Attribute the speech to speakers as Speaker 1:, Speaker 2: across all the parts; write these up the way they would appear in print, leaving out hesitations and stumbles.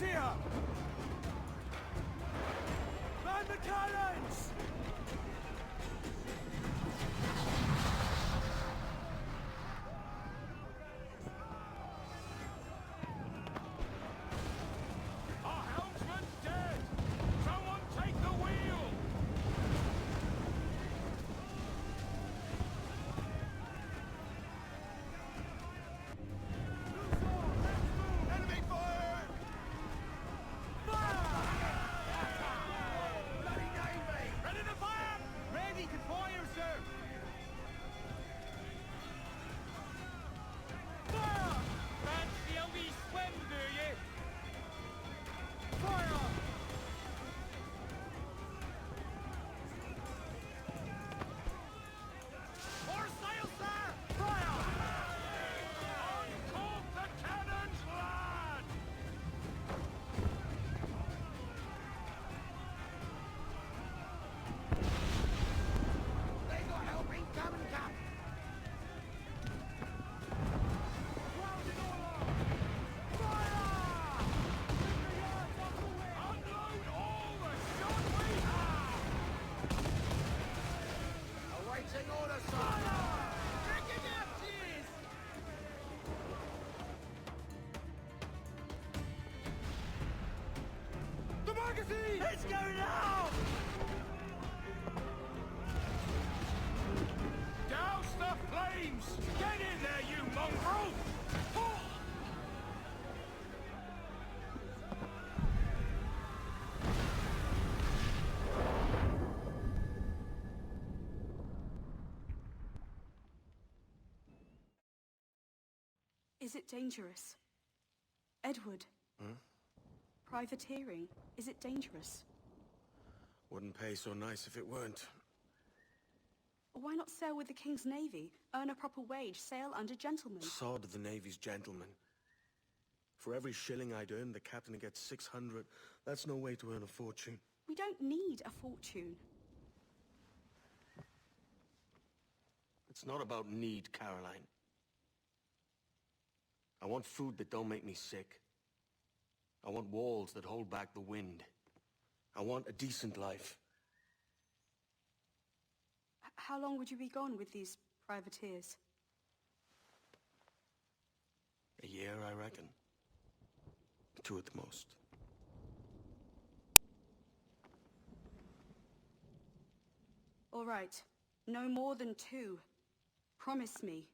Speaker 1: here! Man the cannons!
Speaker 2: Our helmsman's dead! Someone take the wheel!
Speaker 1: Enemy fire! Fire! Bloody Navy!
Speaker 2: Ready to fire?
Speaker 1: Ready to fire, sir! Fire!
Speaker 2: Fancy a wee swim, do ye?
Speaker 1: Fire!
Speaker 2: More sail, sir!
Speaker 1: Fire!
Speaker 2: Uncork the cannons, lad!
Speaker 1: They got help incoming, Cap!
Speaker 2: Unload all the shot we have!
Speaker 1: Awaiting orders, sir! Picking up, cheese! The magazine! Let's go now!
Speaker 2: Douse the flames! Get in there, you mongrel!
Speaker 3: Is it dangerous? Edward? Privateering, is it dangerous?
Speaker 4: Wouldn't pay so nice if it weren't.
Speaker 3: Why not sail with the King's Navy, earn a proper wage, sail under gentlemen?
Speaker 4: Sod the Navy's gentlemen. For every shilling I'd earn, the captain gets 600. That's no way to earn a fortune.
Speaker 3: We don't need a fortune.
Speaker 4: It's not about need, Caroline. I want food that don't make me sick. I want walls that hold back the wind. I want a decent life.
Speaker 3: How long would you be gone with these privateers?
Speaker 4: A year, I reckon. 2 at the most.
Speaker 3: All right. No more than 2. Promise me.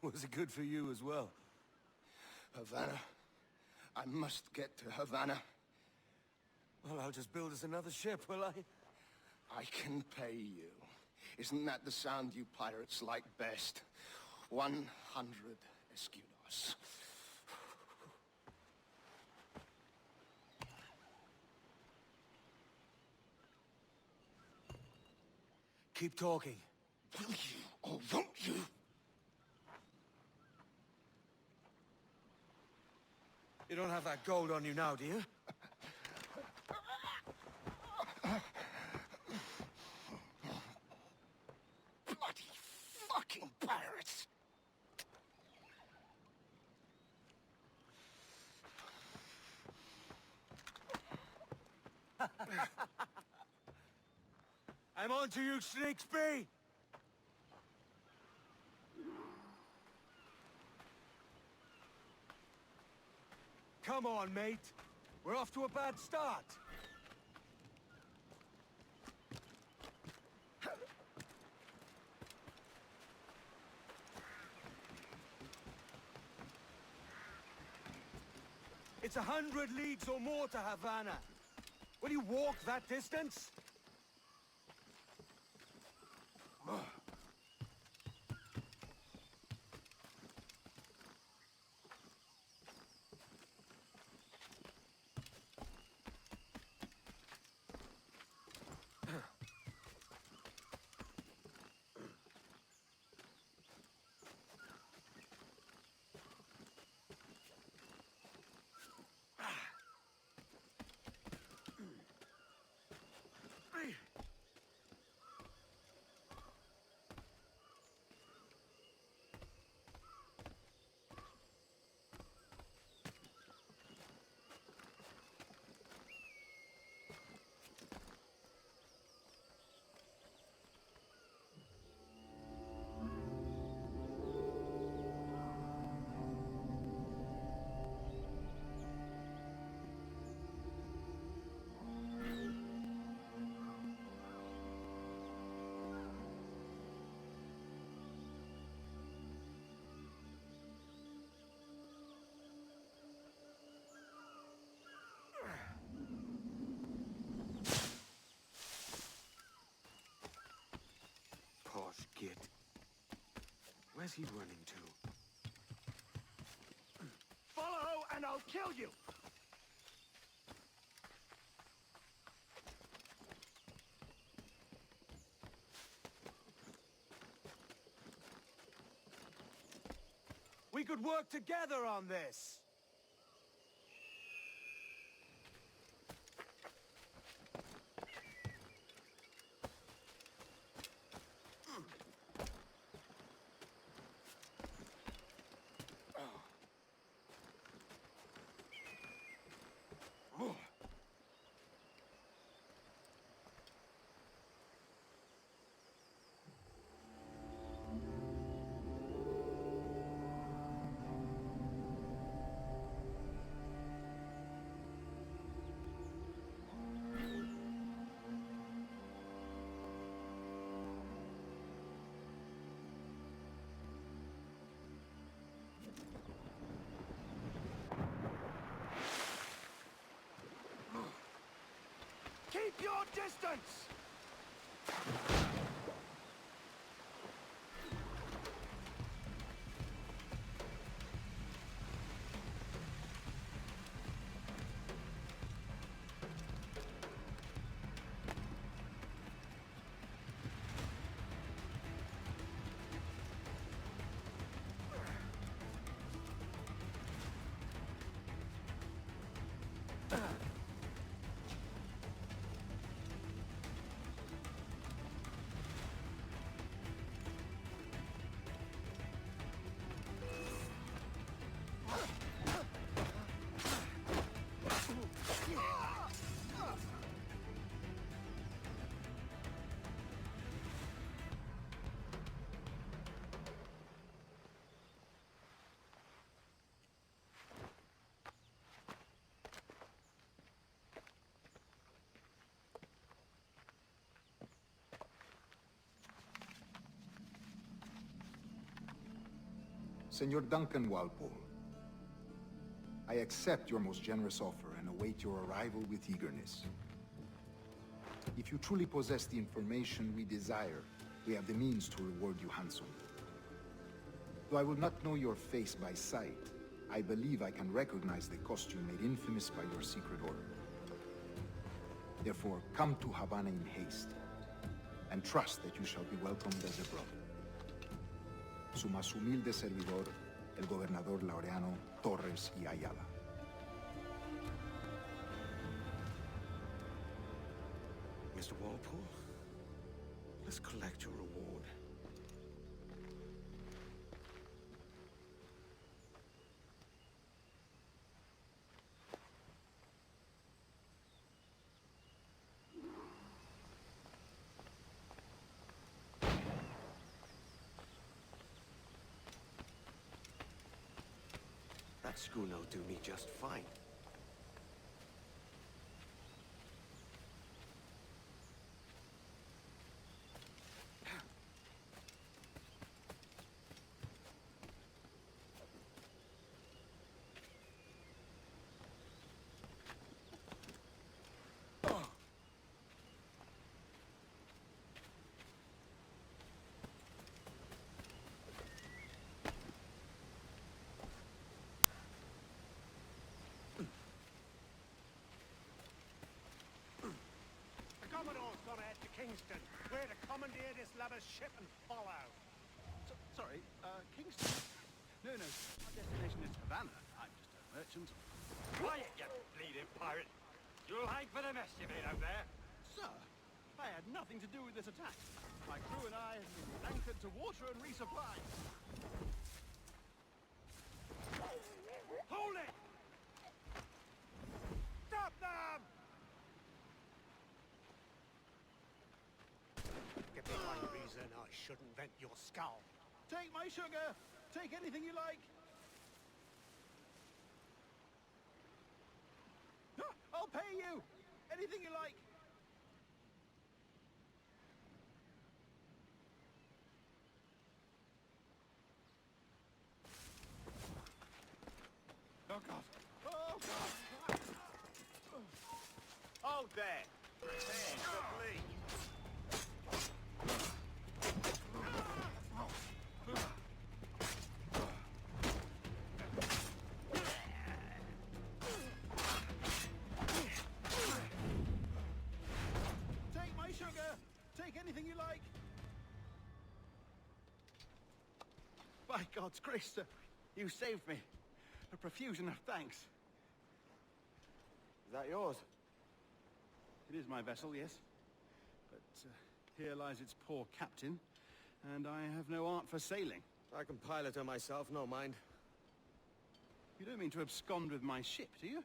Speaker 1: Was it good for you as well?
Speaker 5: Havana. I must get to Havana.
Speaker 1: Well, I'll just build us another ship, will I?
Speaker 5: I can pay you. Isn't that the sound you pirates like best? 100 escudos.
Speaker 1: Keep talking.
Speaker 5: Will you or won't you?
Speaker 4: You don't have that gold on you now, do you?
Speaker 5: Bloody fucking pirates!
Speaker 4: I'm on to you, Snakesby!
Speaker 2: Come on, mate. We're off to a bad start. It's 100 leagues or more to Havana. Will you walk that distance?
Speaker 4: Posh git. Where's he running to?
Speaker 2: Follow and I'll kill you! We could work together on this! Keep your distance!
Speaker 6: Senor Duncan Walpole, I accept your most generous offer and await your arrival with eagerness. If you truly possess the information we desire, we have the means to reward you handsomely. Though I will not know your face by sight, I believe I can recognize the costume made infamous by your secret order. Therefore, come to Havana in haste, and trust that you shall be welcomed as a brother. Su más humilde servidor, el gobernador Laureano Torres y Ayala.
Speaker 4: Mr. Walpole. Let's collect your reward. That schooner'll do me just fine.
Speaker 2: Commodore's got to head to Kingston. We're to commandeer this lover's ship and follow.
Speaker 7: Sorry, Kingston? No, my destination is Havana. I'm just a merchant.
Speaker 2: Quiet, you bleeding pirate. You'll hang for the mess you made out there.
Speaker 7: Sir, I had nothing to do with this attack. My crew and I have been anchored to water and resupply.
Speaker 2: Hold it! Stop them! Give me one reason I shouldn't vent your skull.
Speaker 7: Take my sugar! Take anything you like! I'll pay you! Anything you like! Oh God! Oh God!
Speaker 5: Hold there! Prepare for bleed!
Speaker 7: Take my sugar! Take anything you like! By God's grace, sir, you saved me. A profusion of thanks.
Speaker 4: Is that yours?
Speaker 7: It is my vessel, yes. But here lies its poor captain, and I have no art for sailing.
Speaker 4: I can pilot her myself, no mind.
Speaker 7: You don't mean to abscond with my ship, do you?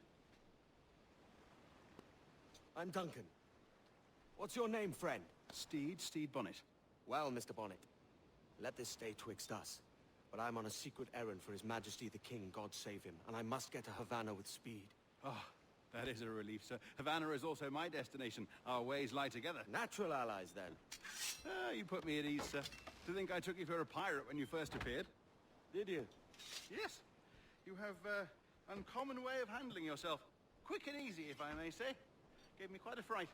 Speaker 4: I'm Duncan. What's your name, friend?
Speaker 7: Steed Bonnet.
Speaker 4: Well, Mr. Bonnet, let this stay twixt us. But I'm on a secret errand for His Majesty the King, God save him, and I must get to Havana with speed.
Speaker 7: Oh, that is a relief, sir. Havana is also my destination. Our ways lie together.
Speaker 4: Natural allies, then.
Speaker 7: Ah, you put me at ease, sir. To think I took you for a pirate when you first appeared.
Speaker 4: Did you?
Speaker 7: Yes. You have uncommon way of handling yourself. Quick and easy, if I may say. Gave me quite a fright.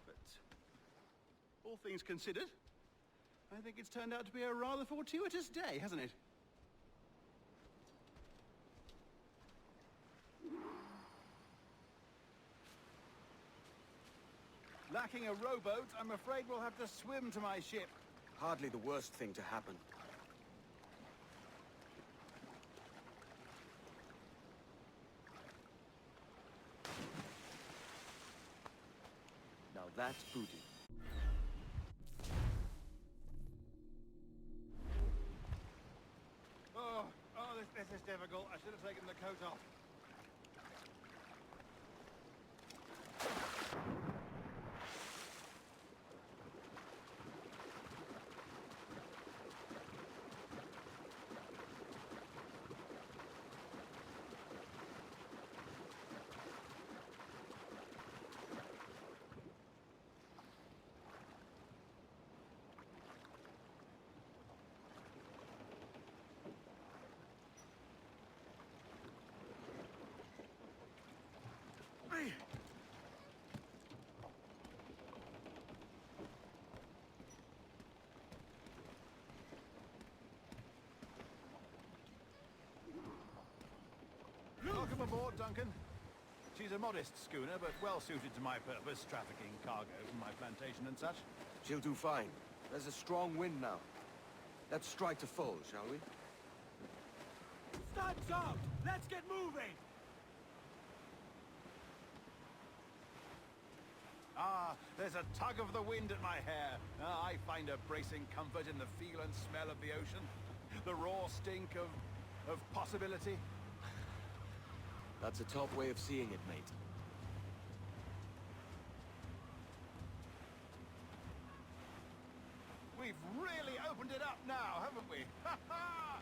Speaker 7: But all things considered, I think it's turned out to be a rather fortuitous day, hasn't it? Lacking a rowboat, I'm afraid we'll have to swim to my ship.
Speaker 4: Hardly the worst thing to happen. Now that's booty.
Speaker 7: This is difficult. I should have taken the coat off. Welcome aboard, Duncan. She's a modest schooner, but well suited to my purpose, trafficking cargo from my plantation and such.
Speaker 4: She'll do fine. There's a strong wind now. Let's strike to full, shall we?
Speaker 2: Stunts out! Let's get moving!
Speaker 7: Ah, there's a tug of the wind at my hair. I find a bracing comfort in the feel and smell of the ocean. The raw stink of possibility.
Speaker 4: That's a top way of seeing it, mate.
Speaker 7: We've really opened it up now, haven't we? Ha ha!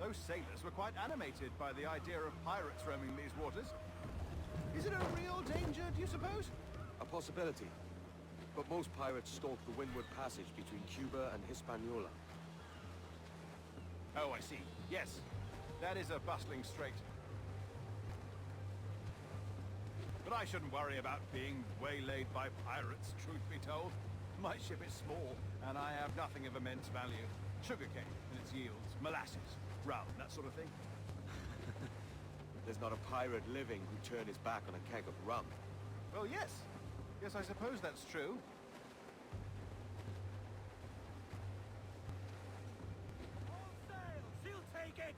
Speaker 7: Those sailors were quite animated by the idea of pirates roaming these waters. Is it a real danger, do you suppose?
Speaker 4: A possibility. But most pirates stalk the windward passage between Cuba and Hispaniola.
Speaker 7: Oh, I see. Yes, that is a bustling strait. But I shouldn't worry about being waylaid by pirates, truth be told. My ship is small, and I have nothing of immense value. Sugarcane and its yields, molasses, rum, that sort of thing.
Speaker 4: There's not a pirate living who'd turn his back on a keg of rum.
Speaker 7: Well, yes. Yes, I suppose that's true.
Speaker 2: All sails! She'll take it!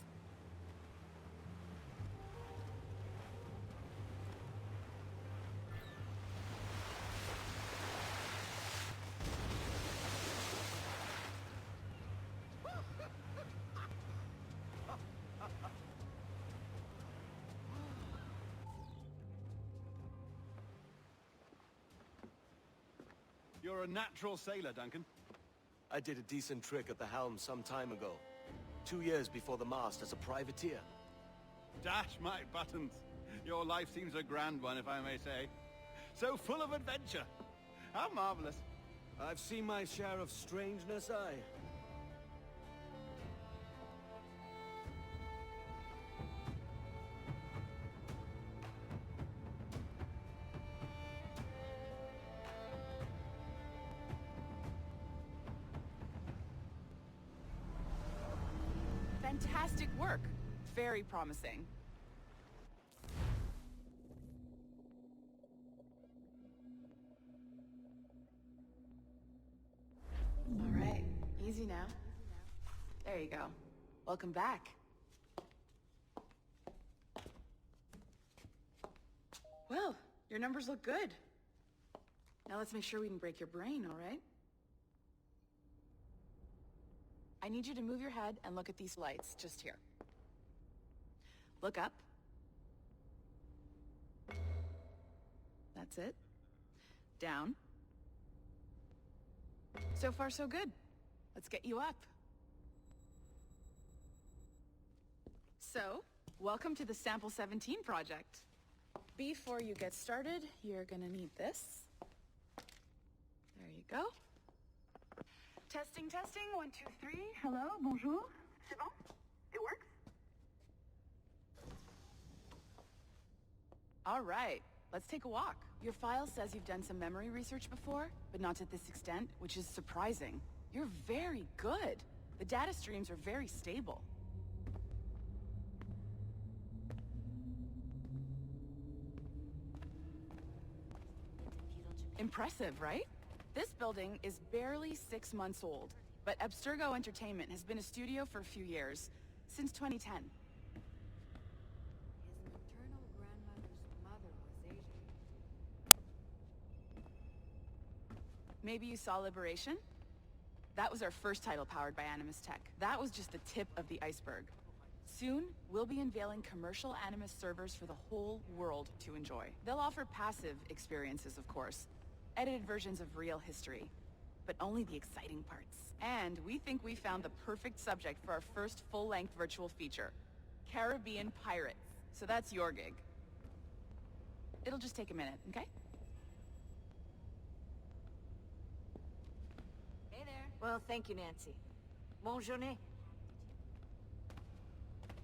Speaker 7: You're a natural sailor, Duncan.
Speaker 4: I did a decent trick at the helm some time ago. 2 years before the mast as a privateer.
Speaker 7: Dash my buttons. Your life seems a grand one, if I may say. So full of adventure. How marvelous.
Speaker 4: I've seen my share of strangeness, aye.
Speaker 8: Fantastic work. Very promising. All right, easy now. There you go. Welcome back. Well, your numbers look good. Now let's make sure we can break your brain, all right? I need you to move your head and look at these lights, just here. Look up. That's it. Down. So far, so good. Let's get you up. So, welcome to the Sample 17 project. Before you get started, you're gonna need this. There you go. Testing, testing, 1, 2, 3. Hello, bonjour. C'est bon? It works? All right, let's take a walk. Your file says you've done some memory research before, but not to this extent, which is surprising. You're very good. The data streams are very stable. Impressive, right? This building is barely 6 months old, but Abstergo Entertainment has been a studio for a few years, since 2010.
Speaker 9: His maternal grandmother's mother was Asian.
Speaker 8: Maybe you saw Liberation? That was our first title powered by Animus Tech. That was just the tip of the iceberg. Soon, we'll be unveiling commercial Animus servers for the whole world to enjoy. They'll offer passive experiences, of course. Edited versions of real history, but only the exciting parts. And we think we found the perfect subject for our first full-length virtual feature, Caribbean Pirates. So that's your gig. It'll just take a minute, okay?
Speaker 9: Hey there. Well, thank you, Nancy. Bonne journée.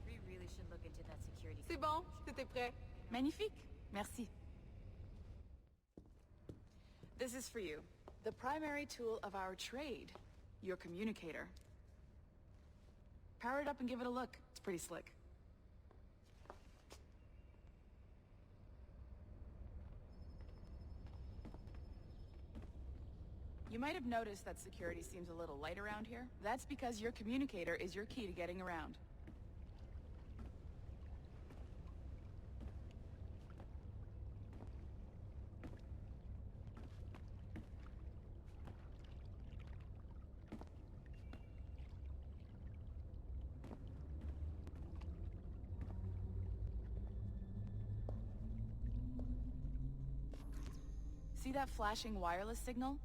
Speaker 9: We really should look into that security.
Speaker 8: C'est bon, tout est prêt. Magnifique, merci. This is for you. The primary tool of our trade. Your communicator. Power it up and give it a look. It's pretty slick. You might have noticed that security seems a little light around here. That's because your communicator is your key to getting around. See that flashing wireless signal?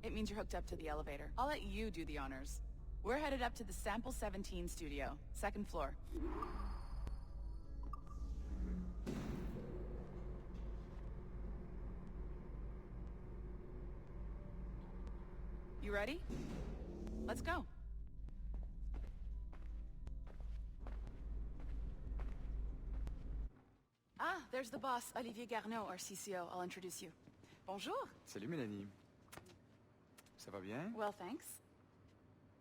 Speaker 8: It means you're hooked up to the elevator. I'll let you do the honors. We're headed up to the Sample 17 studio, 2nd floor. You ready? Let's go. Ah, there's the boss, Olivier Garneau, our CCO. I'll introduce you. Bonjour.
Speaker 10: Salut Mélanie. Ça va bien?
Speaker 8: Well, thanks.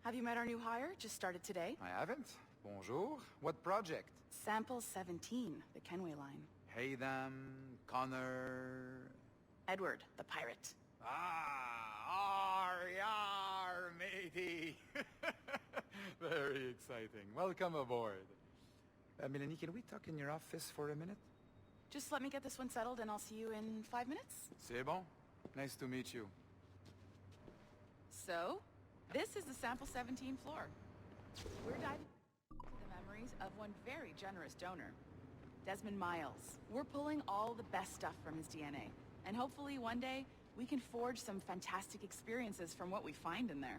Speaker 8: Have you met our new hire? Just started today.
Speaker 10: I haven't. Bonjour. What project?
Speaker 8: Sample 17, the Kenway line.
Speaker 10: Hey them, Connor...
Speaker 8: Edward, the pirate.
Speaker 10: Ah, yar, matey. Very exciting. Welcome aboard. Mélanie, can we talk in your office for a minute?
Speaker 8: Just let me get this one settled and I'll see you in 5 minutes.
Speaker 10: C'est bon. Nice to meet you.
Speaker 8: So, this is the Sample 17 floor. We're diving into the memories of one very generous donor, Desmond Miles. We're pulling all the best stuff from his DNA. And hopefully one day, we can forge some fantastic experiences from what we find in there.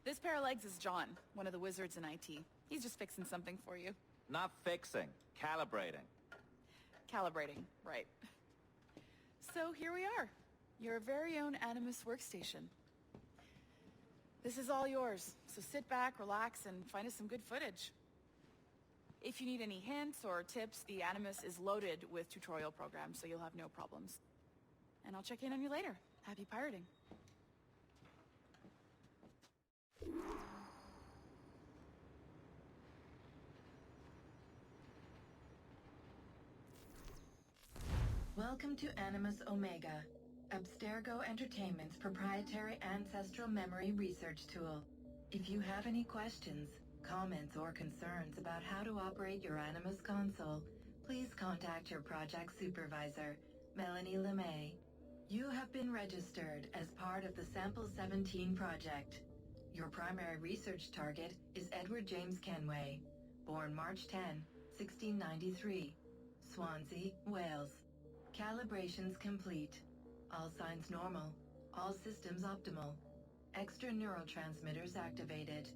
Speaker 8: This pair of legs is John, one of the wizards in IT. He's just fixing something for you.
Speaker 11: Not fixing, calibrating.
Speaker 8: Calibrating, right. So here we are, your very own Animus workstation. This is all yours, so sit back, relax, and find us some good footage. If you need any hints or tips, the Animus is loaded with tutorial programs, so you'll have no problems. And I'll check in on you later. Happy pirating.
Speaker 12: Welcome to Animus Omega, Abstergo Entertainment's proprietary ancestral memory research tool. If you have any questions, comments, or concerns about how to operate your Animus console, please contact your project supervisor, Melanie LeMay. You have been registered as part of the Sample 17 project. Your primary research target is Edward James Kenway, born March 10, 1693, Swansea, Wales. Calibrations complete. All signs normal. All systems optimal. Extra neurotransmitters activated.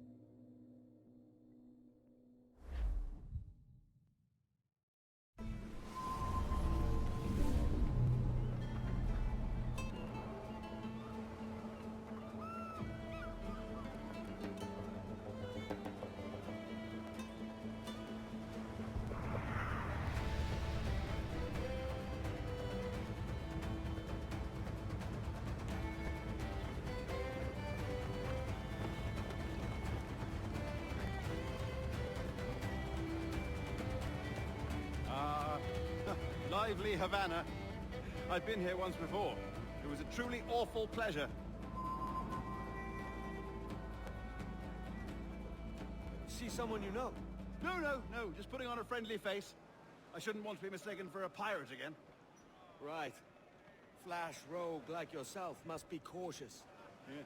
Speaker 7: Lively Havana. I've been here once before. It was a truly awful pleasure.
Speaker 2: See someone you know?
Speaker 7: No, just putting on a friendly face. I shouldn't want to be mistaken for a pirate again.
Speaker 2: Right. Flash rogue like yourself must be cautious.
Speaker 7: Yeah.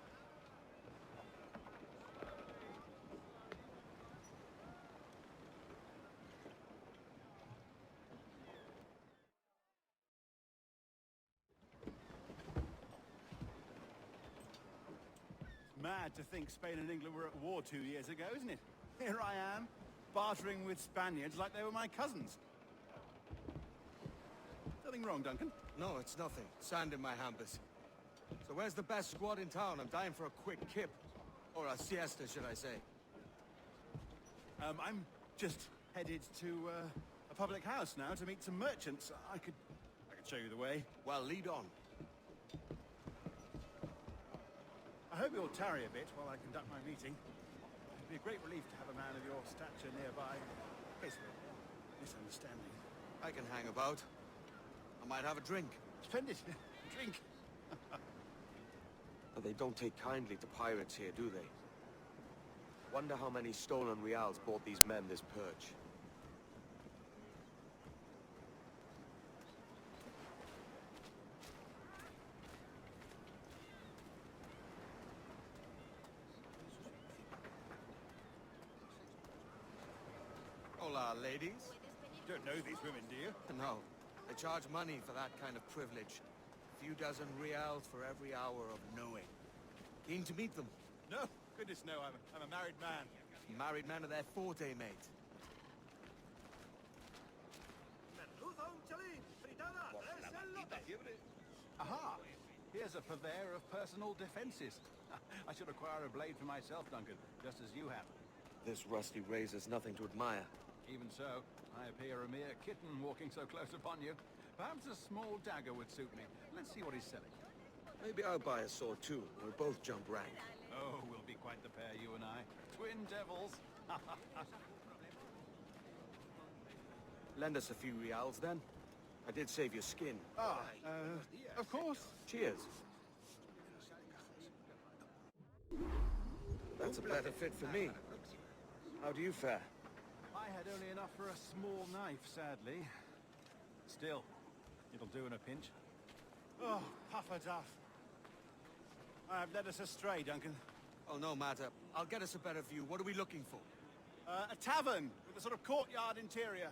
Speaker 7: Mad to think Spain and England were at war 2 years ago, isn't it? Here I am, bartering with Spaniards like they were my cousins. Nothing wrong, Duncan?
Speaker 2: No, it's nothing. Sand in my hampers. So where's the best squad in town? I'm dying for a quick kip. Or a siesta, should I say.
Speaker 7: I'm just headed to a public house now to meet some merchants. I could show you the way.
Speaker 2: Well, lead on.
Speaker 7: I hope you'll tarry a bit while I conduct my meeting. It'd be a great relief to have a man of your stature nearby in case of a misunderstanding.
Speaker 2: I can hang about. I might have a drink.
Speaker 7: Splendid. Drink.
Speaker 4: But they don't take kindly to pirates here, do they? Wonder how many stolen reals bought these men this perch.
Speaker 2: Hola, ladies.
Speaker 7: Don't know these women, do you?
Speaker 2: No. They charge money for that kind of privilege. A few dozen reals for every hour of knowing. Keen to meet them?
Speaker 7: No, goodness no, I'm a married man.
Speaker 2: Married men are their forte, mate.
Speaker 7: Aha! Here's a purveyor of personal defenses. I should acquire a blade for myself, Duncan, just as you have.
Speaker 4: This rusty razor's nothing to admire.
Speaker 7: Even so, I appear a mere kitten walking so close upon you. Perhaps a small dagger would suit me. Let's see what he's selling.
Speaker 4: Maybe I'll buy a sword too. We'll both jump rank.
Speaker 7: Oh, we'll be quite the pair, you and I. Twin devils.
Speaker 4: Lend us a few reals, then. I did save your skin.
Speaker 7: Of course.
Speaker 4: Cheers. That's a better fit for me. How do you fare?
Speaker 7: I had only enough for a small knife, sadly. Still, it'll do in a pinch. Oh, puffer duff. I've led us astray, Duncan.
Speaker 2: Oh, no matter. I'll get us a better view. What are we looking for?
Speaker 7: A tavern with a sort of courtyard interior.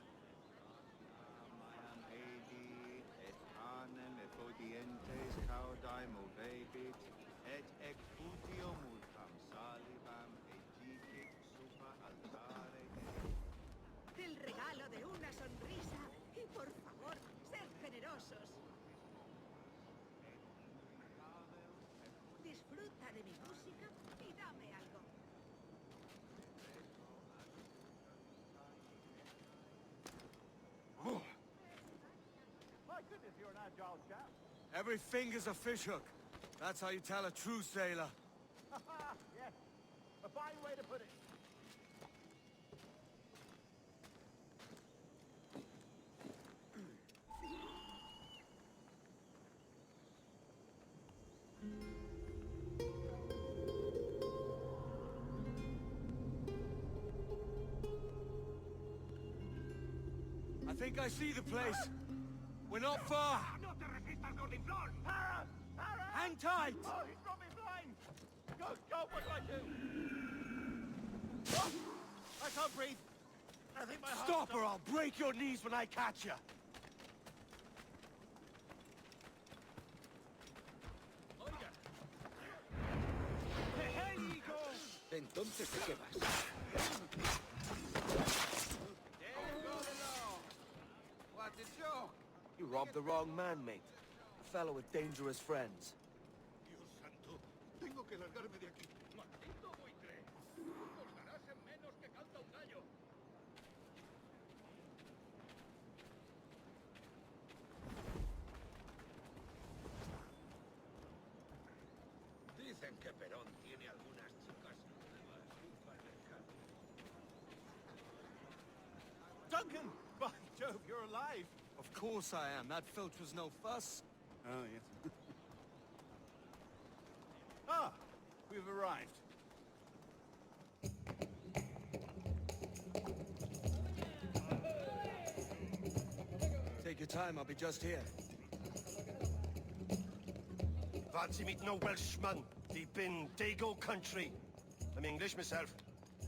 Speaker 9: El regalo de una sonrisa y por favor, sed generosos. Disfruta de mi música y dame algo.
Speaker 7: My goodness, you're an agile chap.
Speaker 2: Every finger's a fishhook. That's how you tell a true sailor.
Speaker 7: Yes, a fine way to put it.
Speaker 2: I think I see the place. We're not far. Hang tight!
Speaker 7: Oh, he's got me blind! God, what do I do? Oh, I can't breathe. I think my heart...
Speaker 2: Stop or I'll break your knees when I catch you.
Speaker 4: Entonces, ¿de qué vas?
Speaker 1: What a joke!
Speaker 4: You robbed the wrong man, mate. A fellow with dangerous friends.
Speaker 1: Dios santo, tengo que largarme de aquí. Maldito buitre. Nos darás en menos que canta un gallo. Dicen que Perón tiene algunas chicas nuevas.
Speaker 7: Duncan! By Jove, you're alive!
Speaker 2: Of course I am. That filch was no fuss.
Speaker 7: Oh, yes. Ah! We've arrived.
Speaker 2: Take your time, I'll be just here.
Speaker 5: Fancy meeting a Welshman deep in Dago country. I'm English myself.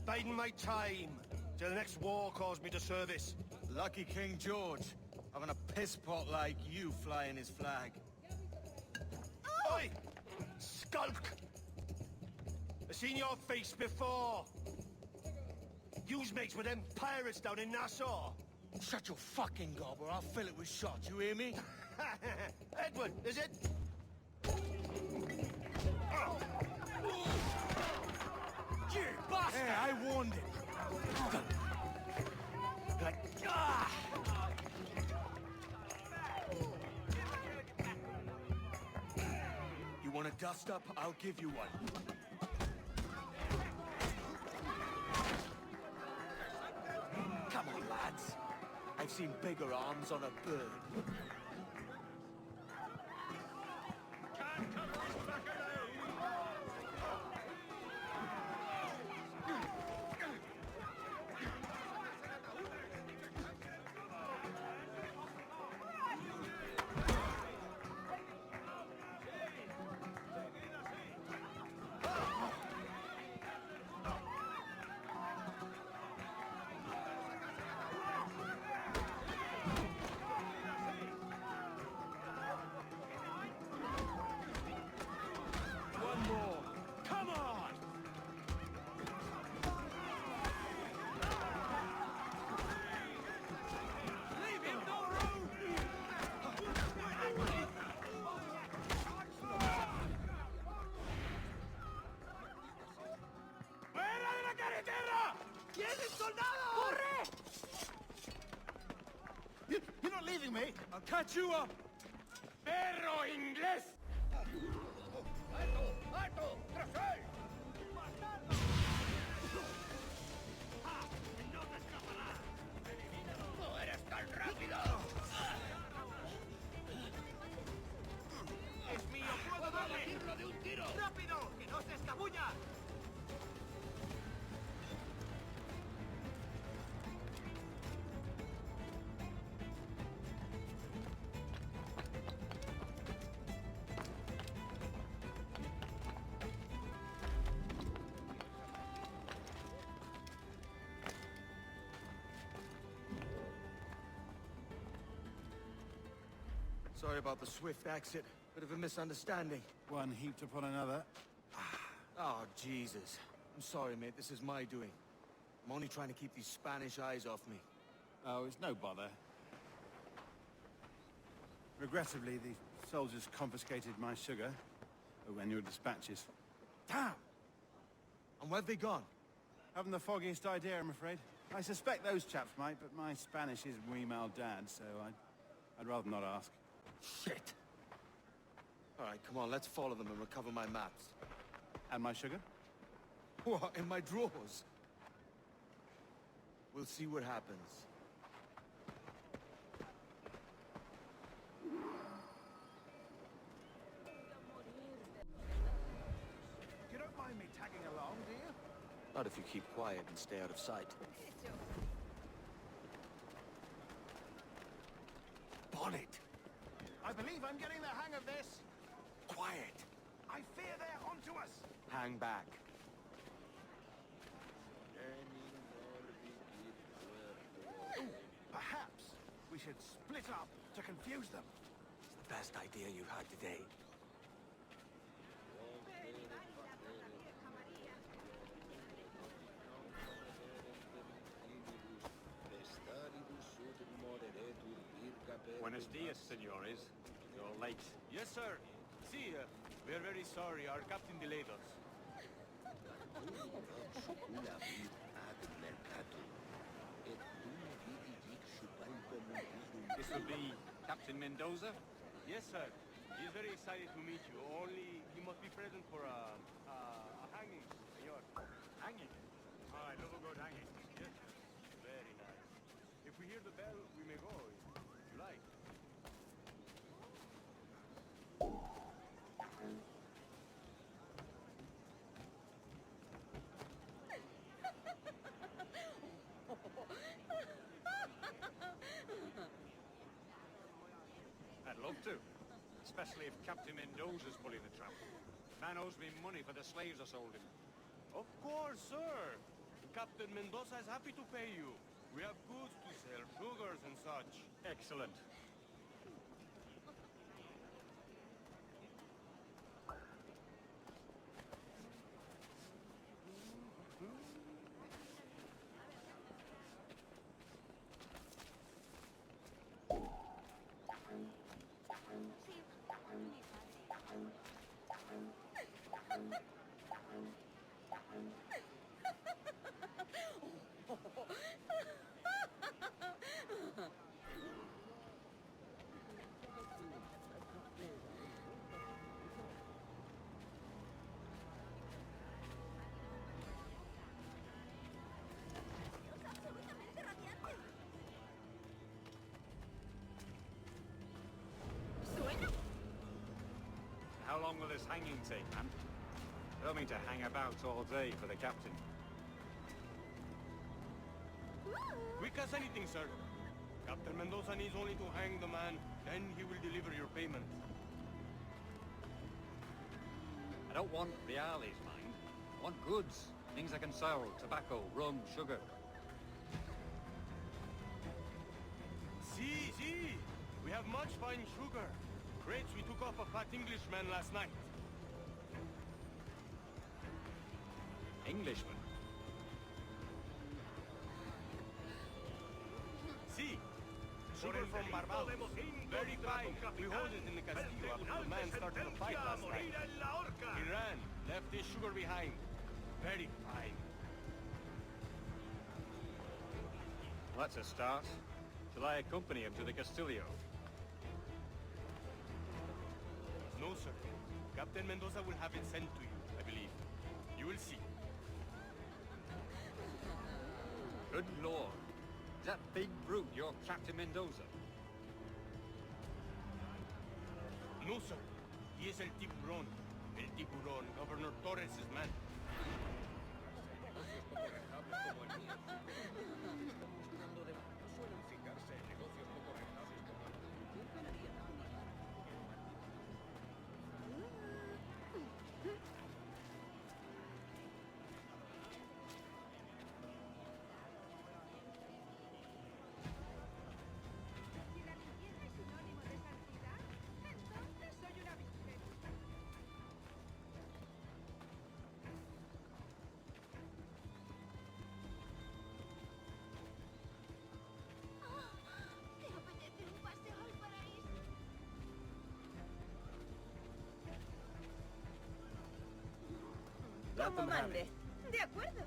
Speaker 5: Biding my time till the next war calls me to service.
Speaker 2: Lucky King George, having a piss pot like you flying his flag.
Speaker 5: Oi! Skulk! I've seen your face before. You's mates with them pirates down in Nassau.
Speaker 2: Shut your fucking gob or I'll fill it with shots, you hear me?
Speaker 5: Edward, is it?
Speaker 2: You bastard! Hey, I warned him. You want a dust-up? I'll give you one. Come on, lads. I've seen bigger arms on a bird.
Speaker 7: not leaving me!
Speaker 2: I'll catch you up!
Speaker 1: ¡Perro inglés! ¡Alto! ¡Alto! ¡Tras él! ¡No te escaparás! ¡No eres tan rápido! ¡Es mío! ¡Puedo darle! ¡De un tiro! ¡Rápido! ¡Que no se escabulla!
Speaker 2: Sorry about the swift exit. Bit of a misunderstanding.
Speaker 7: One heaped upon another.
Speaker 2: Oh, Jesus. I'm sorry, mate. This is my doing. I'm only trying to keep these Spanish eyes off me.
Speaker 7: Oh, it's no bother. Regrettably, the soldiers confiscated my sugar when your dispatches.
Speaker 2: Damn! And where've they gone?
Speaker 7: Haven't the foggiest idea, I'm afraid. I suspect those chaps might, but my Spanish is muy mal dad, so I'd rather not ask.
Speaker 2: Shit! Alright, come on, let's follow them and recover my maps.
Speaker 7: And my sugar?
Speaker 2: What, in my drawers? We'll see what happens.
Speaker 7: You don't mind me tagging along, do you?
Speaker 4: Not if you keep quiet and stay out of sight. Bonnet!
Speaker 7: I believe I'm getting the hang of this.
Speaker 4: Quiet!
Speaker 7: I fear they're onto us.
Speaker 4: Hang back.
Speaker 7: Perhaps we should split up to confuse them.
Speaker 4: It's the best idea you've had today.
Speaker 13: Buenos dias, senores. You're late.
Speaker 2: Yes, sir. See, we're very sorry. Our captain delayed us.
Speaker 13: This will be Captain Mendoza?
Speaker 2: Yes, sir. He's very excited to meet you. Only he must be present for a hanging, senor.
Speaker 13: Hanging?
Speaker 2: I love a good hanging. Yes. Very nice. If we hear the bell, we may go. If you like.
Speaker 13: I'd love to. Especially if Captain Mendoza's pulling the trap. Man owes me money for the slaves I sold him.
Speaker 2: Of course, sir. Captain Mendoza is happy to pay you. We have goods to sell, sugars and such.
Speaker 13: Excellent. How long will this hanging take, man? I don't mean to hang about all day for the captain.
Speaker 2: Quick as anything, sir. Captain Mendoza needs only to hang the man, then he will deliver your payment.
Speaker 13: I don't want reales, mind. I want goods. Things I can sell. Tobacco, rum, sugar.
Speaker 2: See. We have much fine sugar. Crates we took off a fat Englishman last night.
Speaker 13: Englishman?
Speaker 2: See. Sugar from Barbados. Very fine. We hold it in the castillo after the man started a fight last night. He ran, left his sugar behind. Very fine.
Speaker 13: Well, that's a start. Shall I accompany him to the Castillo?
Speaker 2: No, sir. Captain Mendoza will have it sent to you, I believe. You will see.
Speaker 13: Good lord. Is that big brute your Captain Mendoza?
Speaker 2: No, sir. He is el tiburón. El tiburón, Governor Torres' man.
Speaker 9: Si la limpieza es sinónimo de santidad, entonces soy una virgen.
Speaker 14: ¿Te apetece un paseo al paraíso?
Speaker 9: Como mande. De acuerdo.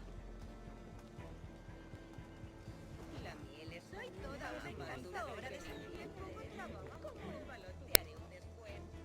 Speaker 9: La miel es soy toda una encantadora de sentir poco trabajo. Como el balón te haré un descuento.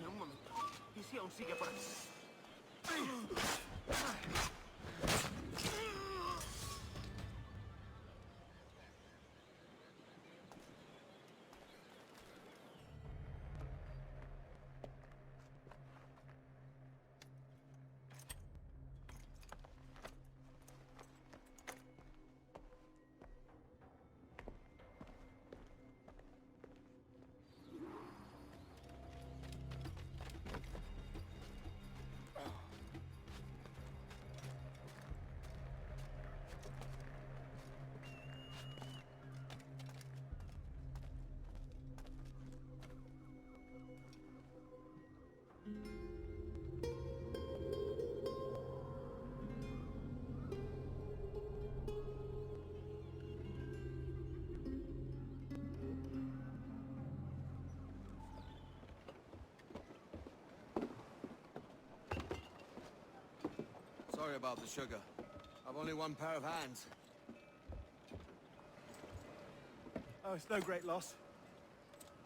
Speaker 5: Un momento. ¿Y si aún sigue por aquí?
Speaker 4: Sorry about the sugar. I've only one pair of hands.
Speaker 7: Oh, it's no great loss.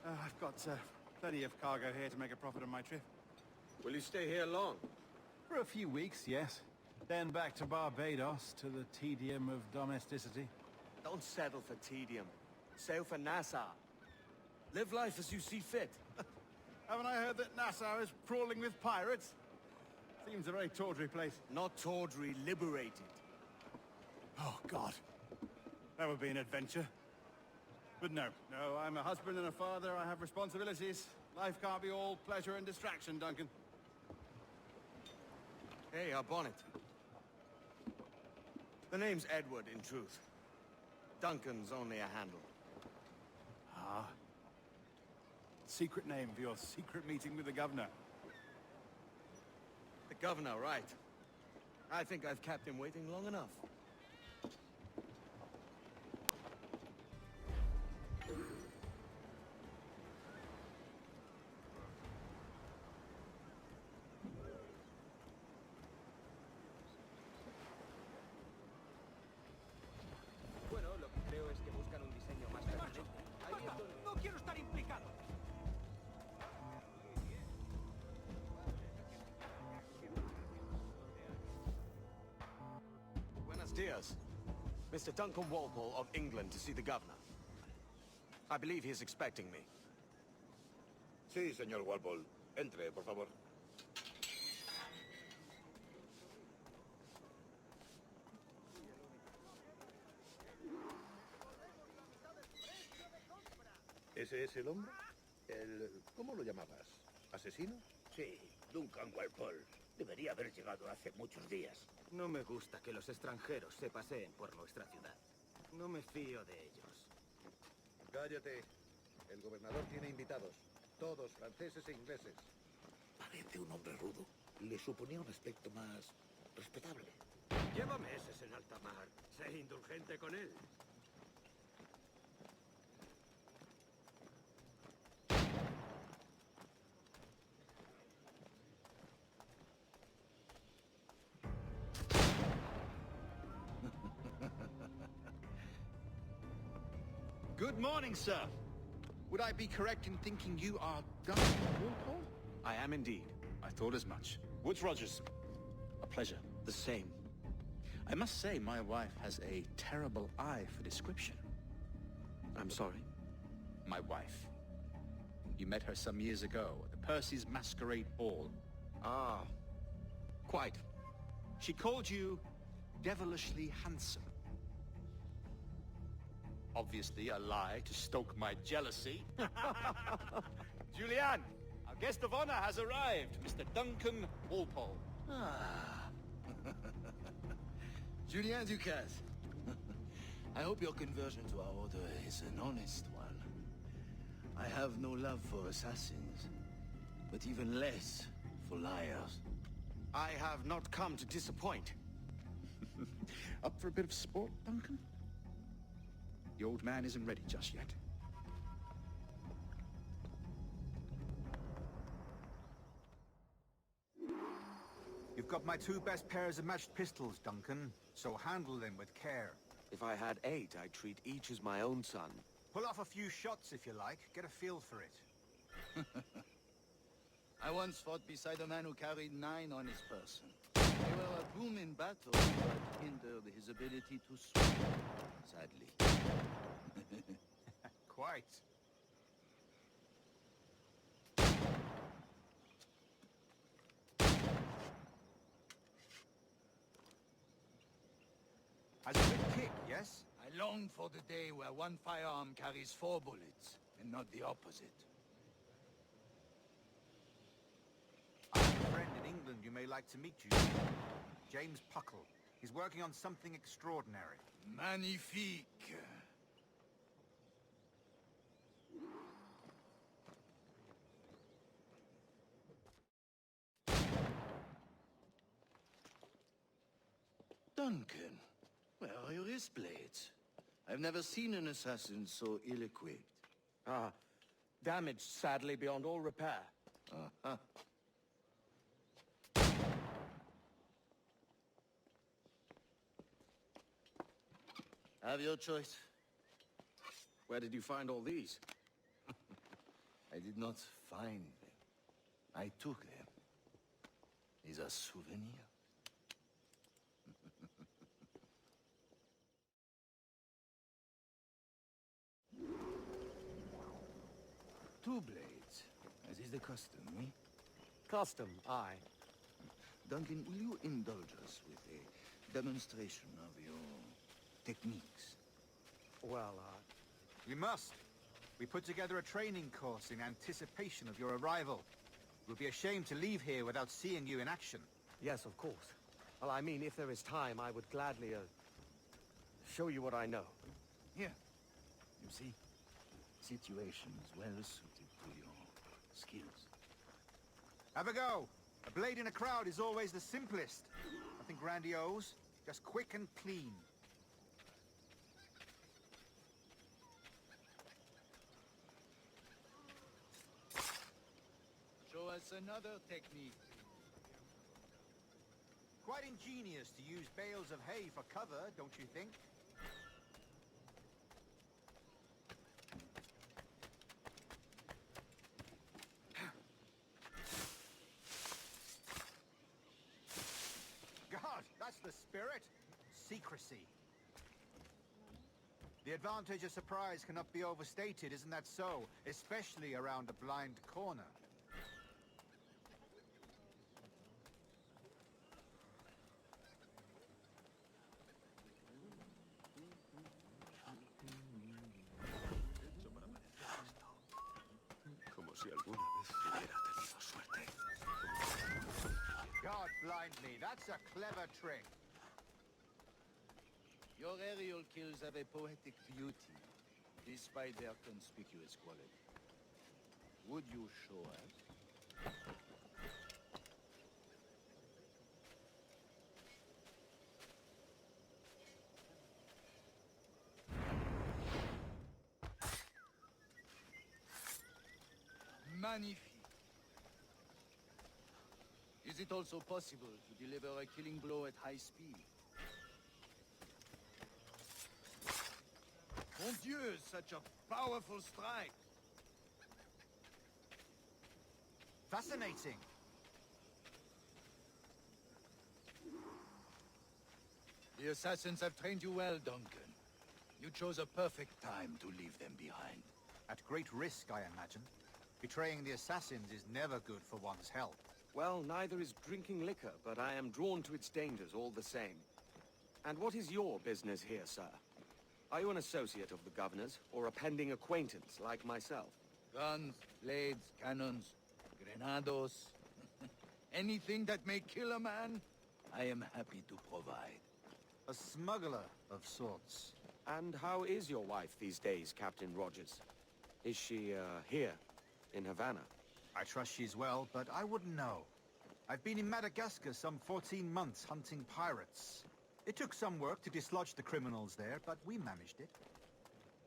Speaker 7: I've got plenty of cargo here to make a profit on my trip.
Speaker 4: Will you stay here long?
Speaker 7: For a few weeks, yes. Then back to Barbados, to the tedium of domesticity.
Speaker 4: Don't settle for tedium. Sail for Nassau. Live life as you see fit.
Speaker 7: Haven't I heard that Nassau is crawling with pirates? Seems a very tawdry place.
Speaker 4: Not tawdry, liberated.
Speaker 7: Oh, God. That would be an adventure. But no, I'm a husband and a father. I have responsibilities. Life can't be all pleasure and distraction, Duncan.
Speaker 4: Hey, our bonnet. The name's Edward, in truth. Duncan's only a handle.
Speaker 10: Ah. Secret name for your secret meeting with the governor.
Speaker 4: The governor, right. I think I've kept him waiting long enough.
Speaker 2: Bueno, lo que creo es que buscan un diseño más permanente. No quiero estar implicado.
Speaker 4: Buenos dias. Mr. Duncan Walpole of England to see the governor. I believe he is expecting me.
Speaker 1: Sí, señor Walpole. Entre, por favor. ¿Ese es el hombre? ¿Cómo lo llamabas? ¿Asesino?
Speaker 15: Sí, Duncan Walpole. Debería haber llegado hace muchos días.
Speaker 2: No me gusta que los extranjeros se paseen por nuestra ciudad. No me fío de ellos.
Speaker 1: Cállate. El gobernador tiene invitados. Todos franceses e ingleses.
Speaker 15: Parece un hombre rudo. Le suponía un aspecto más respetable.
Speaker 2: Lleva meses en alta mar. Sé indulgente con él.
Speaker 10: Good morning, sir. Would I be correct in thinking you are Duncan Walpole?
Speaker 4: I am indeed.
Speaker 10: I thought as much. Woods Rogers. A pleasure.
Speaker 4: The same.
Speaker 10: I must say, my wife has a terrible eye for description.
Speaker 4: I'm sorry?
Speaker 10: My wife. You met her some years ago at the Percy's Masquerade Ball.
Speaker 4: Ah, quite.
Speaker 10: She called you devilishly handsome. Obviously a lie to stoke my jealousy. Julianne, our guest of honor has arrived, Mr. Duncan Walpole.
Speaker 16: Ah. Julien Ducasse. I hope your conversion to our order is an honest one. I have no love for assassins, but even less for liars.
Speaker 4: I have not come to disappoint.
Speaker 10: Up for a bit of sport, Duncan? The old man isn't ready just yet.
Speaker 17: You've got my 2 best pairs of matched pistols, Duncan, so handle them with care.
Speaker 4: If I had 8, I'd treat each as my own son.
Speaker 17: Pull off a few shots if you like, get a feel for it.
Speaker 16: I once fought beside a man who carried 9 on his person. They were a boom in battle, but hindered his ability to swim, sadly.
Speaker 17: Quite. Has a good kick, yes?
Speaker 16: I long for the day where one firearm carries 4 bullets, and not the opposite.
Speaker 17: I have a friend in England you may like to meet, you. James Puckle. He's working on something extraordinary.
Speaker 16: Magnifique. Duncan, where are your wrist blades? I've never seen an assassin so ill-equipped.
Speaker 4: Ah, damaged sadly beyond all repair.
Speaker 16: Uh-huh. Have your choice.
Speaker 4: Where did you find all these?
Speaker 16: I did not find them. I took them. These are souvenirs. 2 blades, as is the custom, eh?
Speaker 4: Custom, aye.
Speaker 16: Duncan, will you indulge us with a demonstration of your techniques?
Speaker 4: Well,
Speaker 17: We must. We put together a training course in anticipation of your arrival. We'll be ashamed to leave here without seeing you in action.
Speaker 4: Yes, of course. Well, I mean, if there is time, I would gladly, show you what I know.
Speaker 16: Here. You see? Situation is well suited to your skills.
Speaker 17: Have a go. A blade in a crowd is always the simplest. Nothing grandiose, just quick and clean.
Speaker 16: Show us another technique.
Speaker 17: Quite ingenious to use bales of hay for cover, don't you think? God, that's the spirit. Secrecy. The advantage of surprise cannot be overstated, isn't that so? Especially around a blind corner.
Speaker 4: Como si alguna vez hubiera tenido suerte.
Speaker 17: God blind me, that's a clever trick.
Speaker 16: Your aerial kills have a poetic beauty, despite their conspicuous quality. Would you show us? Magnifique. Is it also possible to deliver a killing blow at high speed? Mon Dieu, such a powerful strike!
Speaker 17: Fascinating.
Speaker 16: The assassins have trained you well, Duncan. You chose a perfect time to leave them behind.
Speaker 17: At great risk, I imagine. Betraying the assassins is never good for one's health.
Speaker 4: Well, neither is drinking liquor, but I am drawn to its dangers all the same. And what is your business here, sir? Are you an associate of the governor's, or a pending acquaintance like myself?
Speaker 16: Guns, blades, cannons, grenados. Anything that may kill a man, I am happy to provide.
Speaker 17: A smuggler of sorts.
Speaker 4: And how is your wife these days, Captain Rogers? Is she, here, in Havana?
Speaker 17: I trust she's well, but I wouldn't know. I've been in Madagascar some 14 months hunting pirates. It took some work to dislodge the criminals there, but we managed it.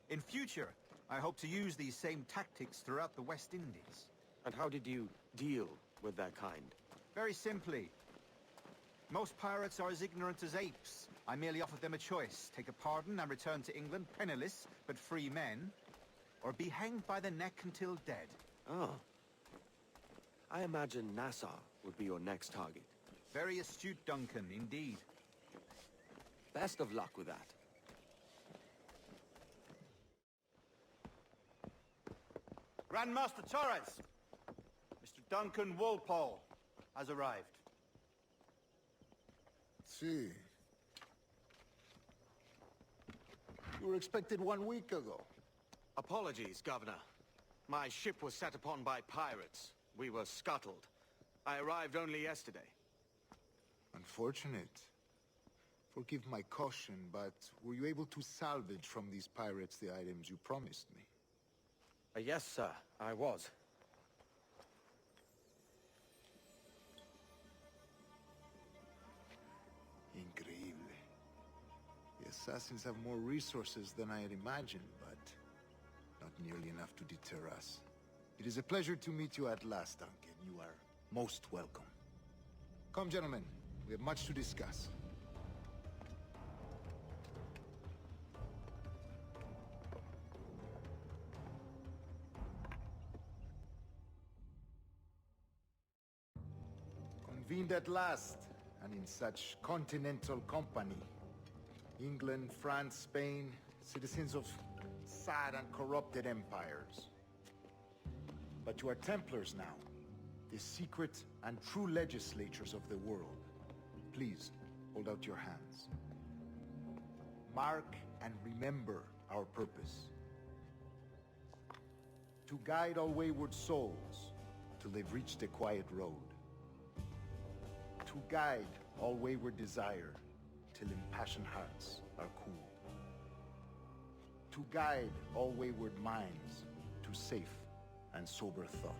Speaker 17: In future, I hope to use these same tactics throughout the West Indies.
Speaker 4: And how did you deal with their kind?
Speaker 17: Very simply. Most pirates are as ignorant as apes. I merely offered them a choice. Take a pardon and return to England penniless, but free men, or be hanged by the neck until dead.
Speaker 4: Oh. I imagine Nassau would be your next target.
Speaker 17: Very astute, Duncan, indeed.
Speaker 4: Best of luck with that.
Speaker 17: Grandmaster Torres! Mr. Duncan Walpole has arrived.
Speaker 6: See. You were expected 1 week ago.
Speaker 4: Apologies, Governor. My ship was set upon by pirates. We were scuttled. I arrived only yesterday.
Speaker 6: Unfortunate. Forgive my caution, but were you able to salvage from these pirates the items you promised me?
Speaker 4: Yes, sir, I was.
Speaker 6: Increíble. The assassins have more resources than I had imagined, but not nearly enough to deter us. It is a pleasure to meet you at last, Duncan. You are most welcome. Come, gentlemen. We have much to discuss. Convened at last, and in such continental company. England, France, Spain, citizens of sad and corrupted empires. But you are Templars now, the secret and true legislators of the world. Please, hold out your hands. Mark and remember our purpose. To guide all wayward souls till they've reached a quiet road. To guide all wayward desire till impassioned hearts are cooled. to guide all wayward minds to safe and sober thought.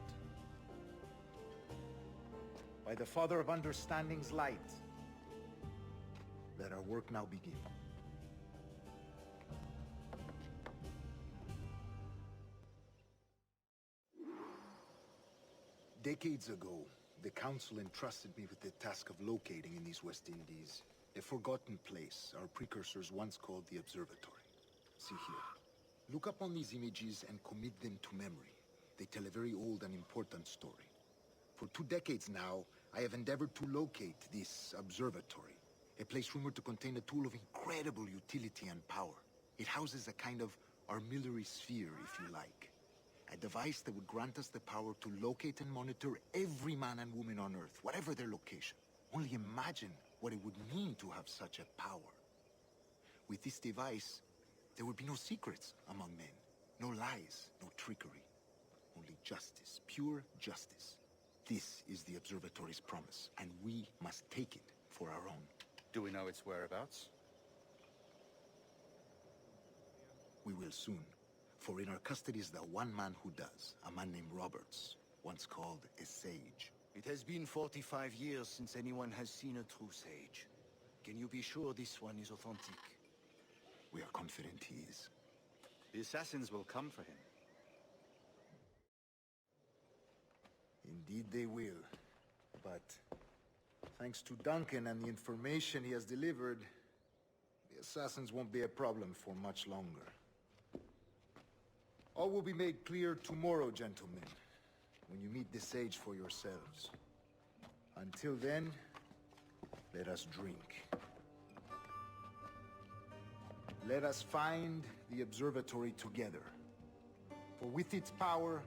Speaker 6: By the Father of Understanding's light, let our work now begin. Decades ago, the Council entrusted me with the task of locating in these West Indies a forgotten place our precursors once called the Observatory. See here. Look upon these images and commit them to memory. They tell a very old and important story. For 2 decades now, I have endeavored to locate this observatory, a place rumored to contain a tool of incredible utility and power. It houses a kind of armillary sphere, if you like. A device that would grant us the power to locate and monitor every man and woman on Earth, whatever their location. Only imagine what it would mean to have such a power. With this device, there would be no secrets among men, no lies, no trickery. Only justice, pure justice. This is the Observatory's promise, and we must take it for our own.
Speaker 7: Do we know its whereabouts?
Speaker 6: We will soon. For in our custody is the one man who does, a man named Roberts, once called a sage.
Speaker 16: It has been 45 years since anyone has seen a true sage. Can you be sure this one is authentic?
Speaker 6: We are confident he is.
Speaker 7: The assassins will come for him.
Speaker 6: Indeed they will. But thanks to Duncan and the information he has delivered, the assassins won't be a problem for much longer. All will be made clear tomorrow, gentlemen, when you meet the sage for yourselves. Until then, let us drink. Let us find the observatory together. For with its power,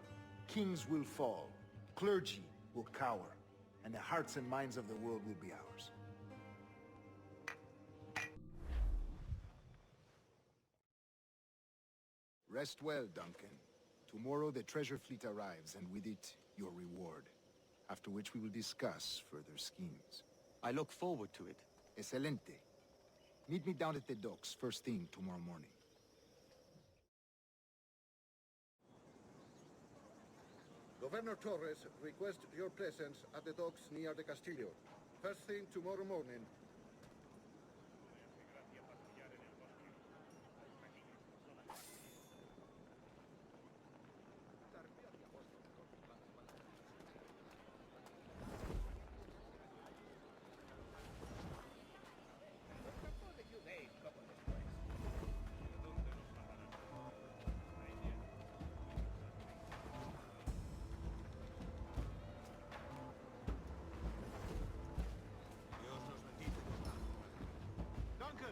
Speaker 6: kings will fall, clergy will cower, and the hearts and minds of the world will be ours. Rest well, Duncan. Tomorrow the treasure fleet arrives, and with it, your reward. After which we will discuss further schemes.
Speaker 4: I look forward to it.
Speaker 6: Excelente. Meet me down at the docks first thing tomorrow morning.
Speaker 1: Governor Torres requests your presence at the docks near the Castillo. First thing tomorrow morning.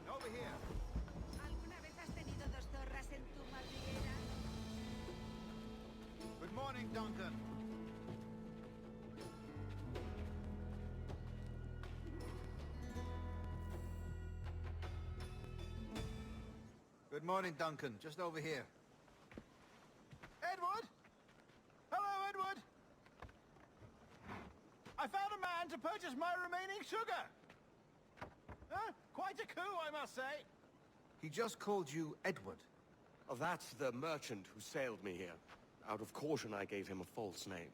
Speaker 17: Over here.
Speaker 9: ¿Alguna vez has tenido 2 zorras en tu madriguera?
Speaker 17: Good morning, Duncan. Good morning, Duncan. Just over here. Edward? Hello, Edward. I found a man to purchase my remaining sugar. Quite a coup, I must say. He just called you Edward.
Speaker 4: Oh, that's the merchant who sailed me here. Out of caution, I gave him a false name.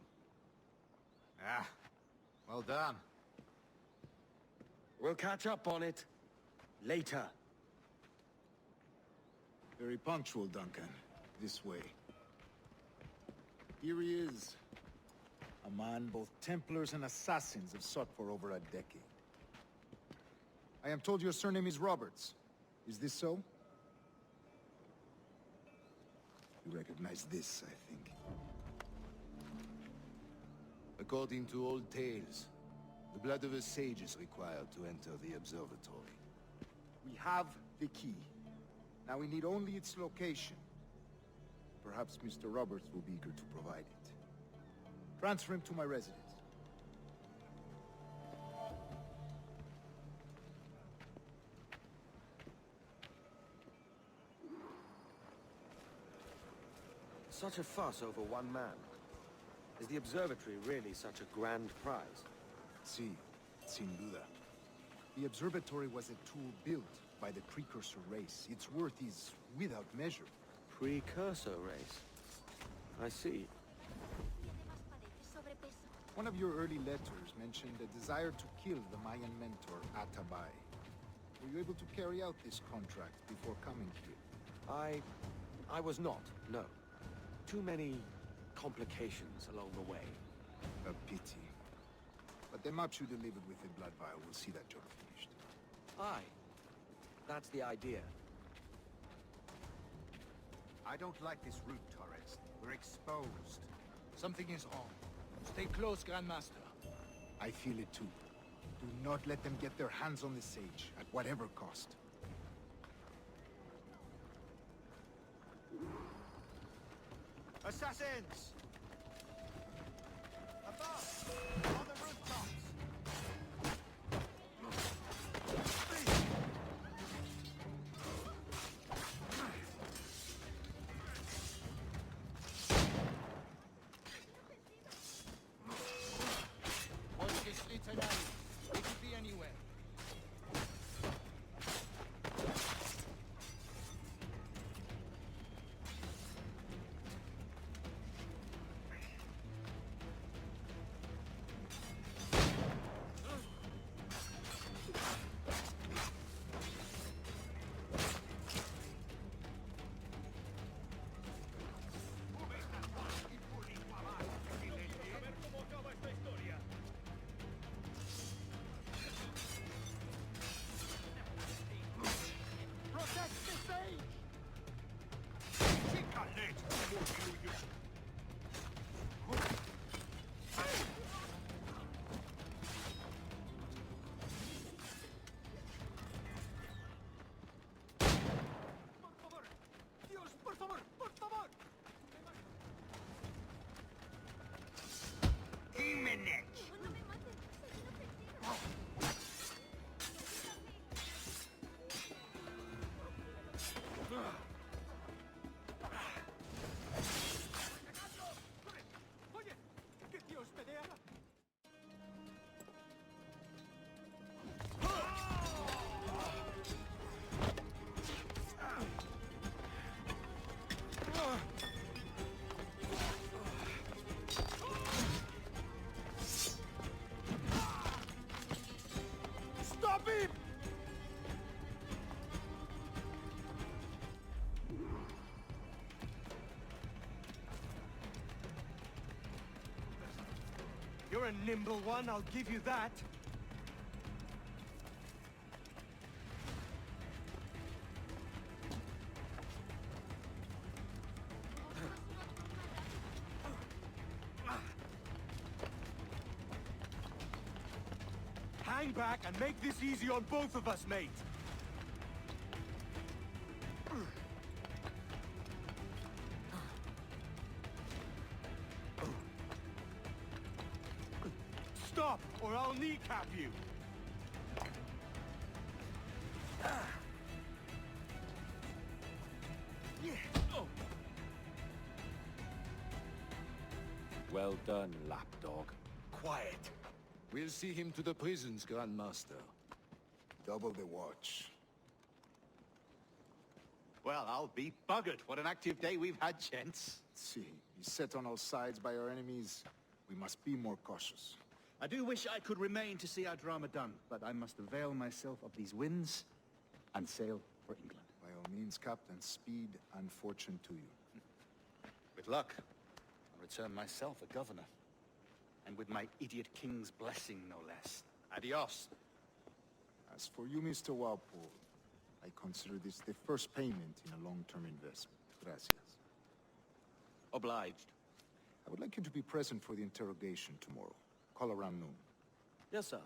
Speaker 17: Ah, well done.
Speaker 4: We'll catch up on it later.
Speaker 6: Very punctual, Duncan. This way. Here he is. A man both Templars and Assassins have sought for over a decade. I am told your surname is Roberts. Is this so? You recognize this, I think.
Speaker 16: According to old tales, the blood of a sage is required to enter the observatory.
Speaker 6: We have the key. Now we need only its location. Perhaps Mr. Roberts will be eager to provide it. Transfer him to my residence.
Speaker 4: Such a fuss over one man. Is the observatory really such a grand prize?
Speaker 6: Sí, sin duda. The observatory was a tool built by the precursor race. Its worth is without measure.
Speaker 4: Precursor race. I see.
Speaker 6: One of your early letters mentioned a desire to kill the Mayan mentor, Atabai. Were you able to carry out this contract before coming here?
Speaker 4: I was not, no. Too many complications along the way.
Speaker 6: A pity. But the maps you delivered with the blood vial will see that job finished.
Speaker 4: Aye. That's the idea.
Speaker 17: I don't like this route, Torres. We're exposed.
Speaker 15: Something is wrong. Stay close, Grandmaster.
Speaker 6: I feel it too. Do not let them get their hands on the sage, at whatever cost.
Speaker 17: Assassins! Above! On the rooftops!
Speaker 15: Watch the streets at night. They could be anywhere.
Speaker 4: You're a nimble one, I'll give you that. Hang back and make this easy on both of us, mate. Stop, or I'll kneecap you!
Speaker 15: Well done, lapdog.
Speaker 4: Quiet.
Speaker 15: We'll see him to the prisons, Grandmaster.
Speaker 6: Double the watch.
Speaker 17: Well, I'll be buggered. What an active day we've had, gents.
Speaker 6: See, beset on all sides by our enemies, we must be more cautious.
Speaker 17: I do wish I could remain to see our drama done, but I must avail myself of these winds and sail for England.
Speaker 6: By all means, Captain, speed and fortune to you.
Speaker 17: With luck, I'll return myself a governor. And with my idiot king's blessing, no less. Adios.
Speaker 6: As for you, Mr. Walpole, I consider this the first payment in a long-term investment. Gracias.
Speaker 4: Obliged.
Speaker 6: I would like you to be present for the interrogation tomorrow. Call around noon.
Speaker 4: Yes, sir.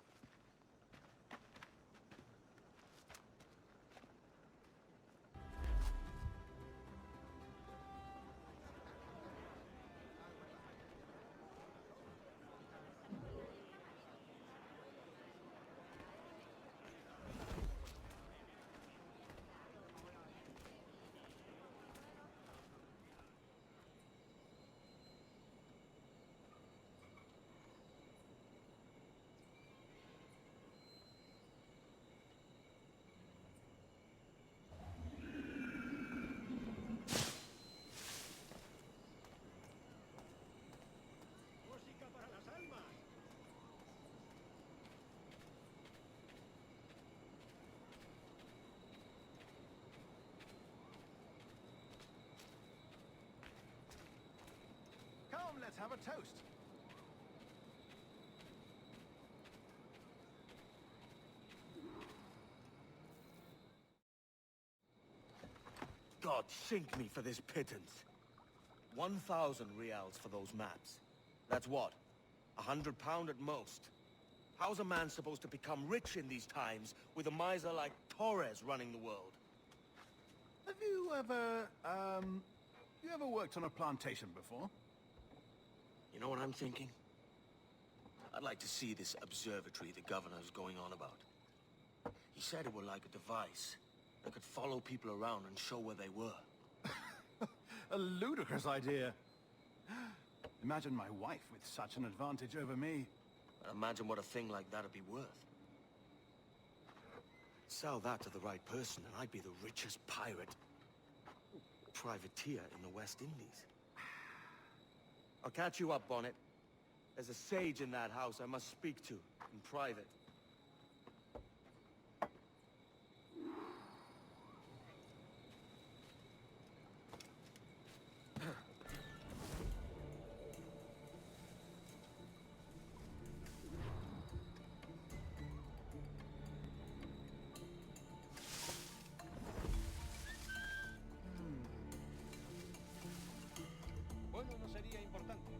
Speaker 7: have a toast.
Speaker 4: God sink me for this pittance. 1,000 reals for those maps. That's what? £100 at most. How's a man supposed to become rich in these times with a miser like Torres running the world?
Speaker 7: Have you ever worked on a plantation before?
Speaker 4: You know what I'm thinking? I'd like to see this observatory the governor's going on about. He said it were like a device that could follow people around and show where they were.
Speaker 7: A ludicrous idea. Imagine my wife with such an advantage over me.
Speaker 4: Imagine what a thing like that'd be worth. Sell that to the right person and I'd be the richest privateer in the West Indies. I'll catch you up, Bonnet. There's a sage in that house I must speak to in private.
Speaker 13: Bueno, no sería importante.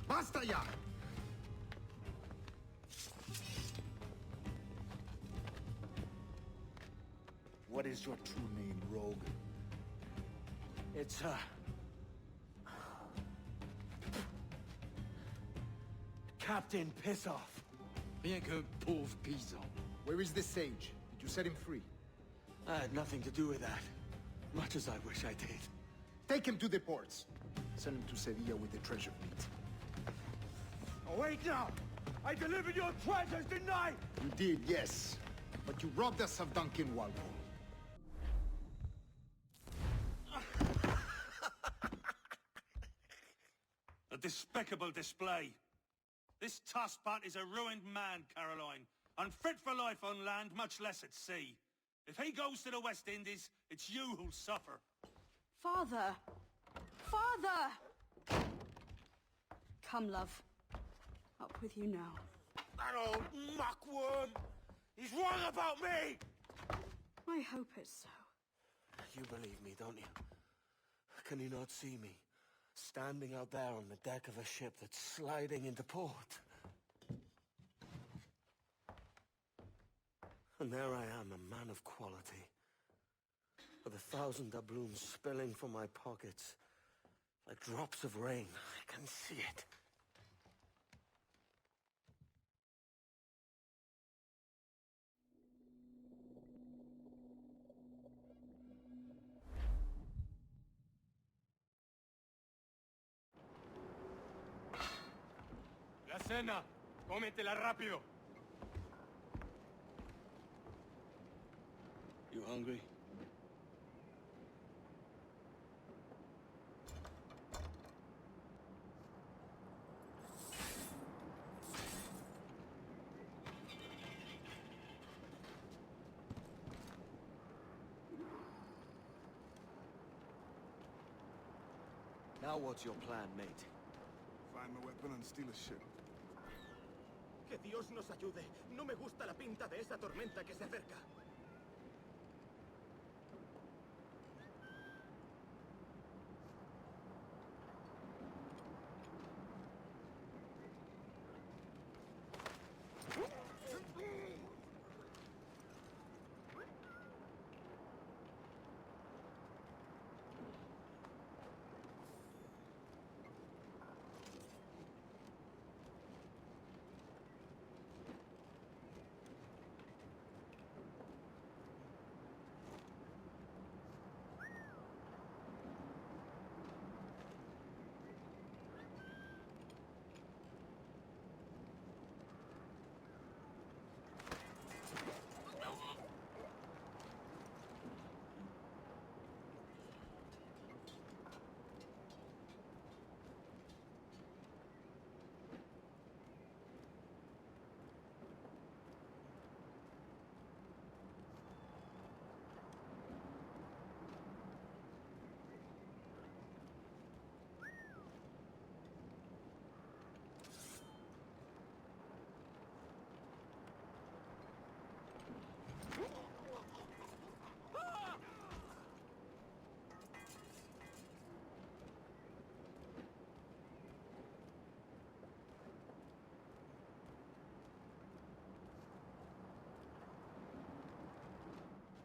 Speaker 6: Basta ya! What is your true name, rogue?
Speaker 4: It's, Captain Pissoff.
Speaker 16: Rien qu'un pauvre paysan.
Speaker 6: Where is the sage? Did you set him free?
Speaker 4: I had nothing to do with that. Much as I wish I did.
Speaker 6: Take him to the ports. Send him to Sevilla with the treasure fleet.
Speaker 4: Awake now! I delivered your treasures, didn't I?
Speaker 6: You did, yes. But you robbed us of Duncan Walpole.
Speaker 18: A despicable display. This tosspot is a ruined man, Caroline. Unfit for life on land, much less at sea. If he goes to the West Indies, it's you who'll suffer.
Speaker 3: Father! Father! Come, love. Up with you now.
Speaker 18: That old muckworm! He's wrong about me!
Speaker 3: I hope it's so.
Speaker 4: You believe me, don't you?
Speaker 16: Can you not see me? Standing out there on the deck of a ship that's sliding into port. And there I am, a man of quality. With 1,000 doubloons spilling from my pockets. Like drops of rain. I can see it.
Speaker 2: La cena. Cómetela rápido.
Speaker 16: You hungry?
Speaker 4: Now what's your plan, mate?
Speaker 1: Find my weapon and steal a ship.
Speaker 19: Que Dios nos ayude. No me gusta la pinta de esa tormenta que se acerca.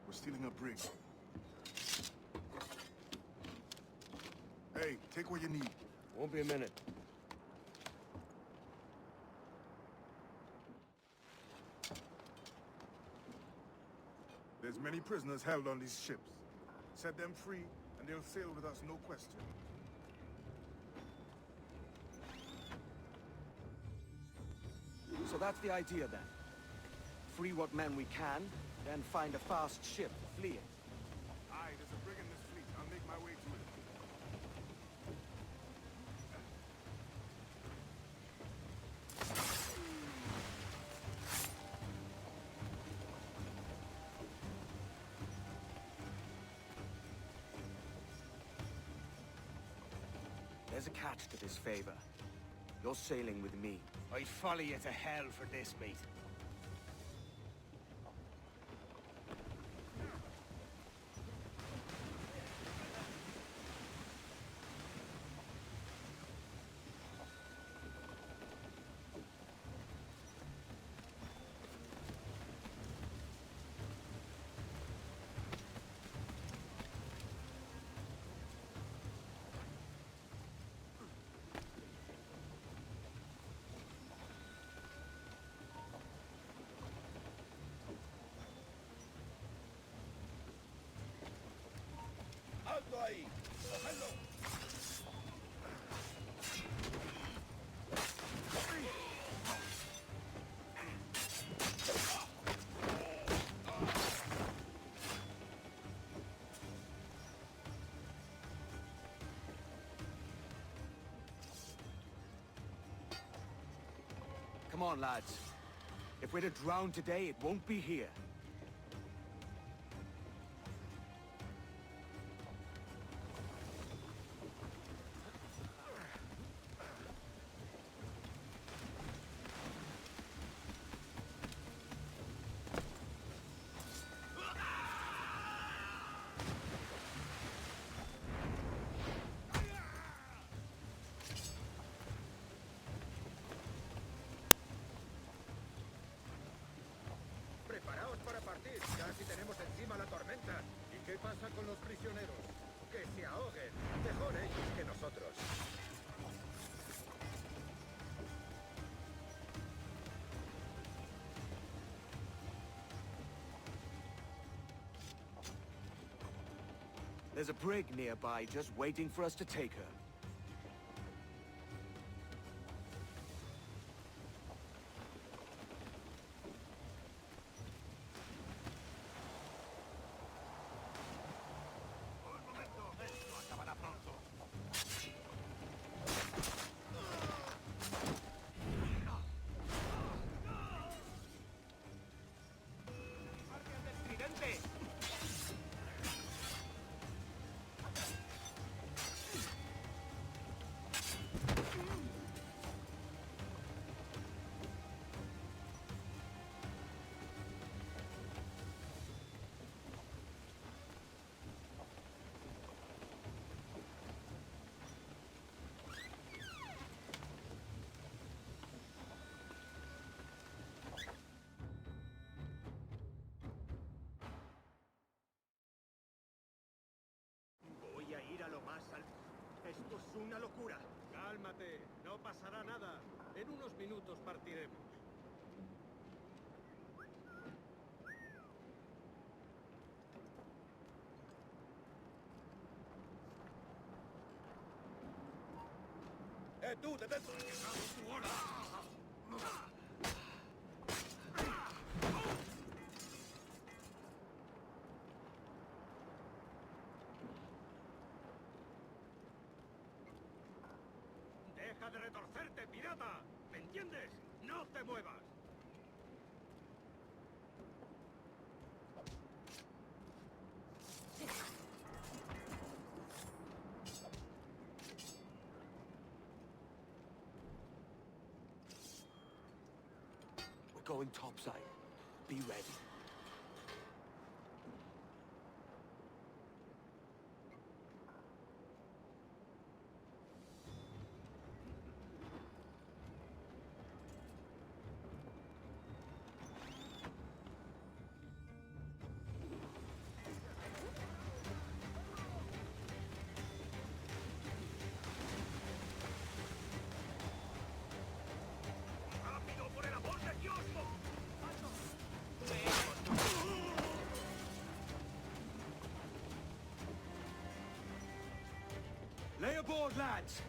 Speaker 1: We're stealing a brig. Hey, take what you need.
Speaker 4: Won't be a minute.
Speaker 1: There's many prisoners held on these ships. Set them free, and they'll sail with us, no question.
Speaker 4: So that's the idea then. Free what men we can, then find a fast ship to flee it.
Speaker 1: Aye, there's a brig in this fleet. I'll make my way to it.
Speaker 4: There's a catch to this favor. You're sailing with me.
Speaker 2: I'd follow you to hell for this, mate.
Speaker 5: ¡Alto ahí! ¡Cogedlo!
Speaker 4: Come on, lads. If we're to drown today, it won't be here.
Speaker 1: pasa con los prisioneros? Que se ahoguen. Mejor ellos que nosotros.
Speaker 4: There's a brig nearby just waiting for us to take her.
Speaker 19: Voy a ir a lo más alto. Esto es una locura.
Speaker 1: Cálmate, no pasará nada. En unos minutos partiremos.
Speaker 19: Tú, detente.
Speaker 1: ¡Deja de retorcerte, pirata! ¿Me entiendes? ¡No te muevas!
Speaker 4: We're going topside. Be ready.
Speaker 1: ¡Rápido, por el amor de Dios!
Speaker 4: Lay aboard, lads!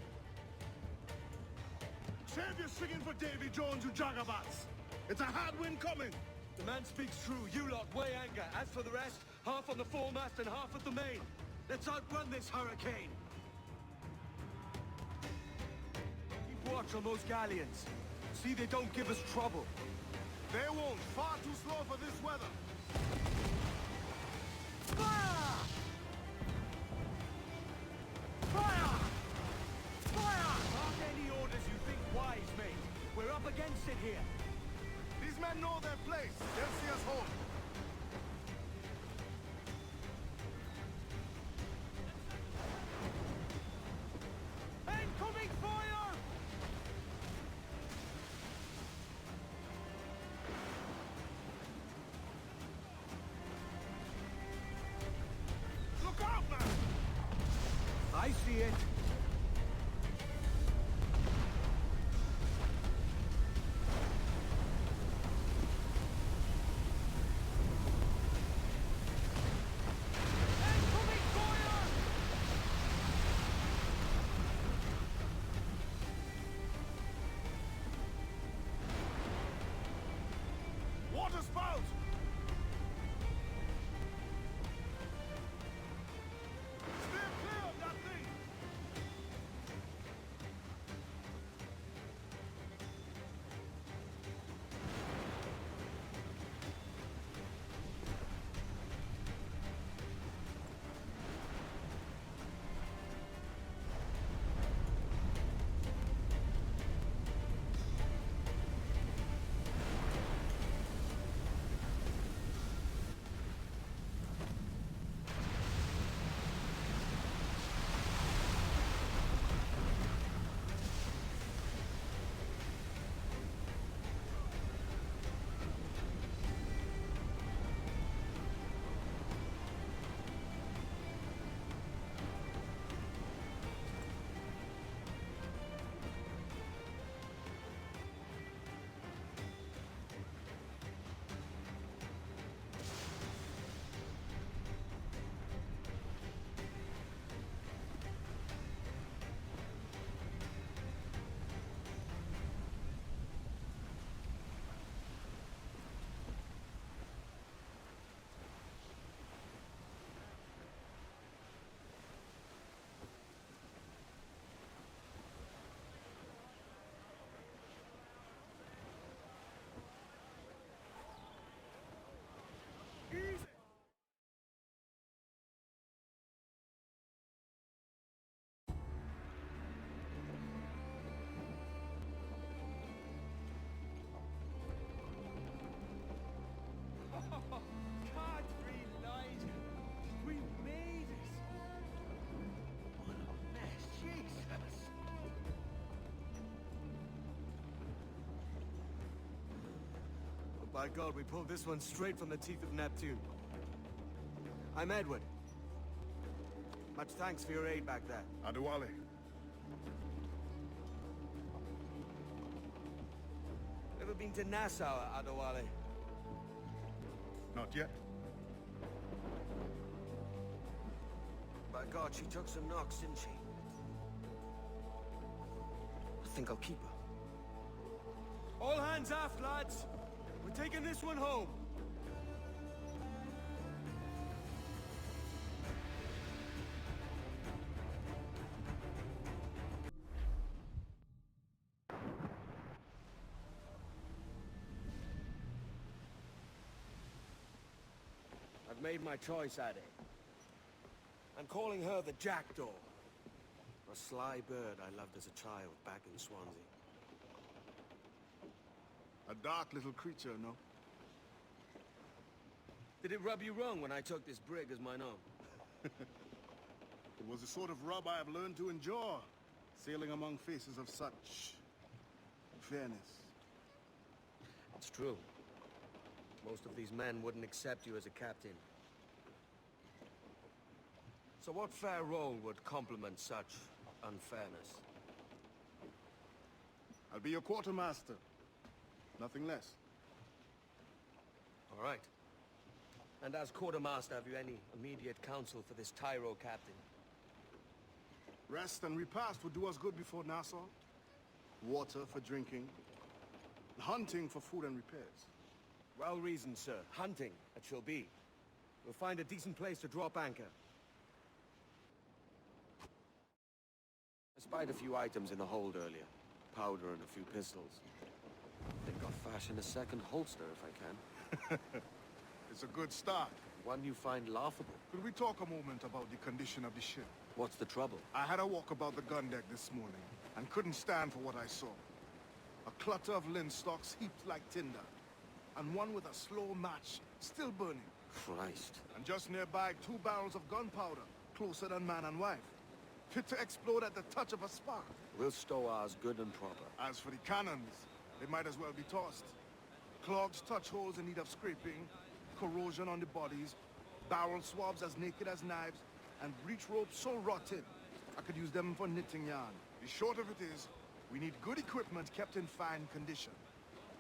Speaker 5: Save your singing for Davy Jones, you jagabats! It's a hard wind coming!
Speaker 4: The man speaks true. You lot weigh anchor. As for the rest, half on the foremast and half at the main. Let's outrun this hurricane. Keep watch on those galleons. See they don't give us trouble.
Speaker 5: They won't. Far too slow for this weather.
Speaker 4: Fire! Fire! Fire! Mark any orders you think wise, mate. We're up against it here.
Speaker 5: These men know their place. They'll see us home.
Speaker 4: Incoming fire!
Speaker 5: Look out, man!
Speaker 4: I see it. Incoming fire!
Speaker 5: Water spout! Stay clear of that thing!
Speaker 4: By God, we pulled this one straight from the teeth of Neptune. I'm Edward. Much thanks for your aid back there.
Speaker 1: Adewale.
Speaker 4: Ever been to Nassau, Adewale?
Speaker 1: Not yet.
Speaker 4: By God, she took some knocks, didn't she? I think I'll keep her. All hands aft, lads! We're taking this one home! I've made my choice, Addy. I'm calling her the Jackdaw. A sly bird I loved as a child back in Swansea.
Speaker 1: A dark little creature, no?
Speaker 4: Did it rub you wrong when I took this brig as mine own?
Speaker 1: It was the sort of rub I have learned to endure, sailing among faces of such fairness.
Speaker 4: It's true. Most of these men wouldn't accept you as a captain. So what fair role would complement such unfairness?
Speaker 1: I'll be your quartermaster. Nothing less.
Speaker 4: All right. And as quartermaster, have you any immediate counsel for this Tyro captain?
Speaker 1: Rest and repast would do us good before Nassau. Water for drinking. Hunting for food and repairs.
Speaker 4: Well reasoned, sir. Hunting, it shall be. We'll find a decent place to drop anchor. I spied a few items in the hold earlier. Powder and a few pistols. I think I'll fashion a second holster if I can.
Speaker 1: It's a good start.
Speaker 4: One you find laughable.
Speaker 1: Could we talk a moment about the condition of the ship?
Speaker 4: What's the trouble?
Speaker 1: I had a walk about the gun deck this morning, and couldn't stand for what I saw. A clutter of linstocks heaped like tinder, and one with a slow match still burning.
Speaker 4: Christ.
Speaker 1: And just nearby, 2 barrels of gunpowder, closer than man and wife. Fit to explode at the touch of a spark.
Speaker 4: We'll stow ours good and proper.
Speaker 1: As for the cannons, they might as well be tossed. Clogs touch holes in need of scraping, corrosion on the bodies, barrel swabs as naked as knives, and breech ropes so rotten, I could use them for knitting yarn. The short of it is, we need good equipment kept in fine condition.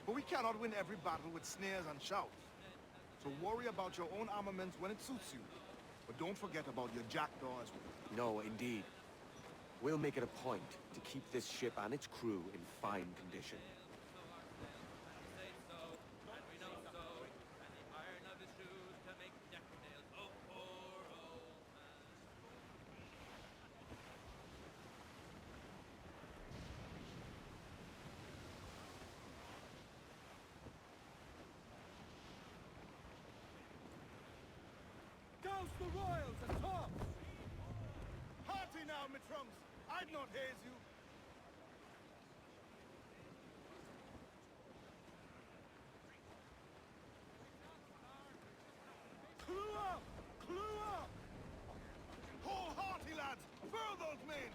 Speaker 1: But we cannot win every battle with snares and shouts. So worry about your own armaments when it suits you. But don't forget about your jackdaw as well.
Speaker 4: No, indeed. We'll make it a point to keep this ship and its crew in fine condition.
Speaker 1: Douse the royals and tops! Hearty now, my trunks! I'd not haze you! Clue up! Clue up! Hold hearty, lads! Furl those mains!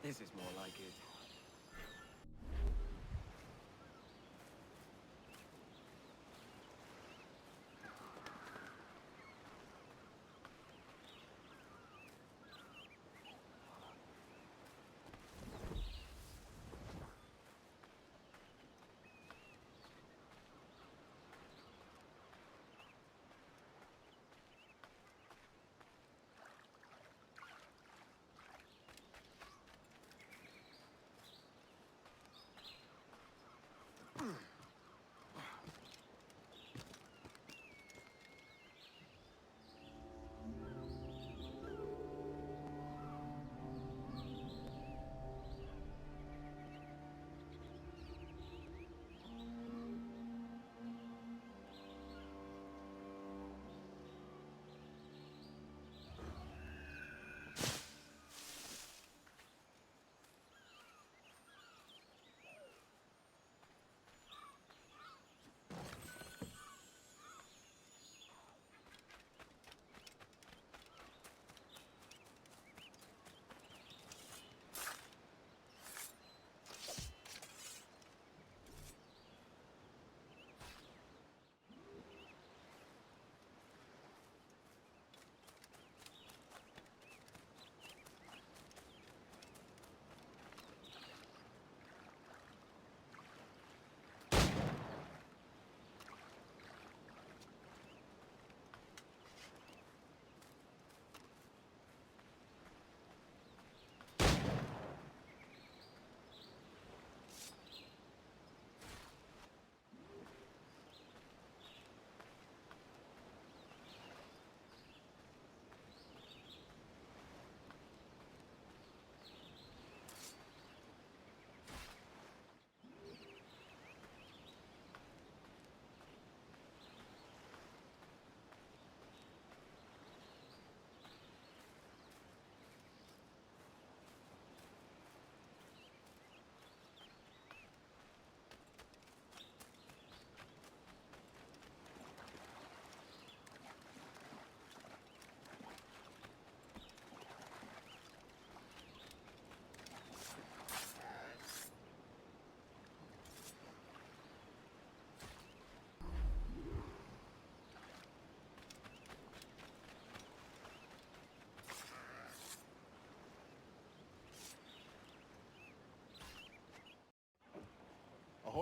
Speaker 4: This is more like it.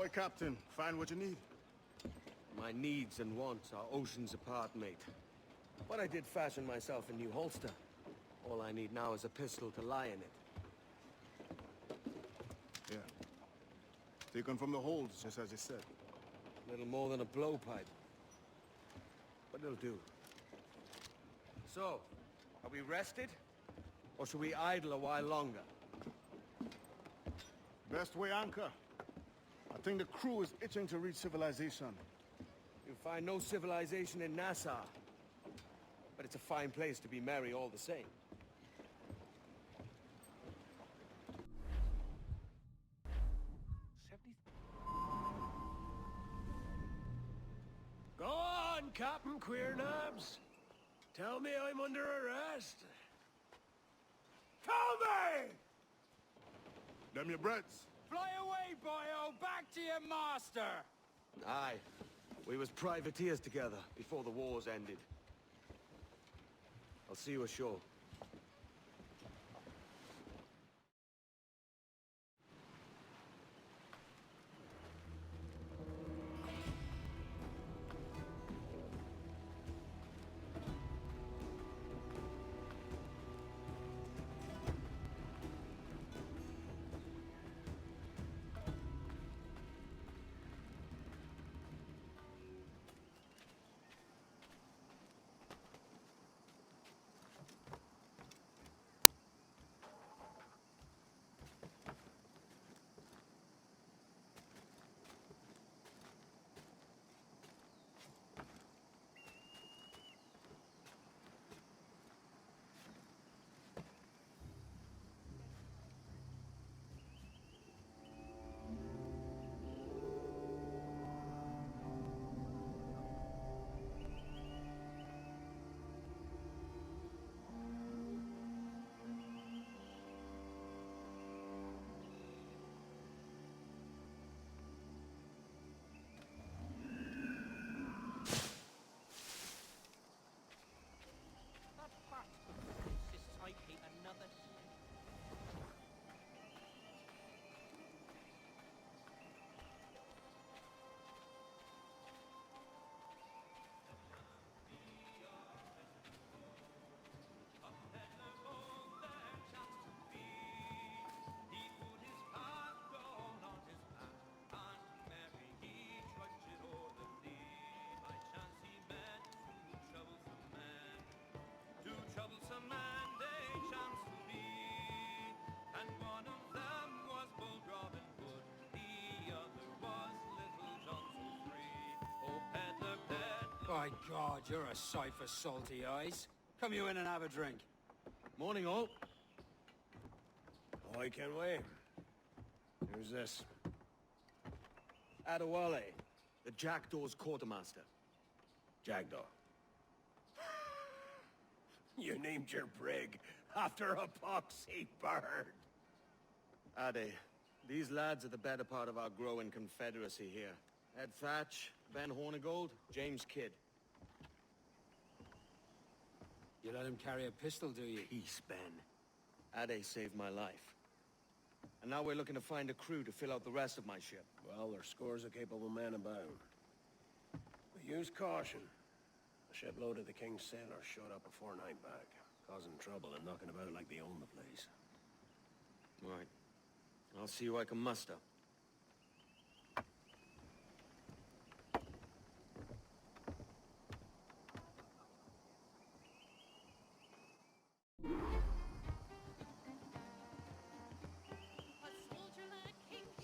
Speaker 1: Ahoy, Captain. Find what you need.
Speaker 4: My needs and wants are oceans apart, mate. But I did fashion myself a new holster. All I need now is a pistol to lie in it.
Speaker 1: Yeah. Taken from the holds, just as you said.
Speaker 4: Little more than a blowpipe. But it'll do. So, are we rested? Or should we idle a while longer?
Speaker 1: Best way anchor. I think the crew is itching to reach civilization.
Speaker 4: You'll find no civilization in Nassau. But it's a fine place to be merry all the same.
Speaker 2: Go on, Captain Queernabs. Tell me I'm under arrest. Tell me!
Speaker 1: Them your breads.
Speaker 10: Fly away, boyo! Back to your master!
Speaker 4: Aye. We was privateers together before the wars ended. I'll see you ashore.
Speaker 10: By God, you're a sight for salty eyes. Come you in and have a drink.
Speaker 4: Morning, all.
Speaker 2: Ahoy, Kenway. Who's this?
Speaker 4: Adewale, the Jackdaw's quartermaster.
Speaker 2: Jackdaw. You named your brig after a poxy bird.
Speaker 4: Ade, these lads are the better part of our growing confederacy here. Ed Thatch, Ben Hornigold, James Kidd.
Speaker 10: You let him carry a pistol, do you?
Speaker 4: Peace, Ben. Ade saved my life. And now we're looking to find a crew to fill out the rest of my ship.
Speaker 2: Well, there's scores of capable men about. But use caution. A shipload of the King's sailors showed up a fortnight back, causing trouble and knocking about like they own the place.
Speaker 4: Right. I'll see who I can muster.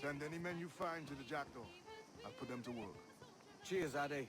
Speaker 1: Send any men you find to the Jackdaw. I'll put them to work.
Speaker 4: Cheers, Ade.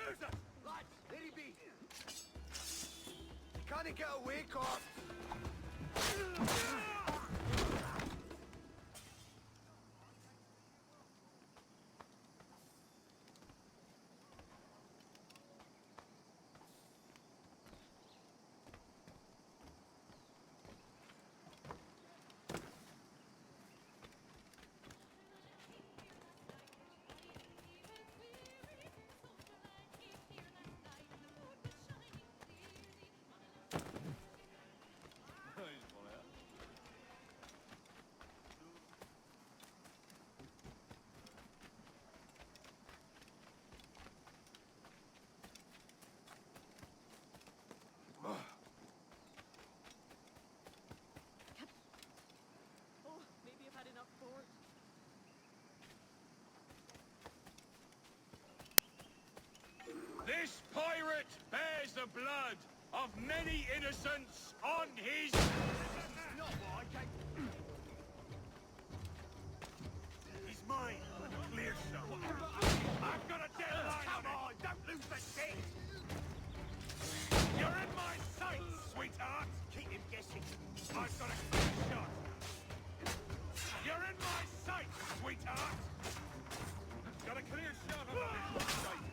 Speaker 5: lose it! Lads, let he be! You can't get away, Corp!
Speaker 9: Oh, maybe I've had enough port.
Speaker 18: This pirate bears the blood of many innocents on his...
Speaker 5: Not what I came... He's mine! Clear shot!
Speaker 18: I've got a deadline
Speaker 5: Come on, don't lose the stick!
Speaker 18: You're in my sight, sweetheart!
Speaker 5: Keep him guessing.
Speaker 18: I've got a clear shot! You're in my sight, sweetheart! Got a clear shot on my sight!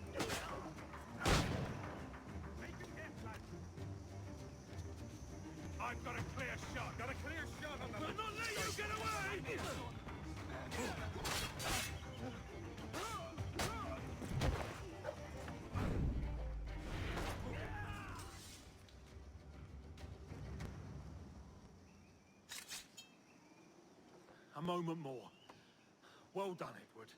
Speaker 18: I've got a clear shot! Got a clear shot on the... We'll not let you get away!
Speaker 19: A moment more. Well done, Edward.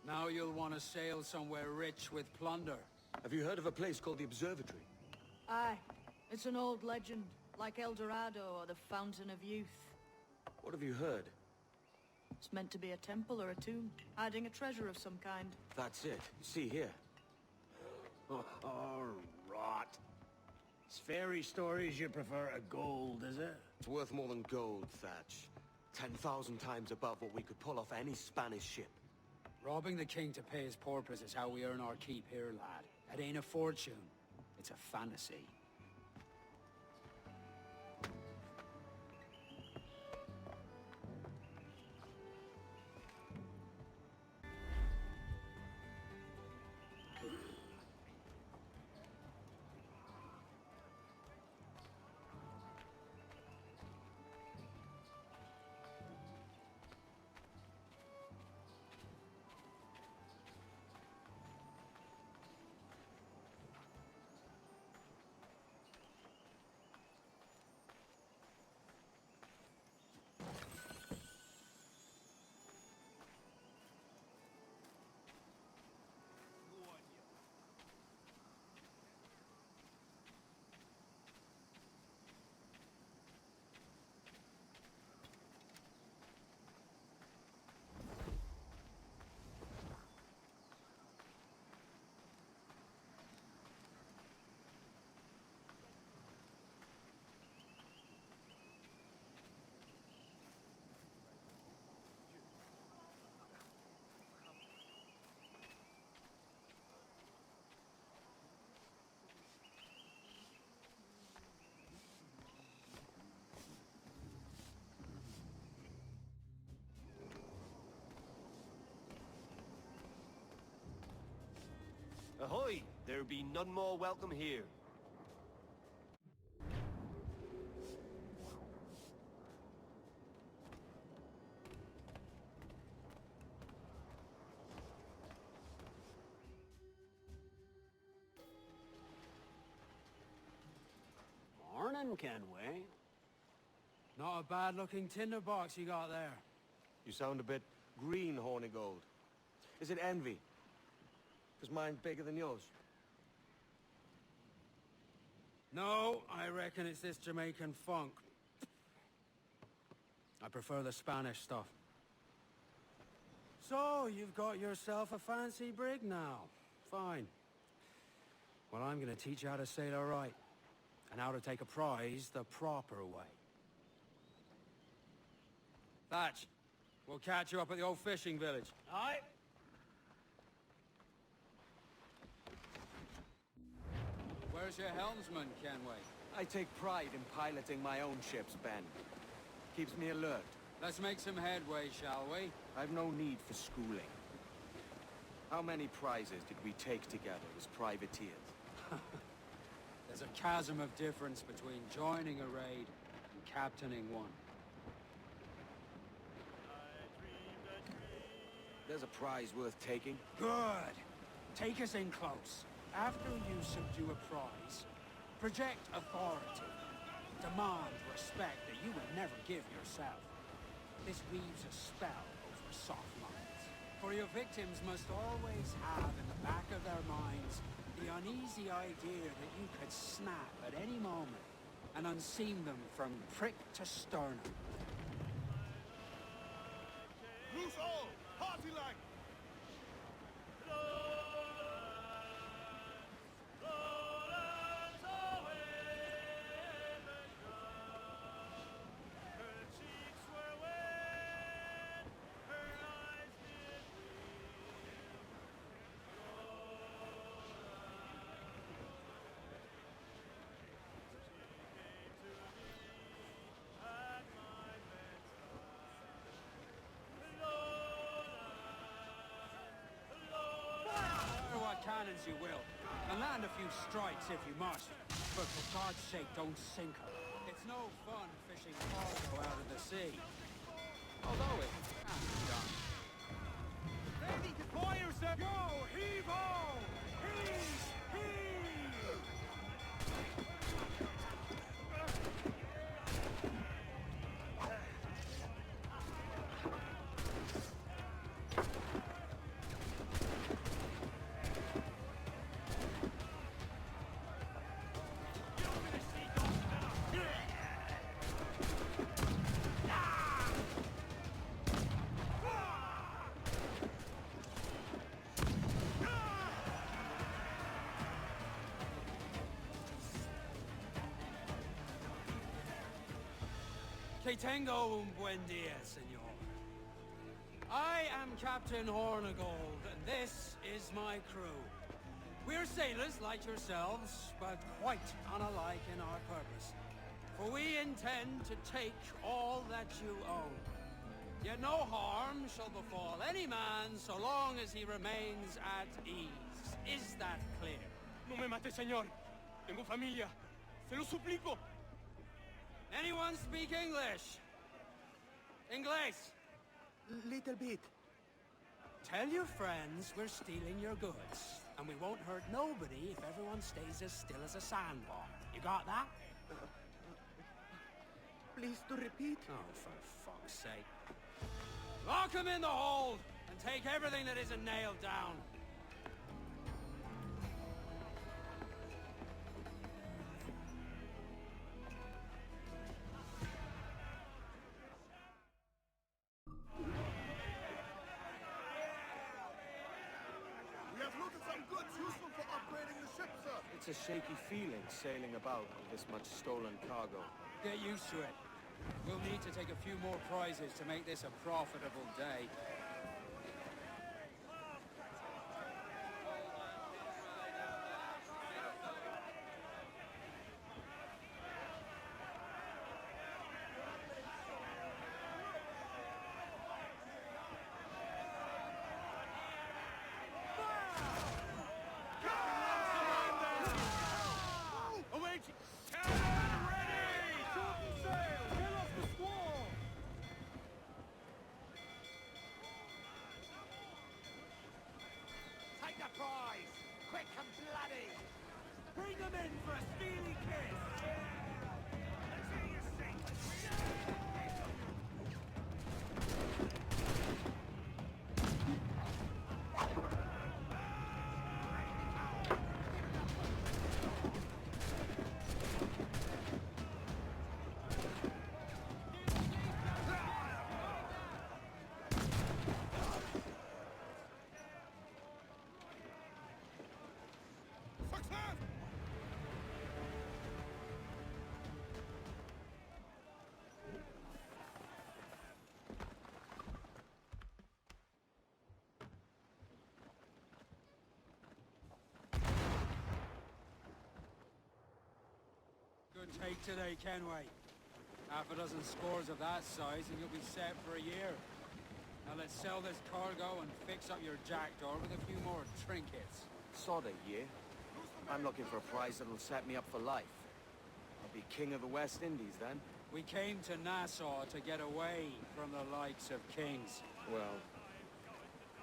Speaker 20: Now you'll want to sail somewhere rich with plunder.
Speaker 4: Have you heard of a place called the Observatory?
Speaker 21: Aye. It's an old legend, like El Dorado or the Fountain of Youth.
Speaker 4: What have you heard?
Speaker 21: It's meant to be a temple or a tomb, hiding a treasure of some kind.
Speaker 4: That's it. See here.
Speaker 22: Oh, rot. It's fairy stories you prefer to gold, is it?
Speaker 4: It's worth more than gold, Thatch. 10,000 times above what we could pull off any Spanish ship.
Speaker 20: Robbing the king to pay his porpoise is how we earn our keep here, lad. It ain't a fortune. It's a fantasy.
Speaker 2: Ahoy! There be none more welcome here.
Speaker 20: Morning, Kenway. Not a bad-looking tinderbox you got there.
Speaker 4: You sound a bit green, Hornigold. Is it envy? Because mine's bigger than yours.
Speaker 20: No, I reckon it's this Jamaican funk. I prefer the Spanish stuff. So, you've got yourself a fancy brig now. Fine. Well, I'm gonna teach you how to sail her right. And how to take a prize the proper way. Thatch, we'll catch you up at the old fishing village.
Speaker 22: Aye.
Speaker 20: Where's your helmsman, Kenway?
Speaker 4: I take pride in piloting my own ships, Ben. Keeps me alert.
Speaker 20: Let's make some headway, shall we?
Speaker 4: I've no need for schooling. How many prizes did we take together as privateers?
Speaker 20: There's a chasm of difference between joining a raid and captaining one.
Speaker 4: There's a prize worth taking.
Speaker 20: Good. Take us in close. After you subdue a prize, project authority. Demand respect that you would never give yourself. This weaves a spell over soft minds. For your victims must always have in the back of their minds the uneasy idea that you could snap at any moment and unseam them from prick to sternum.
Speaker 1: Loose all! Party line!
Speaker 20: Cannons you will, and land a few strikes if you must. But for God's sake, don't sink her. It's no fun fishing cargo out of the sea. Although it can be done. Ready to fire, sir! Go! Heave-ho! Heave! Heave! Que tengo un buen día, senor. I am Captain Hornigold, and this is my crew. We're sailors like yourselves, but quite unalike in our purpose. For we intend to take all that you own. Yet no harm shall befall any man so long as he remains at ease. Is that clear?
Speaker 2: No me mate, señor. Tengo familia. Se lo suplico.
Speaker 20: Anyone speak English? Inglés?
Speaker 19: Little bit.
Speaker 20: Tell your friends we're stealing your goods, and we won't hurt nobody if everyone stays as still as a sandbar. You got that?
Speaker 19: Please to repeat.
Speaker 20: Oh, for fuck's sake. Lock him in the hold, and take everything that isn't nailed down.
Speaker 4: It's a shaky feeling sailing about with this much stolen cargo.
Speaker 20: Get used to it. We'll need to take a few more prizes to make this a profitable day. Take today, Kenway. Half a dozen scores of that size and you'll be set for a year. Now let's sell this cargo and fix up your jackdaw with a few more trinkets.
Speaker 4: Sod a year. I'm looking for a prize that'll set me up for life. I'll be king of the West Indies then.
Speaker 20: We came to Nassau to get away from the likes of kings.
Speaker 4: Well,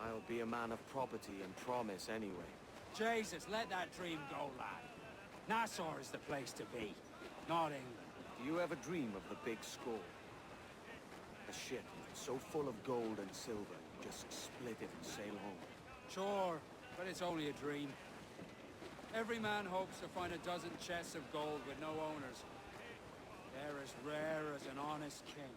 Speaker 4: I'll be a man of property and promise anyway.
Speaker 20: Jesus, let that dream go, lad. Nassau is the place to be, not England.
Speaker 4: Do you ever dream of the big score? A ship so full of gold and silver, you just split it and sail home.
Speaker 20: Sure, but it's only a dream. Every man hopes to find a dozen chests of gold with no owners. They're as rare as an honest king.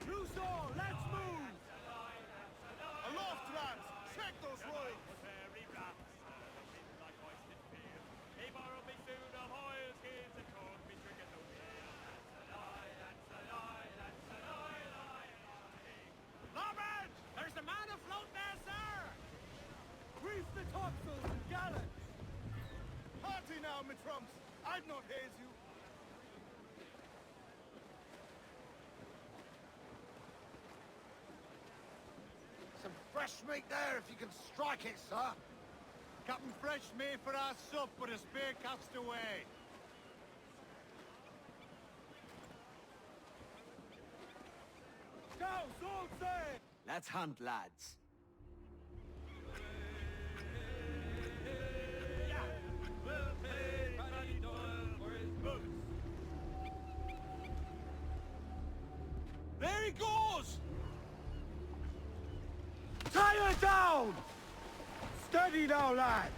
Speaker 1: Luso, let's move! Aloft, lads! Check those royals!
Speaker 19: Lawbridge! There's a man afloat there, sir!
Speaker 1: Reef the topsails and gallants! Hearty now, me trumps! I'd not haze you!
Speaker 5: Some fresh meat there, if you can strike it, sir.
Speaker 13: Captain Fresh made for our sup, but a spear cast away.
Speaker 1: Go, sword say!
Speaker 4: Let's hunt, lads.
Speaker 18: There he goes!
Speaker 19: Tie her down! Steady now, lads!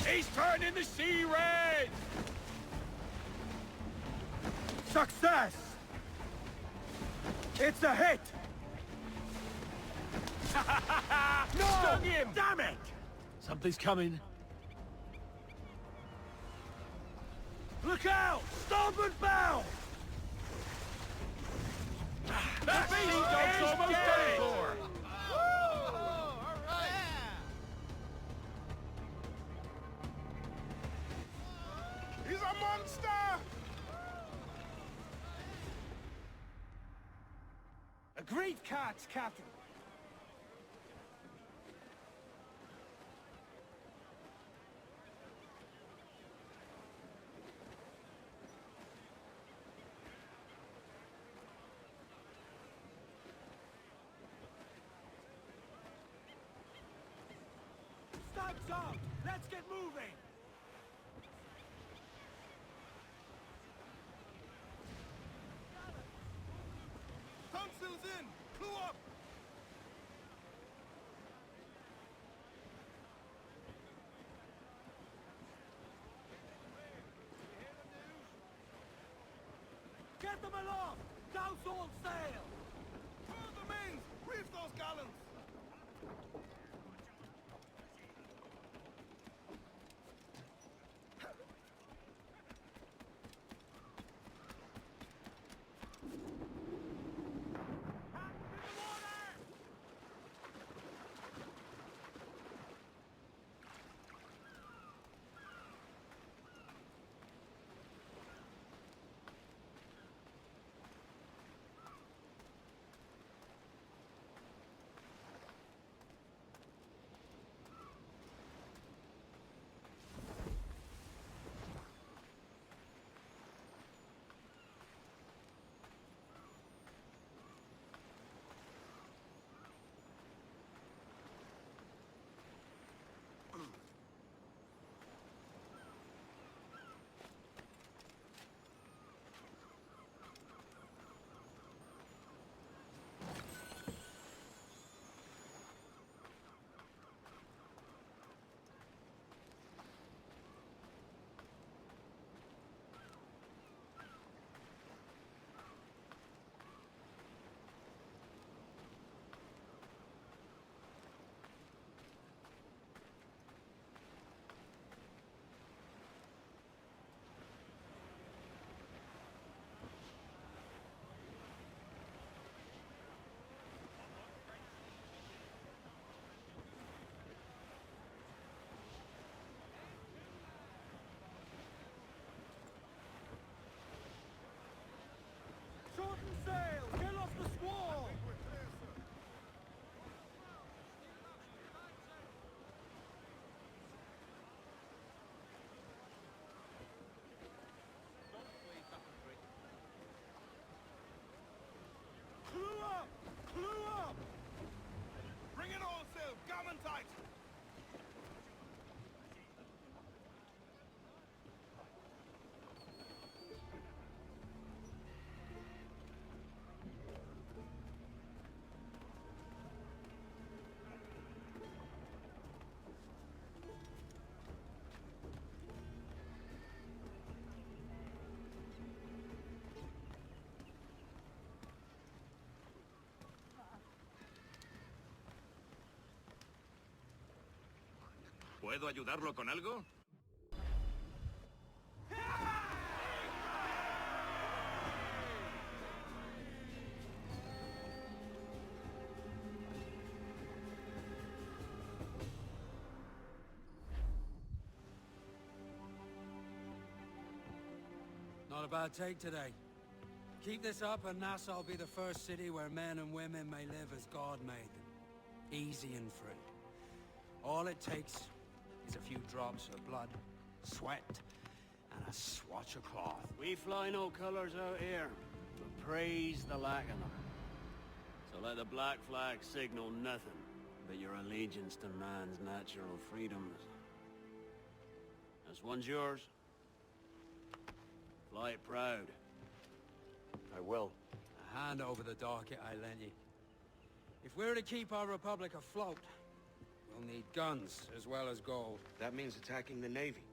Speaker 18: He's turning the sea red!
Speaker 19: Success! It's a hit! No!
Speaker 18: Stung him!
Speaker 19: Damn it!
Speaker 22: Something's coming.
Speaker 19: Look out! Starboard bow!
Speaker 18: That sea dog's almost done it!
Speaker 1: He's a monster!
Speaker 19: A great catch, Captain. Stag's up! Let's get moving!
Speaker 1: Topsails in! Clue up!
Speaker 19: Get them aloft! Douse all sail!
Speaker 1: Furl the mains! Reef those gallants!
Speaker 8: ¿Puedo ayudarlo con algo?
Speaker 20: Not a bad take today. Keep this up and Nassau will be the first city where men and women may live as God made them. Easy and free. All it takes is a few drops of blood, sweat, and a swatch of cloth.
Speaker 22: We fly no colors out here, but praise the lack of them. So let the black flag signal nothing but your allegiance to man's natural freedoms. This one's yours. Fly it proud.
Speaker 4: I will.
Speaker 20: A hand over the docket I lent you. If we're to keep our republic afloat, we'll need guns as well as gold.
Speaker 4: That means attacking the Navy.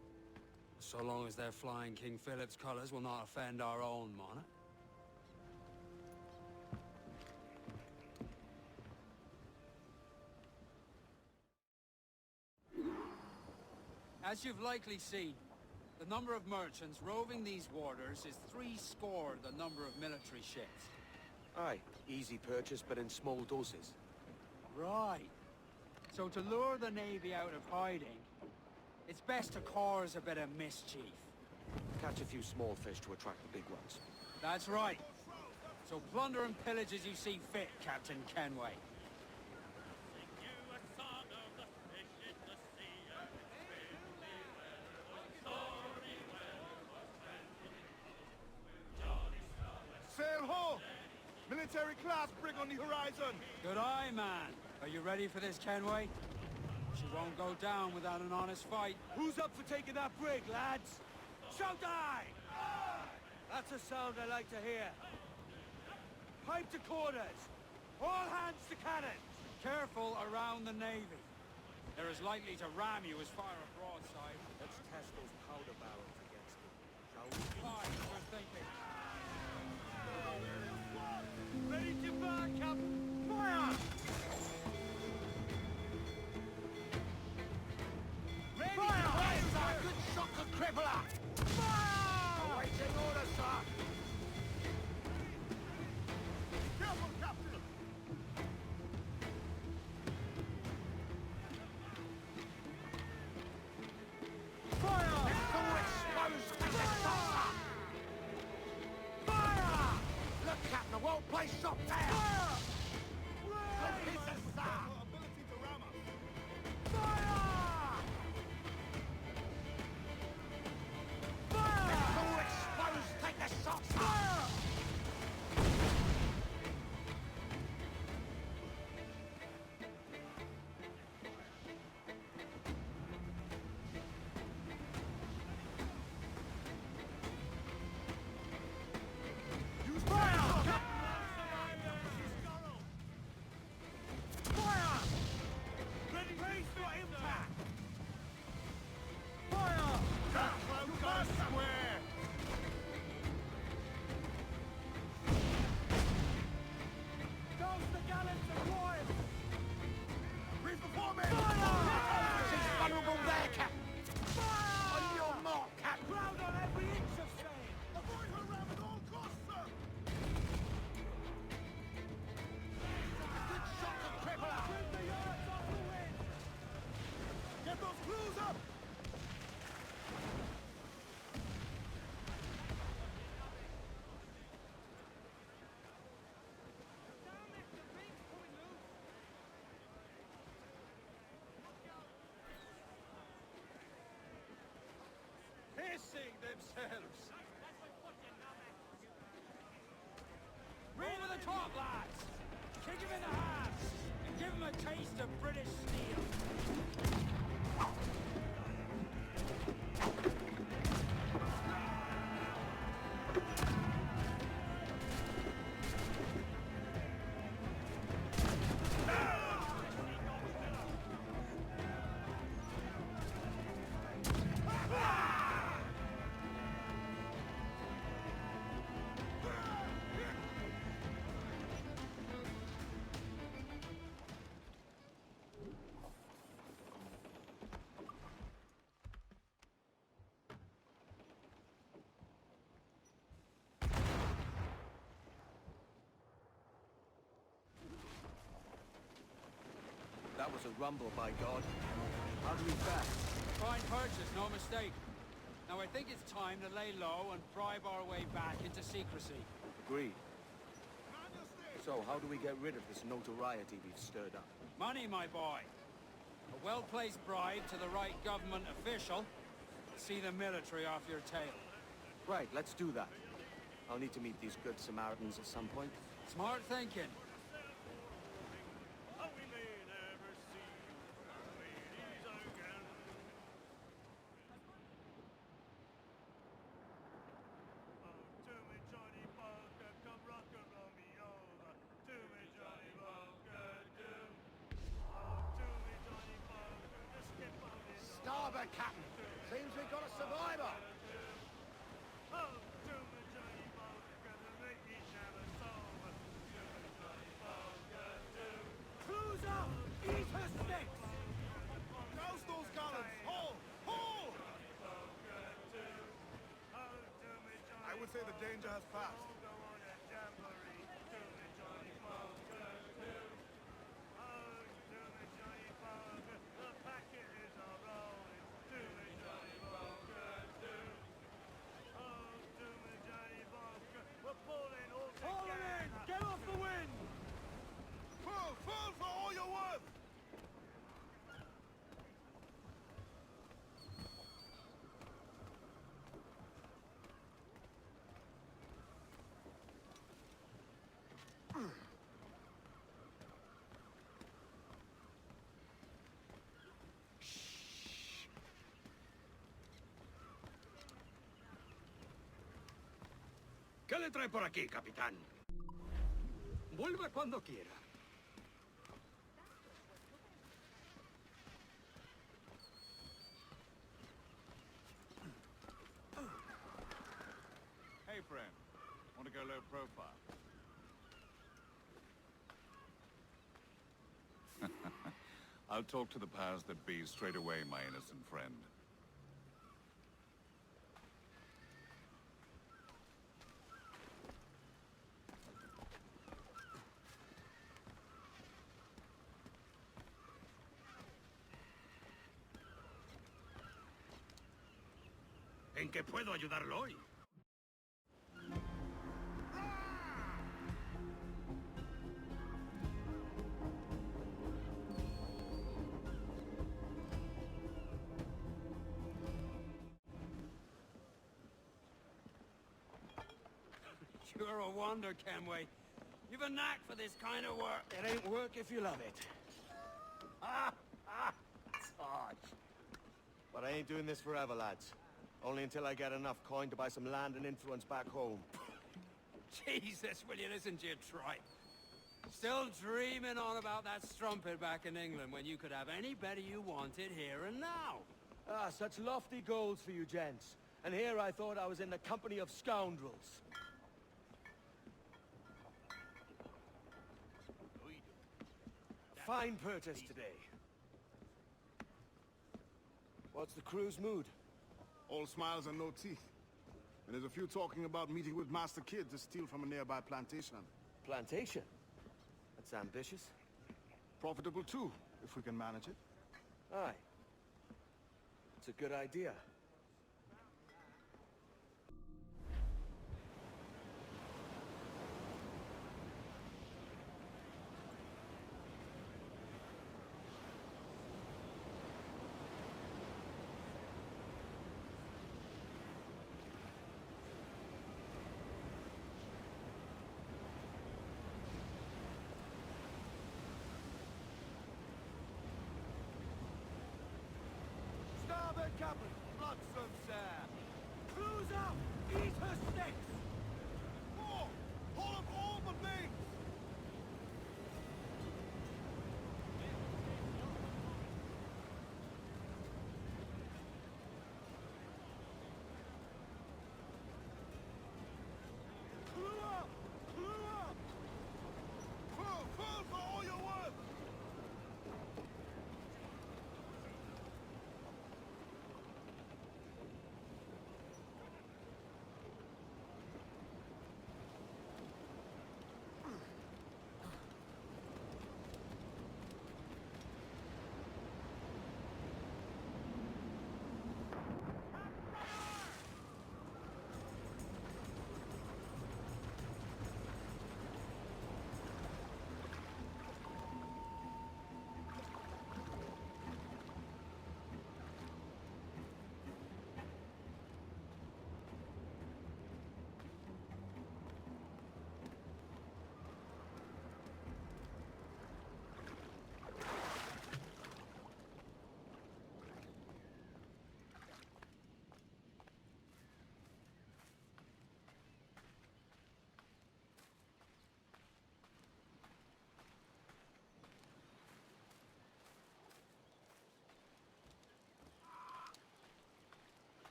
Speaker 20: So long as they're flying King Philip's colors will not offend our own monarch. As you've likely seen, the number of merchants roving these waters is 70 the number of military ships.
Speaker 4: Aye, easy purchase, but in small doses.
Speaker 20: Right. So to lure the Navy out of hiding, it's best to cause a bit of mischief.
Speaker 4: Catch a few small fish to attract the big ones.
Speaker 20: That's right. So plunder and pillage as you see fit, Captain Kenway.
Speaker 1: Sail ho! Military class brig on the horizon!
Speaker 20: Good eye, man. Are you ready for this, Kenway? She won't go down without an honest fight.
Speaker 2: Who's up for taking that brig, lads? Shout aye! That's a sound I like to hear. Pipe to quarters. All hands to cannons.
Speaker 20: Careful around the Navy. They're as likely to ram you as fire a broadside.
Speaker 4: Let's test those powder barrels against them, shall we?
Speaker 20: Fine, we're thinking.
Speaker 2: Ready to fire, Captain! Fire! Ready! Fire! Fire! Good shot, good crippler! Fire! Awaiting orders, sir!
Speaker 1: Careful, Captain!
Speaker 2: Fire! Let's go expose the saucer! Fire! Look, Captain, I won't play shot down! Fire! Good pieces, sir!
Speaker 1: Ability to ram us.
Speaker 2: Fire! Fire! Let's go expose, take the shots! Fire!
Speaker 1: Use fire!
Speaker 2: Fire! Ready, raise for impact! Fire!
Speaker 1: You must square!
Speaker 2: Douse the gallants and royals!
Speaker 1: Raise the foreman!
Speaker 2: She's vulnerable there, Captain! On your mark, Captain! Ground on every inch of sail!
Speaker 1: Avoid her ram at all costs, sir!
Speaker 2: Good shot to cripple her! Bring the yards off the wind!
Speaker 1: Get those crews up!
Speaker 20: Pissing themselves. Over the top, lads! Kick him in the hands and give him a taste of British steel.
Speaker 4: That was a rumble, by God. How do we fare?
Speaker 20: Fine purchase, no mistake. Now I think it's time to lay low and bribe our way back into secrecy.
Speaker 4: Agreed. So, how do we get rid of this notoriety we've stirred up?
Speaker 20: Money, my boy. A well-placed bribe to the right government official. See the military off your tail.
Speaker 4: Right, let's do that. I'll need to meet these good Samaritans at some point.
Speaker 20: Smart thinking.
Speaker 5: Starboard, Captain. Seems we got a survivor.
Speaker 19: Cruise up! Eat her sticks!
Speaker 1: Rouse those gallants! Haul! Haul! I would say the danger has passed.
Speaker 19: Get off the wind!
Speaker 1: Full for all you're worth!
Speaker 5: ¿Qué le trae por aquí, capitán?
Speaker 8: Vuelva cuando quiera.
Speaker 13: Hey, friend. Want to go low profile? I'll talk to the powers that be straight away, my innocent friend.
Speaker 5: ¿En qué puedo ayudarlo hoy?
Speaker 20: You're a wonder, Kenway. You've a knack for this kind of work.
Speaker 4: It ain't work if you love it.
Speaker 20: Sarge.
Speaker 4: But I ain't doing this forever, lads. Only until I get enough coin to buy some land and influence back home.
Speaker 20: Jesus, will you listen to your tripe? Still dreaming on about that strumpet back in England when you could have any better you wanted here and now.
Speaker 4: Ah, such lofty goals for you gents. And here I thought I was in the company of scoundrels. A fine purchase today. What's the crew's mood?
Speaker 1: All smiles and no teeth. And there's a few talking about meeting with Master Kid to steal from a nearby plantation.
Speaker 4: Plantation? That's ambitious.
Speaker 1: Profitable too, if we can manage it.
Speaker 4: Aye. It's a good idea.
Speaker 19: Starboard, Captain! Flotsam, sir! Cruise up! Eat her sticks!
Speaker 1: More! Hold up all but mates!
Speaker 19: Crew up! Crew up!
Speaker 1: Full for all you're worth!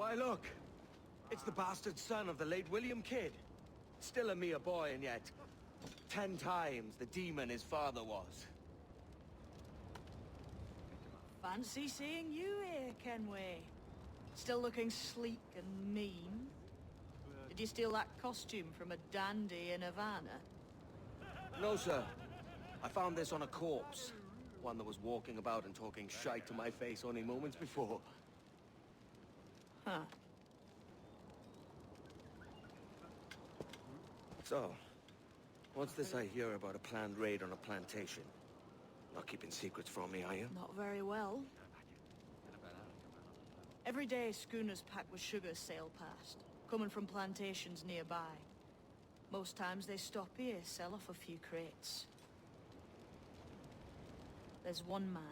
Speaker 4: Why, look! It's the bastard son of the late William Kidd. Still a mere boy, and yet 10 times the demon his father was.
Speaker 21: Fancy seeing you here, Kenway. Still looking sleek and mean. Did you steal that costume from a dandy in Havana?
Speaker 4: No, sir. I found this on a corpse. One that was walking about and talking shite to my face only moments before.
Speaker 21: Huh.
Speaker 4: So, what's this I hear about a planned raid on a plantation? Not keeping secrets from me, are you?
Speaker 21: Not very well. Every day, schooners packed with sugar sail past, coming from plantations nearby. Most times they stop here, sell off a few crates. There's one man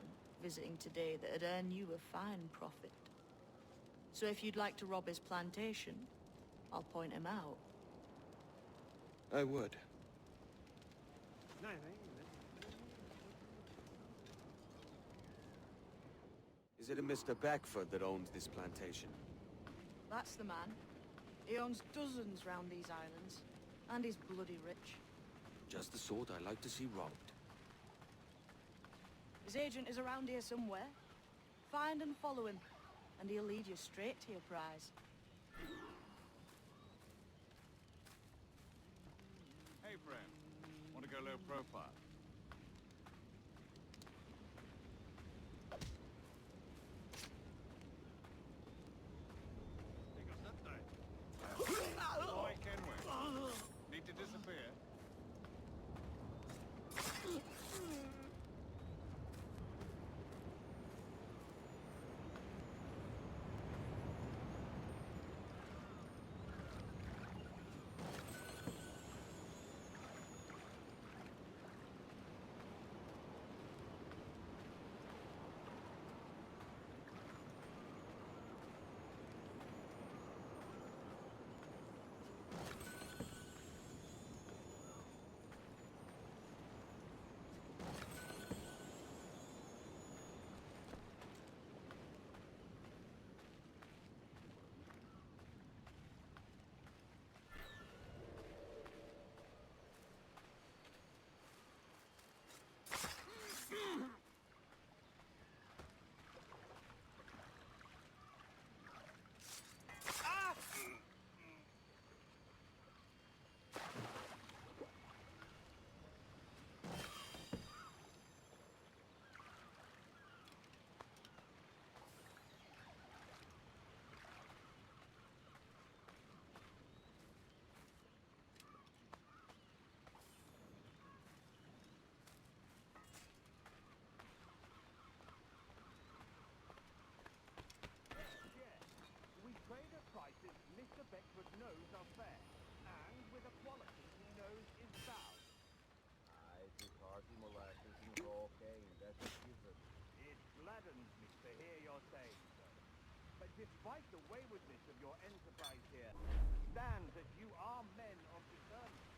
Speaker 21: visiting today that'd earn you a fine profit. So if you'd like to rob his plantation, I'll point him out.
Speaker 4: I would. Is it a Mr. Beckford that owns this plantation?
Speaker 21: That's the man. He owns dozens round these islands, and he's bloody rich.
Speaker 4: Just the sort I like to see robbed.
Speaker 21: His agent is around here somewhere. Find and follow him, and he'll lead you straight to your prize.
Speaker 13: Hey, friend. Want to go low profile? Boy, Kenway. Need to disappear?
Speaker 11: Mr. Beckford knows are fair, and with a quality he knows is foul.
Speaker 12: Aye, it's hearty molasses and raw cane, that's a given.
Speaker 11: It gladdens me to hear your saying so. But despite the waywardness of your enterprise here, stands that you are men of discernment.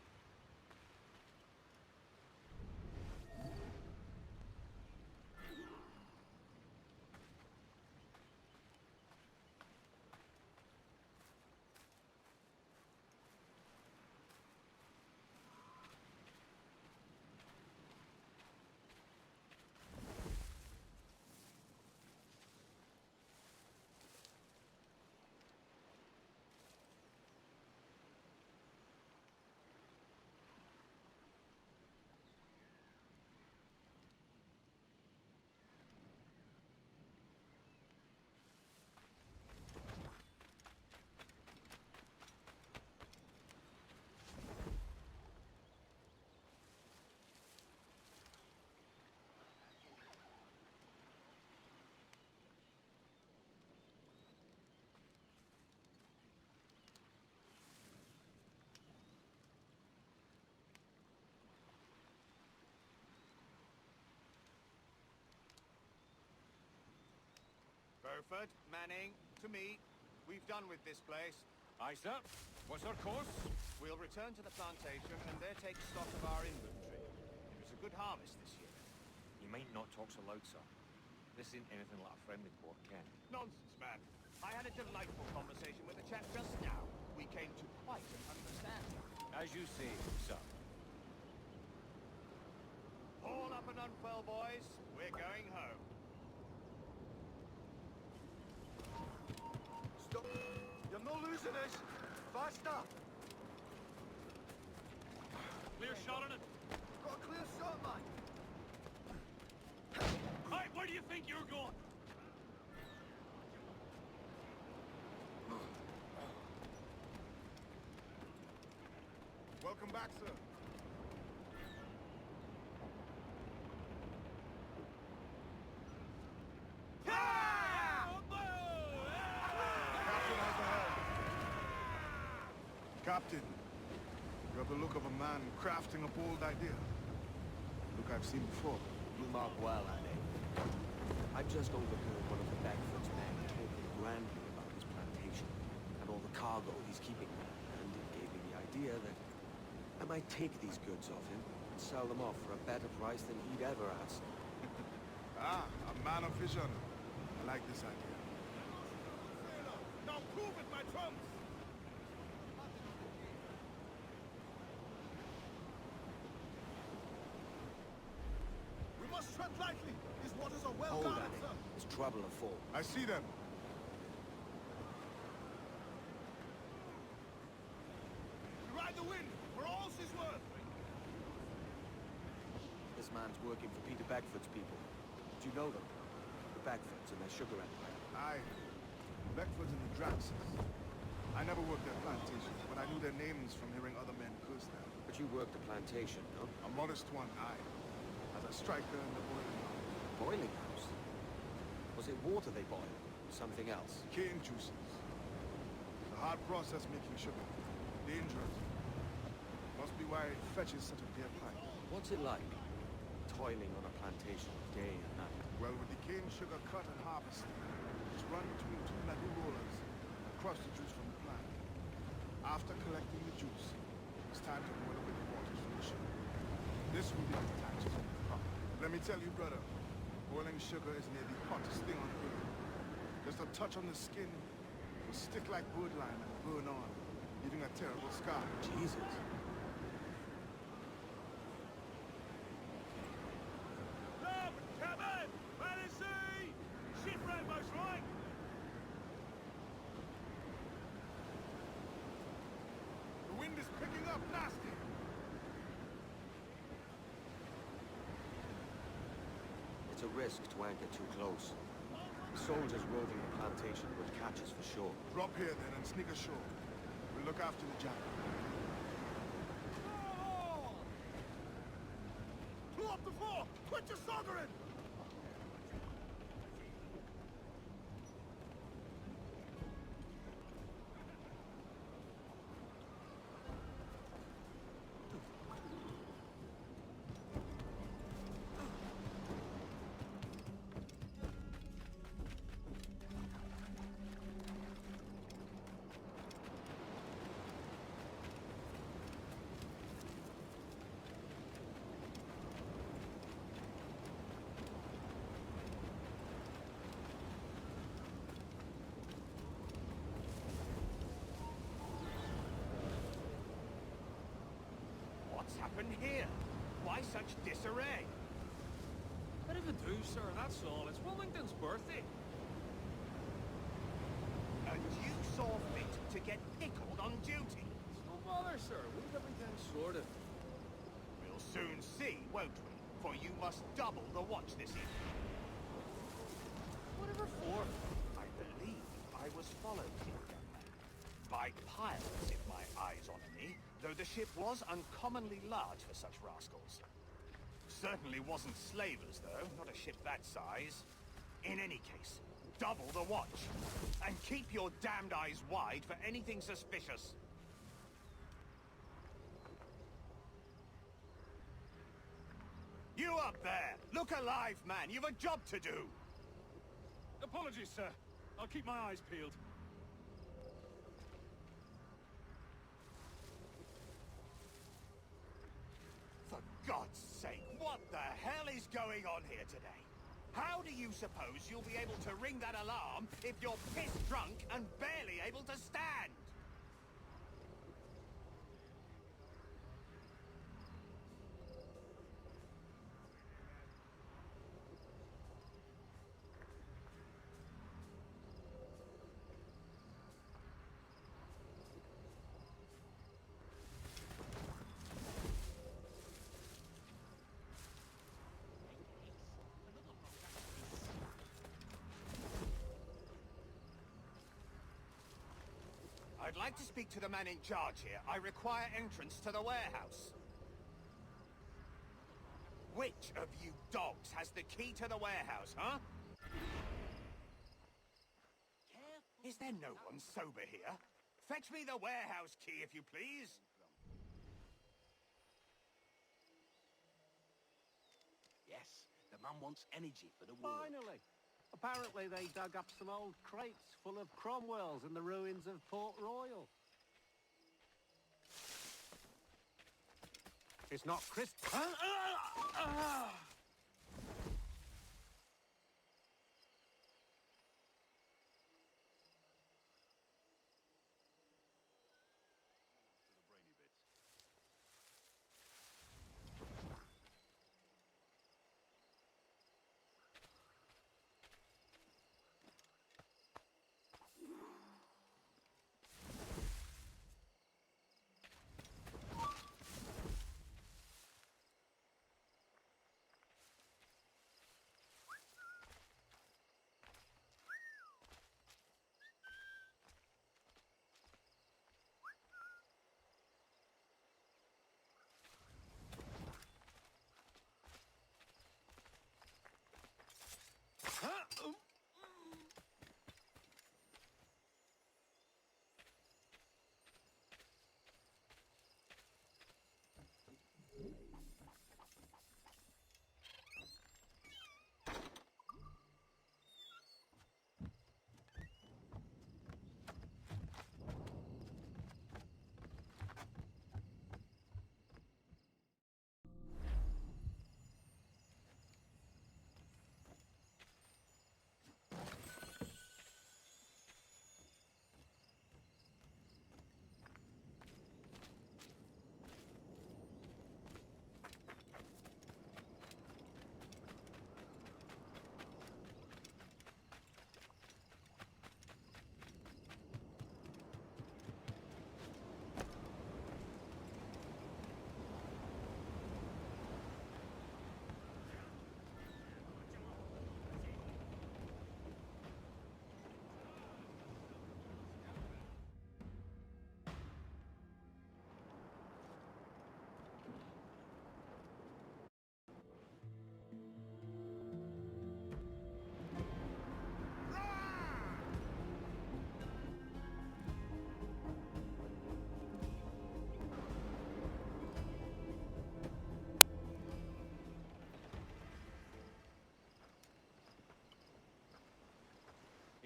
Speaker 11: Beaufort, Manning, to me. We've done with this place.
Speaker 13: Aye, sir. What's our course?
Speaker 11: We'll return to the plantation and there take stock of our inventory. It was a good harvest this year.
Speaker 13: You might not talk so loud, sir. This isn't anything like a friendly port, Ken.
Speaker 11: Nonsense, man. I had a delightful conversation with a chap just now. We came to quite an understanding.
Speaker 2: As you say, sir.
Speaker 11: Haul up and unfurl, boys. We're going home.
Speaker 1: Stop! You're not losing us! Faster!
Speaker 2: Clear shot on it.
Speaker 1: Got a clear shot, man!
Speaker 2: Hey, where do you think you're going?
Speaker 1: Welcome back, sir. Captain, you have the look of a man crafting a bold idea. Look I've seen before.
Speaker 4: You mark well, Annie. I've just overheard one of the Blackbeard's men talking grandly about his plantation and all the cargo he's keeping there, and it gave me the idea that I might take these goods off him and sell them off for a better price than he'd ever ask.
Speaker 1: A man of vision. I like this idea. Now prove it, my trumps! We must tread lightly. These waters are well
Speaker 4: Hold,
Speaker 1: guarded,
Speaker 4: Annie.
Speaker 1: sir.
Speaker 4: There's trouble afoot.
Speaker 1: I see them. We ride the wind, for all she's worth.
Speaker 4: This man's working for Peter Beckford's people. Do you know them? The Beckfords and their sugar empire.
Speaker 1: Aye. Beckford's and the Draxes. I never worked their plantations, but I knew their names from hearing other men curse them.
Speaker 4: But you worked the plantation, no?
Speaker 1: A modest one, aye. As a striker in the boiling house.
Speaker 4: Boiling house? Was it water they boiled? Or something else?
Speaker 1: Cane juices. The hard process making sugar. Dangerous. Must be why it fetches such a dear price.
Speaker 4: What's it like? Toiling on a plantation day and night.
Speaker 1: Well, with the cane sugar cut and harvested, it's run between two metal rollers and crush the juice from the plant. After collecting the juice, it's time to boil away the waters from the sugar. This will be detached from the crop. Let me tell you, brother, boiling sugar is near the hottest thing on earth. Just a touch on the skin will stick like birdlime and burn on, leaving a terrible scar.
Speaker 4: Jesus.
Speaker 11: Cabin! Piracy! Shipwreck, most right!
Speaker 1: The wind is picking up nasty.
Speaker 4: It's a risk to anchor too close. The soldiers roving the plantation would catch us for sure.
Speaker 1: Drop here then and sneak ashore. We'll look after the jacket. Pull up the fore! Quit your soldering!
Speaker 11: What's happened here? Why such disarray?
Speaker 13: Bit of a do, sir, that's all. It's Wilmington's birthday.
Speaker 11: And you saw fit to get pickled on duty?
Speaker 13: No bother, sir. We've everything sorted.
Speaker 11: We'll soon see, won't we? For you must double the watch this evening.
Speaker 13: Whatever for?
Speaker 11: I believe I was followed here, young man. By pirates, if my eyes honour me, though the ship was uncommonly large for such rascals. Certainly wasn't slavers, though, not a ship that size. In any case, double the watch. And keep your damned eyes wide for anything suspicious. You up there! Look alive, man! You've a job to do!
Speaker 13: Apologies, sir. I'll keep my eyes peeled.
Speaker 11: For God's sake, what the hell is going on here today? How do you suppose you'll be able to ring that alarm if you're pissed drunk and barely able to stand? I'd like to speak to the man in charge here. I require entrance to the warehouse. Which of you dogs has the key to the warehouse, huh? Is there no one sober here? Fetch me the warehouse key, if you please.
Speaker 2: Yes, the man wants energy for the war. Finally! Apparently they dug up some old crates full of Cromwells in the ruins of Port Royal. It's not Chris...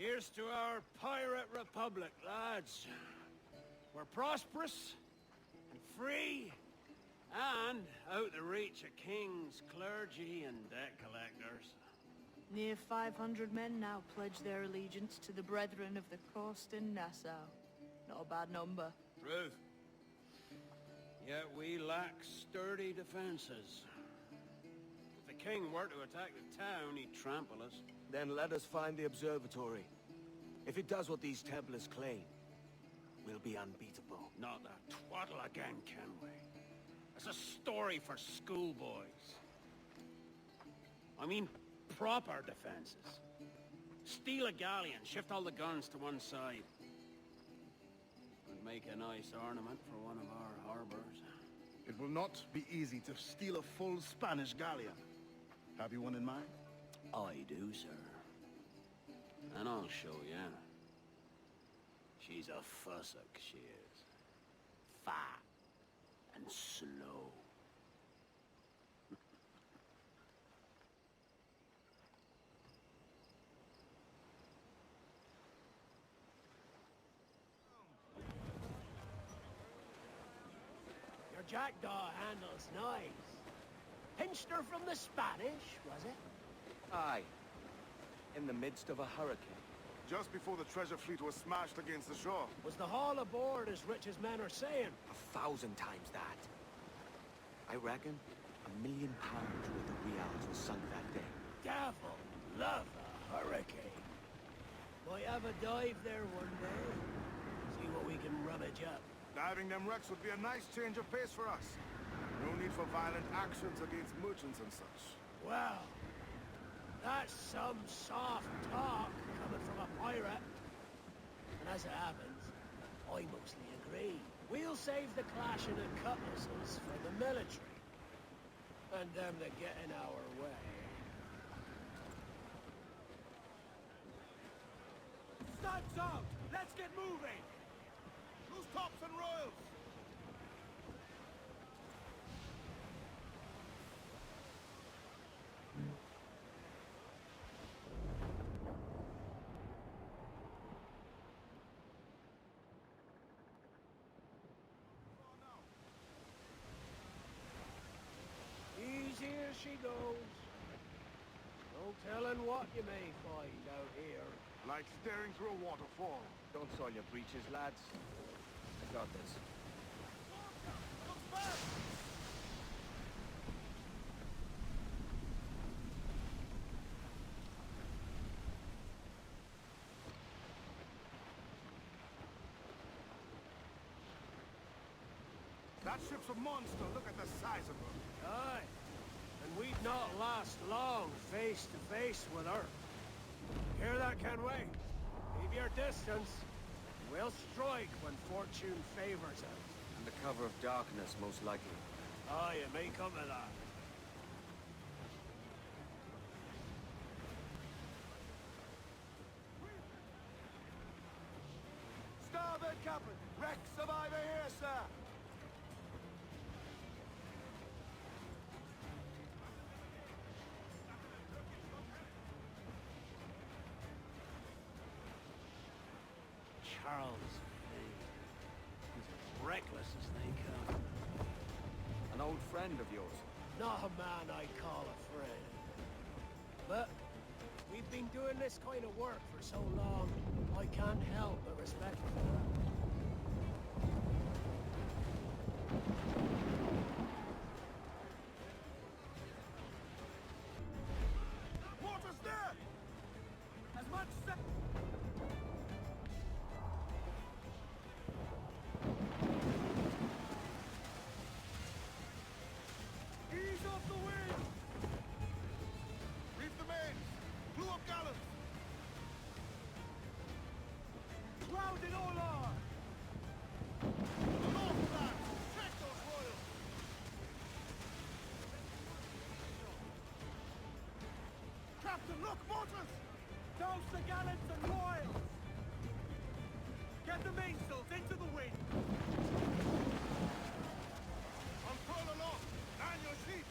Speaker 22: Here's to our pirate republic, lads. We're prosperous and free and out the reach of kings, clergy, and debt collectors.
Speaker 21: Near 500 men now pledge their allegiance to the Brethren of the Coast in Nassau. Not a bad number.
Speaker 22: Truth. Yet we lack sturdy defenses. If the king were to attack the town, he'd trample us.
Speaker 4: Then let us find the observatory. If it does what these Templars claim, we'll be unbeatable.
Speaker 22: Not that twaddle again, Kenway. That's a story for schoolboys. I mean, proper defenses. Steal a galleon, shift all the guns to one side. Would make a nice ornament for one of our harbors.
Speaker 1: It will not be easy to steal a full Spanish galleon. Have you one in mind?
Speaker 22: I do, sir. And I'll show you. She's a fussock, she is. Fat and slow.
Speaker 20: Your jackdaw handle's nice. Pinched her from the Spanish, was it?
Speaker 4: Aye. in the midst of a hurricane.
Speaker 1: Just before the treasure fleet was smashed against the shore.
Speaker 22: Was the haul aboard as rich as men are saying?
Speaker 4: 1,000 times that. I reckon £1 million worth of reals was sunk that day.
Speaker 22: Devil love a hurricane. Might have a dive there one day. See what we can rummage up.
Speaker 1: Diving them wrecks would be a nice change of pace for us. No need for violent actions against merchants and such.
Speaker 22: Well, that's some soft talk coming from a pirate. And as it happens, I mostly agree. We'll save the clashing of cutlasses for the military. And them that get in our way.
Speaker 19: Stunts out! Let's get moving! Who's tops and royals?
Speaker 22: Easy as she goes. No telling what you may find out here.
Speaker 1: Like staring through a waterfall.
Speaker 4: Don't soil your breeches, lads. I got this.
Speaker 1: That ship's a monster. Look at the size of her.
Speaker 22: Aye. And we'd not last long face to face with her. Hear that, Kenway? Keep your distance. We'll strike when fortune favors us.
Speaker 4: Under cover of darkness, most likely.
Speaker 22: Aye, it may come to that.
Speaker 1: Starboard, Captain. Wreck survivor here, sir.
Speaker 22: Charles Vane. He's as reckless as they come.
Speaker 4: An old friend of yours?
Speaker 22: Not a man I call a friend. But we've been doing this kind of work for so long, I can't help but respect him.
Speaker 1: Water's there! As much Ease off the wind! Reef the mains! Blew up gallants! Shrouded all are! Aloft, lads! Check those royals! Captain, look, mortars! Douse the gallants and royals! Get the mainsails into the wind! Unfurl aloft! Man your sheets!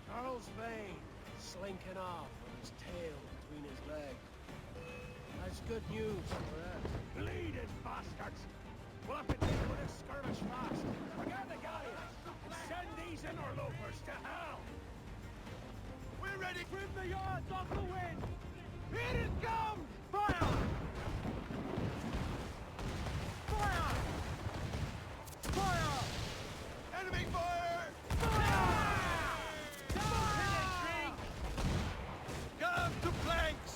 Speaker 22: Charles Vane, slinking off with his tail between his legs. That's good news for us. Bleeding bastards! We'll have to deal with this skirmish fast. Forget the galleons! Send these interlopers to hell!
Speaker 1: We're ready!
Speaker 22: Trim the yards off the wind! Here it comes! Fire! Fire! Fire!
Speaker 1: Enemy fire!
Speaker 22: Come to planks!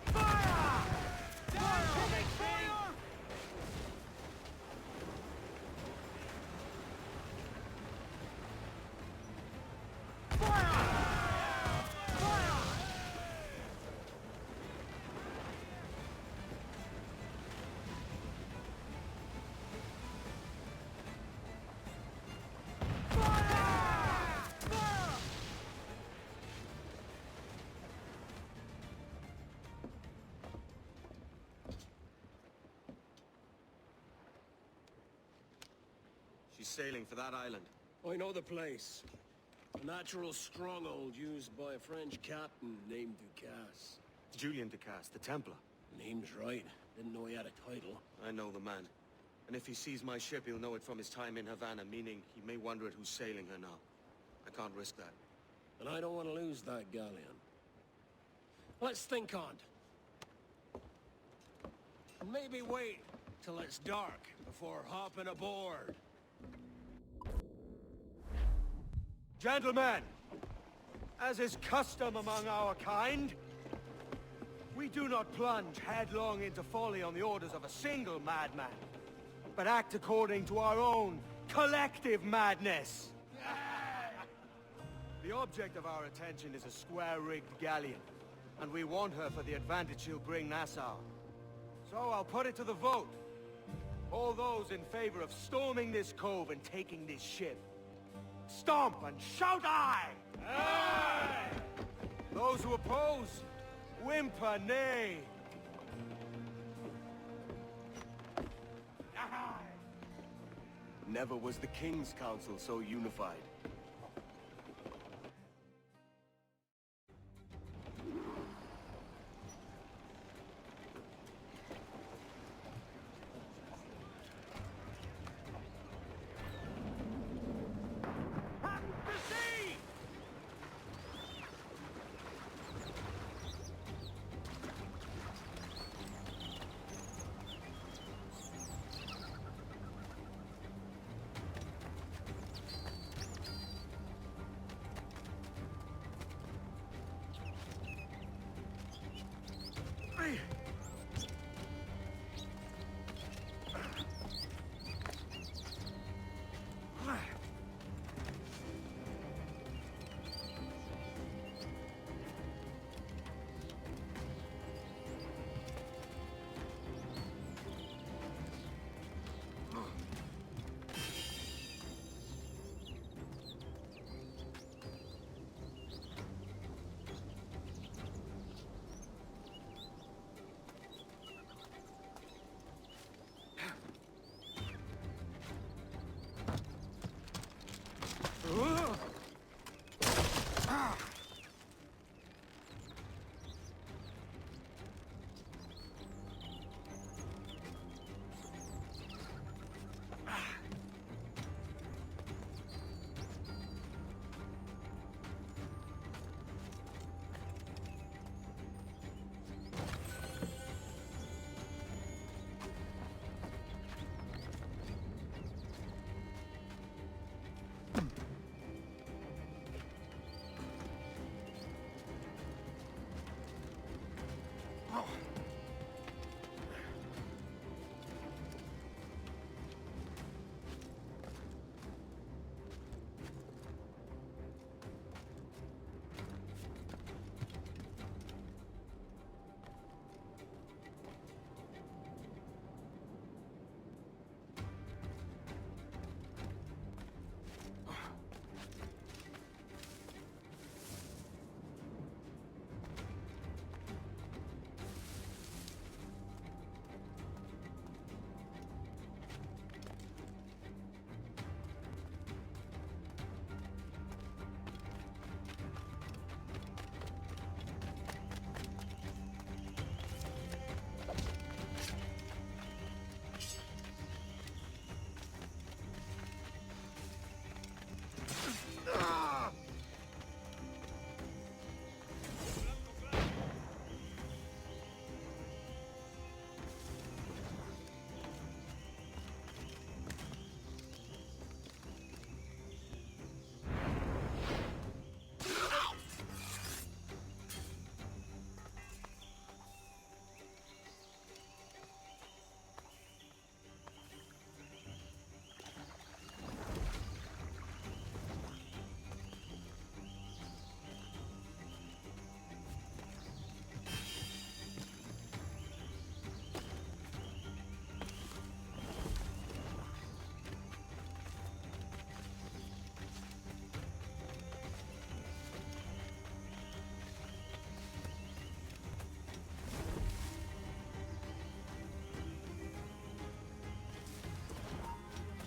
Speaker 22: Fire! Fire! Fire!
Speaker 4: She's sailing for that island.
Speaker 22: I know the place. A natural stronghold used by a French captain named Ducasse.
Speaker 4: Julian Ducasse, the Templar.
Speaker 22: Name's right. Didn't know he had a title.
Speaker 4: I know the man. And if he sees my ship, he'll know it from his time in Havana, meaning he may wonder at who's sailing her now. I can't risk that.
Speaker 22: And I don't want to lose that galleon. Let's think on it. And maybe wait till it's dark before hopping aboard.
Speaker 2: Gentlemen, as is custom among our kind, we do not plunge headlong into folly on the orders of a single madman, but act according to our own collective madness. The object of our attention is a square-rigged galleon, and we want her for the advantage she'll bring Nassau. So I'll put it to the vote. All those in favor of storming this cove and taking this ship, stomp and shout aye! Aye! Those who oppose, whimper nay.
Speaker 4: Never was the King's Council so unified.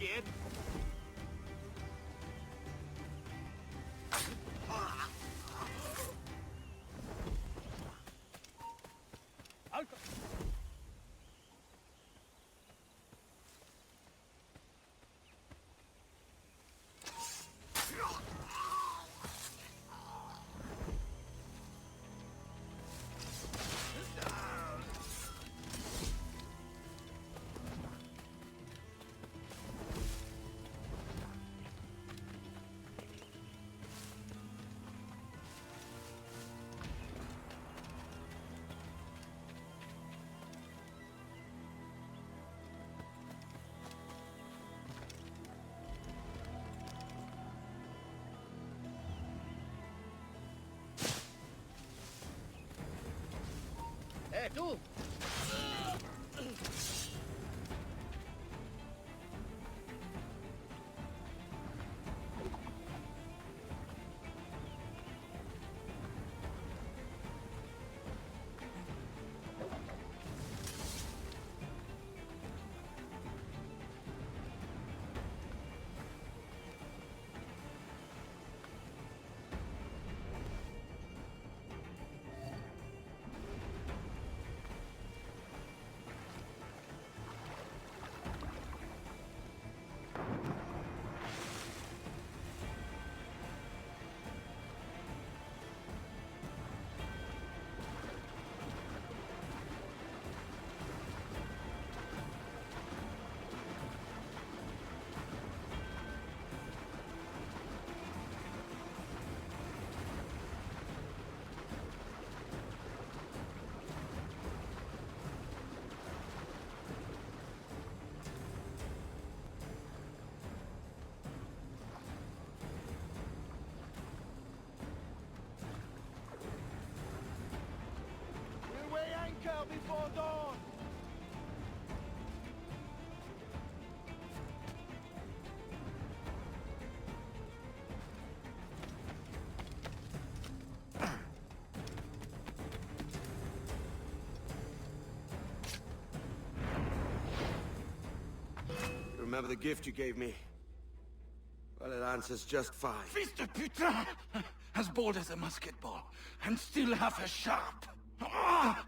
Speaker 2: Kid.
Speaker 22: Alto.
Speaker 14: tú!
Speaker 2: We'll weigh anchor before dawn!
Speaker 4: Remember the gift you gave me? Well, it answers just fine.
Speaker 16: Fils de putain! As bold as a musket ball, and still half as sharp. Ah!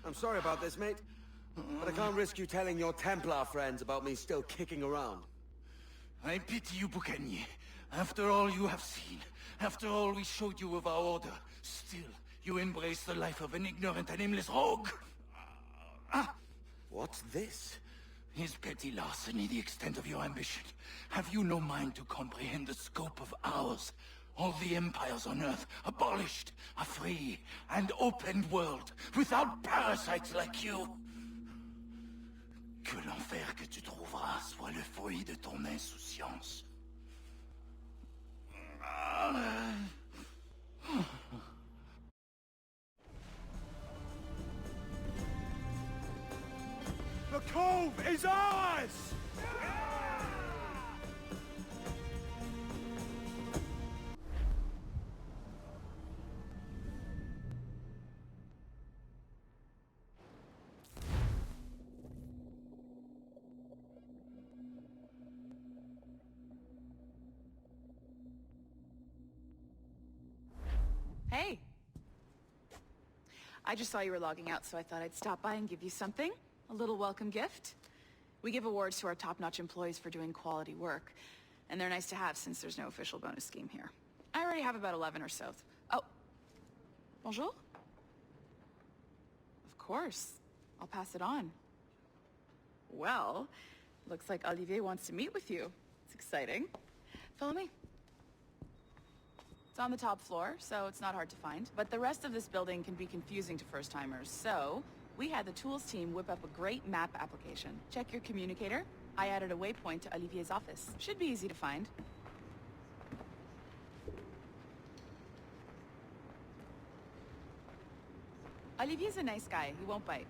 Speaker 4: I'm sorry about this, mate. But I can't risk you telling your Templar friends about me still kicking around.
Speaker 16: I pity you, Boucanier. After all you have seen, after all we showed you of our order, still you embrace the life of an ignorant and aimless rogue.
Speaker 4: What's this?
Speaker 16: Is petty larceny the extent of your ambition? Have you no mind to comprehend the scope of ours? All the empires on Earth abolished, a free and open world, without parasites like you. Que l'enfer que tu trouveras soit le fruit de ton insouciance.
Speaker 2: The cove is ours!
Speaker 15: Hey. I just saw you were logging out, so I thought I'd stop by and give you something. A little welcome gift. We give awards to our top-notch employees for doing quality work, and they're nice to have since there's no official bonus scheme here. I already have about 11 or so. Oh. Bonjour? Of course. I'll pass it on. Well, looks like Olivier wants to meet with you. It's exciting. Follow me. It's on the top floor, so it's not hard to find. But the rest of this building can be confusing to first-timers, so we had the tools team whip up a great map application. Check your communicator. I added a waypoint to Olivier's office. Should be easy to find. Olivier's a nice guy. He won't bite.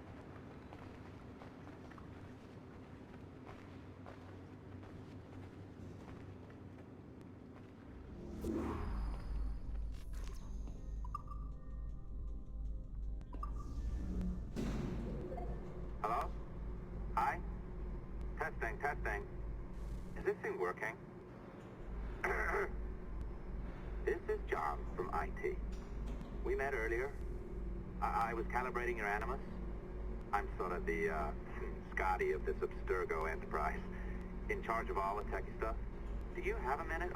Speaker 23: Hello? Hi? Testing. Is this thing working? This is John from IT. We met earlier. I was calibrating your Animus. I'm sort of the, Scotty of this Abstergo enterprise. In charge of all the techie stuff. Do you have a minute?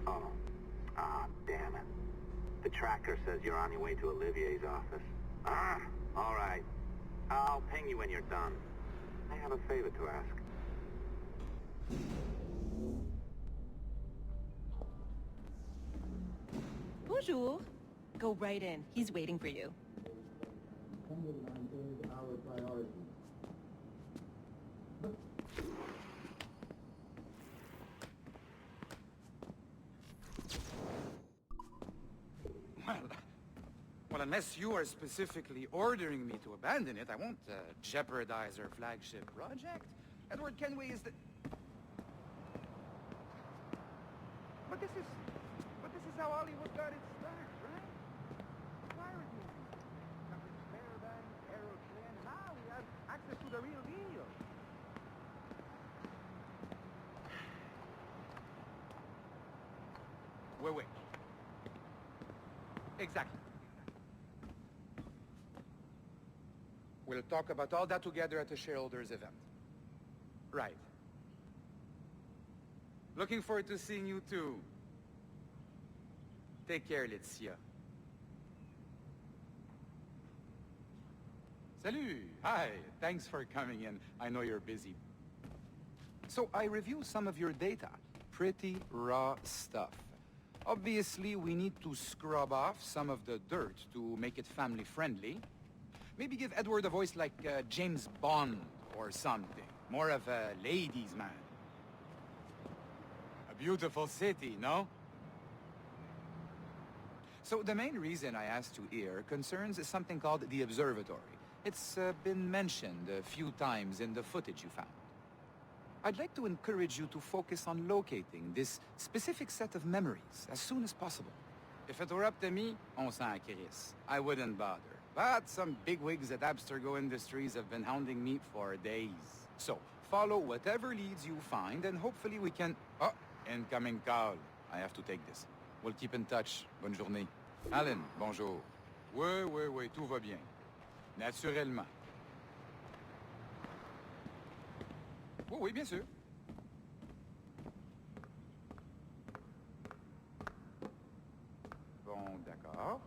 Speaker 23: Damn it. The tracker says you're on your way to Olivier's office. All right. I'll ping you when you're done. I have a favor to ask.
Speaker 24: Bonjour. Go right in. He's waiting for you.
Speaker 12: Our priority.
Speaker 10: Well, unless you are specifically ordering me to abandon it, I won't jeopardize our flagship project. Edward Kenway is the... But this is how Hollywood got its start, right? Pirate movies. Captain Fairbanks, Errol Flynn, now we have access to the real deal. Wait. Exactly. We'll talk about all that together at the shareholders event. Right. Looking forward to seeing you too. Take care, Laetitia. Salut! Hi! Thanks for coming in. I know you're busy. So I reviewed some of your data. Pretty raw stuff. Obviously, we need to scrub off some of the dirt to make it family-friendly. Maybe give Edward a voice like James Bond or something. More of a ladies' man. A beautiful city, no? So the main reason I asked you here concerns something called the observatory. It's been mentioned a few times in the footage you found. I'd like to encourage you to focus on locating this specific set of memories as soon as possible. If it were up to me, on s'en crisse. I wouldn't bother. But some bigwigs at Abstergo Industries have been hounding me for days. So, follow whatever leads you find, and hopefully we can... Oh, incoming call. I have to take this. We'll keep in touch. Bonne journée. Alan, bonjour. Oui, tout va bien. Naturellement. Oui, bien sûr. Bon, d'accord.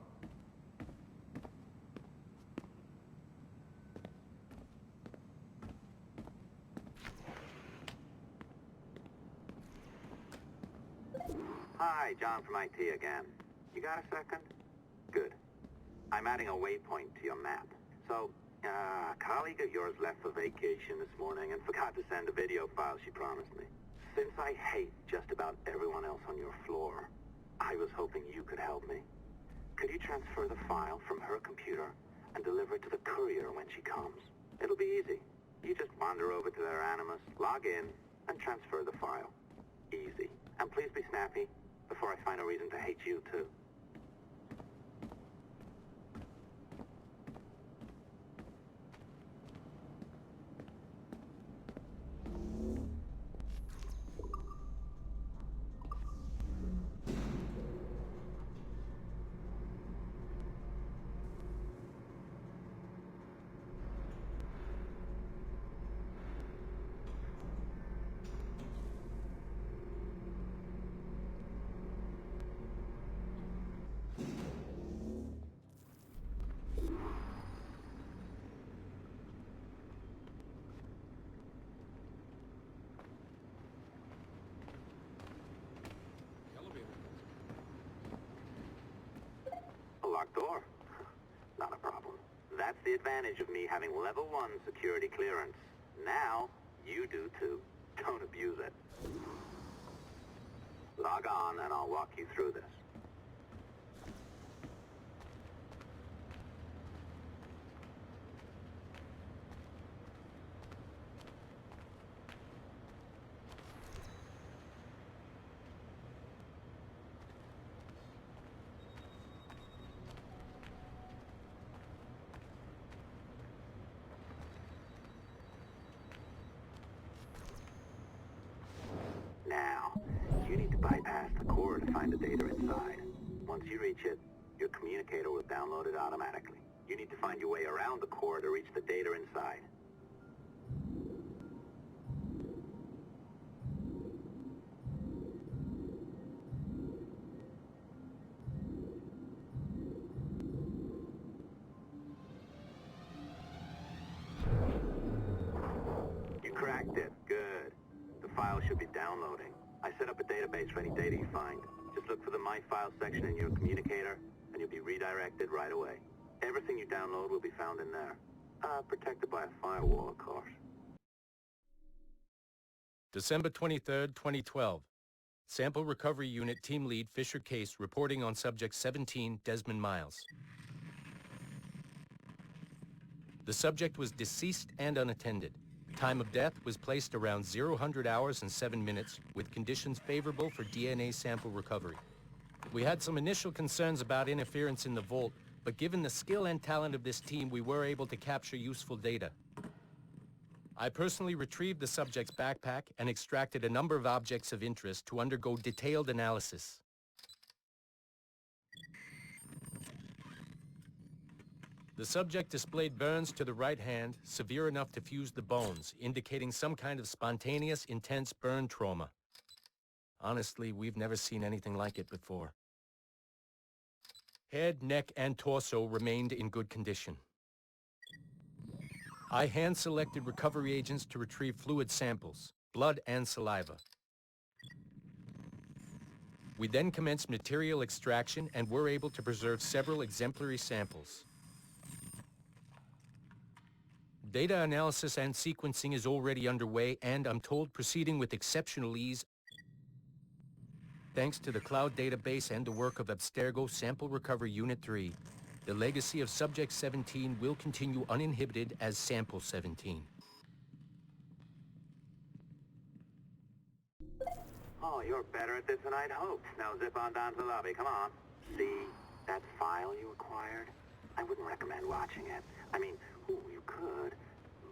Speaker 23: Hi, John from IT again. You got a second? Good. I'm adding a waypoint to your map. So, a colleague of yours left for vacation this morning and forgot to send a video file she promised me. Since I hate just about everyone else on your floor, I was hoping you could help me. Could you transfer the file from her computer and deliver it to the courier when she comes? It'll be easy. You just wander over to their Animus, log in, and transfer the file. Easy. And please be snappy before I find a reason to hate you too. Locked door? Not a problem. That's the advantage of me having level 1 security clearance. Now, you do too. Don't abuse it. Log on and I'll walk you through this. Now, you need to bypass the core to find the data inside. Once you reach it, your communicator will download it automatically. You need to find your way around the core to reach the data inside. You cracked it. Good. The file should be downloading. I set up a database for any data you find. Just look for the My Files section in your communicator, and you'll be redirected right away. Everything you download will be found in there. Protected by a firewall, of course.
Speaker 6: December 23rd, 2012. Sample Recovery Unit Team Lead Fisher Case reporting on Subject 17, Desmond Miles. The subject was deceased and unattended. Time of death was placed around 0 hours and 7 minutes, with conditions favorable for DNA sample recovery. We had some initial concerns about interference in the vault, but given the skill and talent of this team, we were able to capture useful data. I personally retrieved the subject's backpack and extracted a number of objects of interest to undergo detailed analysis. The subject displayed burns to the right hand, severe enough to fuse the bones, indicating some kind of spontaneous, intense burn trauma. Honestly, we've never seen anything like it before. Head, neck, and torso remained in good condition. I hand-selected recovery agents to retrieve fluid samples, blood and saliva. We then commenced material extraction and were able to preserve several exemplary samples. Data analysis and sequencing is already underway, and I'm told proceeding with exceptional ease. Thanks to the cloud database and the work of Abstergo Sample Recovery Unit 3, the legacy of Subject 17 will continue uninhibited as Sample 17.
Speaker 23: Oh, you're better at this than I'd hoped. Now zip on down to the lobby, come on. See that file you acquired? I wouldn't recommend watching it. I mean, you could,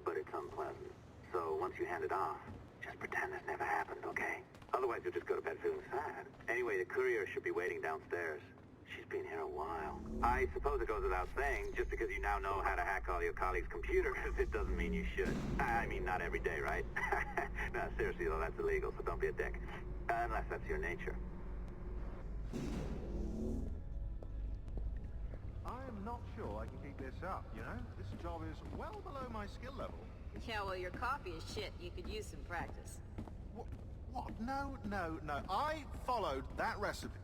Speaker 23: but it's unpleasant. So once you hand it off, just pretend this never happened, okay? Otherwise you'll just go to bed feeling sad. Anyway, the courier should be waiting downstairs. She's been here a while. I suppose it goes without saying, just because you now know how to hack all your colleagues' computers, it doesn't mean you should. I mean, not every day, right? No, seriously though, that's illegal, so don't be a dick. Unless that's your nature.
Speaker 1: I'm not sure I can keep this up, you know? This job is well below my skill level.
Speaker 9: Yeah, well, your coffee is shit. You could use some practice.
Speaker 1: What? No. I followed that recipe.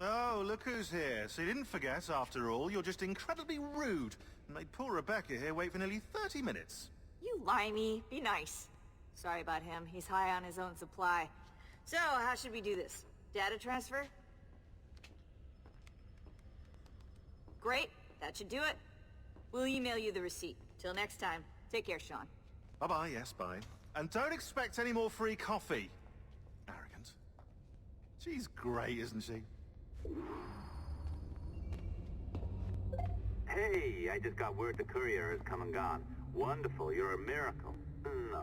Speaker 1: Oh, look who's here. So you didn't forget, after all. You're just incredibly rude. And made poor Rebecca here wait for nearly 30 minutes.
Speaker 21: You limey. Be nice. Sorry about him. He's high on his own supply. So, how should we do this? Data transfer? Great. That should do it. We'll email you the receipt. Till next time. Take care, Sean.
Speaker 1: Bye-bye, yes, bye. And don't expect any more free coffee. Arrogant. She's great, isn't she?
Speaker 23: Hey, I just got word the courier has come and gone. Wonderful, you're a miracle. No,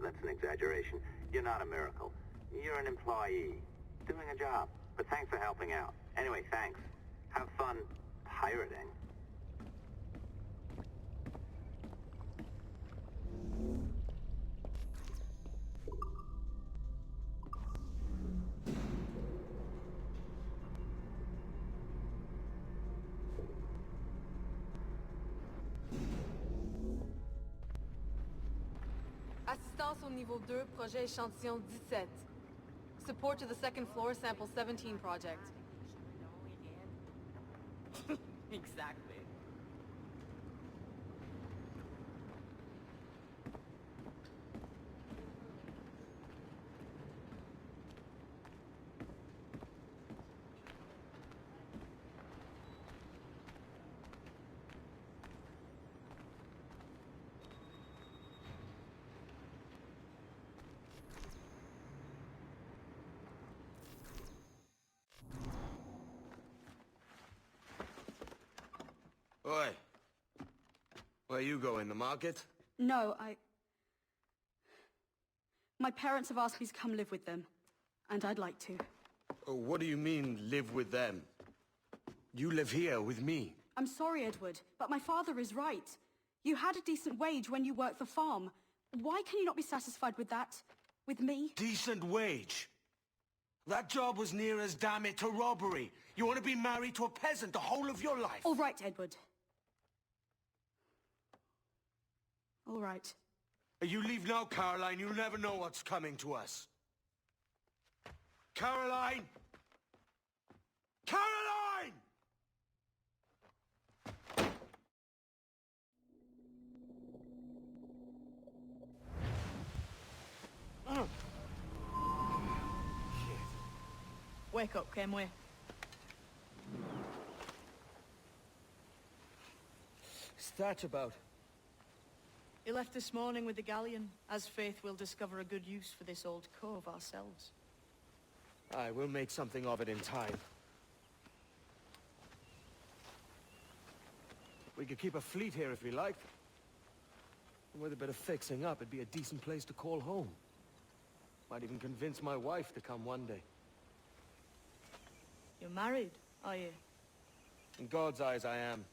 Speaker 23: that's an exaggeration. You're not a miracle. You're an employee. Doing a job. But thanks for helping out. Anyway, thanks. Have fun pirating.
Speaker 3: Assistance au niveau 2, projet échantillon 17. Support to the second floor, sample 17 project.
Speaker 9: Exactly.
Speaker 4: Oi. Where you going, the market?
Speaker 7: No, my parents have asked me to come live with them, and I'd like to.
Speaker 4: Oh, what do you mean, live with them? You live here with me.
Speaker 7: I'm sorry, Edward, but my father is right. You had a decent wage when you worked the farm. Why can you not be satisfied with that? With me?
Speaker 4: Decent wage? That job was near as, damn it, to robbery. You want to be married to a peasant the whole of your life?
Speaker 7: All right, Edward. All right.
Speaker 4: You leave now, Caroline. You'll never know what's coming to us. Caroline! Caroline!
Speaker 21: Wake up, Kenway.
Speaker 2: that about?
Speaker 21: He left this morning with the galleon. As faith, we'll discover a good use for this old cove ourselves.
Speaker 2: Aye, we'll make something of it in time. We could keep a fleet here if we liked. And with a bit of fixing up, it'd be a decent place to call home. Might even convince my wife to come one day.
Speaker 21: You're married, are you?
Speaker 2: In God's eyes, I am.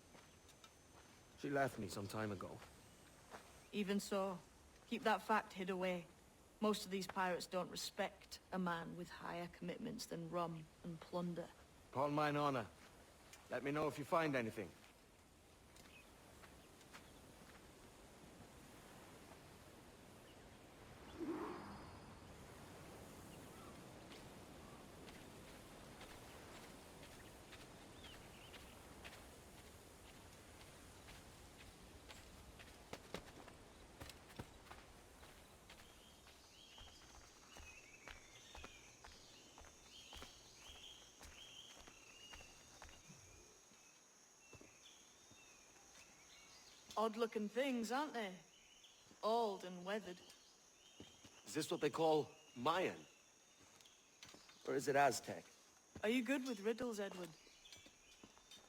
Speaker 2: She left me some time ago.
Speaker 21: Even so, keep that fact hid away. Most of these pirates don't respect a man with higher commitments than rum and plunder.
Speaker 2: Upon mine honor. Let me know if you find anything.
Speaker 21: Odd-looking things, aren't they? Old and weathered.
Speaker 2: Is this what they call Mayan? Or is it Aztec?
Speaker 21: Are you good with riddles, Edward?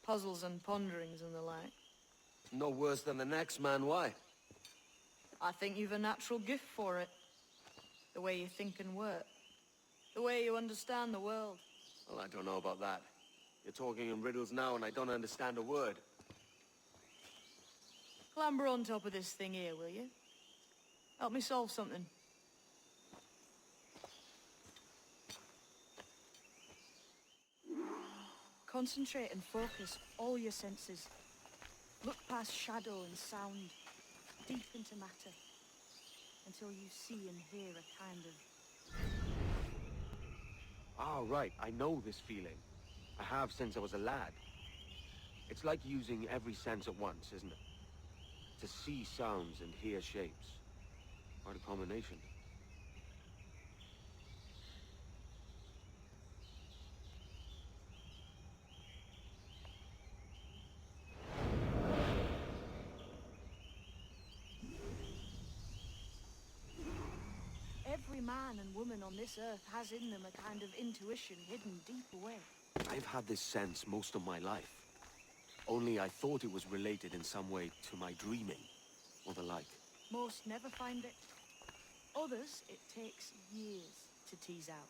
Speaker 21: Puzzles and ponderings and the like?
Speaker 2: No worse than the next man, why?
Speaker 21: I think you've a natural gift for it. The way you think and work. The way you understand the world.
Speaker 2: Well, I don't know about that. You're talking in riddles now and I don't understand a word.
Speaker 21: Clamber on top of this thing here, will you? Help me solve something. Concentrate and focus all your senses. Look past shadow and sound, deep into matter, until you see and hear a kind of...
Speaker 2: Oh, right. I know this feeling. I have since I was a lad. It's like using every sense at once, isn't it? To see sounds and hear shapes. Quite a combination.
Speaker 21: Every man and woman on this earth has in them a kind of intuition hidden deep away.
Speaker 2: I've had this sense most of my life. Only I thought it was related in some way to my dreaming, or the like.
Speaker 21: Most never find it. Others, it takes years to tease out.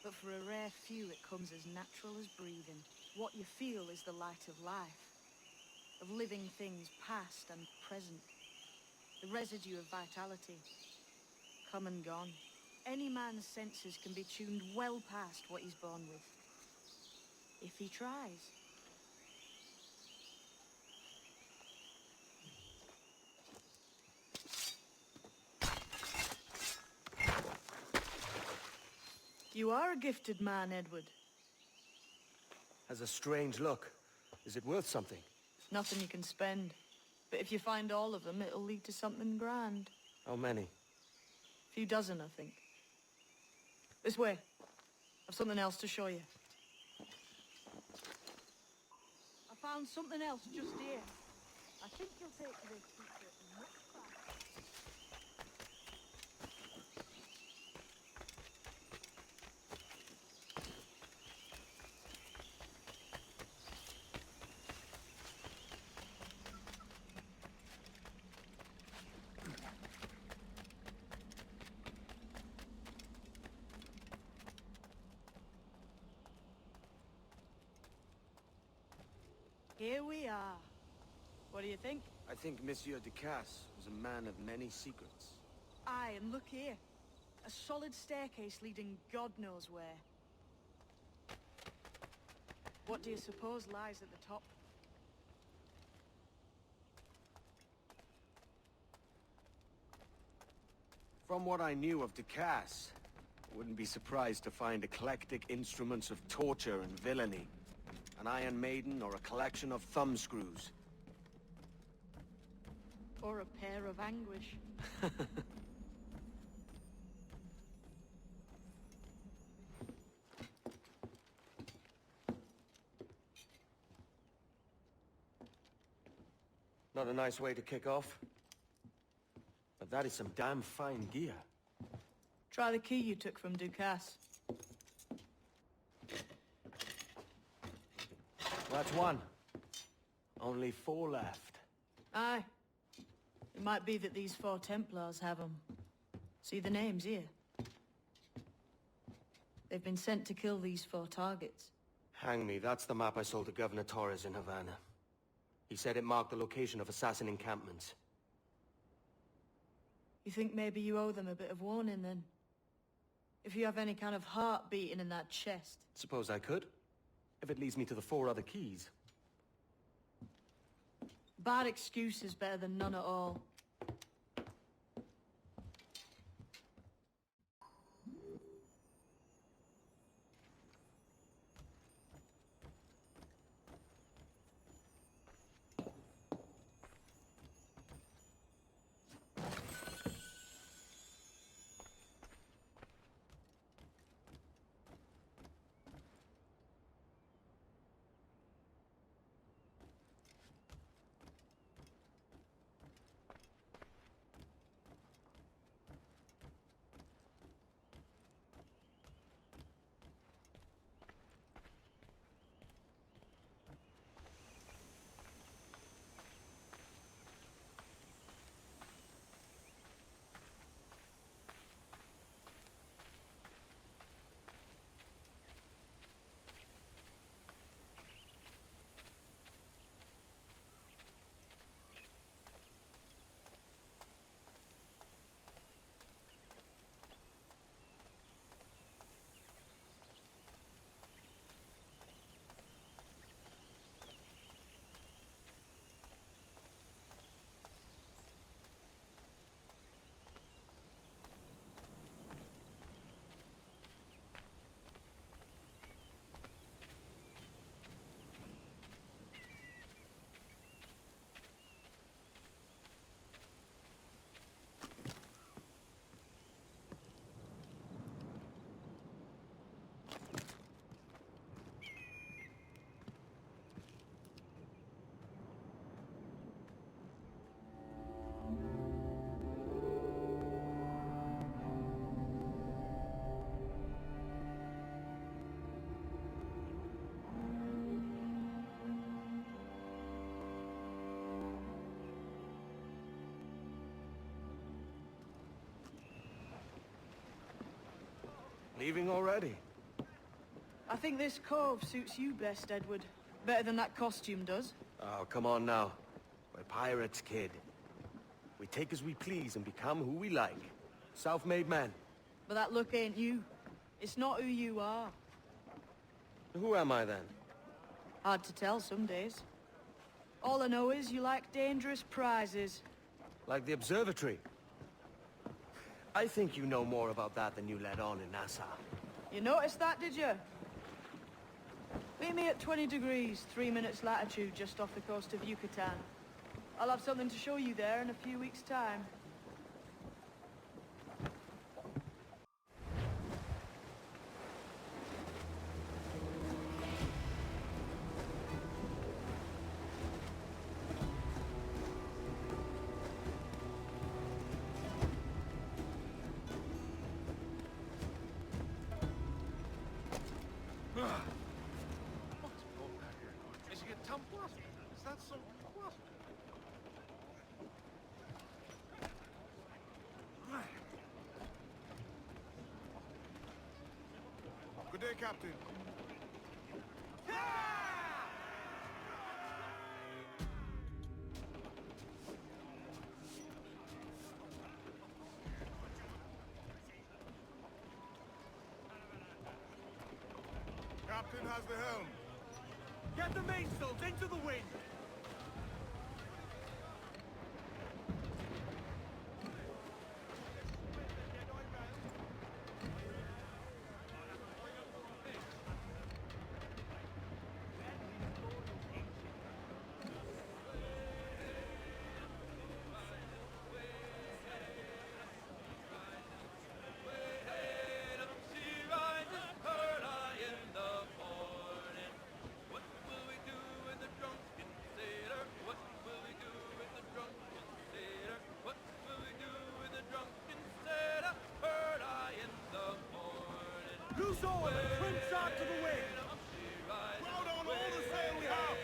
Speaker 21: But for a rare few, it comes as natural as breathing. What you feel is the light of life, of living things past and present. The residue of vitality, come and gone. Any man's senses can be tuned well past what he's born with. If he tries. You are a gifted man, Edward.
Speaker 2: Has a strange look. Is it worth something?
Speaker 21: Nothing you can spend. But if you find all of them, it'll lead to something grand.
Speaker 2: How many?
Speaker 21: Few dozen, I think. This way. I've something else to show you. I found something else just here. I think you'll take to this secret much faster. Here we are. What do you think?
Speaker 2: I think Monsieur Ducasse was a man of many secrets.
Speaker 21: Aye, and look here. A solid staircase leading God knows where. What do you suppose lies at the top?
Speaker 2: From what I knew of Ducasse, I wouldn't be surprised to find eclectic instruments of torture and villainy. An Iron Maiden or a collection of thumbscrews.
Speaker 21: Or a pair of anguish.
Speaker 2: Not
Speaker 4: Not a nice way to kick off. But that is some damn fine gear.
Speaker 21: Try the key you took from Ducasse.
Speaker 4: That's one. Only 4 left.
Speaker 21: Aye. It might be that these 4 Templars have them. See the names here? They've been sent to kill these 4 targets.
Speaker 4: Hang me, that's the map I sold to Governor Torres in Havana. He said it marked the location of assassin encampments.
Speaker 21: You think maybe you owe them a bit of warning, then? If you have any kind of heart beating in that chest.
Speaker 4: Suppose I could, if it leads me to the 4 other keys.
Speaker 21: Bad excuse is better than none at all.
Speaker 4: Leaving already?
Speaker 21: I think this cove suits you best, Edward. Better than that costume does.
Speaker 4: Oh, come on now. We're pirates, kid. We take as we please and become who we like. Self-made men.
Speaker 21: But that look ain't you. It's not who you are.
Speaker 4: Who am I then?
Speaker 21: Hard to tell some days. All I know is you like dangerous prizes.
Speaker 4: Like the observatory. I think you know more about that than you let on in Nassau.
Speaker 21: You noticed that, did you? Meet me at 20 degrees, 3 minutes latitude, just off the coast of Yucatan. I'll have something to show you there in a few weeks' time.
Speaker 1: Is he a Templar? Is that so? What? Good day, Captain. Captain has the helm.
Speaker 2: Get the mainsails into the wind! Loose all and crimps out to the wind!
Speaker 1: Crowd on all the sail we have!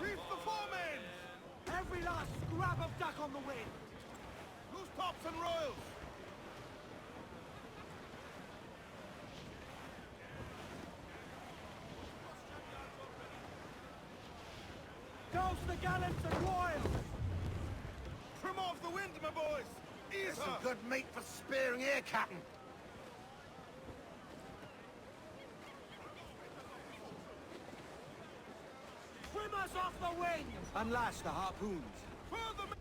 Speaker 1: Reef the foremans!
Speaker 2: Every last scrap of duck on the wind!
Speaker 1: Loose tops and royals!
Speaker 2: Douse the gallants and royals!
Speaker 1: Trim off the wind, my boys! Ease
Speaker 5: There's some
Speaker 1: her!
Speaker 5: good meat for spearing here, Captain.
Speaker 2: Trim us off the wind! Unlash the harpoons!
Speaker 1: Further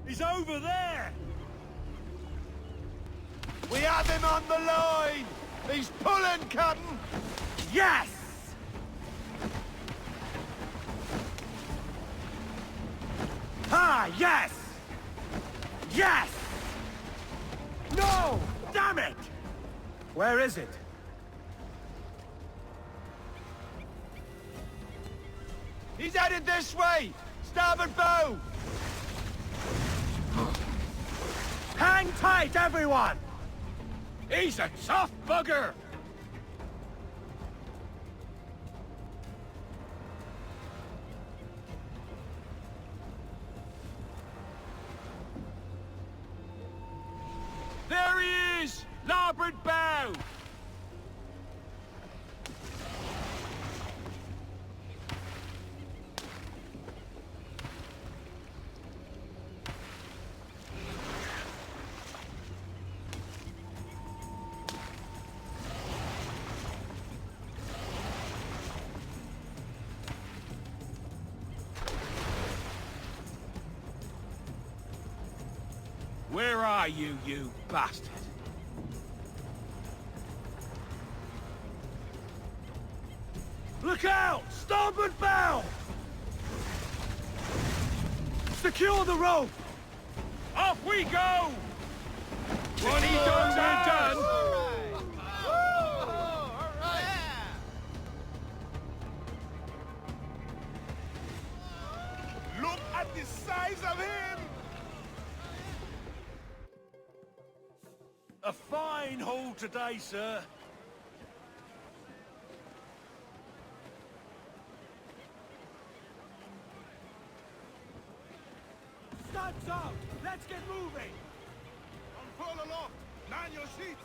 Speaker 2: He's over there!
Speaker 5: We have him on the line! He's pulling, Captain!
Speaker 2: Yes! Ah, yes! Yes! No! Damn it! Where is it?
Speaker 5: He's headed this way! Starboard bow!
Speaker 2: Hang tight, everyone!
Speaker 5: He's a tough bugger! There he is! Larboard bow! Where are you, you bastard?
Speaker 2: Look out! Starboard bow! Secure the rope!
Speaker 5: Off we go! What he done's done!
Speaker 1: look at the size of him!
Speaker 2: A fine haul today, sir. Studs out! Let's get moving!
Speaker 1: Unfurl aloft! Man your sheets!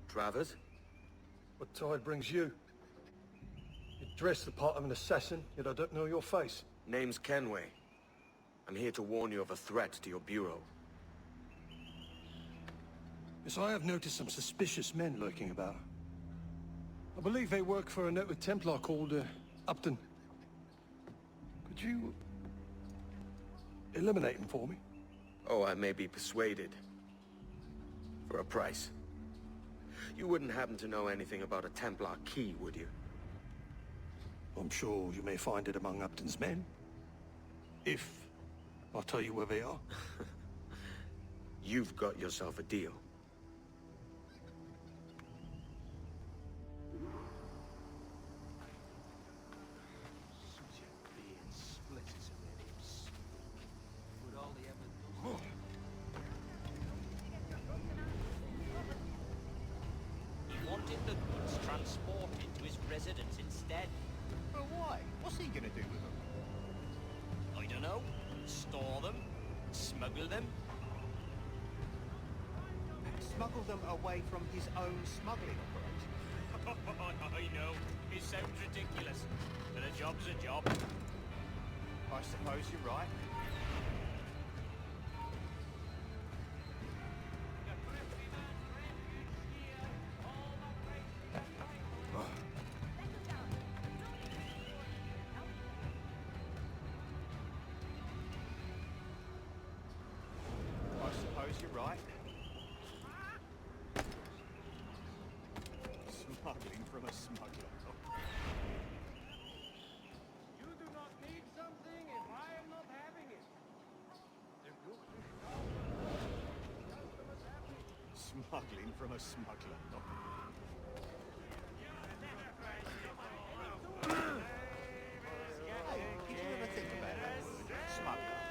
Speaker 4: Travers?
Speaker 8: What tide brings you? You're dressed the part of an assassin, yet I don't know your face.
Speaker 4: Name's Kenway. I'm here to warn you of a threat to your bureau.
Speaker 8: Yes, I have noticed some suspicious men lurking about. I believe they work for an Edward Templar called Upton. Could you eliminate him for me?
Speaker 4: Oh, I may be persuaded. For a price. You wouldn't happen to know anything about a Templar key, would you?
Speaker 8: I'm sure you may find it among Upton's men. If I'll tell you where they are.
Speaker 4: You've got yourself a deal.
Speaker 14: He wanted the goods transported to his residence instead.
Speaker 11: But why? What's he gonna do with them?
Speaker 14: I don't know. Store them? Smuggle them?
Speaker 11: Smuggle them away from his own smuggling operation.
Speaker 14: I know. It sounds ridiculous. But a job's a job.
Speaker 11: I suppose you're right. I suppose you're right. Smuggling from a smuggler.
Speaker 20: You do not need something if I am not having it.
Speaker 11: Smuggling from a smuggler. Hey, did you ever think about that word? Smuggler.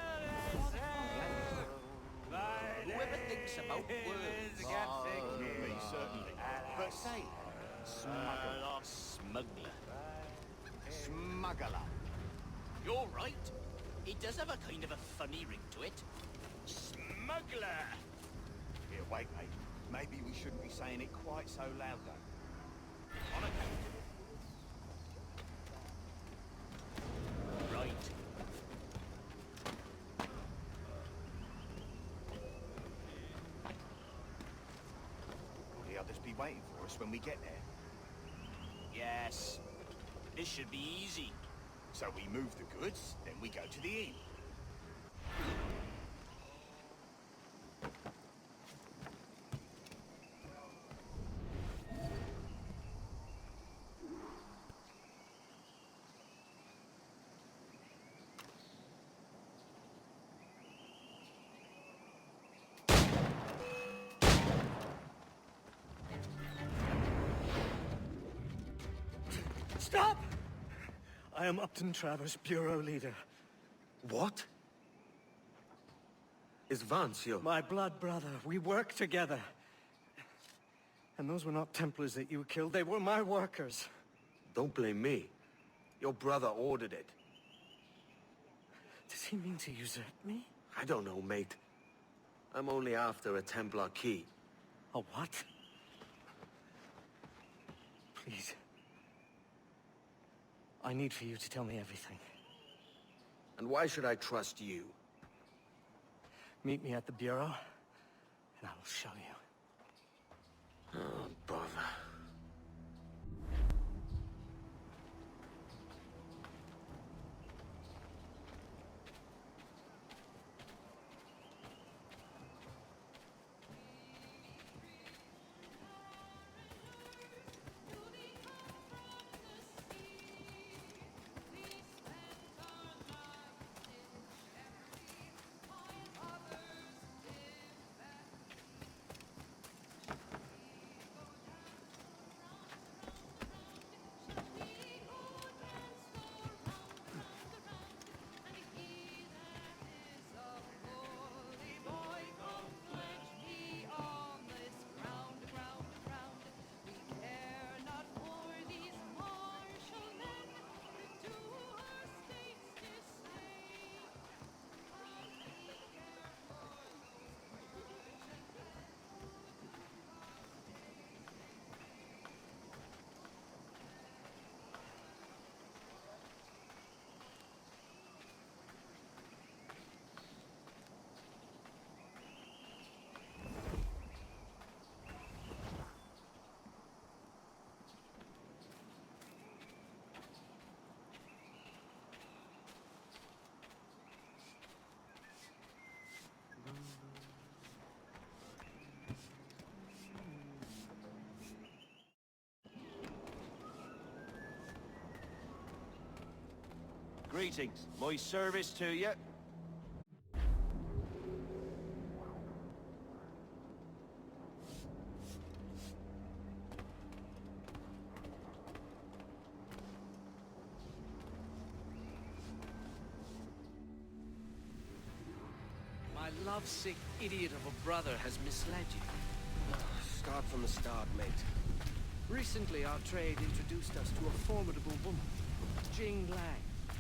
Speaker 14: Whoever thinks about words.
Speaker 11: Me, certainly. But say, smuggler.
Speaker 14: Smuggler.
Speaker 11: Smuggler.
Speaker 14: You're right. It does have a kind of a funny ring to it. Smuggler!
Speaker 11: Here, wait, mate. Maybe we shouldn't be saying it quite so loud, though.
Speaker 14: On account. Right.
Speaker 11: Will the others be waiting for us when we get there?
Speaker 14: Yes. This should be easy.
Speaker 11: So we move the goods, then we go to the inn.
Speaker 2: Stop! I am Upton Travers, Bureau Leader.
Speaker 4: What? Is Vance your...
Speaker 2: My blood brother. We work together. And those were not Templars that you killed. They were my workers.
Speaker 4: Don't blame me. Your brother ordered it.
Speaker 2: Does he mean to usurp me?
Speaker 4: I don't know, mate. I'm only after a Templar key.
Speaker 2: A what? Please. I need for you to tell me everything.
Speaker 4: And why should I trust you?
Speaker 2: Meet me at the Bureau, and I will show you.
Speaker 4: Oh, bother.
Speaker 11: Greetings. My service to you.
Speaker 22: My lovesick idiot of a brother has misled you.
Speaker 4: Start from the start, mate.
Speaker 22: Recently, our trade introduced us to a formidable woman, Jing Lang,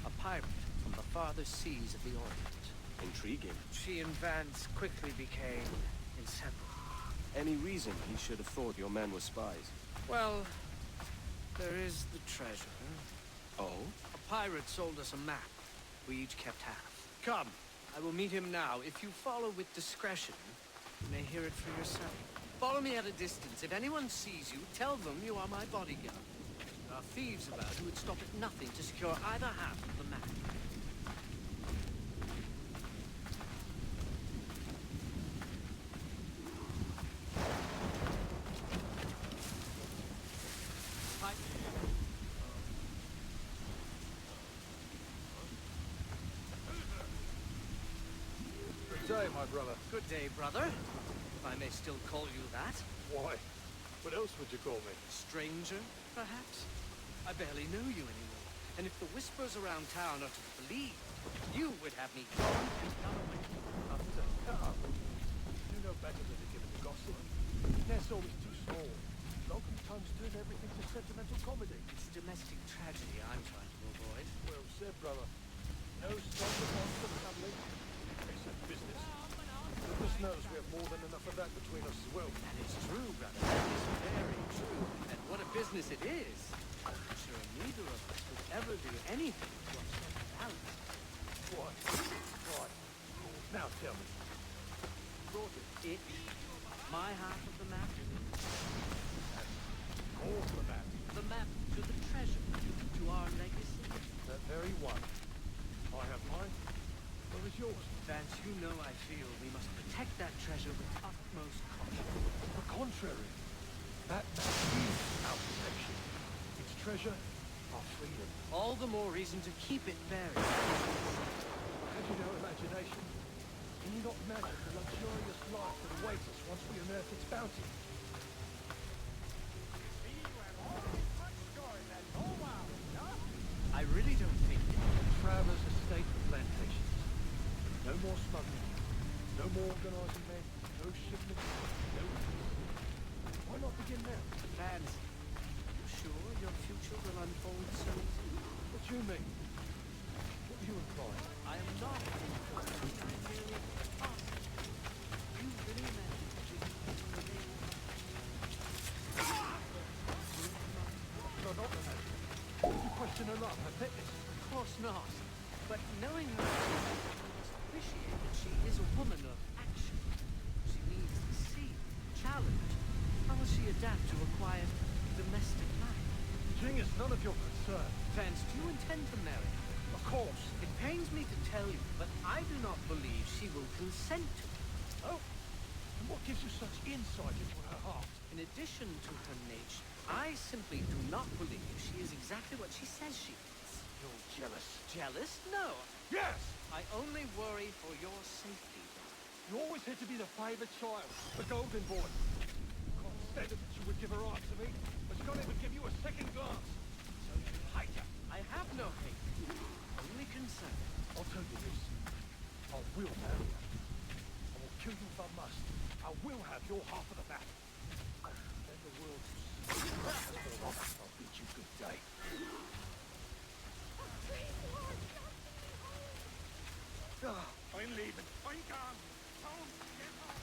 Speaker 22: a pirate from the farthest seas of the Orient.
Speaker 4: Intriguing.
Speaker 22: She and Vance quickly became inseparable.
Speaker 4: Any reason he should have thought your men were spies?
Speaker 22: Well, there is the treasure.
Speaker 4: Oh?
Speaker 22: A pirate sold us a map. We each kept half. Come, I will meet him now. If you follow with discretion, you may hear it for yourself. Follow me at a distance. If anyone sees you, tell them you are my bodyguard. There are thieves about who would stop at nothing to secure either half of the map.
Speaker 8: Good day, my brother.
Speaker 22: Good day, brother. If I may still call you that.
Speaker 8: Why? What else would you call me?
Speaker 22: Stranger, perhaps? I barely know you anymore. And if the whispers around town are to be believed, you would have me gone and done away.
Speaker 8: Officer, cut up. You know better than to give it to gossip. Nest's always too small. Local tongues turn everything to sentimental comedy.
Speaker 22: It's domestic tragedy I'm trying to avoid.
Speaker 8: Well said, brother. No stronger bonds for the family. Except business. Goodness knows we have more than enough of that between us as well.
Speaker 22: That is true, brother. That is very true. And what a business it is. I'm sure neither of us would ever do anything to upset the balance.
Speaker 8: What? What? Now tell me. Brought it?
Speaker 22: My half of the map.
Speaker 8: All the map.
Speaker 22: The map to the treasure. To our legacy.
Speaker 8: That very one. I have mine. Where is yours?
Speaker 22: Vance, you know I feel we must protect that treasure with utmost caution.
Speaker 8: The contrary. That map is our protection. Its treasure, our freedom.
Speaker 22: All the more reason to keep it buried.
Speaker 8: Have you no imagination? Can you not imagine the luxurious life that awaits us once we unearth its bounty?
Speaker 22: I really don't think
Speaker 8: Travelers estate and plantations. No more smuggling. No more organizing men. No shipments. No peace. Why not begin now?
Speaker 22: Vance, you sure your future will unfold so easily?
Speaker 8: What do you mean? What are you implying?
Speaker 22: I am not implying. I am merely asking. You really imagine that you can relate?
Speaker 8: No, not imagine. You question her love, her fitness.
Speaker 22: Of course not. But knowing her, you must appreciate that she is a woman of action. She needs to see, challenge. How will she adapt to a quiet, domestic life?
Speaker 8: Jing is none of your concern.
Speaker 22: Vance, do you intend to marry her?
Speaker 8: Of course.
Speaker 22: It pains me to tell you, but I do not believe she will consent to it.
Speaker 8: Oh? And what gives you such insight into her heart?
Speaker 22: In addition to her nature, I simply do not believe she is exactly what she says she is.
Speaker 8: You're jealous.
Speaker 22: Jealous? No.
Speaker 8: Yes!
Speaker 22: I only worry for your safety.
Speaker 8: You always had to be the favourite child, the golden boy. Can't stand it that you would give her art to me, but she can't even give you a second glance. So you hate her.
Speaker 22: I have no hate. Only concern.
Speaker 8: I'll tell you this. I will marry her. I will kill you if I must. I will have your half of the map. Then the world will see. I'll bid you good day. I'm leaving. I'm gone. Home. Get home.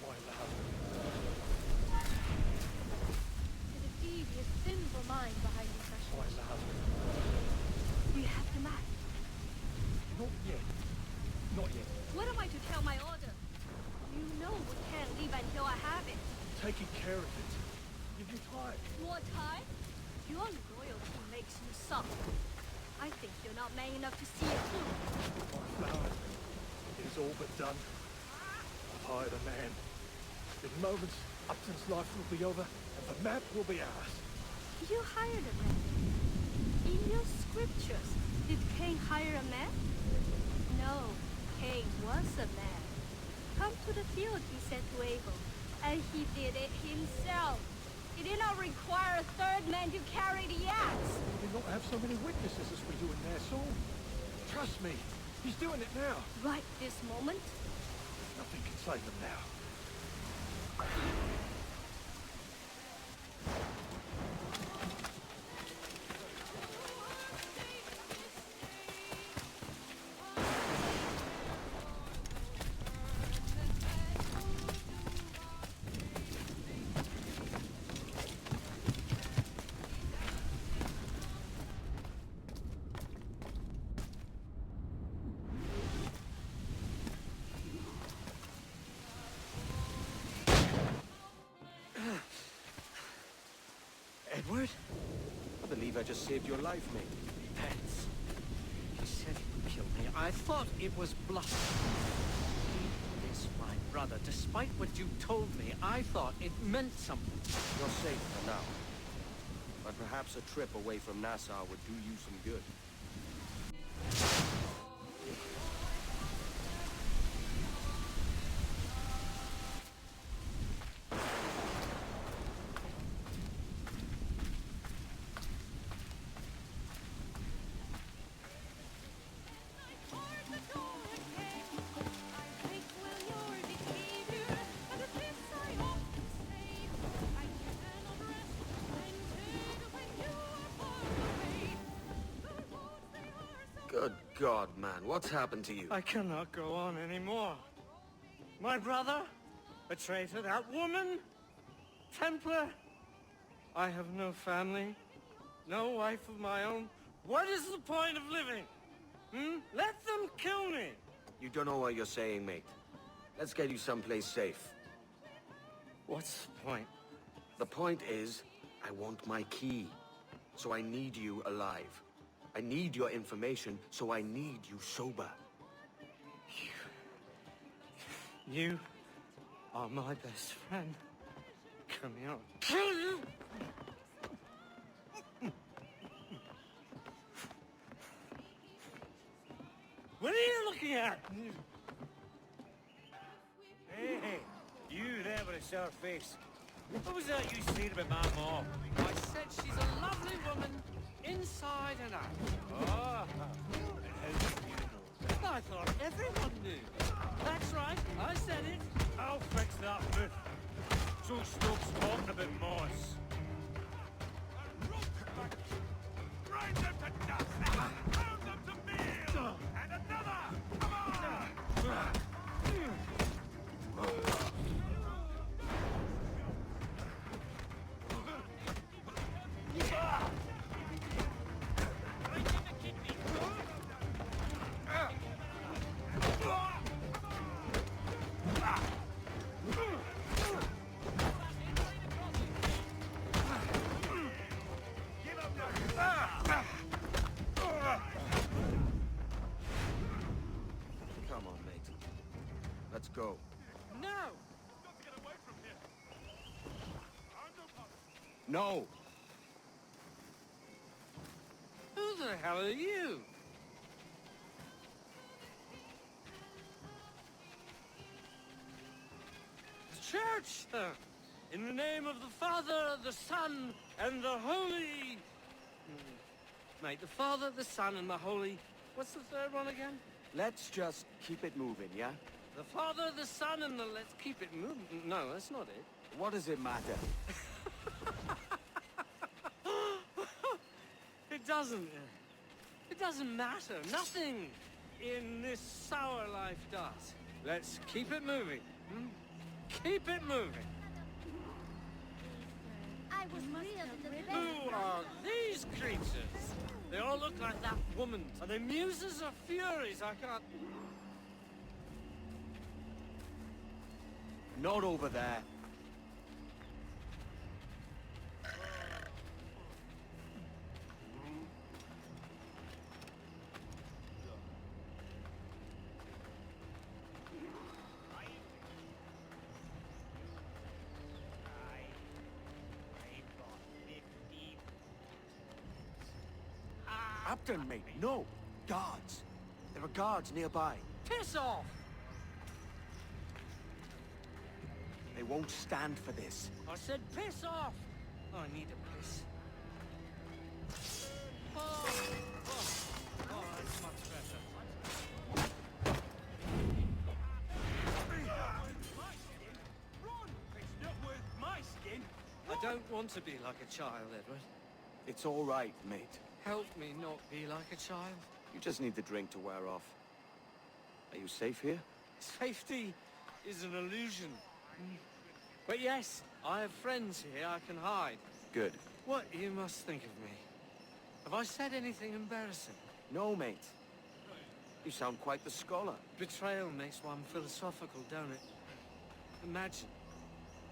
Speaker 8: Why loud?
Speaker 13: There's a devious, sinful mind behind these
Speaker 8: Why
Speaker 13: sessions.
Speaker 8: loud?
Speaker 13: We have the map.
Speaker 8: Not yet. Not yet.
Speaker 13: What am I to tell my order? You know we can't leave until I have it.
Speaker 8: Taking care of it. Give you time.
Speaker 13: More time? Your loyalty makes you soft. I think you're not man enough to see it through.
Speaker 8: My flower. It is all but done. hired a man. In moments, Upton's life will be over, and the map will be ours.
Speaker 13: You hired a man. In your scriptures, did Cain hire a man? No, Cain was a man. Come to the field, he said to Abel, and he did it himself. He did not require a third man to carry the axe.
Speaker 8: We did not have so many witnesses as we do in Nassau. Trust me, he's doing it now.
Speaker 13: Right this moment?
Speaker 8: Nothing can save him now.
Speaker 2: Edward?
Speaker 4: I believe I just saved your life, mate.
Speaker 2: Pets. He said he would kill me. I thought it was bluff. This, my brother, despite what you told me, I thought it meant something.
Speaker 4: You're safe for now. But perhaps a trip away from Nassau would do you some good. Good God, man. What's happened to you?
Speaker 2: I cannot go on anymore. My brother? A traitor? That woman? Templar? I have no family. No wife of my own. What is the point of living? Let them kill me!
Speaker 4: You don't know what you're saying, mate. Let's get you someplace safe.
Speaker 2: What's the point?
Speaker 4: The point is, I want my key. So I need you alive. I need your information, so I need you sober.
Speaker 2: You are my best friend. Come here, I'll kill you! What are you looking at?
Speaker 16: Hey, you there with a sour face. What was that you said about my mom?
Speaker 20: I said she's a lovely woman, inside and out.
Speaker 16: Oh, and how did you know?
Speaker 2: I thought everyone knew. That's right, I said it.
Speaker 16: I'll fix that myth. So stop talking about moss. Grind them to dust! Pound them to meal! And another! Come on!
Speaker 4: Come on, mate. Let's go.
Speaker 2: No!
Speaker 4: No!
Speaker 2: Who the hell are you? The church, sir. In the name of the Father, the Son, and the Holy... Mate, the Father, the Son, and the Holy... What's the third one again?
Speaker 4: Let's just keep it moving, yeah?
Speaker 2: The Father, the Son, and the... Let's keep it moving. No, that's not it.
Speaker 4: What does it matter?
Speaker 2: It doesn't. It doesn't matter. Nothing in this sour life does. Let's keep it moving. Keep it moving.
Speaker 13: I was really the
Speaker 2: Who are these creatures? They all look like that woman. Are they muses or furies? I can't...
Speaker 4: Not over there.
Speaker 2: Captain, mate, no. Guards. There are guards nearby.
Speaker 20: Piss off!
Speaker 2: They won't stand for this.
Speaker 20: I said piss off! I need a piss. That's much better.
Speaker 2: Run! It's not worth my skin.
Speaker 20: I don't want to be like a child, Edward.
Speaker 2: It's all right, mate.
Speaker 20: Help me not be like a child.
Speaker 4: You just need the drink to wear off. Are you safe here?
Speaker 20: Safety is an illusion. But yes, I have friends here I can hide.
Speaker 4: Good.
Speaker 20: What you must think of me? Have I said anything embarrassing?
Speaker 4: No, mate. You sound quite the scholar.
Speaker 20: Betrayal makes one philosophical, don't it? Imagine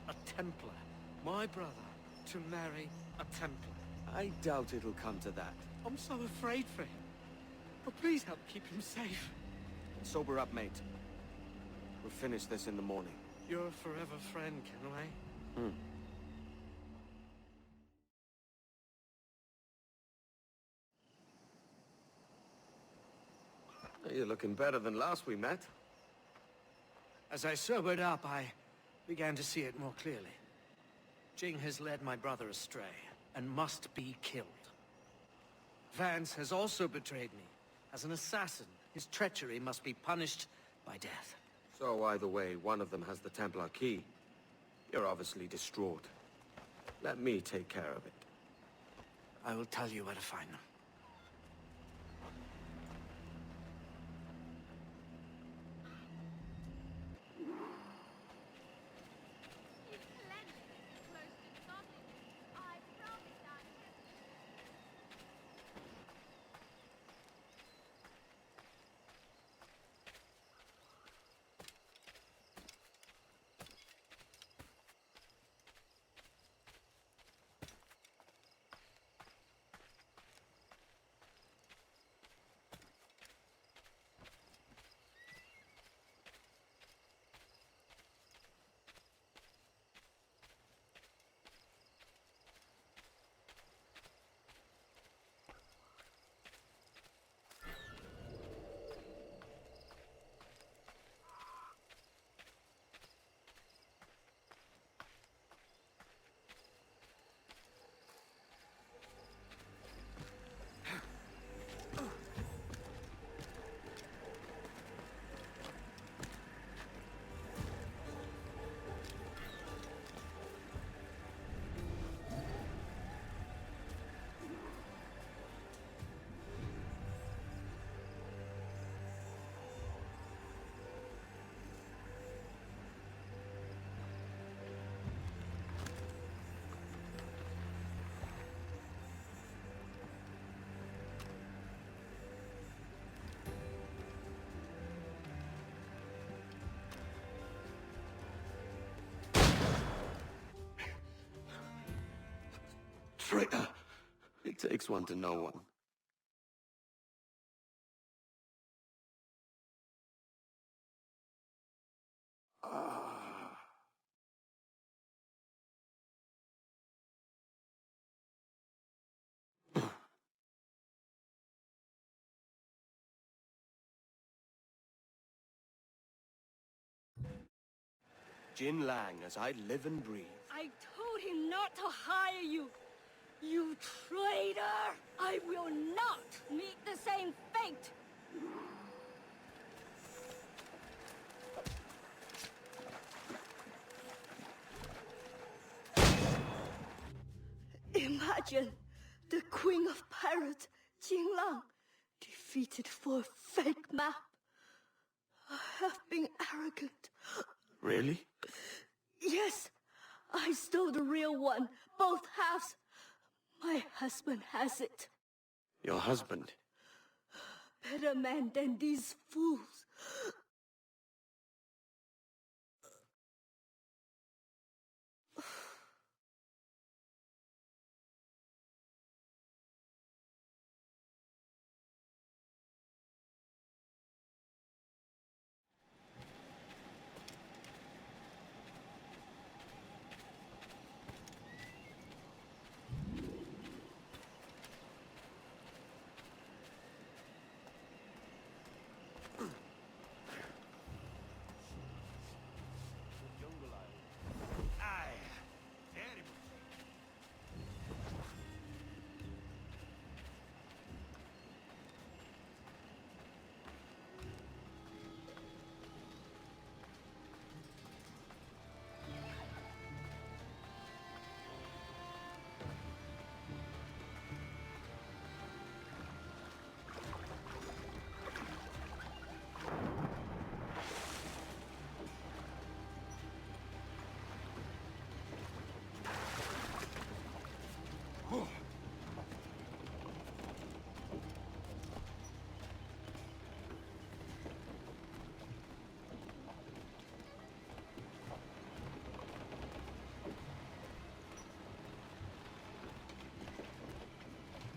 Speaker 20: a Templar, my brother, to marry a Templar.
Speaker 4: I doubt it'll come to that.
Speaker 20: I'm so afraid for him. But please help keep him safe.
Speaker 4: Sober up, mate. We'll finish this in the morning.
Speaker 20: You're a forever friend, Kenway.
Speaker 4: You're looking better than last we met.
Speaker 20: As I sobered up, I began to see it more clearly. Jing has led my brother astray, and must be killed. Vance has also betrayed me. As an assassin, his treachery must be punished by death.
Speaker 4: So either way, one of them has the Templar key. You're obviously distraught. Let me take care of it.
Speaker 20: I will tell you where to find them.
Speaker 4: Traitor! It takes one to know one.
Speaker 2: Jin Lang, as I live and breathe.
Speaker 13: I told him not to hire you. You traitor! I will not meet the same fate! Imagine the Queen of Pirates, Jin Lang, defeated for a fake map. I have been arrogant.
Speaker 4: Really?
Speaker 13: Yes, I stole the real one, both halves. My husband has it.
Speaker 4: Your husband?
Speaker 13: Better man than these fools.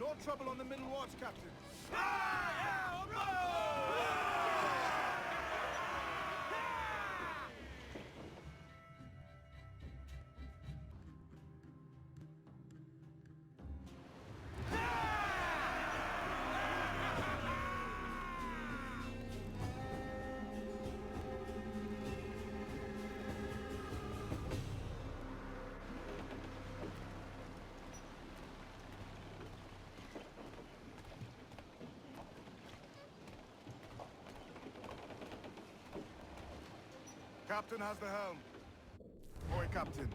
Speaker 1: No trouble on the middle watch, Captain. Captain has the helm. Oi, Captain.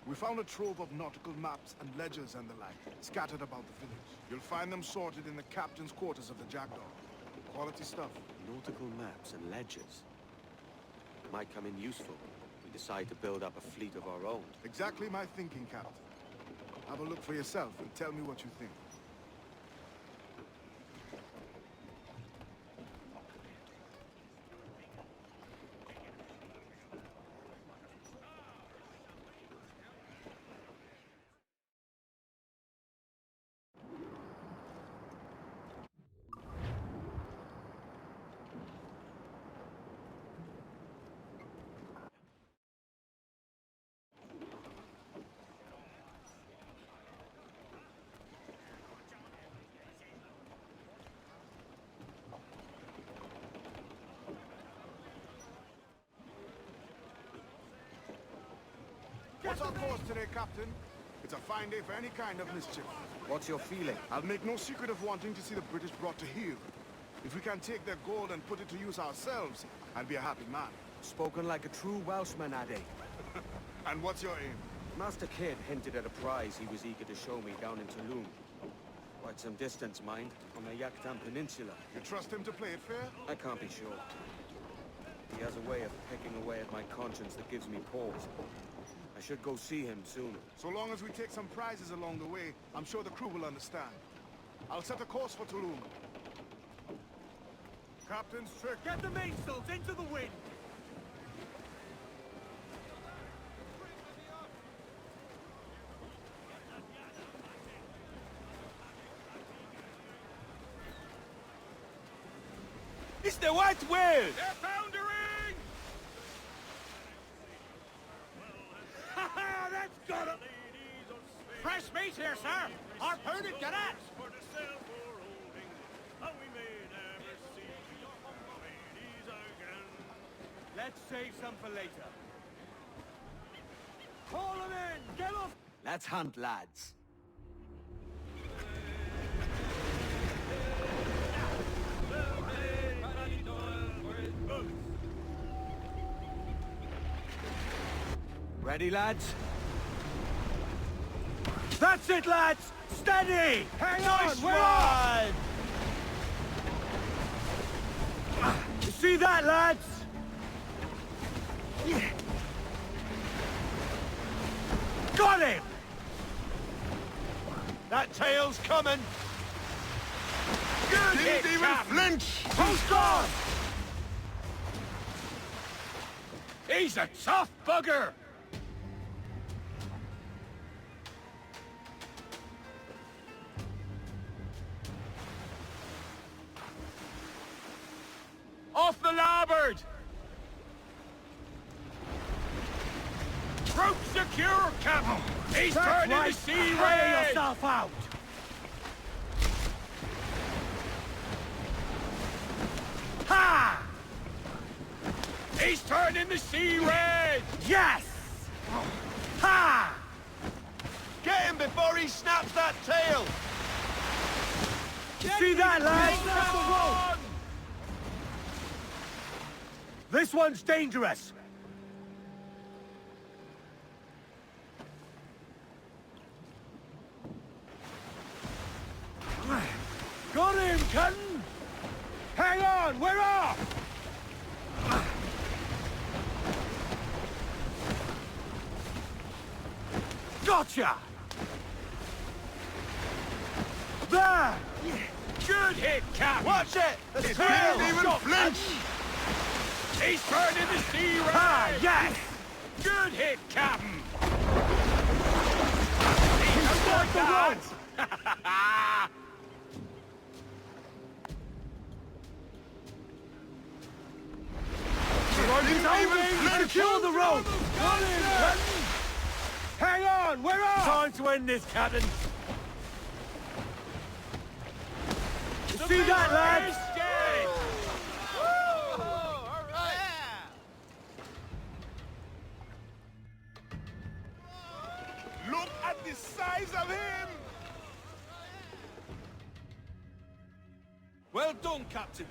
Speaker 1: We found a trove of nautical maps and ledgers and the like, scattered about the village. You'll find them sorted in the captain's quarters of the Jackdaw. Quality stuff.
Speaker 4: Nautical maps and ledgers. Might come in useful. We decide to build up a fleet of our own.
Speaker 1: Exactly my thinking, Captain. Have a look for yourself and tell me what you think. What's our course today, Captain? It's a fine day for any kind of mischief.
Speaker 4: What's your feeling?
Speaker 1: I'll make no secret of wanting to see the British brought to heel. If we can take their gold and put it to use ourselves, I'll be a happy man.
Speaker 4: Spoken like a true Welshman, Addy.
Speaker 1: And what's your aim?
Speaker 4: Master Kidd hinted at a prize he was eager to show me down in Tulum. Quite some distance, mind, on the Yaktan Peninsula.
Speaker 1: You trust him to play it fair?
Speaker 4: I can't be sure. He has a way of pecking away at my conscience that gives me pause. I should go see him soon.
Speaker 1: So long as we take some prizes along the way, I'm sure the crew will understand. I'll set a course for Tulum. Captain's trick.
Speaker 2: Get the mainsails into the wind!
Speaker 16: It's the white whale! They're foundering!
Speaker 2: Ha-ha! That's got him! Fresh meat here, sir! Harpoon it, get at! Let's save some for later. Call them in! Get off!
Speaker 4: Let's hunt, lads. Ready, lads?
Speaker 2: That's it, lads! Steady! Hang
Speaker 16: Nice
Speaker 2: on, we're off! You see that, lads? Got him!
Speaker 16: That tail's coming! Good hit,
Speaker 1: Didn't even
Speaker 16: Captain.
Speaker 1: flinch!
Speaker 2: Who's gone?
Speaker 16: He's a tough bugger! Off the larboard! Rope secure, Captain! He's
Speaker 2: That's
Speaker 16: turning
Speaker 2: right.
Speaker 16: the sea
Speaker 2: Hurry
Speaker 16: red!
Speaker 2: yourself out! Ha!
Speaker 16: He's turning the sea red!
Speaker 2: Yes! Ha!
Speaker 16: Get him before he snaps that tail!
Speaker 2: You see that, lads? That's the rope! This one's dangerous! Got him, Captain! Hang on, we're off! Gotcha! There!
Speaker 16: Good hit, Captain!
Speaker 2: Watch it! The
Speaker 1: It
Speaker 2: tail
Speaker 1: didn't even
Speaker 2: shot,
Speaker 1: flinch!
Speaker 16: He's turning the sea red!
Speaker 2: Ah, yes!
Speaker 16: Good hit, Captain!
Speaker 2: He's got the rope! on! We're off!
Speaker 16: Time to end this, Captain!
Speaker 2: You see that, lads?
Speaker 1: Look at the size of him!
Speaker 16: Well done, Captain.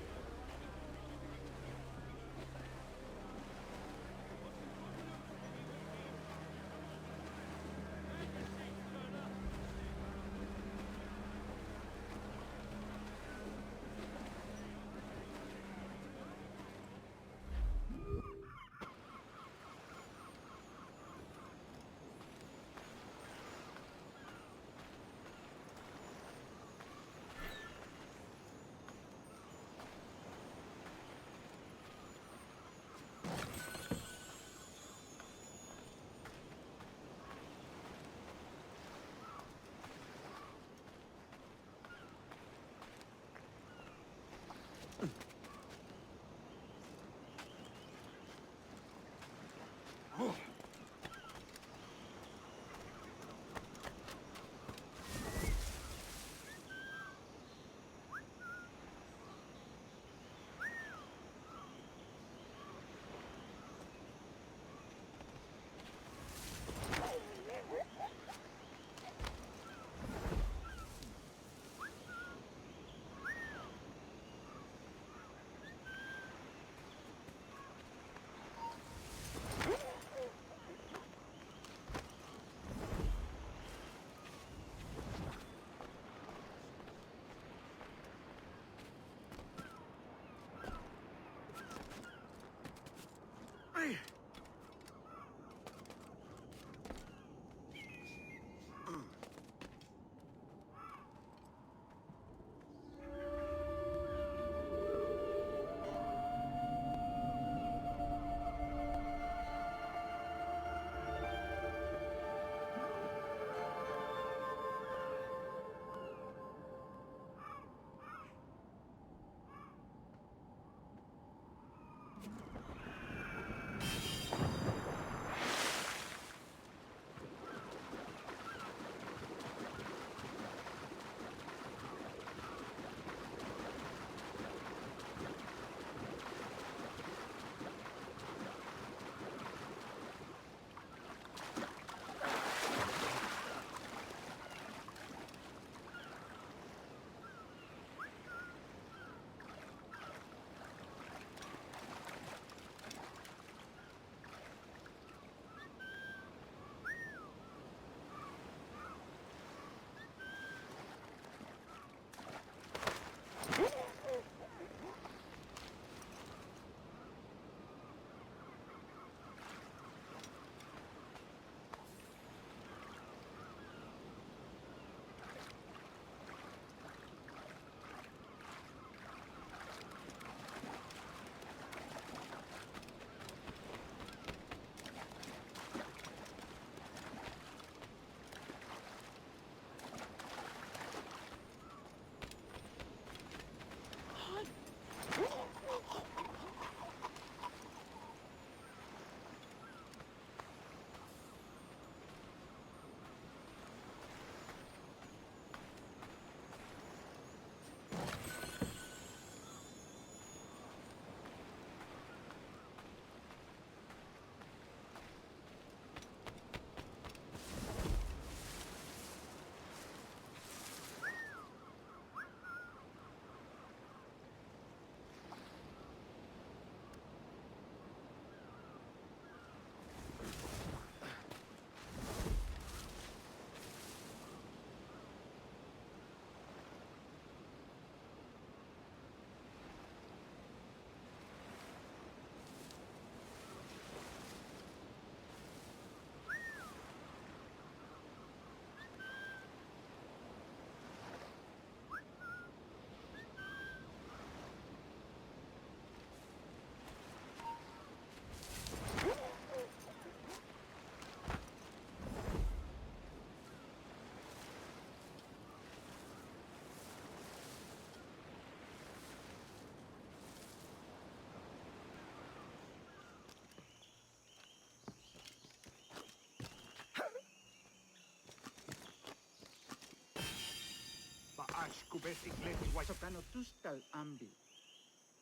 Speaker 8: Ash kubet igleti wa
Speaker 15: Sokanotustal ambi.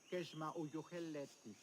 Speaker 15: Kesma uyuheleti.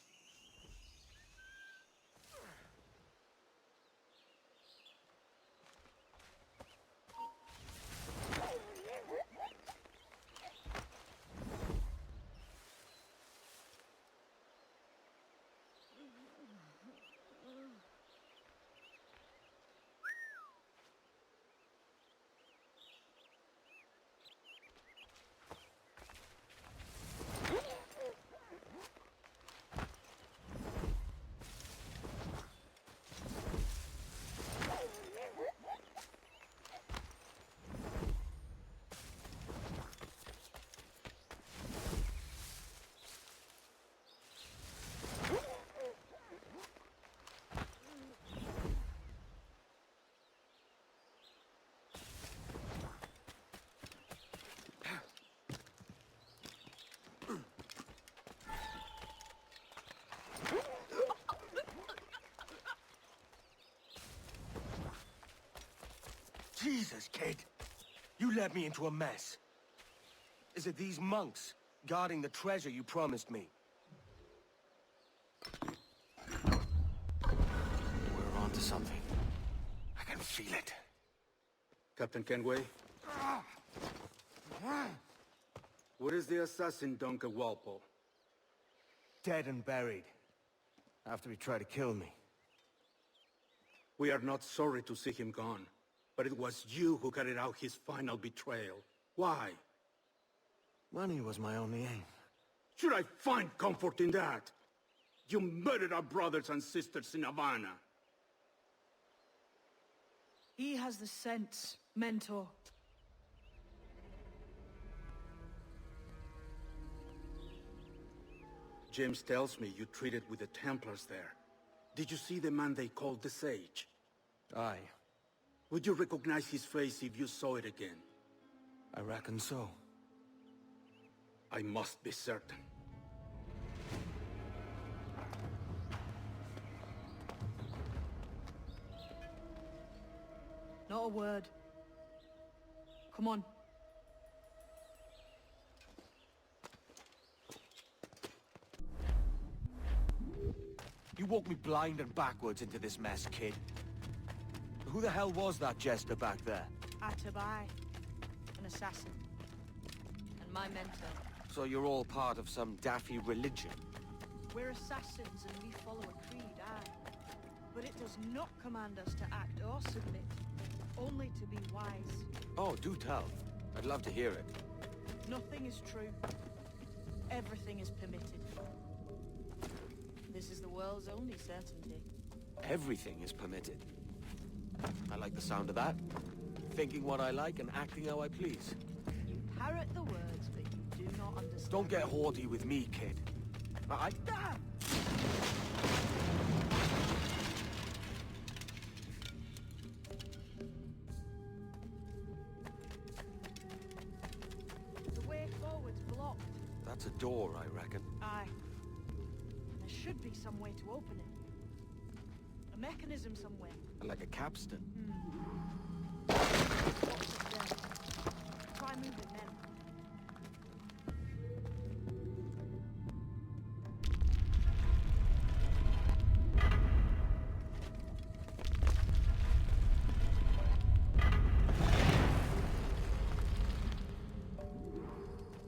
Speaker 2: Jesus, kid. You led me into a mess. Is it these monks guarding the treasure you promised me? We're onto something. I can feel it.
Speaker 17: Captain Kenway? What is the assassin Duncan Walpole?
Speaker 2: Dead and buried. After he tried to kill me.
Speaker 17: We are not sorry to see him gone. But it was you who carried out his final betrayal. Why?
Speaker 2: Money was my only aim.
Speaker 17: Should I find comfort in that? You murdered our brothers and sisters in Havana.
Speaker 21: He has the sense, Mentor.
Speaker 17: James tells me you treated with the Templars there. Did you see the man they called the Sage?
Speaker 2: Aye.
Speaker 17: Would you recognize his face if you saw it again?
Speaker 2: I reckon so.
Speaker 17: I must be certain.
Speaker 21: Not a word. Come on.
Speaker 2: You walked me blind and backwards into this mess, kid. Who the hell was that jester back there?
Speaker 21: Atabai, an assassin, and my mentor.
Speaker 2: So you're all part of some daffy religion?
Speaker 21: We're assassins and we follow a creed, aye. But it does not command us to act or submit, only to be wise.
Speaker 2: Oh, do tell. I'd love to hear it.
Speaker 21: Nothing is true. Everything is permitted. This is the world's only certainty.
Speaker 2: Everything is permitted. I like the sound of that. Thinking what I like and acting how I please.
Speaker 21: You parrot the words, but you do not understand.
Speaker 2: Don't get haughty with me, kid. I...
Speaker 21: The way forward's blocked.
Speaker 2: That's a door, I reckon.
Speaker 21: Aye. There should be some way to open it. A mechanism somewhere.
Speaker 2: Like a capstan.
Speaker 21: Try moving then.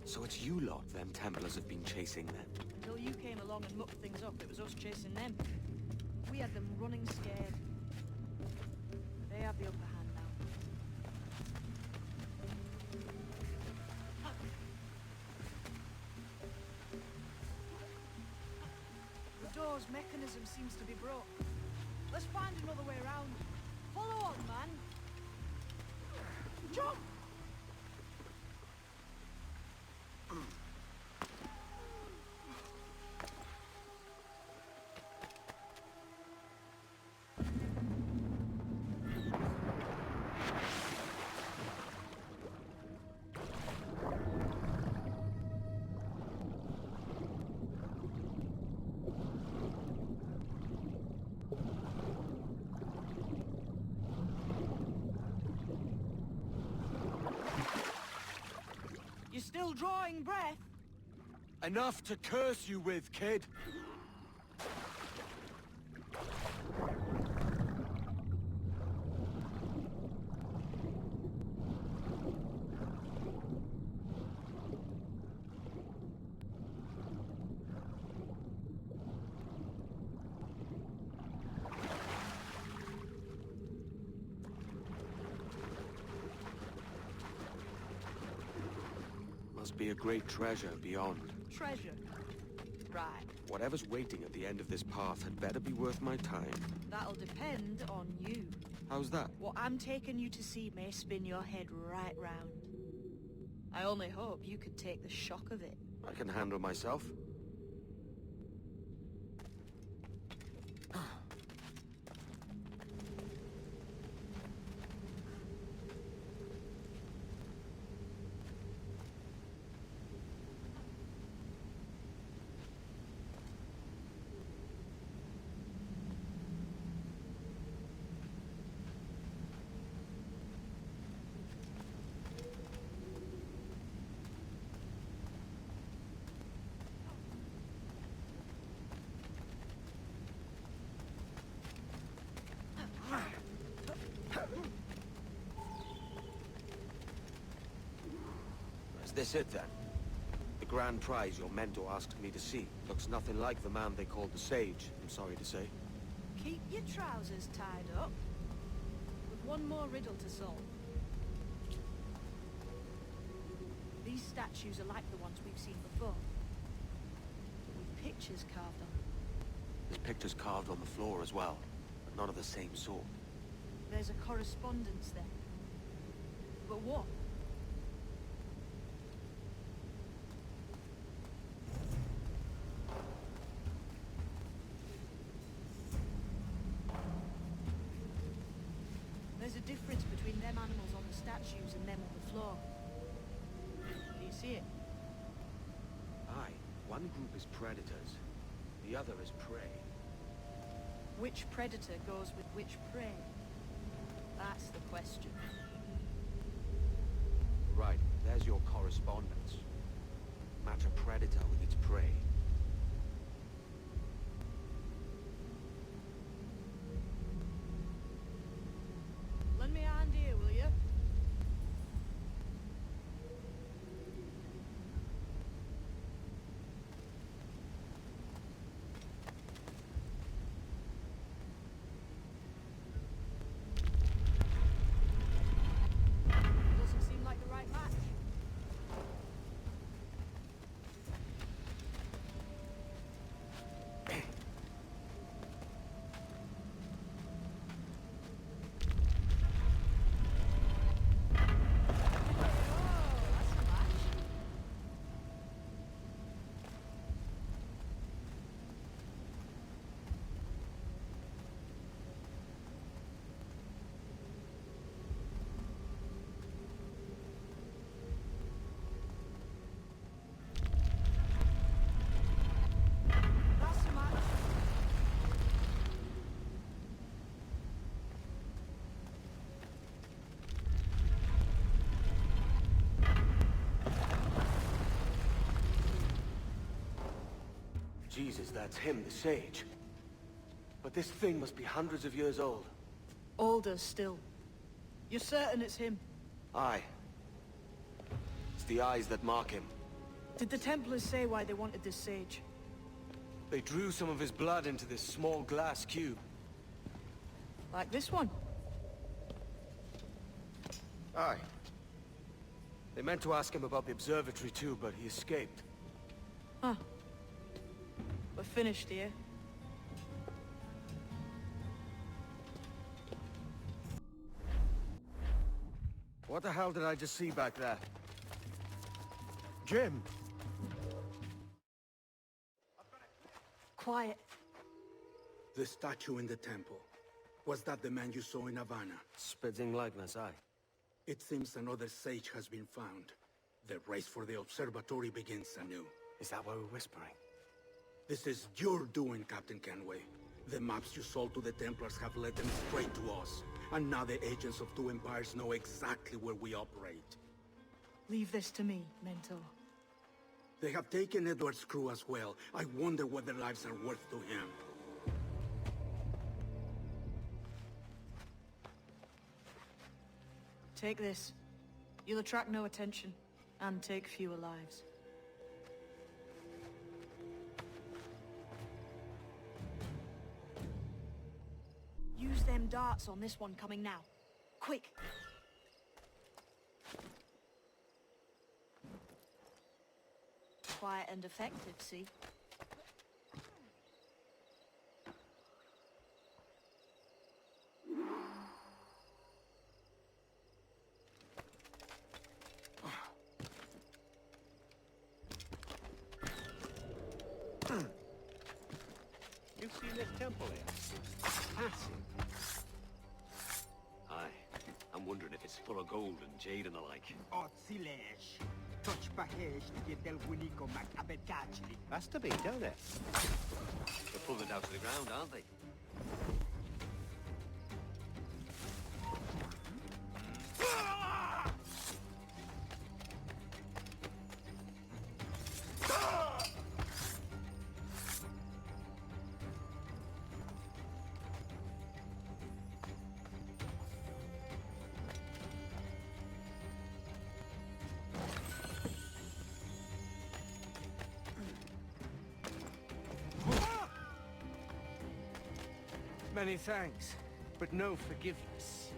Speaker 2: So it's you lot them Templars have been chasing then?
Speaker 21: Until you came along and mucked things up, it was us chasing them. We had them running scared. They have the upper hand now. The door's mechanism seems to be broke. Let's find another way around. Follow on, man. Jump! You're still drawing breath?
Speaker 2: Enough to curse you with, kid! Must be a great treasure beyond.
Speaker 21: Treasure. Right.
Speaker 4: Whatever's waiting at the end of this path had better be worth my time.
Speaker 21: That'll depend on you.
Speaker 4: How's that?
Speaker 21: What I'm taking you to see may spin your head right round. I only hope you could take the shock of it.
Speaker 4: I can handle myself. Is this it then? The grand prize your mentor asked me to see looks nothing like the man they called the Sage, I'm sorry to say.
Speaker 21: Keep your trousers tied up. With one more riddle to solve. These statues are like the ones we've seen before. With pictures carved on them.
Speaker 4: There's pictures carved on the floor as well, but none of the same sort.
Speaker 21: There's a correspondence there. But what? There's a difference between them animals on the statues and them on the floor. Do you see it?
Speaker 4: Aye, one group is predators, the other is prey.
Speaker 21: Which predator goes with which prey? That's the question.
Speaker 4: Right, there's your correspondence. Match a predator with its prey.
Speaker 21: Lend me a hand here, will you? Doesn't seem like the right match.
Speaker 4: Jesus, that's him, the Sage. But this thing must be hundreds of years old.
Speaker 21: Older still. You're certain it's him?
Speaker 4: Aye. It's the eyes that mark him.
Speaker 21: Did the Templars say why they wanted this sage?
Speaker 4: They drew some of his blood into this small glass cube.
Speaker 21: Like this one?
Speaker 4: Aye. They meant to ask him about the observatory too, but he escaped.
Speaker 21: Huh. We're finished here.
Speaker 2: What the hell did I just see back there? Jim!
Speaker 21: Quiet.
Speaker 17: The statue in the temple. Was that the man you saw in Havana?
Speaker 4: Spitting likeness, aye.
Speaker 17: It seems another sage has been found. The race for the observatory begins anew.
Speaker 4: Is that why we're whispering?
Speaker 17: This is your doing, Captain Kenway. The maps you sold to the Templars have led them straight to us. And now the agents of two empires know exactly where we operate.
Speaker 21: Leave this to me, Mentor.
Speaker 17: They have taken Edward's crew as well. I wonder what their lives are worth to him.
Speaker 21: Take this. You'll attract no attention, and take fewer lives. Use them darts on this one coming now. Quick! Quiet and effective, see?
Speaker 22: You've seen this temple here? Massive.
Speaker 12: Aye. I'm wondering if it's full of gold and jade and the like.
Speaker 18: Otsilesh. Touch pahesh to get del winico mac abetachli.
Speaker 22: Has to be, don't it?
Speaker 12: They're pulling it down to the ground, aren't they?
Speaker 2: Many thanks, but no forgiveness.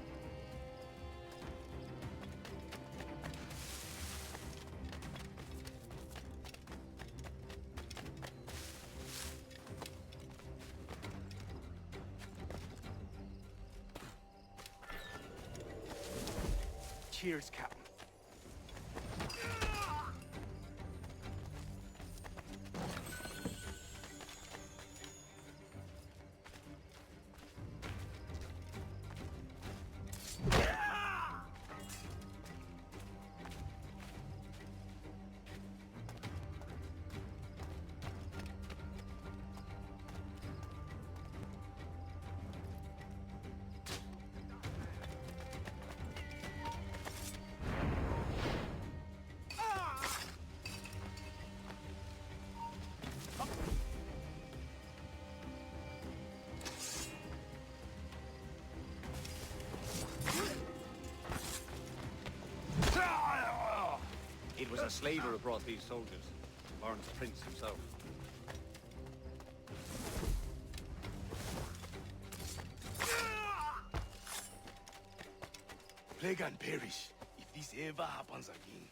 Speaker 2: Cheers, Captain.
Speaker 12: It was a slaver who brought these soldiers. Lawrence Prince himself.
Speaker 1: Plague and perish, if this ever happens again.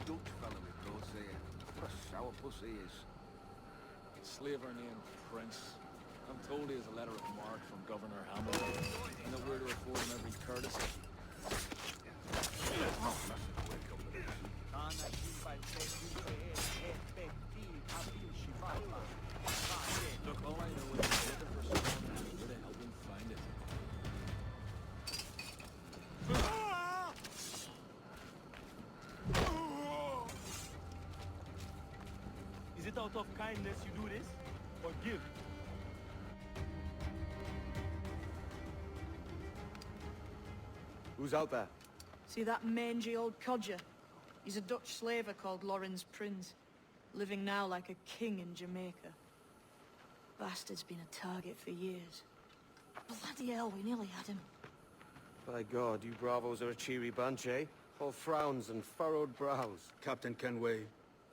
Speaker 8: Dutch fella with those there. What a sour pussy is.
Speaker 19: Slaver named Prince. I'm told he has a letter of marque from Governor Hamilton, and that we're to afford him every courtesy. Look, all I know is he's looking for someone who's here to help him find it.
Speaker 2: Is it out of kindness you do this? Or guilt? Who's out there?
Speaker 21: See that mangy old codger? He's a Dutch slaver called Lawrence Prince, living now like a king in Jamaica. Bastard's been a target for years. Bloody hell, we nearly had him.
Speaker 4: By God, you bravos are a cheery bunch, eh? All frowns and furrowed brows.
Speaker 17: Captain Kenway,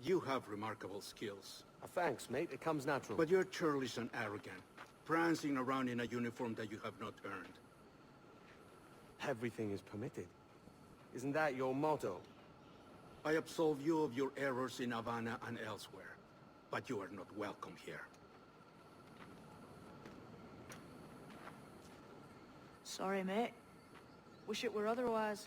Speaker 17: you have remarkable skills.
Speaker 4: Thanks, mate. It comes natural.
Speaker 17: But you're churlish and arrogant, prancing around in a uniform that you have not earned.
Speaker 4: Everything is permitted. Isn't that your motto?
Speaker 17: I absolve you of your errors in Havana and elsewhere, but you are not welcome here.
Speaker 21: Sorry, mate. Wish it were otherwise.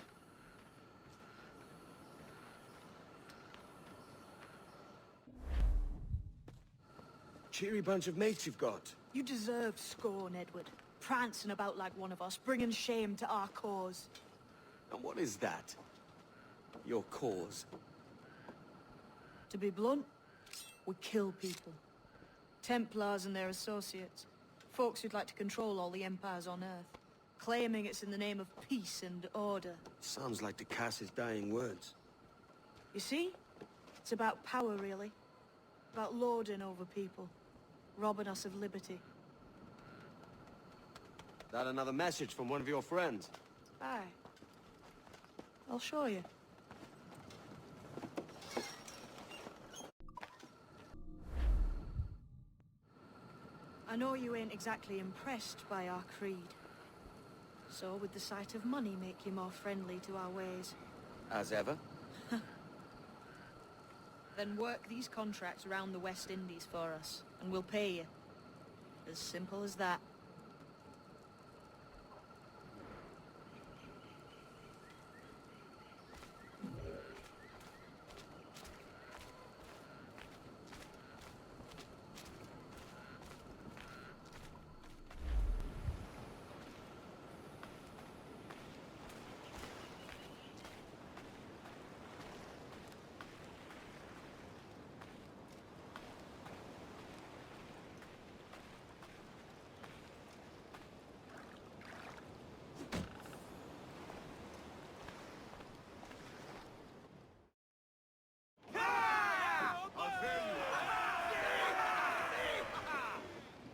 Speaker 4: Cheery bunch of mates you've got.
Speaker 21: You deserve scorn, Edward. Prancing about like one of us, bringing shame to our cause.
Speaker 4: And what is that? Your cause?
Speaker 21: To be blunt, we kill people. Templars and their associates. Folks who'd like to control all the empires on Earth. Claiming it's in the name of peace and order.
Speaker 4: Sounds like Ducass's dying words.
Speaker 21: You see? It's about power, really. About lording over people. Robbing us of liberty.
Speaker 4: That another message from one of your friends?
Speaker 21: Aye. I'll show you. I know you ain't exactly impressed by our creed. So would the sight of money make you more friendly to our ways?
Speaker 4: As ever.
Speaker 21: Then work these contracts around the West Indies for us, and we'll pay you. As simple as that.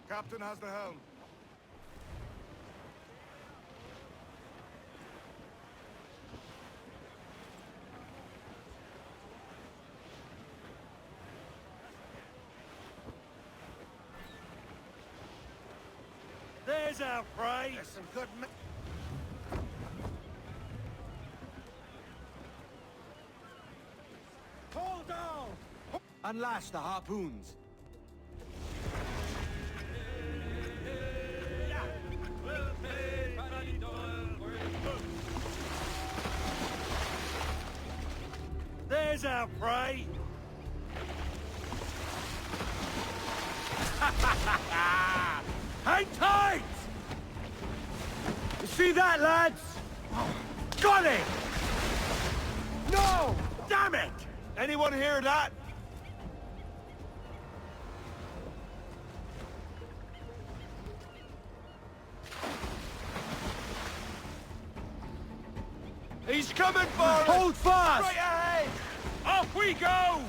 Speaker 1: Captain has the helm.
Speaker 16: There's our prey.
Speaker 1: There's some good men.
Speaker 2: Hold down! Unlash the harpoons.
Speaker 16: There's our prey. Hang tight! You see that, lads? Got it! No! Damn it!
Speaker 2: Anyone hear that?
Speaker 16: He's coming for us! Hold fast!
Speaker 2: Straight ahead!
Speaker 16: Off we go!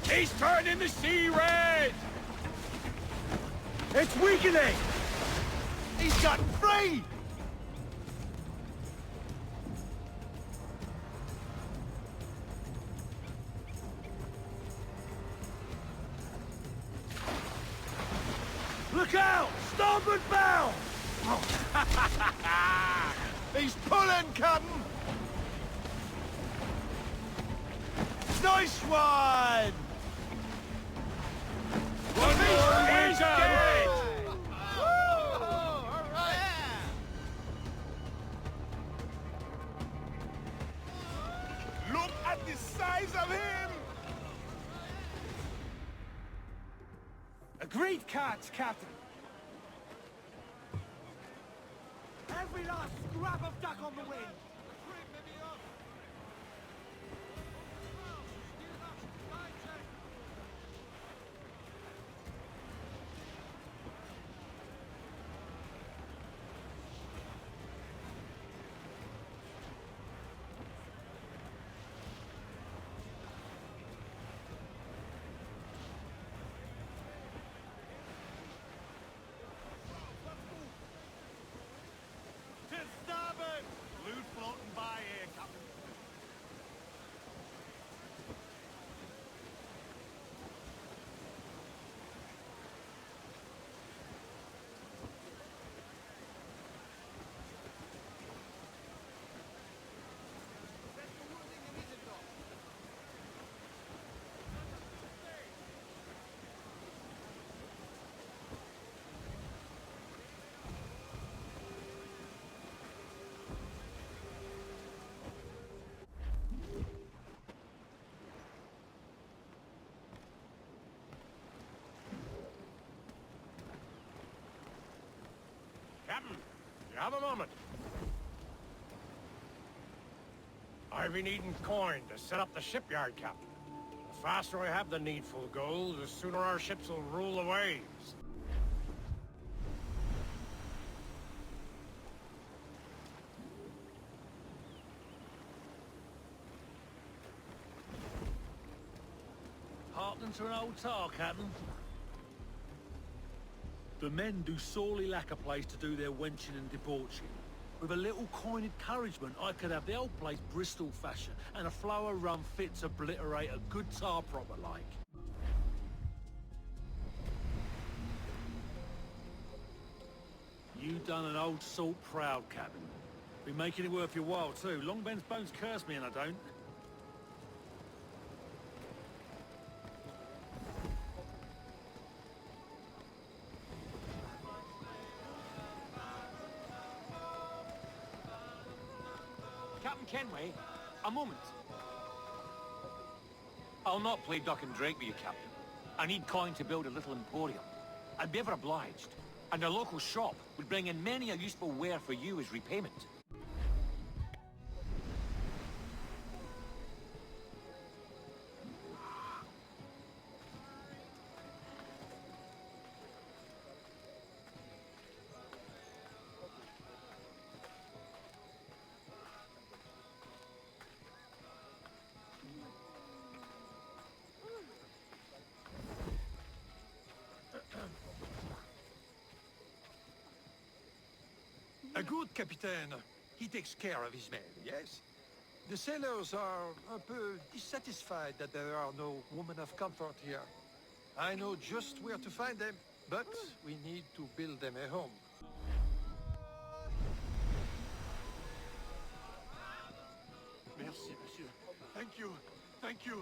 Speaker 16: He's turning the sea red! It's weakening!
Speaker 2: He's gotten free!
Speaker 16: Look out! Starboard bow!
Speaker 2: He's pulling, Captain! Nice one!
Speaker 16: One more is dead!
Speaker 1: Look at the size of him!
Speaker 2: Agreed, cards, Captain. Every last scrap of duck on the wind.
Speaker 8: have a moment. I've been needing coin to set up the shipyard, Captain. The faster I have the needful gold, the sooner our ships will rule the waves.
Speaker 19: Hearkening to an old tar, Captain. The men do sorely lack a place to do their wenching and debauching. With a little coin encouragement, I could have the old place Bristol fashion, and a flow of rum fit to obliterate a good tar proper like. You done an old salt proud, Captain. Be making it worth your while too. Long Ben's bones curse me and I don't.
Speaker 12: Captain Kenway, a moment. I'll not play duck and drake with you, Captain. I need coin to build a little emporium. I'd be ever obliged. And a local shop would bring in many a useful ware for you as repayment.
Speaker 8: A good captain. He takes care of his men, yes? The sailors are un peu dissatisfied that there are no women of comfort here. I know just where to find them, but we need to build them a home. Merci, monsieur. Thank you. Thank you.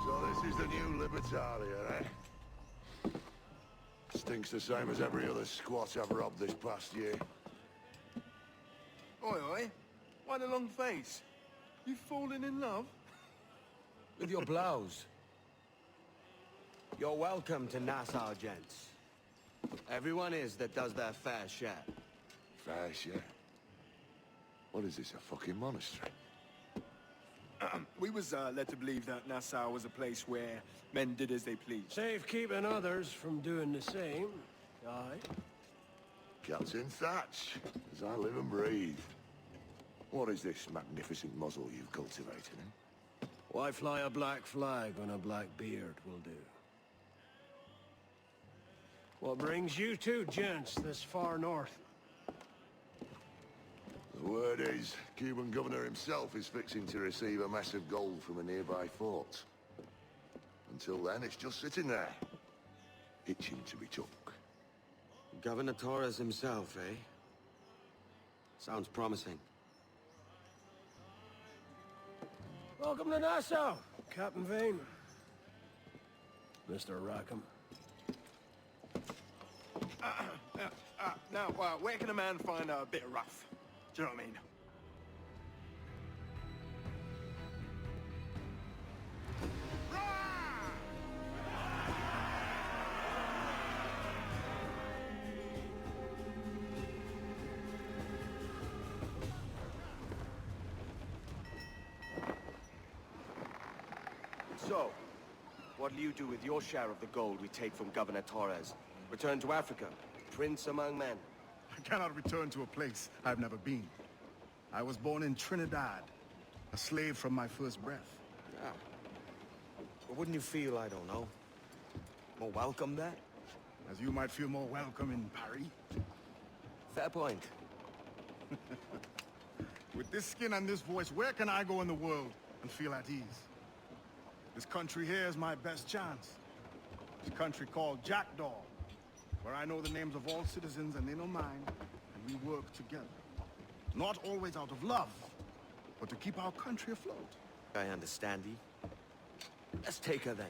Speaker 6: So this is the new Libertalia, eh? Stinks the same as every other squat I've robbed this past year.
Speaker 1: Oi, oi. Why the long face? You fallen in love?
Speaker 2: With your blouse. You're welcome to Nassau, gents. Everyone is that does their fair share.
Speaker 6: Fair share? What is this, a fucking monastery?
Speaker 10: We was led to believe that Nassau was a place where men did as they pleased.
Speaker 23: Safe keeping others from doing the same. Aye.
Speaker 6: Captain Thatch, as I live and breathe. What is this magnificent muzzle you've cultivated, eh?
Speaker 23: Why fly a black flag when a black beard will do? What brings you two gents this far north?
Speaker 6: The word is, Cuban governor himself is fixing to receive a mess of gold from a nearby fort. Until then, it's just sitting there, itching to be took.
Speaker 2: Governor Torres himself, eh? Sounds promising.
Speaker 23: Welcome to Nassau, Captain Vane. Mr. Rackham.
Speaker 10: Now, where can a man find a bit of rough? Do you know what I mean?
Speaker 2: So, what'll you do with your share of the gold we take from Governor Torres? Return to Africa, prince among men?
Speaker 1: I cannot return to a place I've never been. I was born in Trinidad, a slave from my first breath.
Speaker 2: Yeah. But wouldn't you feel, I don't know, more welcome there?
Speaker 1: As you might feel more welcome in Paris.
Speaker 2: Fair point.
Speaker 1: With this skin and this voice, where can I go in the world and feel at ease? This country here is my best chance. This country called Jackdaw, where I know the names of all citizens and they know mine, and we work together. Not always out of love, but to keep our country afloat.
Speaker 2: I understand ye. Let's take her then.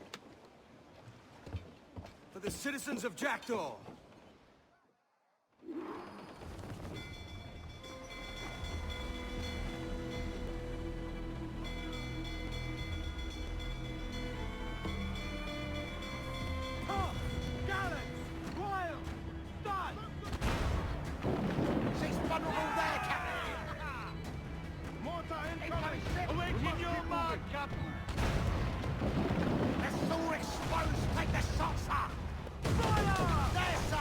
Speaker 2: For the citizens of Jackdaw!
Speaker 16: Awaken your mark, Captain!
Speaker 5: Let's all exposed! Take the shots up!
Speaker 16: Fire!
Speaker 5: There's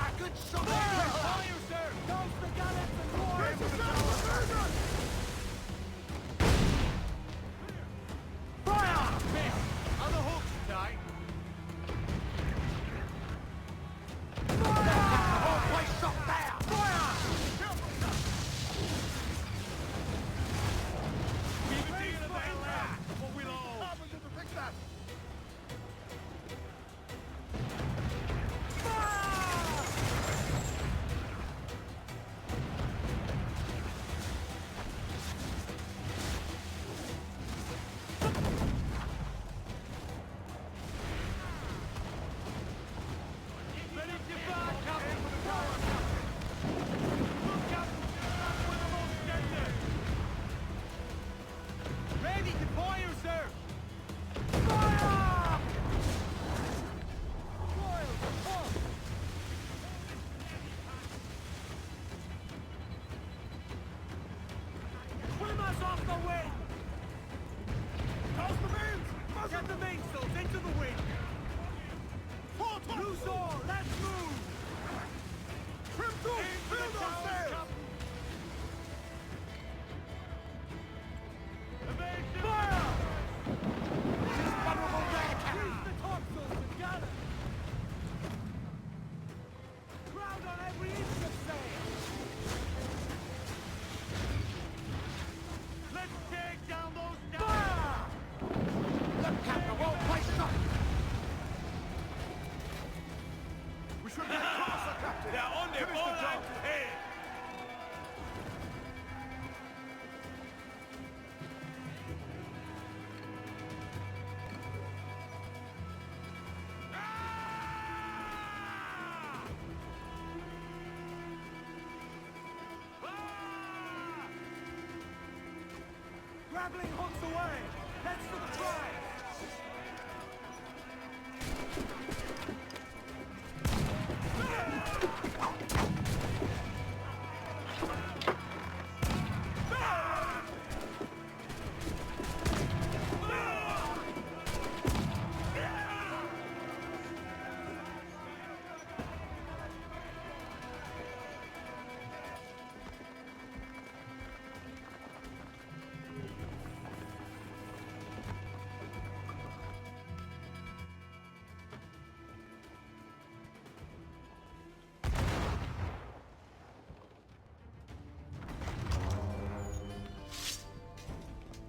Speaker 2: Grappling hooks away! Heads for the prize!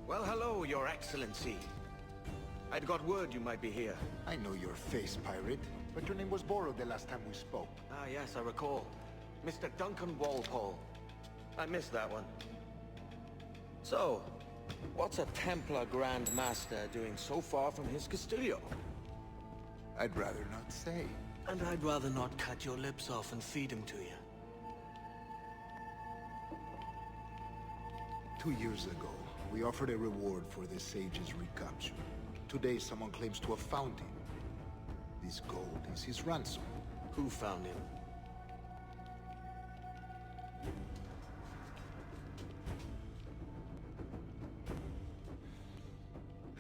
Speaker 4: Well, hello, Your Excellency. I'd got word you might be here.
Speaker 8: I know your face, pirate, but your name was borrowed the last time we spoke.
Speaker 4: Ah, yes, I recall. Mr. Duncan Walpole. I missed that one. So, what's a Templar Grand Master doing so far from his Castillo?
Speaker 8: I'd rather not say.
Speaker 2: And I'd rather not cut your lips off and feed him to you.
Speaker 8: 2 years ago, we offered a reward for the sage's recapture. Today, someone claims to have found him. This gold is his ransom.
Speaker 2: Who found him?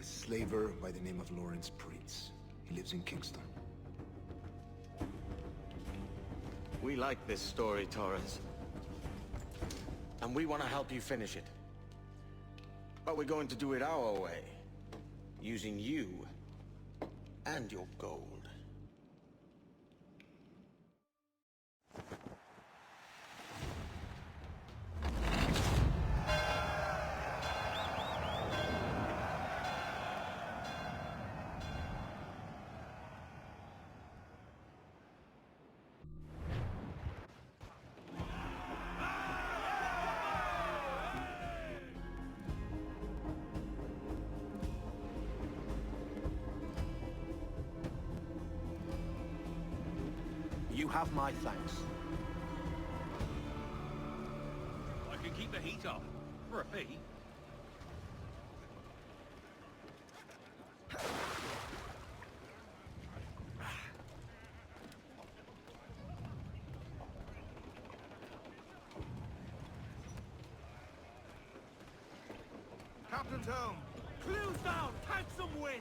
Speaker 8: A slaver by the name of Lawrence Prince. He lives in Kingston.
Speaker 4: We like this story, Torres. And we want to help you finish it. But we're going to do it our way. Using you and your gold.
Speaker 2: You have my thanks.
Speaker 12: I can keep the heat up, for a fee.
Speaker 1: Captain's helm!
Speaker 2: Clues down! Catch some wind!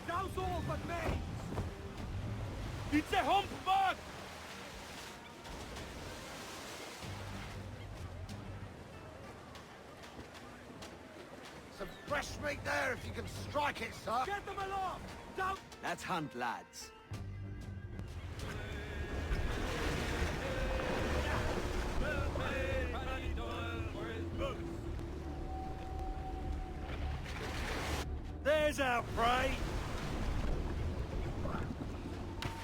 Speaker 2: Douse all but me!
Speaker 12: It's a humpback!
Speaker 5: Some fresh meat there if you can strike it, sir.
Speaker 2: Get them aloft! Down!
Speaker 4: Let's hunt, lads.
Speaker 2: There's our prey!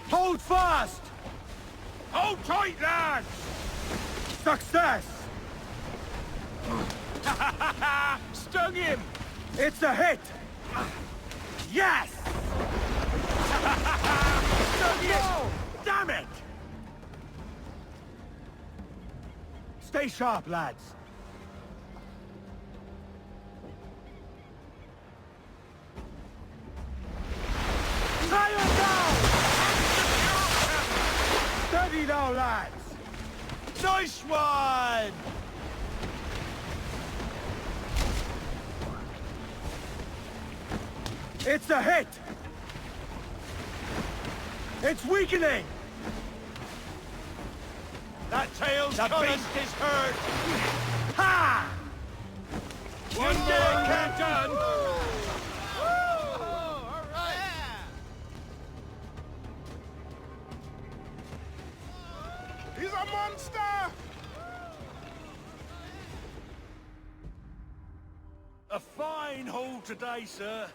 Speaker 2: Hold fast!
Speaker 12: Hold tight, lads!
Speaker 2: Success!
Speaker 12: Stung him!
Speaker 2: It's a hit! Yes! No! Damn it! Stay sharp, lads. Tie him down! Steady now, lads! Nice one! It's a hit! It's weakening!
Speaker 5: That tail's
Speaker 2: The
Speaker 5: coming.
Speaker 2: beast is hurt! Ha!
Speaker 5: One more, Captain!
Speaker 1: He's a monster!
Speaker 19: A fine haul today, sir.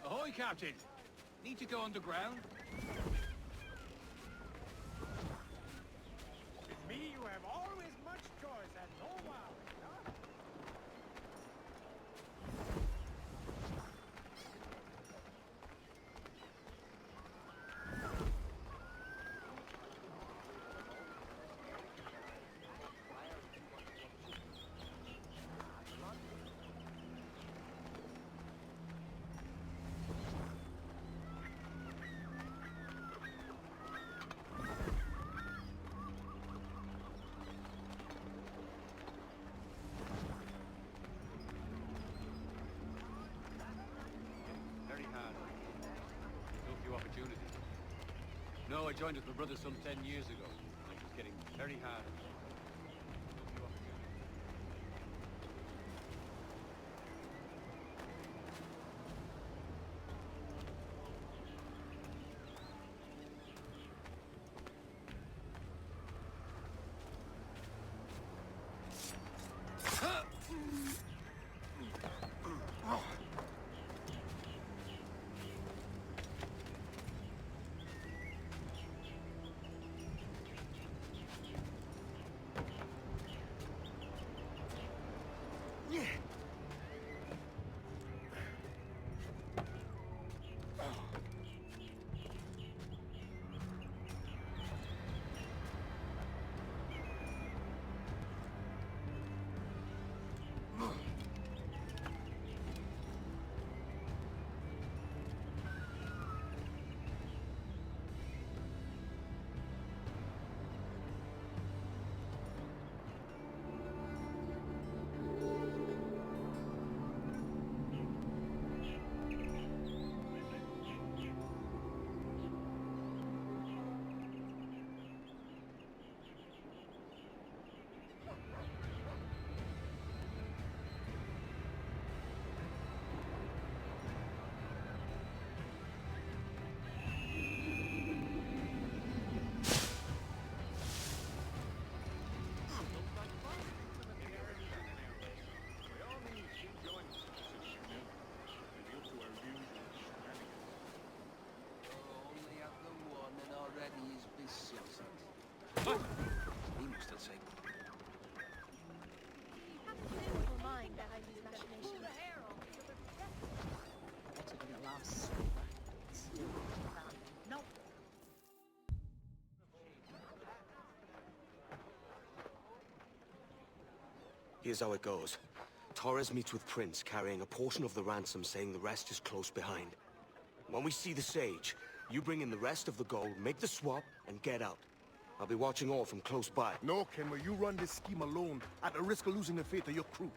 Speaker 16: Ahoy, Captain! Need to go underground?
Speaker 18: With me, you have always much choice and no wow.
Speaker 16: Very hard. No few opportunities. No, I joined with my brother some 10 years ago. It was getting very hard. No few opportunities.
Speaker 14: He must have said.
Speaker 13: Mind that I use machinations.
Speaker 15: Better than the last super. Nope.
Speaker 4: Here's how it goes. Torres meets with Prince, carrying a portion of the ransom, saying the rest is close behind. When we see the Sage, you bring in the rest of the gold, make the swap, and get out. I'll be watching all from close by.
Speaker 1: No, Kenway, you run this scheme alone, at the risk of losing the faith of your crew.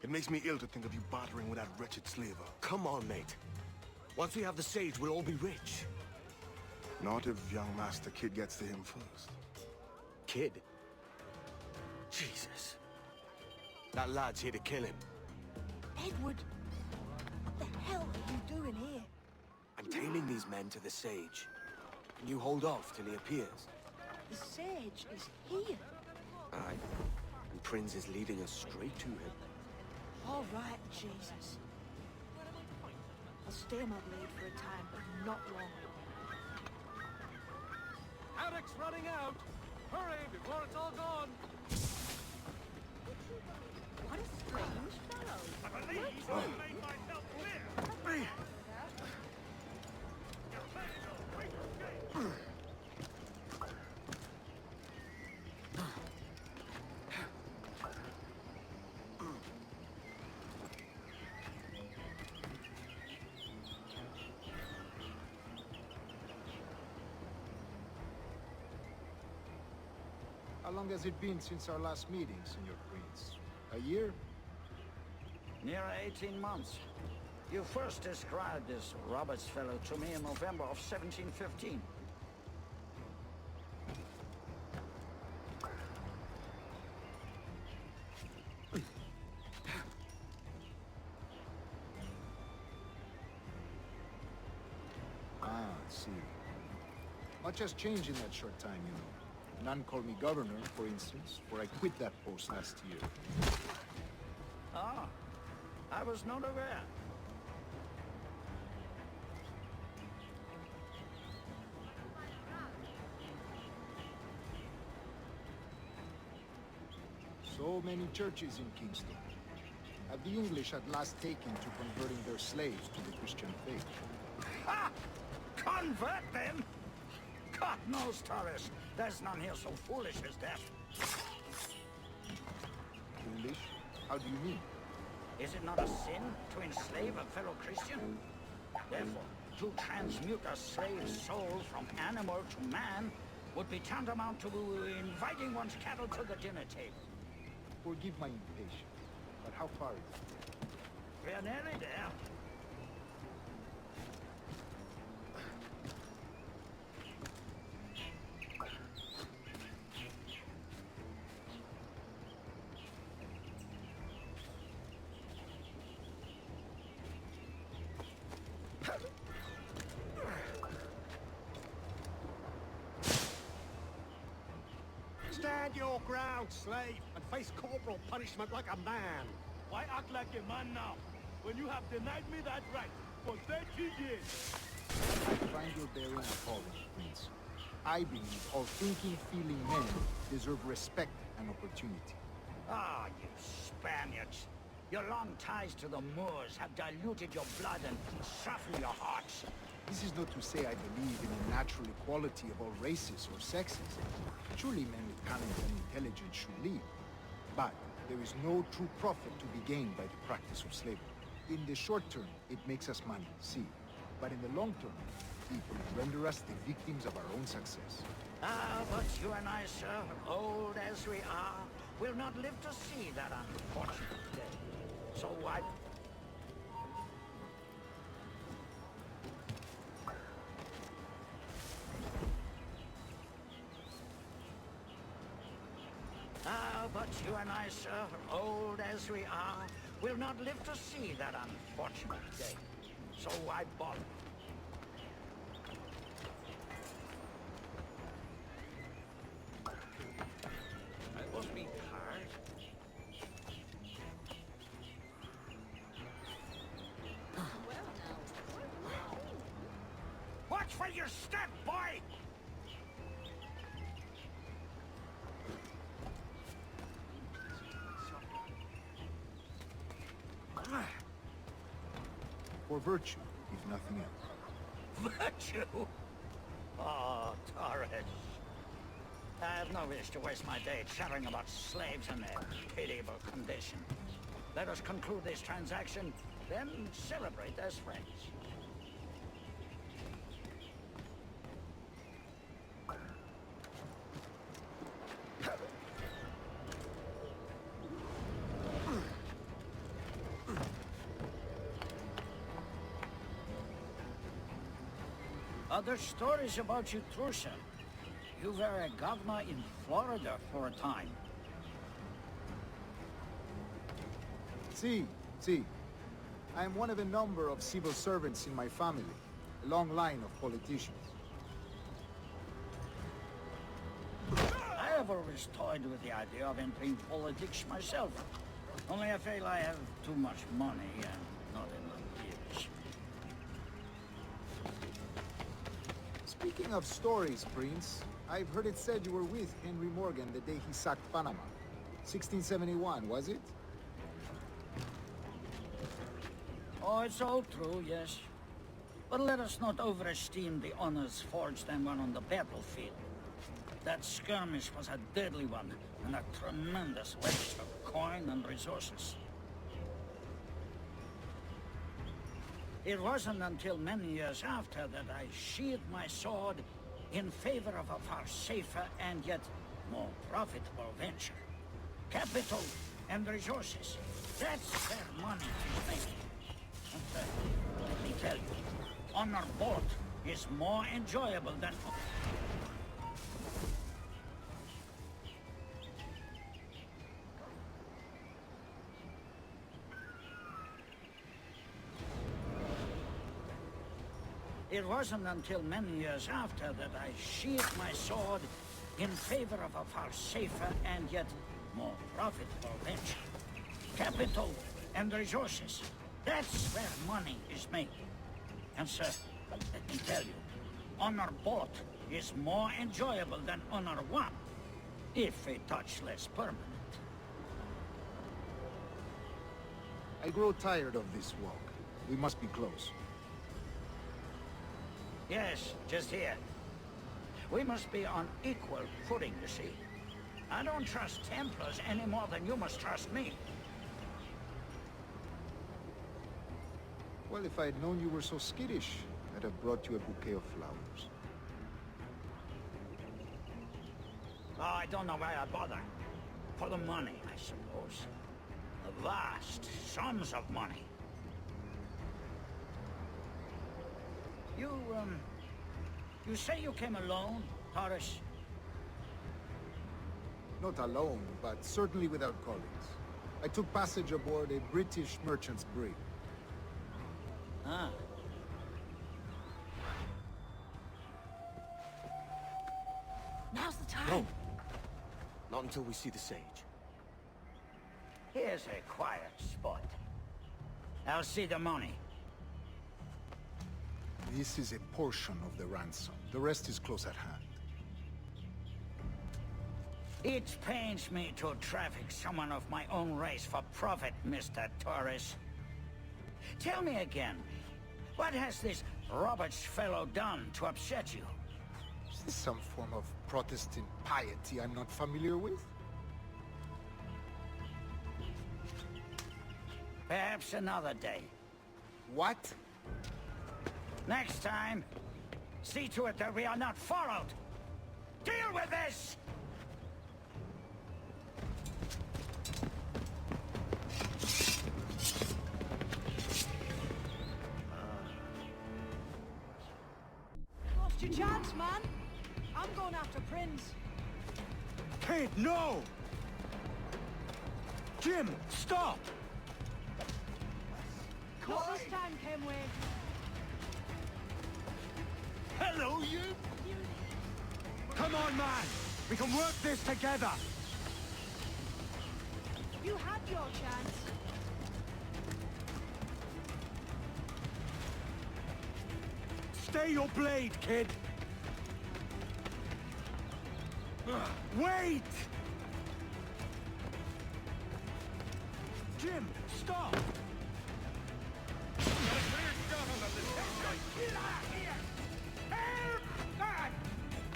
Speaker 1: It makes me ill to think of you bartering with that wretched slaver.
Speaker 4: Come on, mate. Once we have the Sage, we'll all be rich.
Speaker 1: Not if young Master Kid gets to him first.
Speaker 4: Kid? Jesus. That lad's here to kill him.
Speaker 21: Edward! What the hell are you doing here?
Speaker 4: I'm tailing these men to the Sage. Can you hold off till he appears?
Speaker 21: The sage is here.
Speaker 4: Aye. And Prince is leading us straight to him.
Speaker 21: All right, Jesus. I'll stay on my blade for a time, but not long.
Speaker 2: Haddock's running out! Hurry, before it's all gone!
Speaker 21: What a strange fellow.
Speaker 2: I believe I've made myself clear!
Speaker 8: How long has it been since our last meeting, Senor Prince? A year?
Speaker 3: Near 18 months. You first described this Roberts fellow to me in November of 1715.
Speaker 8: Ah, I see. Much has changed in that short time, you know. None call me governor, for instance, for I quit that post last year.
Speaker 3: Ah, I was not aware.
Speaker 8: So many churches in Kingston. Have the English at last taken to converting their slaves to the Christian faith?
Speaker 3: Ha! Convert them? God knows, Torres. There's none here so foolish as that.
Speaker 8: Foolish? How do you mean?
Speaker 3: Is it not a sin to enslave a fellow Christian? Therefore, to transmute a slave's soul from animal to man would be tantamount to inviting one's cattle to the dinner table.
Speaker 8: Forgive my impatience, but how far is it?
Speaker 3: We're nearly there.
Speaker 23: Stand your ground, slave, and face corporal punishment like a man.
Speaker 19: Why act like a man now, when you have denied me that right for 30 years?
Speaker 8: I find your bearing appalling, Prince. I believe all thinking, feeling men deserve respect and opportunity.
Speaker 3: Ah, you Spaniards. Your long ties to the Moors have diluted your blood and softened your hearts.
Speaker 8: This is not to say I believe in a natural equality of all races or sexes. Surely men with talent and intelligence should lead. But there is no true profit to be gained by the practice of slavery. In the short term, it makes us money, see. But in the long term, it will render us the victims of our own success.
Speaker 3: Ah, but you and I, sir, old as we are, will not live to see that unfortunate day. So I... Ah, but you and I, sir, old as we are, will not live to see that unfortunate day. So I bother.
Speaker 12: It must be hard.
Speaker 3: Watch for your step, boy!
Speaker 8: For virtue, if nothing else.
Speaker 3: Virtue? Oh, Torres. I have no wish to waste my day chattering about slaves and their pitiable condition. Let us conclude this transaction, then celebrate as friends. Other stories about you, Trusa. You were a governor in Florida for a time.
Speaker 8: See. I am one of a number of civil servants in my family, a long line of politicians.
Speaker 3: I've always toyed with the idea of entering politics myself. Only I feel I have too much money and not enough years.
Speaker 7: Speaking of stories, Prince, I've heard it said you were with Henry Morgan the day he sacked Panama. 1671, was it?
Speaker 3: Oh, it's all true, yes. But let us not overesteem the honors forged and won on the battlefield. That skirmish was a deadly one, and a tremendous waste of coin and resources. It wasn't until many years after that I sheathed my sword in favor of a far safer and yet more profitable venture. Capital and resources. That's where money is made. And, let me tell you, honor bought is more enjoyable than... It wasn't until many years after that I sheathed my sword in favor of a far safer and yet more profitable venture. Capital and resources. That's where money is made. And sir, let me tell you, honor bought is more enjoyable than honor won, if a touch less permanent.
Speaker 7: I grow tired of this walk. We must be close.
Speaker 3: Yes, just here. We must be on equal footing, you see. I don't trust Templars any more than you must trust me.
Speaker 7: Well, if I'd known you were so skittish, I'd have brought you a bouquet of flowers.
Speaker 3: Oh, I don't know why I bother. For the money, I suppose. The vast sums of money. You say you came alone, Taurus?
Speaker 7: Not alone, but certainly without colleagues. I took passage aboard a British merchant's brig.
Speaker 3: Ah.
Speaker 13: Now's the time.
Speaker 4: No. Not until we see the sage.
Speaker 3: Here's a quiet spot. I'll see the money.
Speaker 7: This is a portion of the ransom. The rest is close at hand.
Speaker 3: It pains me to traffic someone of my own race for profit, Mr. Torres. Tell me again, what has this Roberts fellow done to upset you?
Speaker 7: Is this some form of Protestant piety I'm not familiar with?
Speaker 3: Perhaps another day.
Speaker 7: What?
Speaker 3: Next time, see to it that we are not followed. Deal with this!
Speaker 21: Lost your chance, man. I'm going after Prince.
Speaker 2: Kid, no! Jim, stop!
Speaker 21: Not this time, Kenway.
Speaker 2: Hello, you! Come on, man! We can work this together!
Speaker 21: You had your chance.
Speaker 2: Stay your blade, kid! Wait! Jim, stop!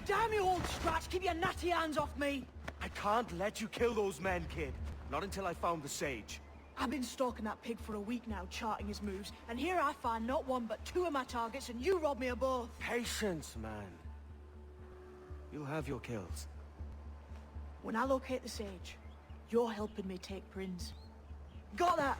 Speaker 21: Damn you, old scratch! Keep your natty hands off me!
Speaker 2: I can't let you kill those men, kid. Not until I found the sage.
Speaker 21: I've been stalking that pig for a week now, charting his moves, and here I find not one but two of my targets, and you robbed me of both.
Speaker 2: Patience, man. You'll have your kills.
Speaker 21: When I locate the sage, you're helping me take Prince. Got that?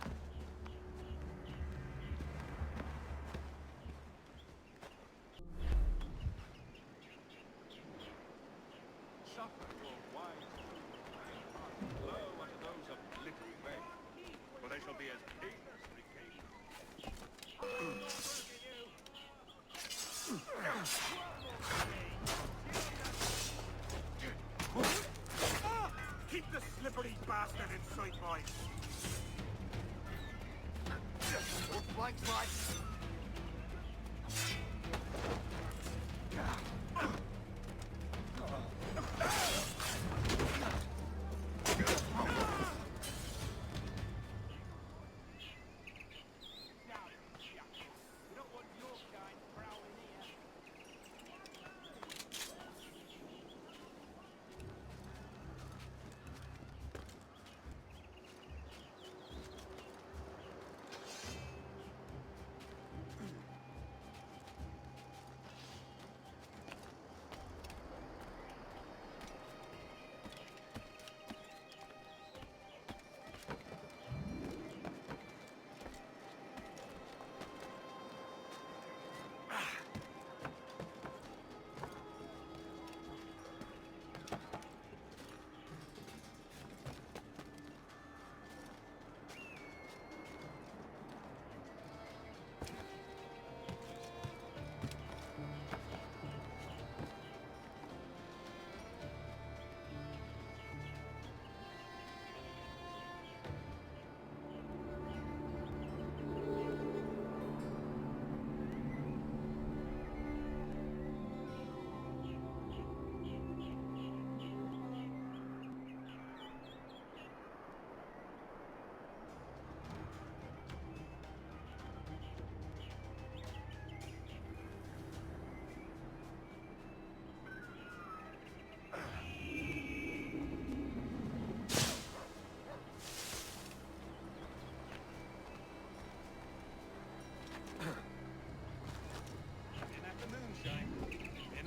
Speaker 23: slippery bastard in sight, boys.
Speaker 5: Flanks, lads.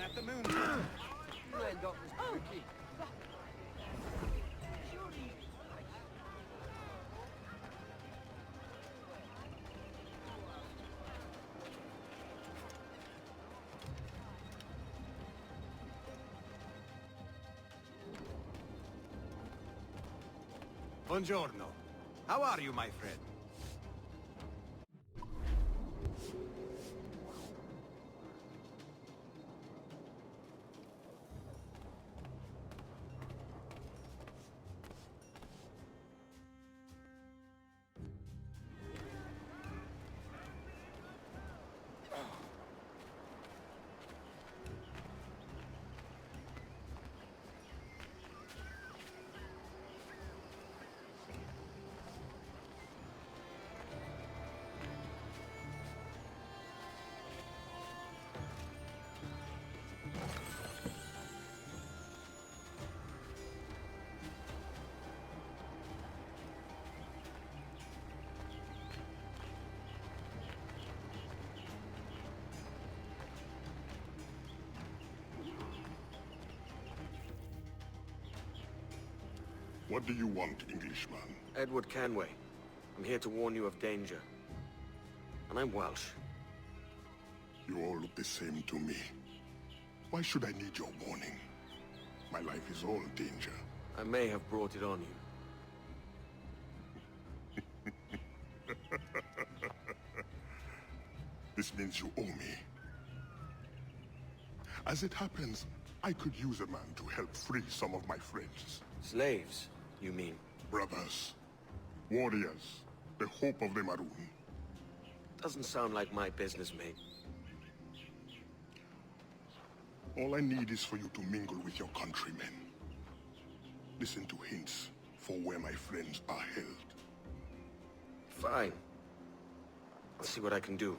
Speaker 23: At the moon. You end up with Pookie.
Speaker 8: Buongiorno. How are you, my friend?
Speaker 6: What do you want, Englishman?
Speaker 4: Edward Kenway. I'm here to warn you of danger. And I'm Welsh.
Speaker 6: You all look the same to me. Why should I need your warning? My life is all danger.
Speaker 4: I may have brought it on you.
Speaker 6: This means you owe me. As it happens, I could use a man to help free some of my friends.
Speaker 4: Slaves, you mean?
Speaker 6: Brothers. Warriors. The hope of the Maroon.
Speaker 4: Doesn't sound like my business, mate.
Speaker 6: All I need is for you to mingle with your countrymen. Listen to hints for where my friends are held.
Speaker 4: Fine. I'll see what I can do.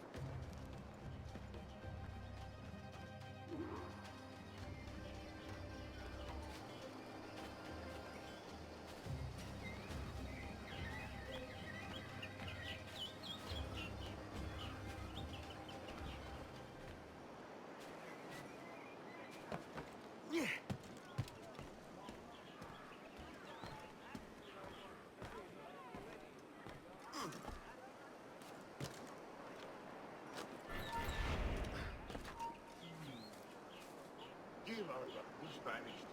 Speaker 23: He's vanished.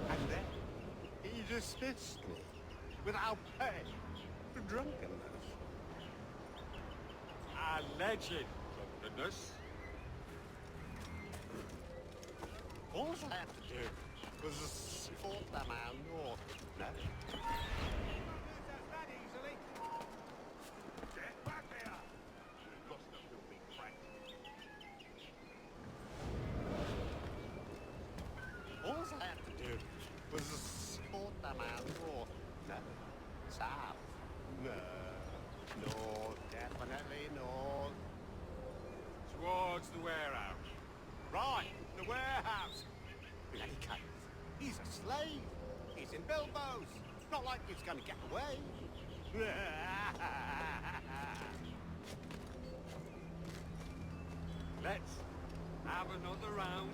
Speaker 23: And then he dismissed me without pay for drunkenness.
Speaker 12: Alleged drunkenness.
Speaker 23: All I had to do was sort them out, no. No.
Speaker 8: Get back here! You lost the filthy prank.
Speaker 23: All I had to do was sort them out, no. No. South. No. No, definitely no.
Speaker 16: Towards the warehouse.
Speaker 23: Right, the warehouse. Bloody cave. He's a slave. He's in Bilbo's. Not like he's gonna get away.
Speaker 16: Let's have another round.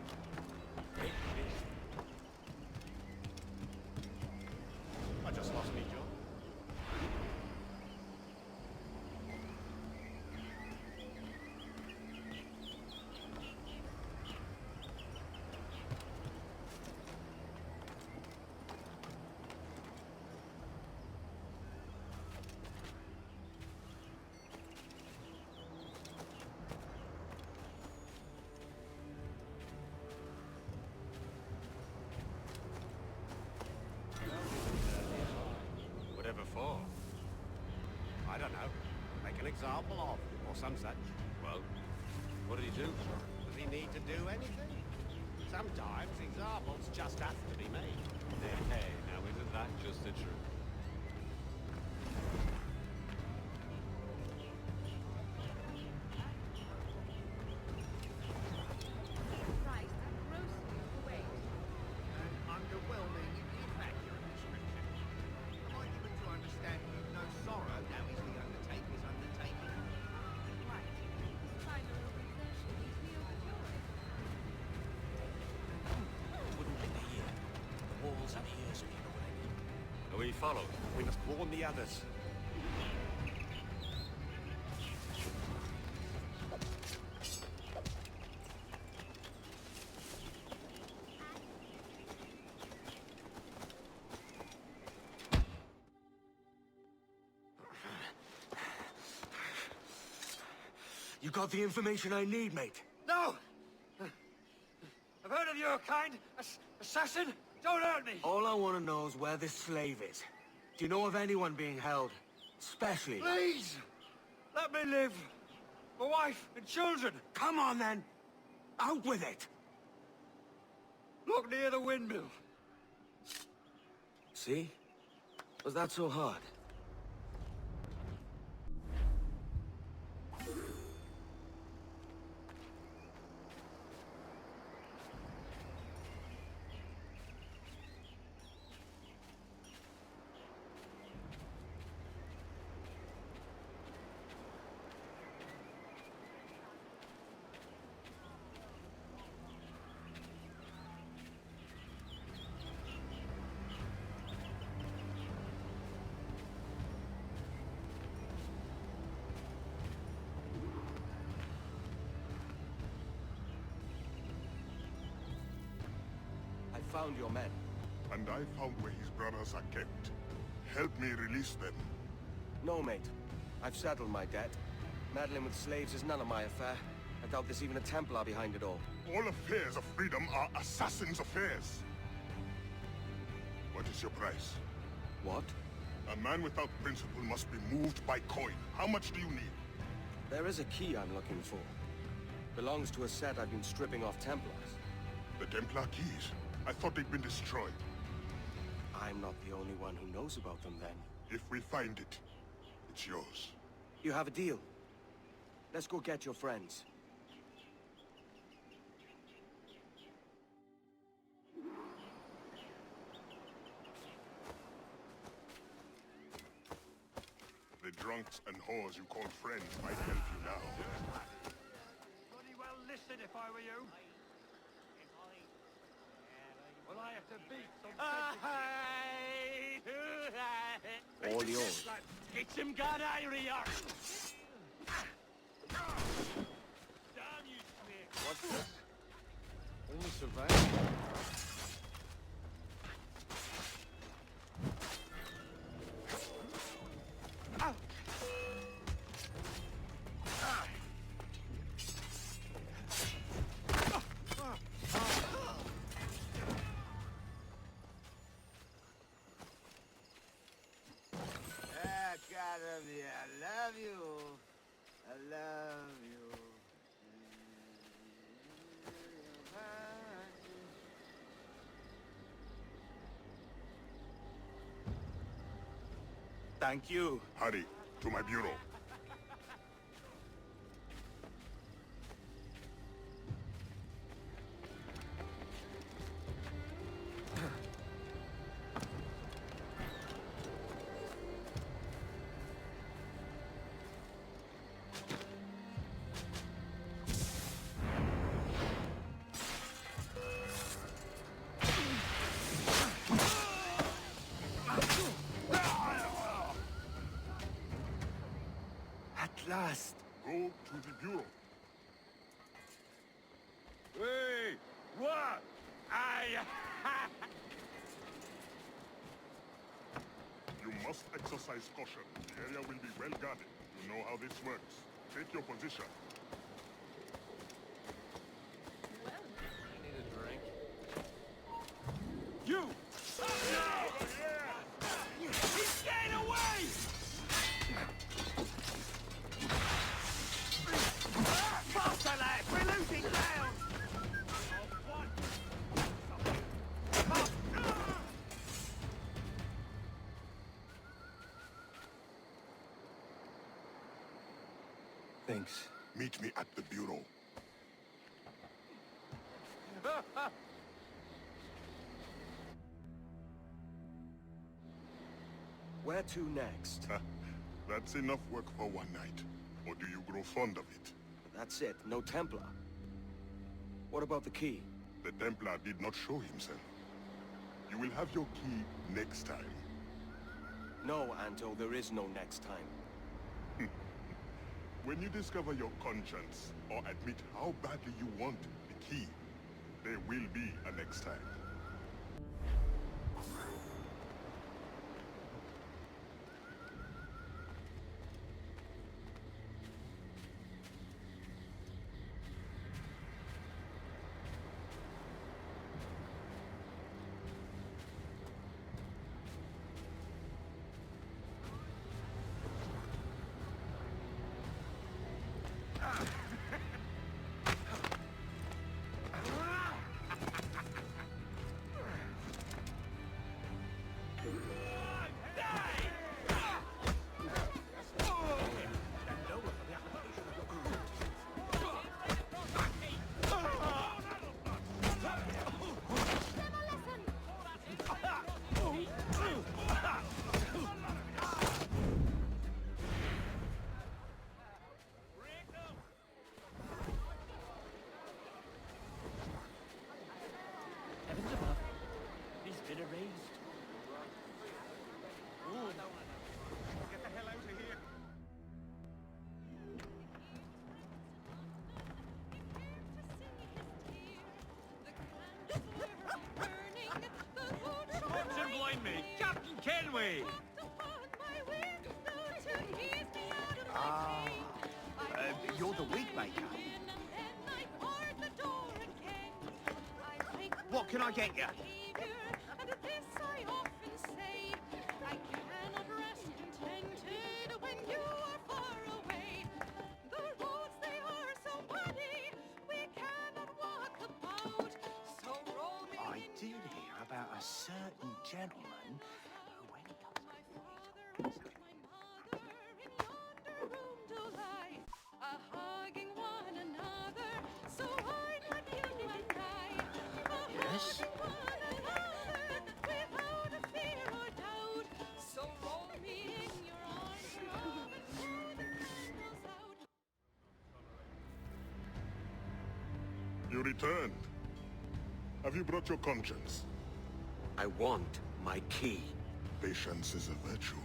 Speaker 23: I just lost me job.
Speaker 16: Whatever for?
Speaker 23: I don't know. Make an example of, or some such.
Speaker 16: Well, what did he do?
Speaker 23: Does he need to do anything? Sometimes examples just have to be made.
Speaker 16: Hey, now isn't that just the truth?
Speaker 18: Underwhelming, inaccurate description. Am I given to understand you've no sorrow now is the undertaker's undertaking?
Speaker 13: Right. Final organization is real joy.
Speaker 22: Wouldn't think they're here. The walls have ears, if you know what I mean.
Speaker 16: Are we followed?
Speaker 23: We must warn the others.
Speaker 2: You got the information I need, mate.
Speaker 22: No! I've heard of your kind. Assassin! Don't hurt me!
Speaker 2: All I want to know is where this slave is. Do you know of anyone being held? Especially...
Speaker 22: Please! Let me live! My wife and children!
Speaker 2: Come on, then! Out with it!
Speaker 22: Look near the windmill.
Speaker 2: See? Was that so hard?
Speaker 1: Found your men.
Speaker 6: And I found where his brothers are kept. Help me release them.
Speaker 2: No, mate. I've settled my debt. Meddling with slaves is none of my affair. I doubt there's even a Templar behind it all.
Speaker 6: All affairs of freedom are assassins' affairs. What is your price?
Speaker 2: What?
Speaker 6: A man without principle must be moved by coin. How much do you need?
Speaker 2: There is a key I'm looking for. Belongs to a set I've been stripping off Templars.
Speaker 6: The Templar keys? I thought they'd been destroyed.
Speaker 2: I'm not the only one who knows about them, then.
Speaker 6: If we find it, it's yours.
Speaker 2: You have a deal. Let's go get your friends.
Speaker 6: The drunks and whores you call friends might help you now.
Speaker 23: Bloody well listen if I were you. Well, I have to beat some
Speaker 2: All yours.
Speaker 22: Get him gone out of here! Damn you, snake!
Speaker 1: What's this? Only survived.
Speaker 2: I love you. I love you.
Speaker 1: Thank you. Hurry, to my bureau.
Speaker 2: Last.
Speaker 1: Go to the bureau.
Speaker 12: Hey! What?
Speaker 1: You must exercise caution. The area will be well guarded. You know how this works. Take your position.
Speaker 16: I need a drink.
Speaker 12: You! No! He's getting away!
Speaker 2: Faster, lad! We're losing ground!
Speaker 1: Thanks. Meet me at the bureau.
Speaker 2: Where to next?
Speaker 1: That's enough work for one night. Or do you grow fond of it?
Speaker 2: That's it. No Templar. What about the key?
Speaker 1: The Templar did not show himself. You will have your key next time.
Speaker 2: No, Anto, there is no next time.
Speaker 1: When you discover your conscience, or admit how badly you want the key, there will be a next time.
Speaker 12: Heavens above. He's been erased.
Speaker 16: Get the hell out of here.
Speaker 12: Don't blind me! Captain Kenway!
Speaker 18: You're the wig maker. What can I get you? I did hear about a certain gentleman who went Yes?
Speaker 1: You returned. Have you brought your conscience?
Speaker 2: I want my key.
Speaker 1: Patience is a virtue.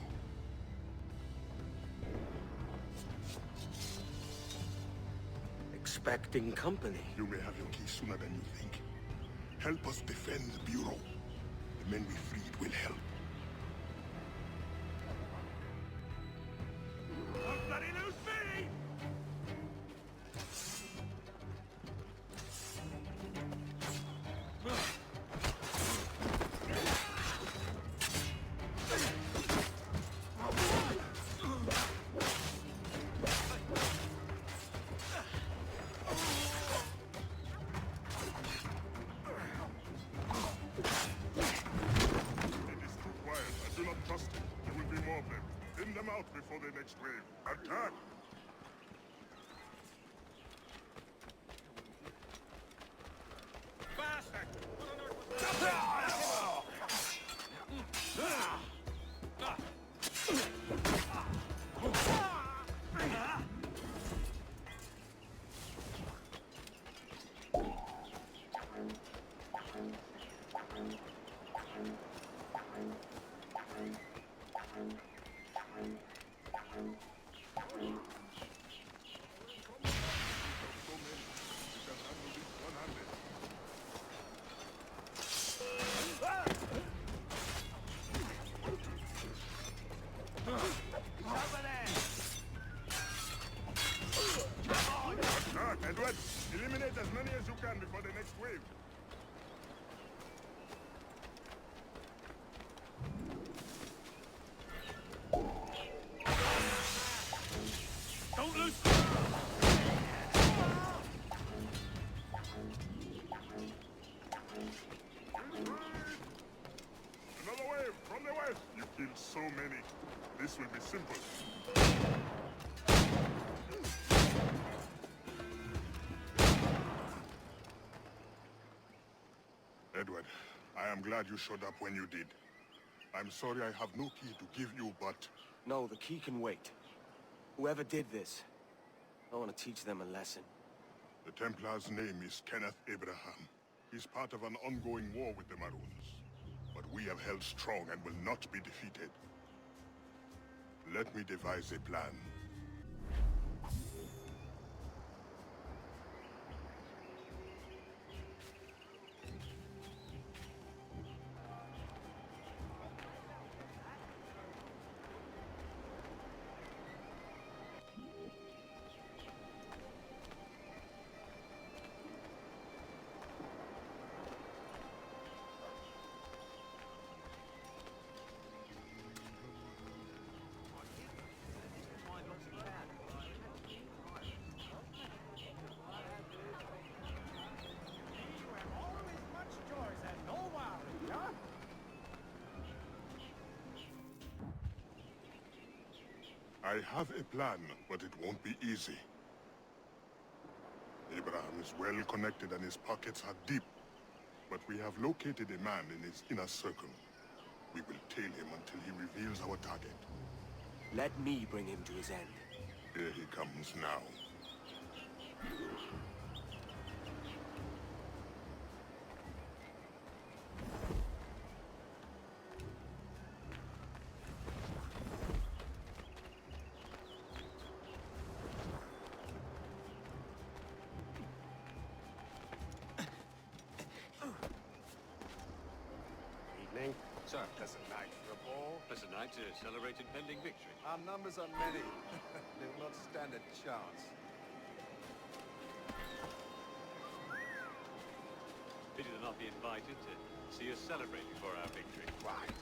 Speaker 2: Expecting company.
Speaker 1: You may have your key sooner than you think. Help us defend the Bureau. The men we freed will help.
Speaker 12: Don't bloody lose me!
Speaker 6: Attack! Edward, eliminate as many as you can before the next wave.
Speaker 19: Don't lose!
Speaker 6: Another wave from the west. You killed so many. This will be simple. Edward, I am glad you showed up when you did. I'm sorry I have no key to give you, but...
Speaker 4: No, the key can wait. Whoever did this, I want to teach them a lesson.
Speaker 6: The Templar's name is Kenneth Abraham. He's part of an ongoing war with the Maroons. But we have held strong and will not be defeated. Let me devise a plan. I have a plan, but it won't be easy. Abraham is well connected and his pockets are deep. But we have located a man in his inner circle. We will tail him until he reveals our target.
Speaker 4: Let me bring him to his end.
Speaker 6: Here he comes now.
Speaker 16: Evening.
Speaker 23: Sir, pleasant night for a ball.
Speaker 16: Pleasant night to celebrate impending victory.
Speaker 23: Our numbers are many. They will not stand a chance.
Speaker 16: Pity to not be invited to see us celebrate before our victory.
Speaker 23: Right.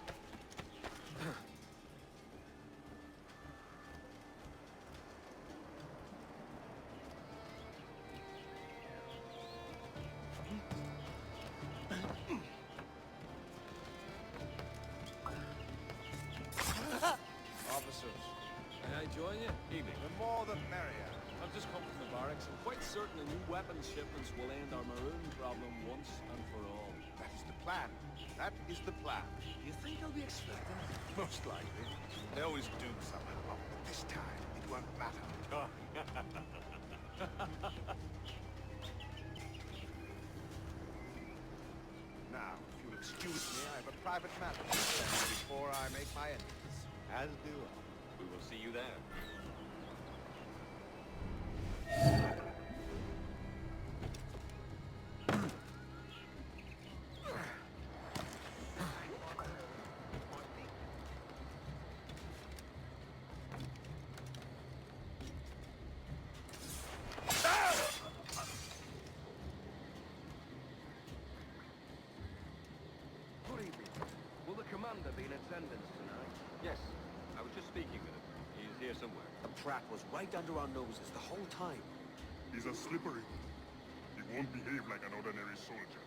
Speaker 9: Officers, may I join you?
Speaker 16: Evening.
Speaker 23: The more the merrier.
Speaker 9: I've just come from the barracks. I'm quite certain the new weapons shipments will end our maroon problem once and for all.
Speaker 23: That is the plan. That is the plan.
Speaker 9: Do you think I'll be expecting it?
Speaker 23: Most likely. They always do somehow. But this time, it won't matter. Now, if you'll excuse me, I have a private matter to attend before I make my entrance. As do I.
Speaker 16: We will see you there.
Speaker 23: Good evening. Will the commander be in attendance tonight?
Speaker 16: Yes, I was just speaking with him. He's here somewhere.
Speaker 4: The Pratt was right under our noses the whole time.
Speaker 6: He's a slippery one. He won't behave like an ordinary soldier.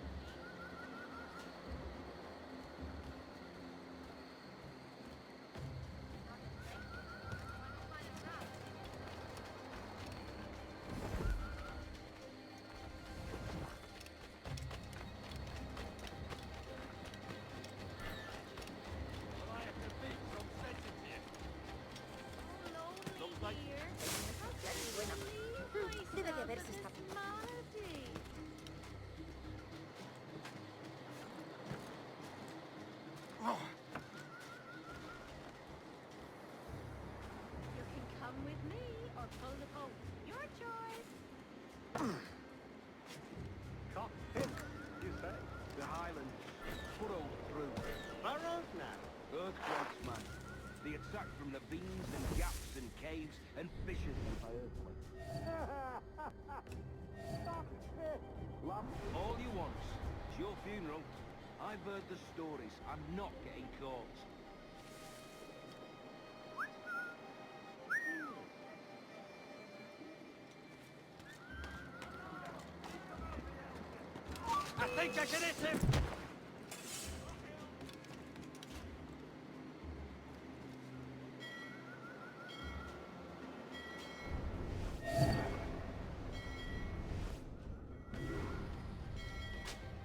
Speaker 22: Cop him, you say? The Highlands. Burrowed through. Burrowed now? Earthquakes, man. The attack from the beams and gaps and caves and fissures by earthquakes. Laugh all you want. It's your funeral. I've heard the stories. I'm not getting caught. I think I can hit him!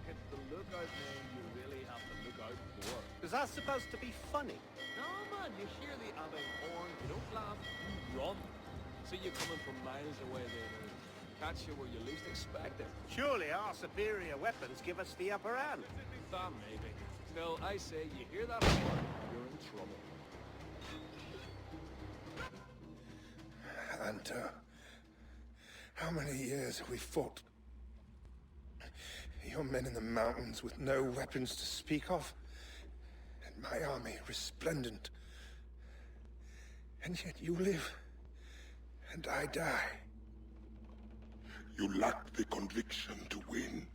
Speaker 9: It's the lookout name you really have to look out for.
Speaker 23: Is that supposed to be funny?
Speaker 9: No, man, you hear the abbing horn, you don't laugh, you run. See you coming from miles away there, catch you where you least expect it.
Speaker 23: Surely our superior weapons give us the upper hand.
Speaker 9: That maybe. Still, I say, you hear that horn, you're in trouble.
Speaker 11: And, how many years have we fought? Your men in the mountains with no weapons to speak of, and my army resplendent. And yet you live, and I die.
Speaker 6: You lack the conviction to win.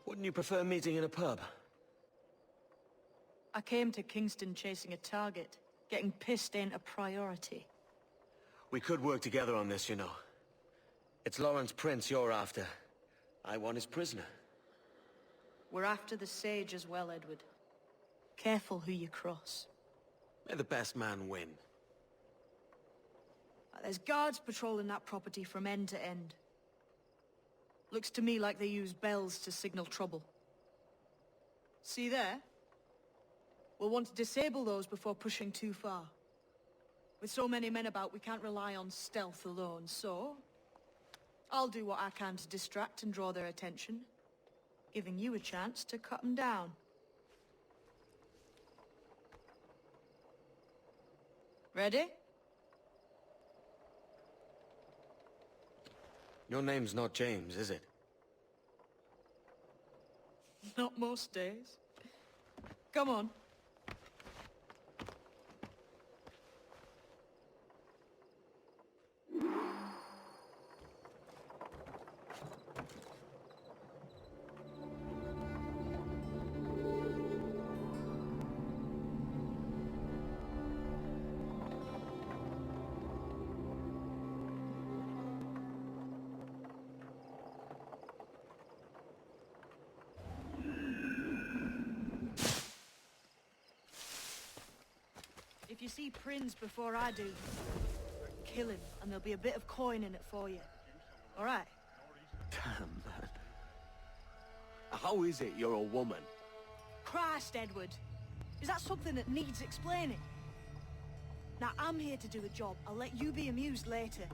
Speaker 2: Wouldn't you prefer meeting in a pub?
Speaker 21: I came to Kingston chasing a target. Getting pissed ain't a priority.
Speaker 2: We could work together on this, you know. It's Lawrence Prince you're after. I want his prisoner.
Speaker 21: We're after the Sage as well, Edward. Careful who you cross.
Speaker 2: May the best man win.
Speaker 21: There's guards patrolling that property from end to end. Looks to me like they use bells to signal trouble. See there? We'll want to disable those before pushing too far. With so many men about, we can't rely on stealth alone, so... I'll do what I can to distract and draw their attention, giving you a chance to cut them down. Ready?
Speaker 4: Your name's not James, is it?
Speaker 21: Not most days. Come on. If you see Prince before I do, kill him, and there'll be a bit of coin in it for you. All right?
Speaker 4: Damn, man. How is it you're a woman?
Speaker 21: Christ, Edward. Is that something that needs explaining? Now, I'm here to do a job. I'll let you be amused later.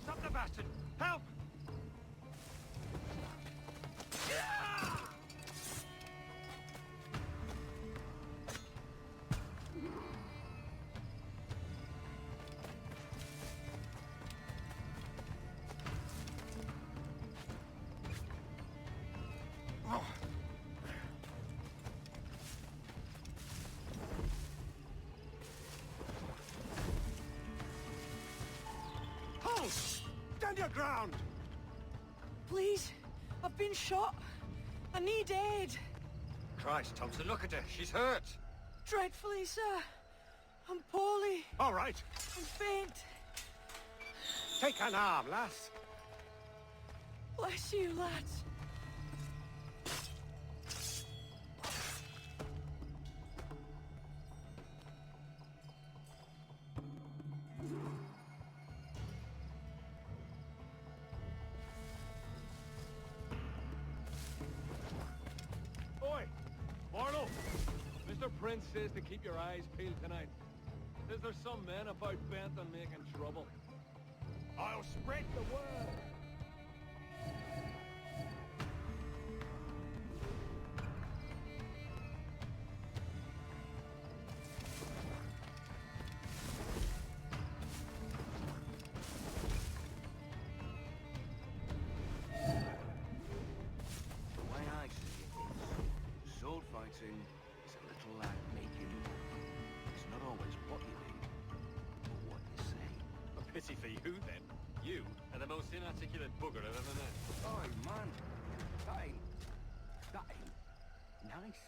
Speaker 12: Stop the bastard! Help!
Speaker 5: Halt! Stand your ground!
Speaker 21: Please, I've been shot. I need aid.
Speaker 12: Christ, Thompson, look at her. She's hurt.
Speaker 21: Dreadfully, sir. I'm poorly.
Speaker 5: All right.
Speaker 21: I'm faint.
Speaker 5: Take an arm, lass.
Speaker 21: Bless you, lads.
Speaker 9: Oi! Barlow! Mr. Prince says to keep your eyes peeled tonight. Says there's some men about bent on making trouble. I'll spread the word!
Speaker 2: The way I see it is, sword fighting is a little like making love. It's not always what you think, but what you say.
Speaker 16: A pity for you, then. You are the most inarticulate bugger I've ever met.
Speaker 2: Oh, man. That ain't nice.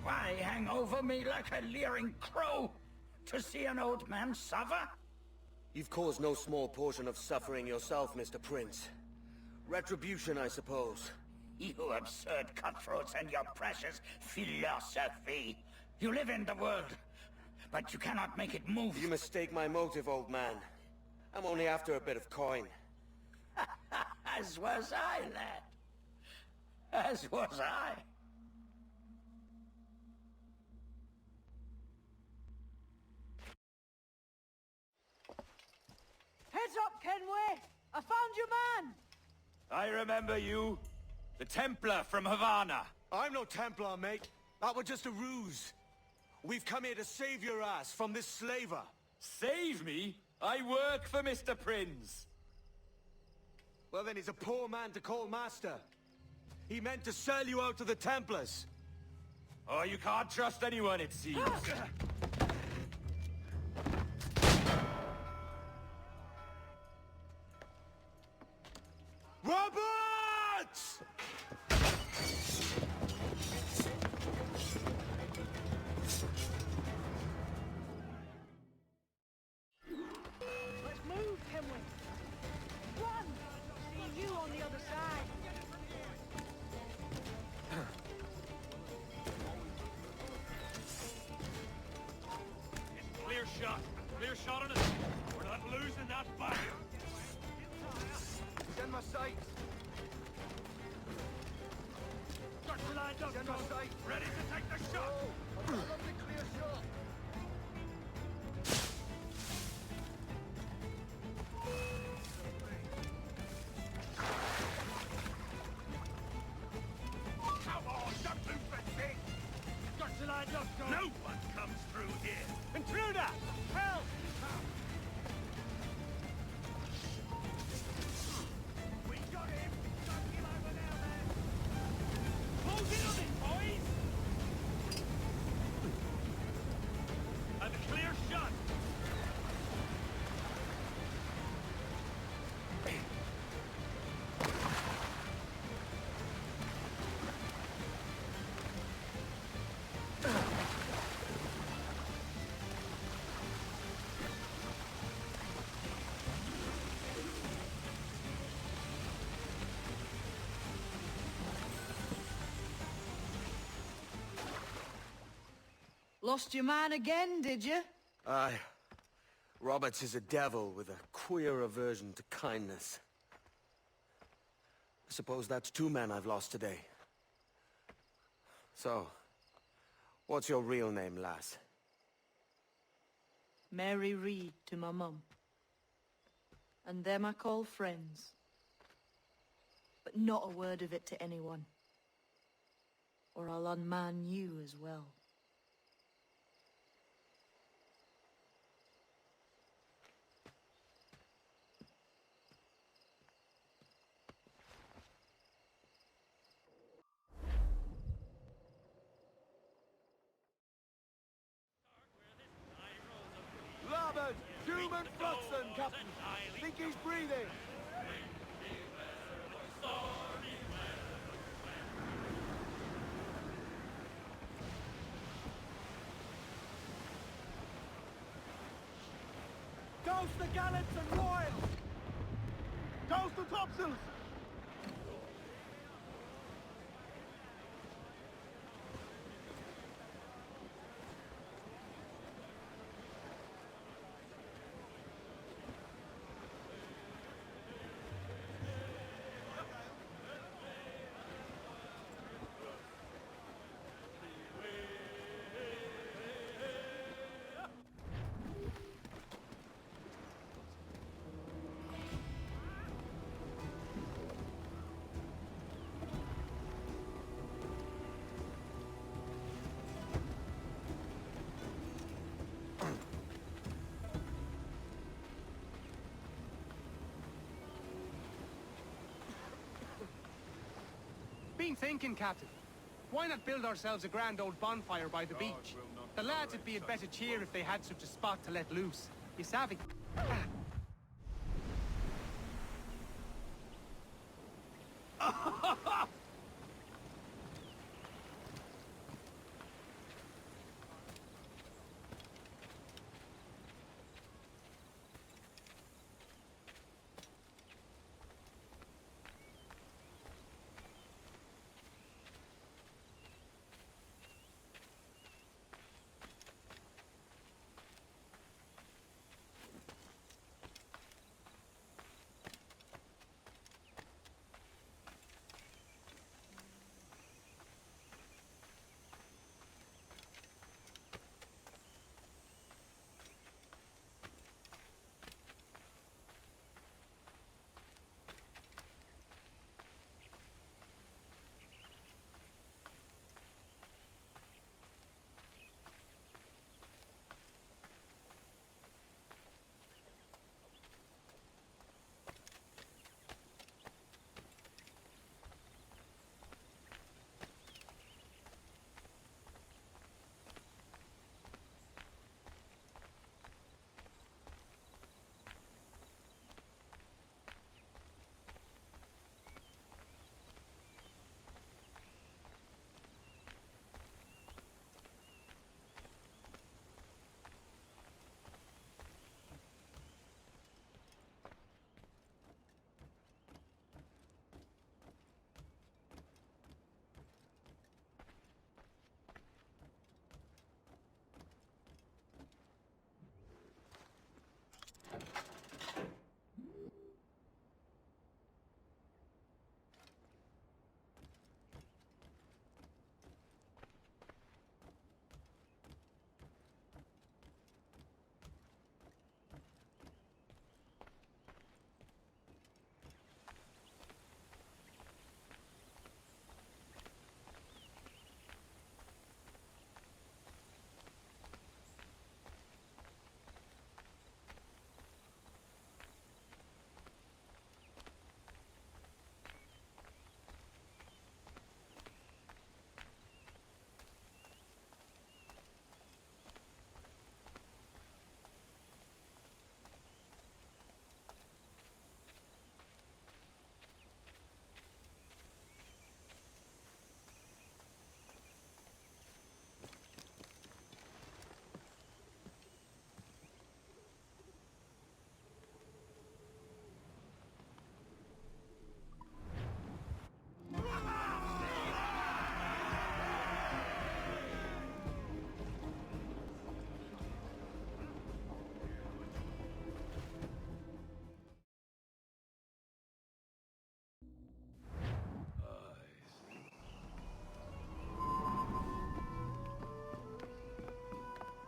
Speaker 3: Why hang over me like a leering crow? To see an old man suffer?
Speaker 4: You've caused no small portion of suffering yourself, Mr. Prince. Retribution, I suppose.
Speaker 3: You absurd cutthroats and your precious philosophy. You live in the world, but you cannot make it move.
Speaker 4: You mistake my motive, old man. I'm only after a bit of coin.
Speaker 3: As was I, lad. As was I.
Speaker 21: Heads up, Kenway! I found your man!
Speaker 2: I remember you. The Templar from Havana. I'm no Templar, mate. That was just a ruse. We've come here to save your ass from this slaver.
Speaker 12: Save me? I work for Mr. Prince.
Speaker 2: Well then he's a poor man to call master. He meant to sell you out to the Templars.
Speaker 12: Oh, you can't trust anyone, it seems.
Speaker 2: Roberts!
Speaker 21: Let's move, Kenway. Run! See you on the other side.
Speaker 9: Clear shot. Clear shot on it. We're not losing that back.
Speaker 2: Send my sights.
Speaker 9: Got your lined up,
Speaker 2: Send my sights.
Speaker 9: ready to take the shot.
Speaker 2: I've got a lovely clear shot.
Speaker 9: Come on, don't lose the thing. Got your lined up, John. No one comes through here.
Speaker 2: Intruder! Help!
Speaker 9: We got him. Got him over now, man. Close in on it, boys. And a clear shot.
Speaker 21: Lost your man again, did you?
Speaker 2: Aye. Roberts is a devil with a queer aversion to kindness. I suppose that's 2 men I've lost today. So, what's your real name, lass?
Speaker 21: Mary Reed to my mum. And them I call friends. But not a word of it to anyone. Or I'll unman you as well.
Speaker 2: Larboard! Human Fluxon, Captain! Think he's breathing! Toast the gallants and royals! Toast the topsails!
Speaker 10: Been thinking, Captain. Why not build ourselves a grand old bonfire by the beach? The lads would be in better cheer if they had such a spot to let loose. You savvy?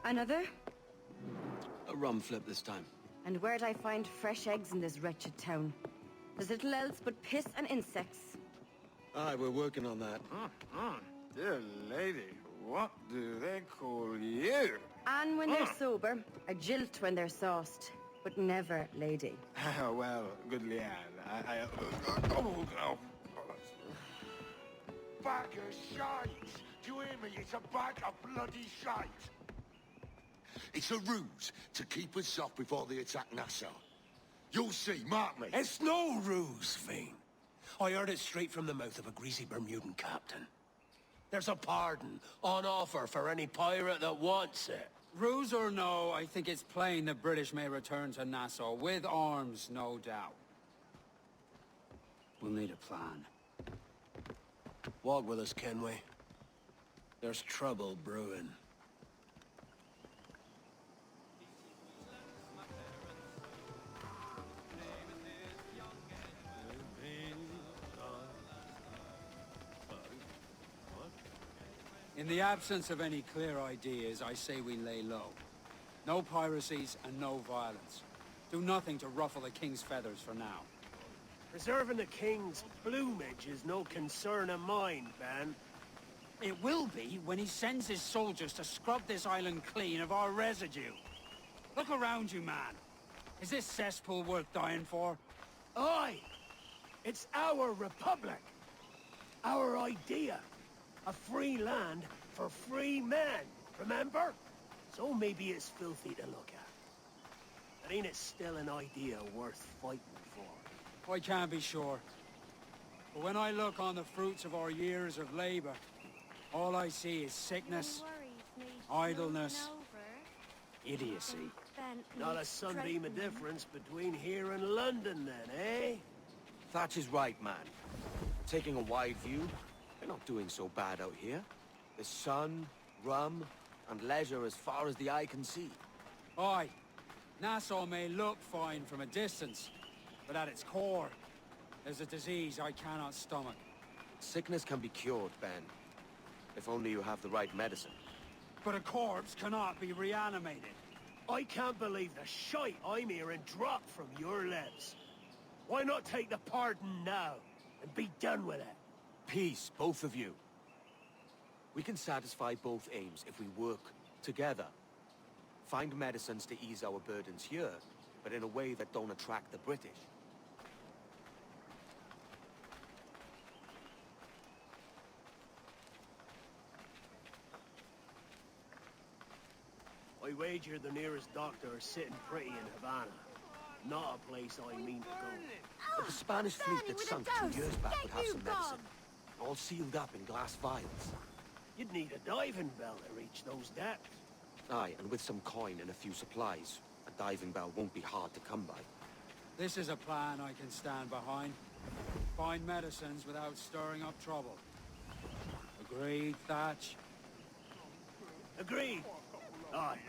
Speaker 14: Another?
Speaker 4: A rum flip this time.
Speaker 14: And where'd I find fresh eggs in this wretched town? There's little else but piss and insects.
Speaker 4: Aye, we're working on that.
Speaker 17: Dear lady, what do they call you?
Speaker 14: And when they're sober, a jilt when they're sauced, but never lady.
Speaker 17: Well, good lad.
Speaker 8: Bag of shite! Do you hear me? It's a bag of bloody shite! It's a ruse to keep us off before they attack Nassau. You'll see, mark me.
Speaker 20: It's no ruse, Fiend. I heard it straight from the mouth of a greasy Bermudan captain. There's a pardon on offer for any pirate that wants it.
Speaker 24: Ruse or no, I think it's plain the British may return to Nassau, with arms, no doubt. We'll need a plan.
Speaker 20: Walk with us, Kenway. There's trouble brewing.
Speaker 24: In the absence of any clear ideas, I say we lay low. No piracies and no violence. Do nothing to ruffle the king's feathers for now.
Speaker 22: Preserving the king's plumage is no concern of mine, Ben.
Speaker 24: It will be when he sends his soldiers to scrub this island clean of our residue. Look around you, man. Is this cesspool worth dying for?
Speaker 22: Aye! It's our republic! Our idea! A free land for free men, remember? So maybe it's filthy to look at. But ain't it still an idea worth fighting for?
Speaker 24: I can't be sure. But when I look on the fruits of our years of labor, all I see is sickness, idleness, idiocy.
Speaker 22: Not a sunbeam of difference between here and London then, eh?
Speaker 4: Thatch is right, man. Taking a wide view, we're not doing so bad out here. There's sun, rum, and leisure as far as the eye can see.
Speaker 24: Aye. Nassau may look fine from a distance, but at its core, there's a disease I cannot stomach.
Speaker 4: Sickness can be cured, Ben. If only you have the right medicine.
Speaker 24: But a corpse cannot be reanimated.
Speaker 22: I can't believe the shite I'm hearing drop from your lips. Why not take the pardon now, and be done with it?
Speaker 4: Peace, both of you. We can satisfy both aims if we work together. Find medicines to ease our burdens here, but in a way that don't attract the British.
Speaker 22: I wager the nearest doctor is sitting pretty in Havana. Not a place I mean to go.
Speaker 4: But the Spanish fleet that sunk 2 years back would have some medicine. All sealed up in glass vials.
Speaker 22: You'd need a diving bell to reach those depths.
Speaker 4: Aye, and with some coin and a few supplies, a diving bell won't be hard to come by.
Speaker 24: This is a plan I can stand behind. Find medicines without stirring up trouble. Agreed, Thatch?
Speaker 22: Agreed. Aye.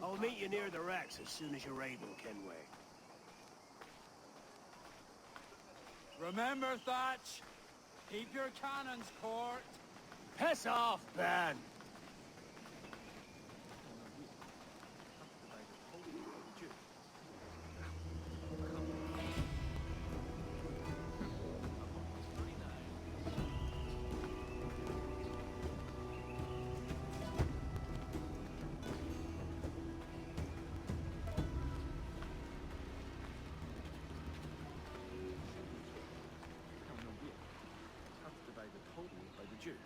Speaker 22: I'll meet you near the wrecks as soon as you're able, Kenway.
Speaker 24: Remember, Thatch, keep your cannons court.
Speaker 22: Piss off, Ben!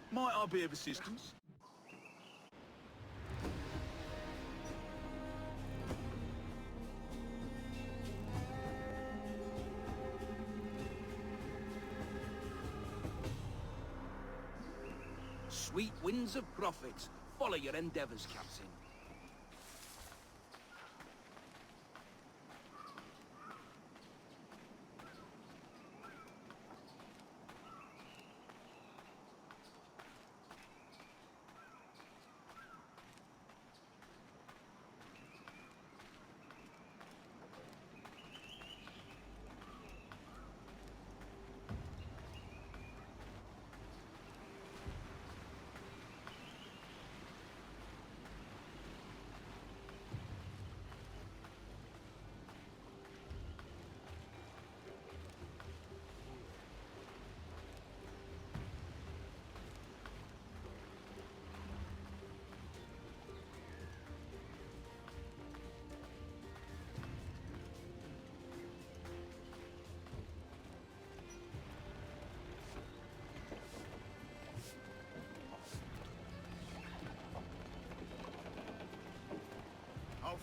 Speaker 8: Might I be of assistance?
Speaker 25: Sweet winds of profit. Follow your endeavors, Captain.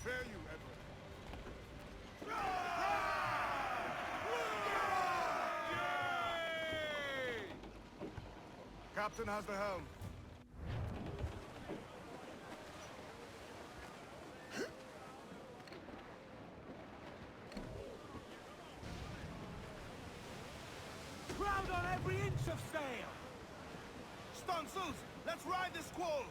Speaker 6: Fare you, Edward. Captain has the helm.
Speaker 8: Crowd on every inch of sail! Stunsails, let's ride the squall!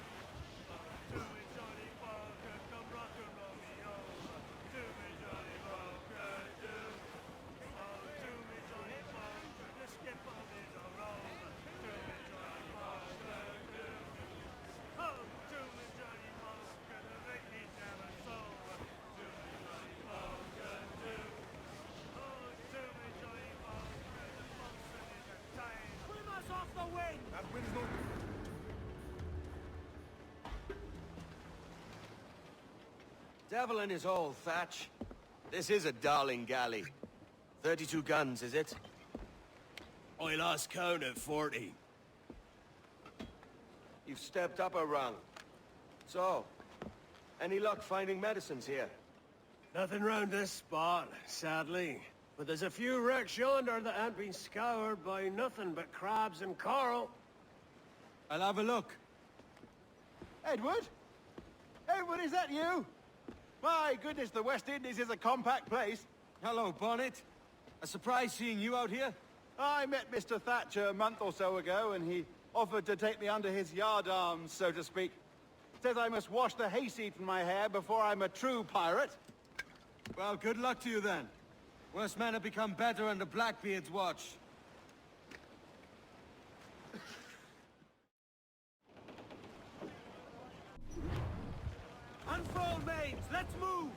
Speaker 2: Devil in his hole, Thatch. This is a darling galley. 32 guns, is it?
Speaker 20: I lost count at 40.
Speaker 2: You've stepped up a rung. So, any luck finding medicines here?
Speaker 20: Nothing round this spot, sadly. But there's a few wrecks yonder that ain't been scoured by nothing but crabs and coral.
Speaker 2: I'll have a look.
Speaker 1: Edward? Edward, is that you? My goodness, the West Indies is a compact place.
Speaker 2: Hello, Bonnet. A surprise seeing you out here?
Speaker 1: I met Mr. Thatcher a month or so ago, and he offered to take me under his yardarms, so to speak. Says I must wash the hayseed from my hair before I'm a true pirate.
Speaker 2: Well, good luck to you then. Worst men have become better under Blackbeard's watch.
Speaker 8: Unfurl mains, let's move!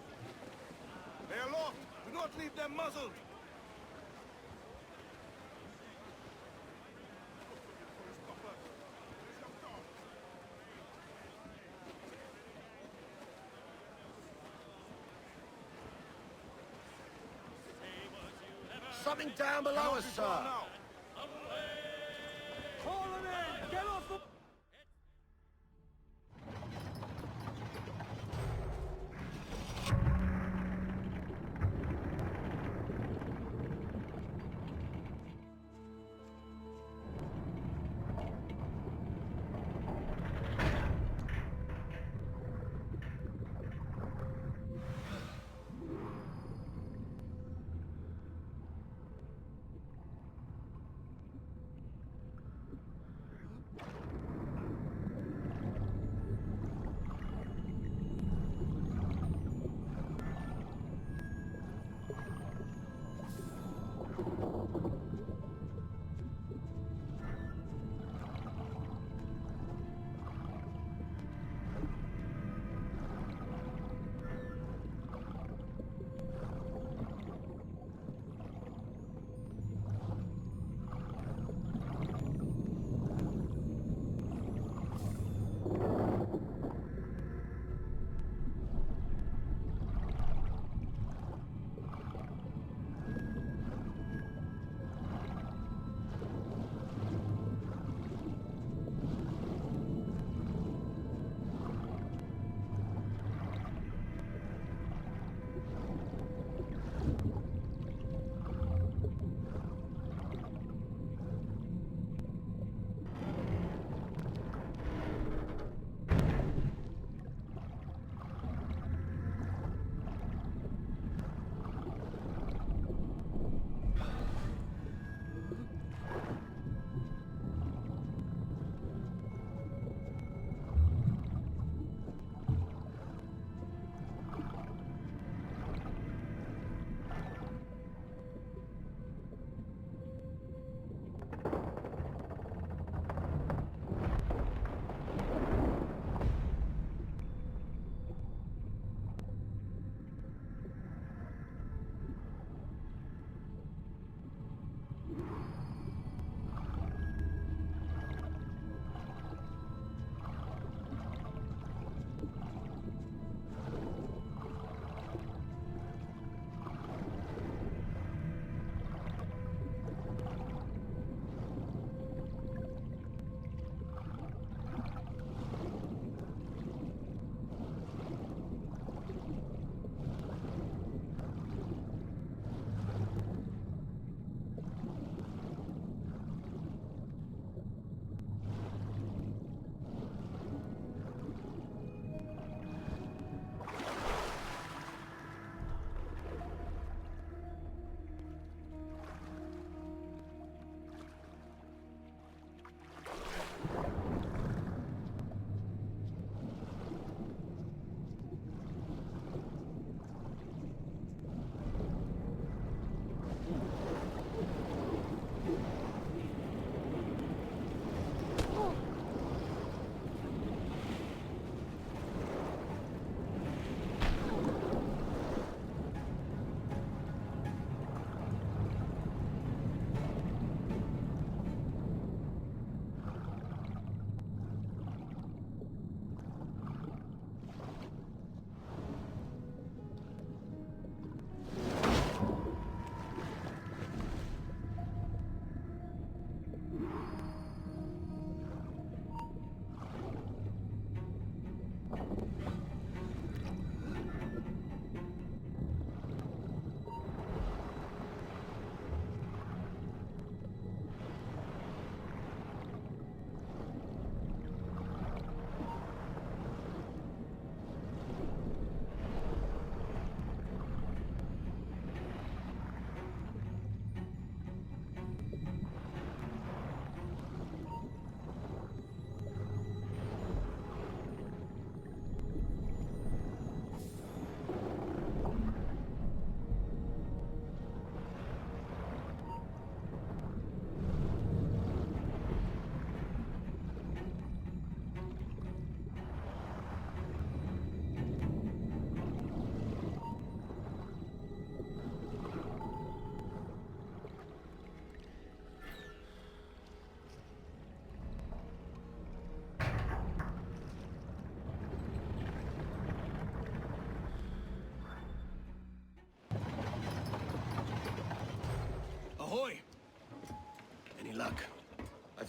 Speaker 8: They are locked. Do not leave them muzzled.
Speaker 5: Something down below us, sir.
Speaker 8: Call them in! Get off the...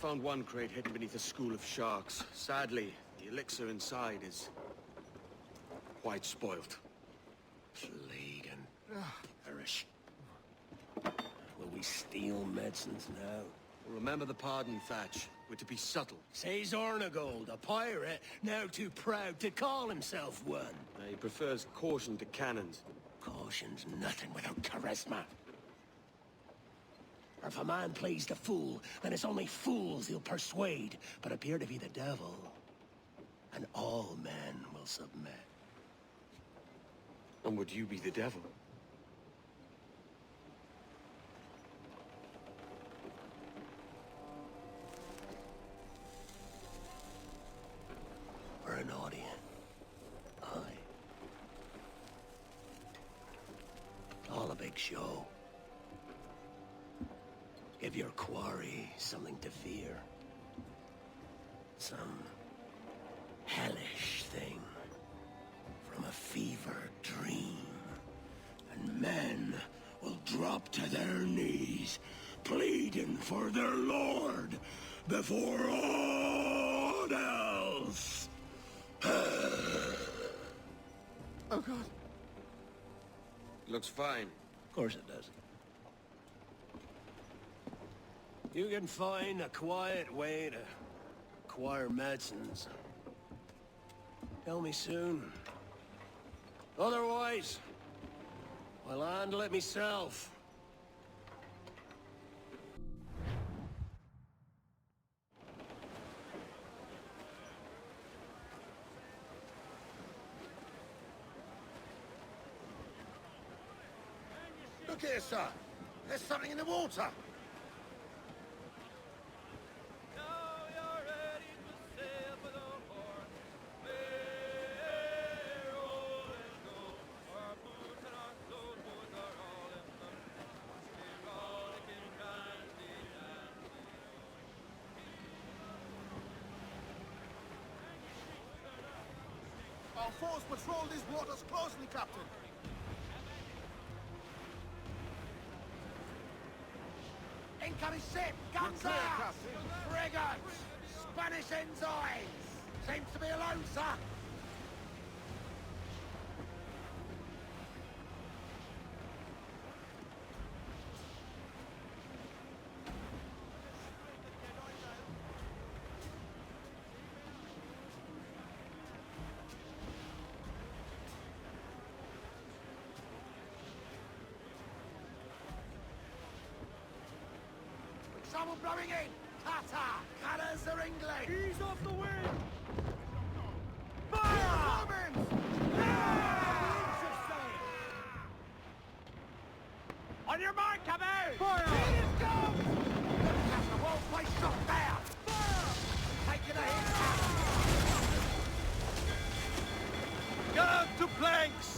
Speaker 4: found one crate hidden beneath a school of sharks. Sadly, the elixir inside is quite spoilt.
Speaker 20: Plague and perish. Will we steal medicines now?
Speaker 4: Remember the pardon, Thatch. We're to be subtle.
Speaker 20: Says Ornagold, a pirate, now too proud to call himself one.
Speaker 4: He prefers caution to cannons.
Speaker 20: Caution's nothing without charisma. Or if a man plays the fool, then it's only fools he'll persuade, but appear to be the devil. And all men will submit.
Speaker 4: And would you be the devil?
Speaker 20: We're an audience. Aye. All a big show. Give your quarry something to fear. Some hellish thing from a fever dream. And men will drop to their knees, pleading for their lord before all else.
Speaker 1: Oh, God.
Speaker 4: Looks fine.
Speaker 20: Of course it does. You can find a quiet way to acquire medicines. Tell me soon. Otherwise, I'll handle it myself.
Speaker 5: Look here, sir. There's something in the water. Our force patrol these waters closely, Captain. Incoming ship! Guns out! Frigates! Spanish ensigns! Seems to be alone, sir. Someone blowing in! Tata! Colours are English! Ease off the wind! Fire! On your mark, come out! Fire! Here it comes! The wall place shot down! Fire! Taking a hit!
Speaker 1: Guard to planks!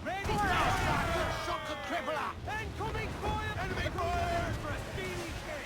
Speaker 5: Ready! Fire! Good shot to crippler!
Speaker 1: Incoming fire!
Speaker 5: Enemy fire!
Speaker 1: For a speedy kill!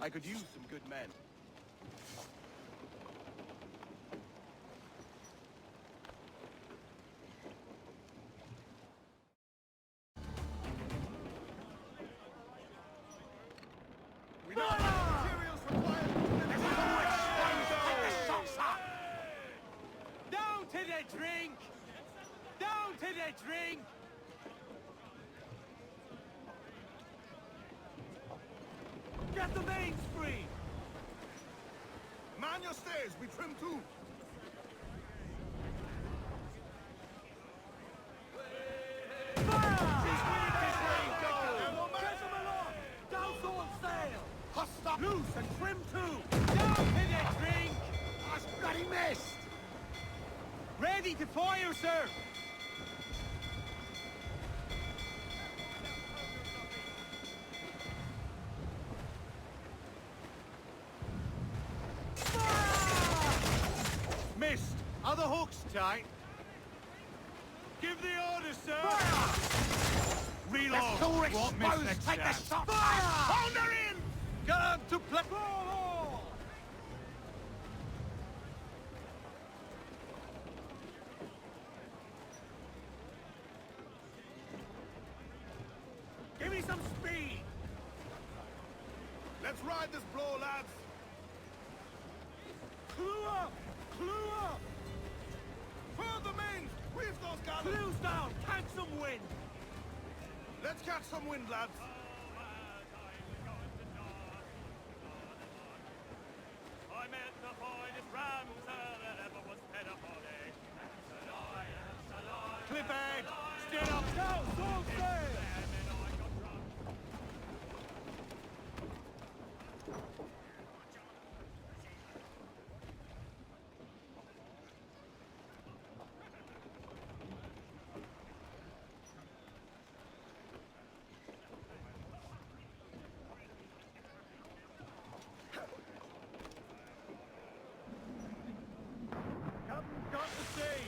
Speaker 2: I could use some good men.
Speaker 22: the drink! Down to the drink! Get the mains free!
Speaker 5: Man your stays, we trim too.
Speaker 22: Loose and trim too! Down to the drink!
Speaker 5: That's bloody missed!
Speaker 22: Ready to fire, sir! Missed! Are the hooks tight? Give the order, sir! Fire! Reload!
Speaker 5: Let's all exposed! Take the shot! Fire! Hold her in!
Speaker 22: Come to play! Give me some speed!
Speaker 5: Let's ride this blow, lads!
Speaker 22: Clue up! Clue up!
Speaker 5: Further mains! Reef those guns!
Speaker 22: Clues down! Catch some wind!
Speaker 5: Let's catch some wind, lads!
Speaker 9: I met the finest ramsel that ever was fed upon it.
Speaker 22: Clip edge! Stand up! Down! Sword sail! Captain got the sea!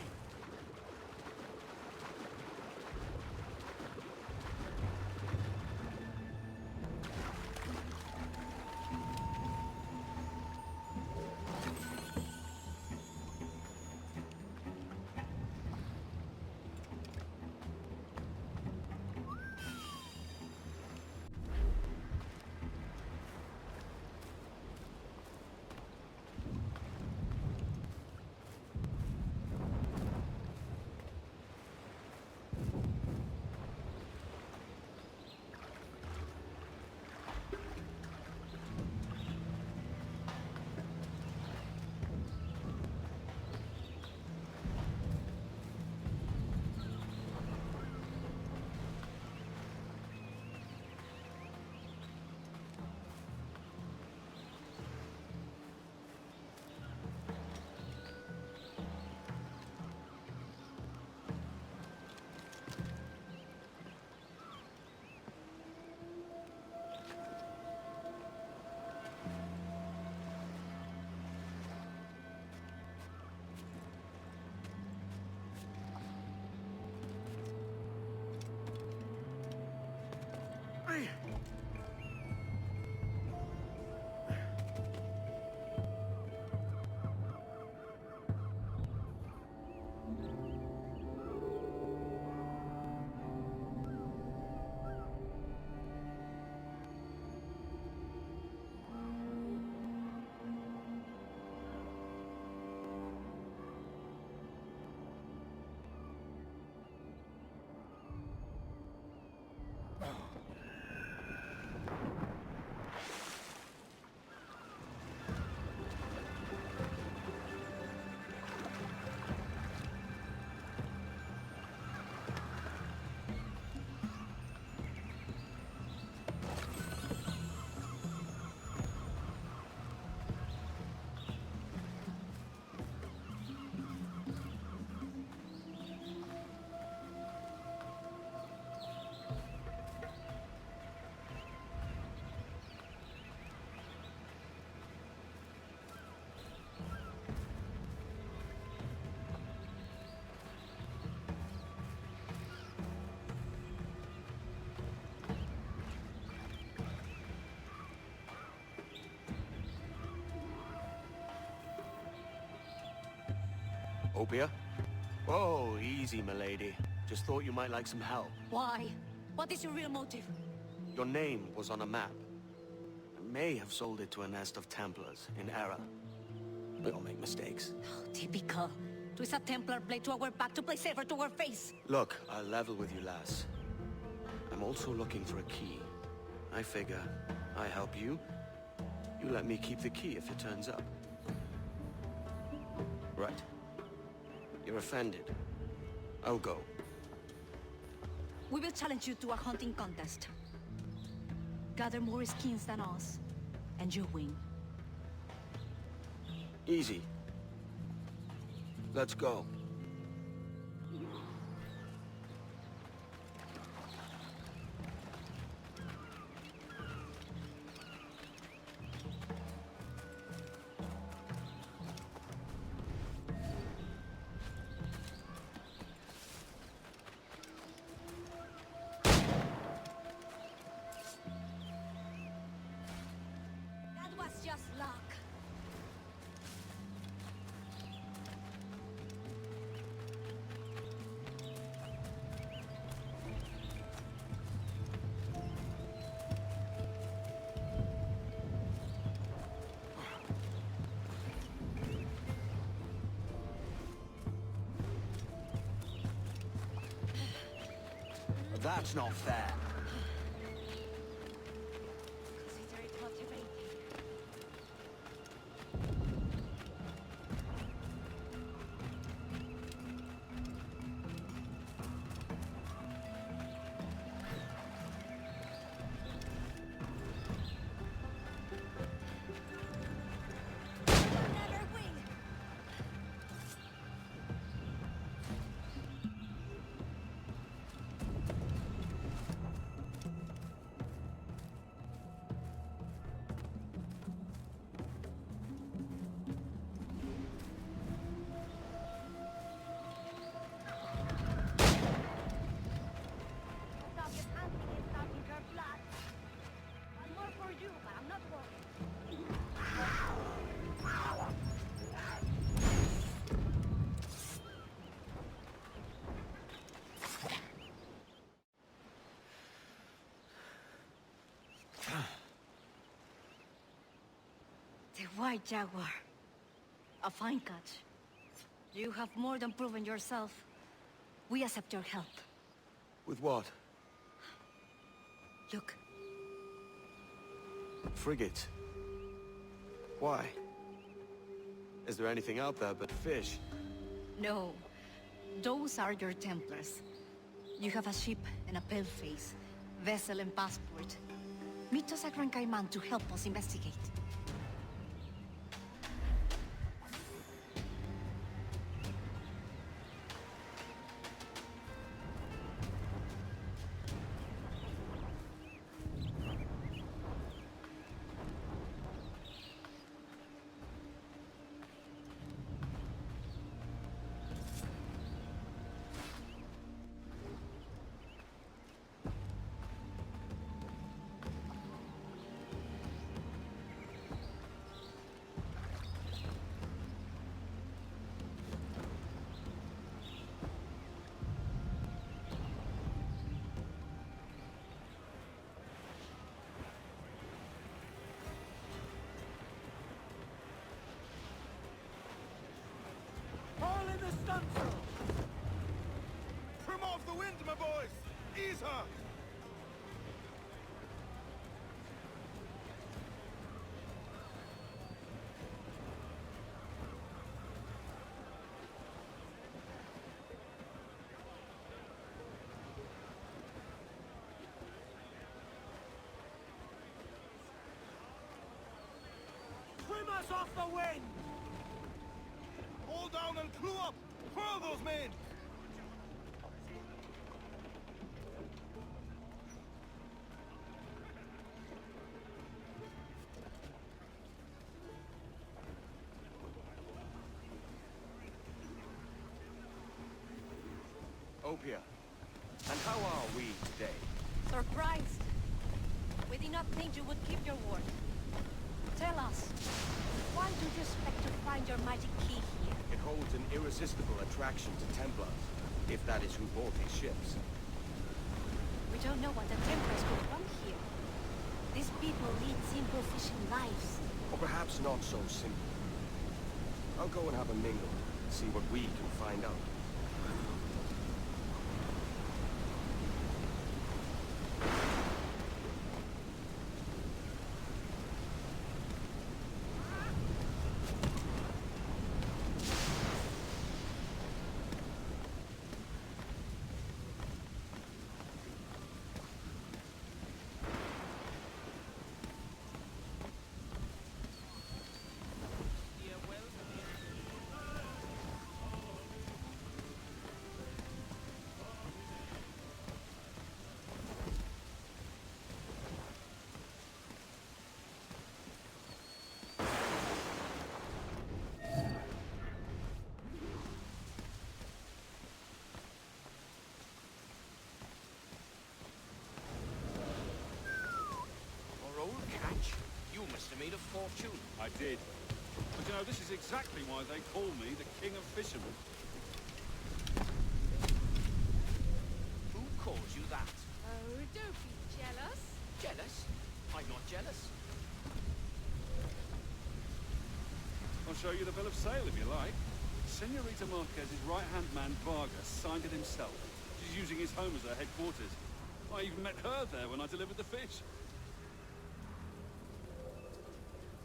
Speaker 4: Opia? Whoa, easy, milady. Just thought you might like some help.
Speaker 7: Why? What is your real motive?
Speaker 4: Your name was on a map. I may have sold it to a nest of Templars in error. We all make mistakes.
Speaker 7: Oh, typical. twist a Templar blade to our back to play safer to our face.
Speaker 4: Look, I'll level with you, lass. I'm also looking for a key. I figure, I help you, you let me keep the key if it turns up. Right. You're offended. I'll go.
Speaker 7: We will challenge you to a hunting contest. Gather more skins than us, and you win.
Speaker 4: Easy. Let's go.
Speaker 7: That was just luck.
Speaker 4: That's not fair.
Speaker 7: Consider it motivating. Never win. Stop your hunting and stopping her blood. One more for you, but I'm not worried. The White Jaguar. A fine catch. You have more than proven yourself. We accept your help.
Speaker 4: With what?
Speaker 7: Look,
Speaker 4: Frigate. Why? Is there anything out there but fish?
Speaker 7: no. Those are your Templars. You have a ship and a paleface, vessel and passport. Meet us at Gran Cayman to help us investigate.
Speaker 2: All in the stunsail!
Speaker 5: Trim off the wind, my boys! Ease her!
Speaker 2: Trim us off the wind!
Speaker 5: Hold down and crew up! Furl those men!
Speaker 4: Opia. And how are we today?
Speaker 7: Surprised. We did not think you would keep your word. Tell us, why do you expect to find your magic key here?
Speaker 4: It holds an irresistible attraction to Templars, if that is who bought these ships.
Speaker 7: We don't know what the Templars could want here. These people lead simple fishing lives.
Speaker 4: Or perhaps not so simple. I'll go and have a mingle, See what we can find out.
Speaker 25: You must have made a fortune.
Speaker 9: I did. But you know, this is exactly why they call me the King of Fishermen.
Speaker 25: Who calls you that?
Speaker 13: Oh, don't be jealous.
Speaker 25: Jealous? I'm not jealous.
Speaker 9: I'll show you the bill of sale if you like. Senorita Marquez's right-hand man Vargas signed it himself. She's using his home as her headquarters. I even met her there when I delivered the fish.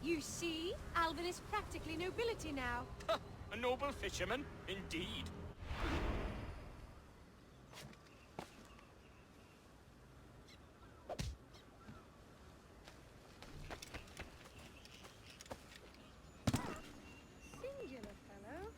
Speaker 13: You see, Alvin is practically nobility now.
Speaker 25: A noble fisherman, indeed.
Speaker 13: Singular fellow.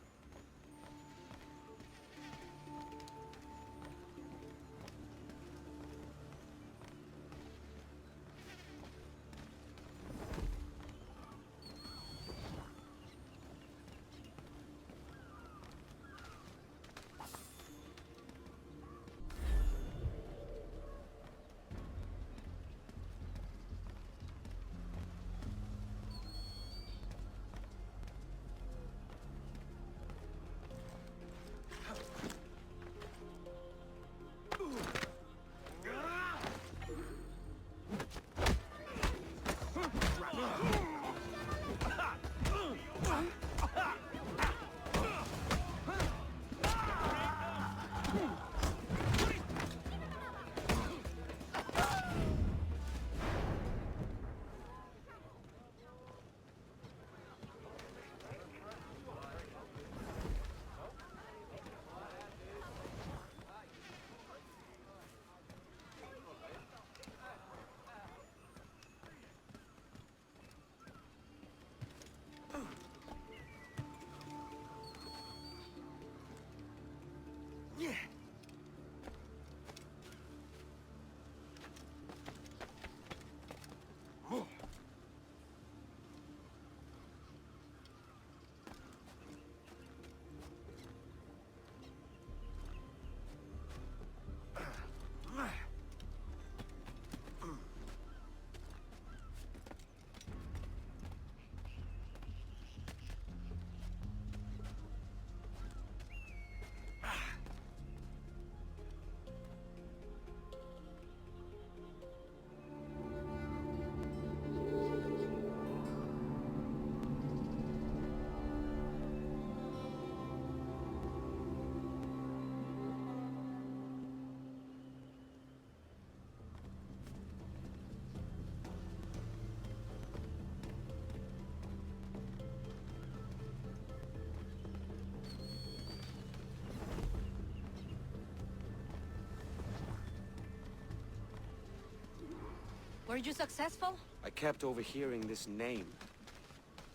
Speaker 7: Were you successful?
Speaker 4: I kept overhearing this name.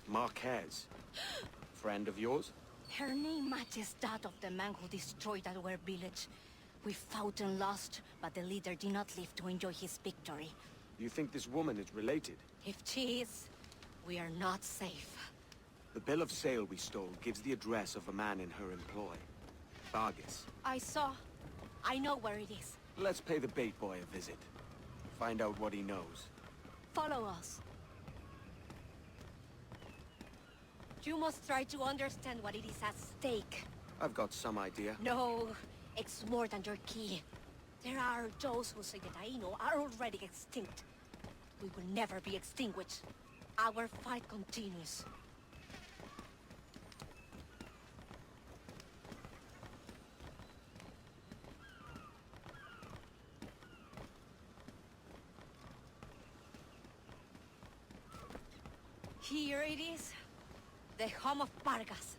Speaker 4: Marquez. Friend of yours?
Speaker 7: Her name matches that of the man who destroyed our village. We fought and lost, but the leader did not live to enjoy his victory.
Speaker 4: You think this woman is related?
Speaker 7: If she is, we are not safe.
Speaker 4: The bill of sale we stole gives the address of a man in her employ. Vargas.
Speaker 7: I saw. I know where it is.
Speaker 4: Let's pay the bait boy a visit. Find out what he knows.
Speaker 7: Follow us. You must try to understand what it is at stake.
Speaker 4: I've got some idea.
Speaker 7: No, it's more than your key. There are those who say that Aino are already extinct. We will never be extinguished. Our fight continues. Here it is. The home of Vargas.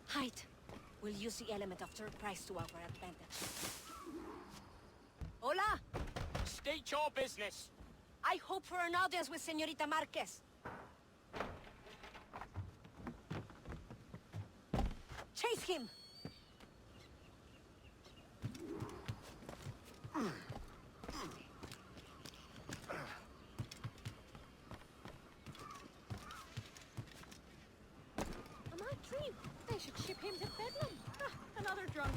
Speaker 7: Hide. We'll use the element of surprise to our advantage. Hola!
Speaker 11: State your business.
Speaker 7: I hope for an audience with Señorita Marquez. Chase him!
Speaker 13: They should ship him to Bedlam. Another drunk.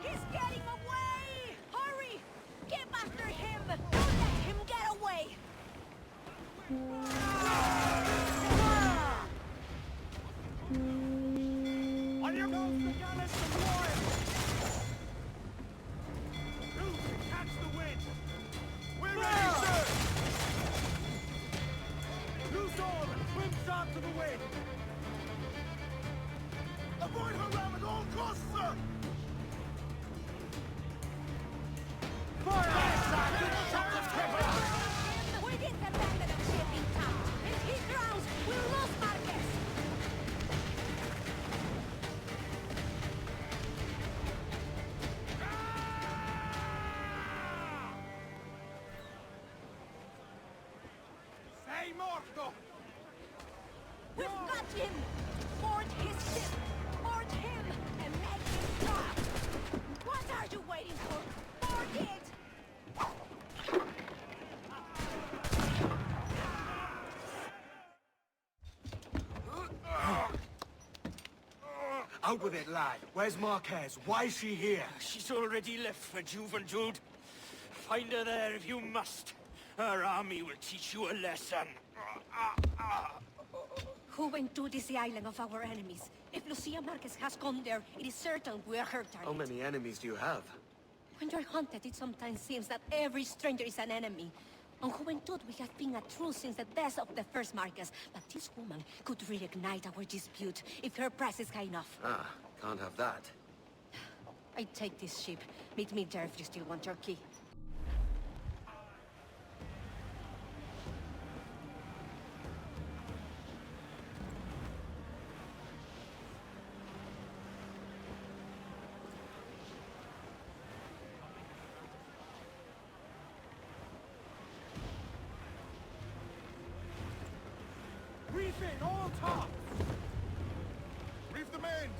Speaker 7: He's getting away! Hurry! Get after him! Don't let him get away!
Speaker 2: On your goes the gallants of war! Loose, catch the wind! We're ready, sir! Loose all and swim sharp to the wind! Avoid her ram at all costs, sir!
Speaker 7: We get the bandit of shipping town. If he drowns, we'll lose Marquez.
Speaker 2: Sei morto!
Speaker 7: We've got him! Board his ship! Board him! And make him drop! What are you waiting for? Board it!
Speaker 2: Out with it, lad. Where's Marquez? Why is she here?
Speaker 11: She's already left for Juventude. Find her there if you must. Her army will teach you a lesson.
Speaker 7: Juventud is the island of our enemies. If Lucia Marquez has gone there, it is certain we are her target.
Speaker 4: How many enemies do you have?
Speaker 7: When you're hunted, it sometimes seems that every stranger is an enemy. On Juventud, we have been at truce since the death of the first Marquez, but this woman could reignite our dispute if her price is high enough.
Speaker 4: Ah, can't have that.
Speaker 7: I take this ship. Meet me there if you still want your key.
Speaker 2: Reef in, all tops! Reef the mains!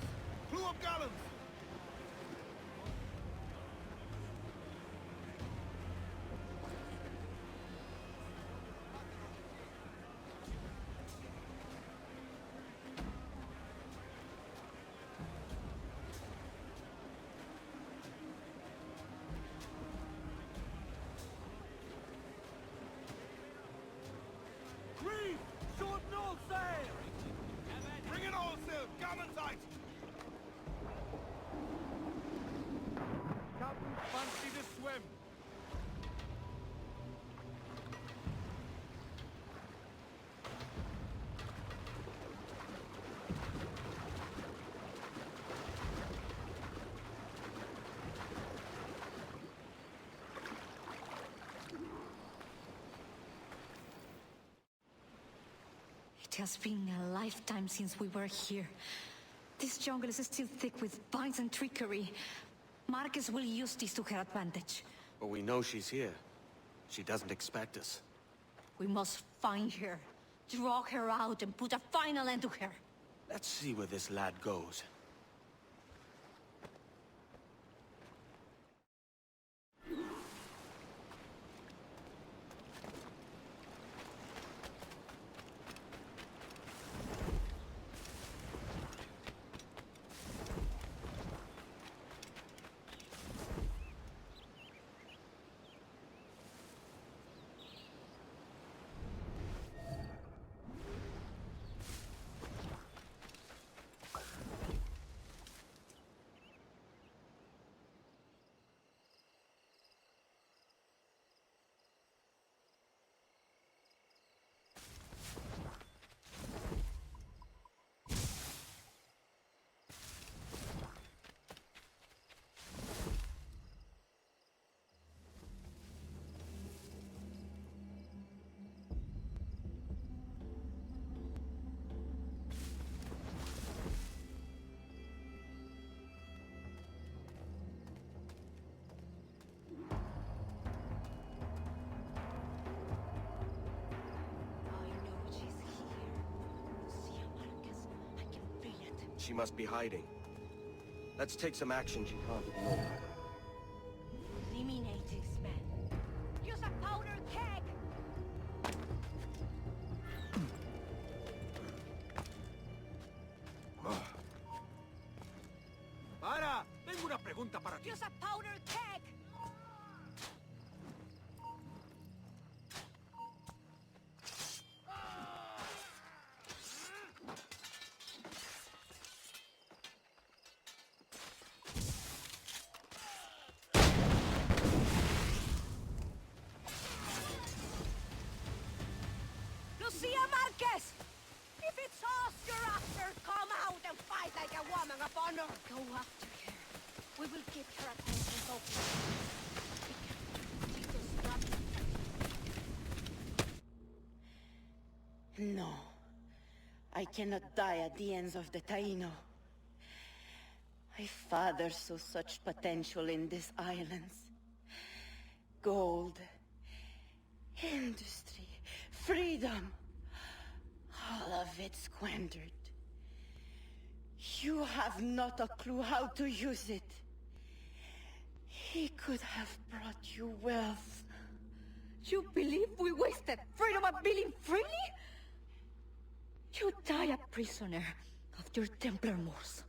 Speaker 2: Clew up gallants! Reef! Short and all sail! Bring it all sail! Gammon sight! Captain, fancy to swim!
Speaker 7: It has been a lifetime since we were here. This jungle is still thick with vines and trickery. Marquez will use this to her advantage.
Speaker 4: But we know she's here. She doesn't expect us.
Speaker 7: We must find her, draw her out, and put a final end to her.
Speaker 4: Let's see where this lad goes. she must be hiding. Let's take some action she can't ignore.
Speaker 7: Eliminate this man. Use a powder keg!
Speaker 12: ¡Para! Tengo una pregunta para ti.
Speaker 7: Use a powder keg! Lucia Marquez! If it's us you're after, come out and fight like a woman of honor! Go after her. We will keep her attention focused.
Speaker 14: No. I cannot die at the ends of the Taino. My father saw such potential in these islands. Gold, industry, freedom. All of it squandered. You have not a clue how to use it. He could have brought you wealth.
Speaker 7: You believe we wasted freedom of being free? You die a prisoner of your Templar Moors.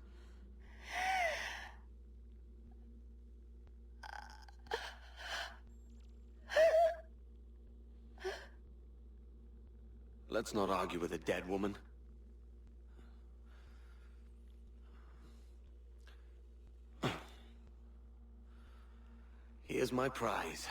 Speaker 4: Let's not argue with a dead woman. Here's my prize.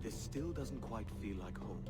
Speaker 4: This still doesn't quite feel like home.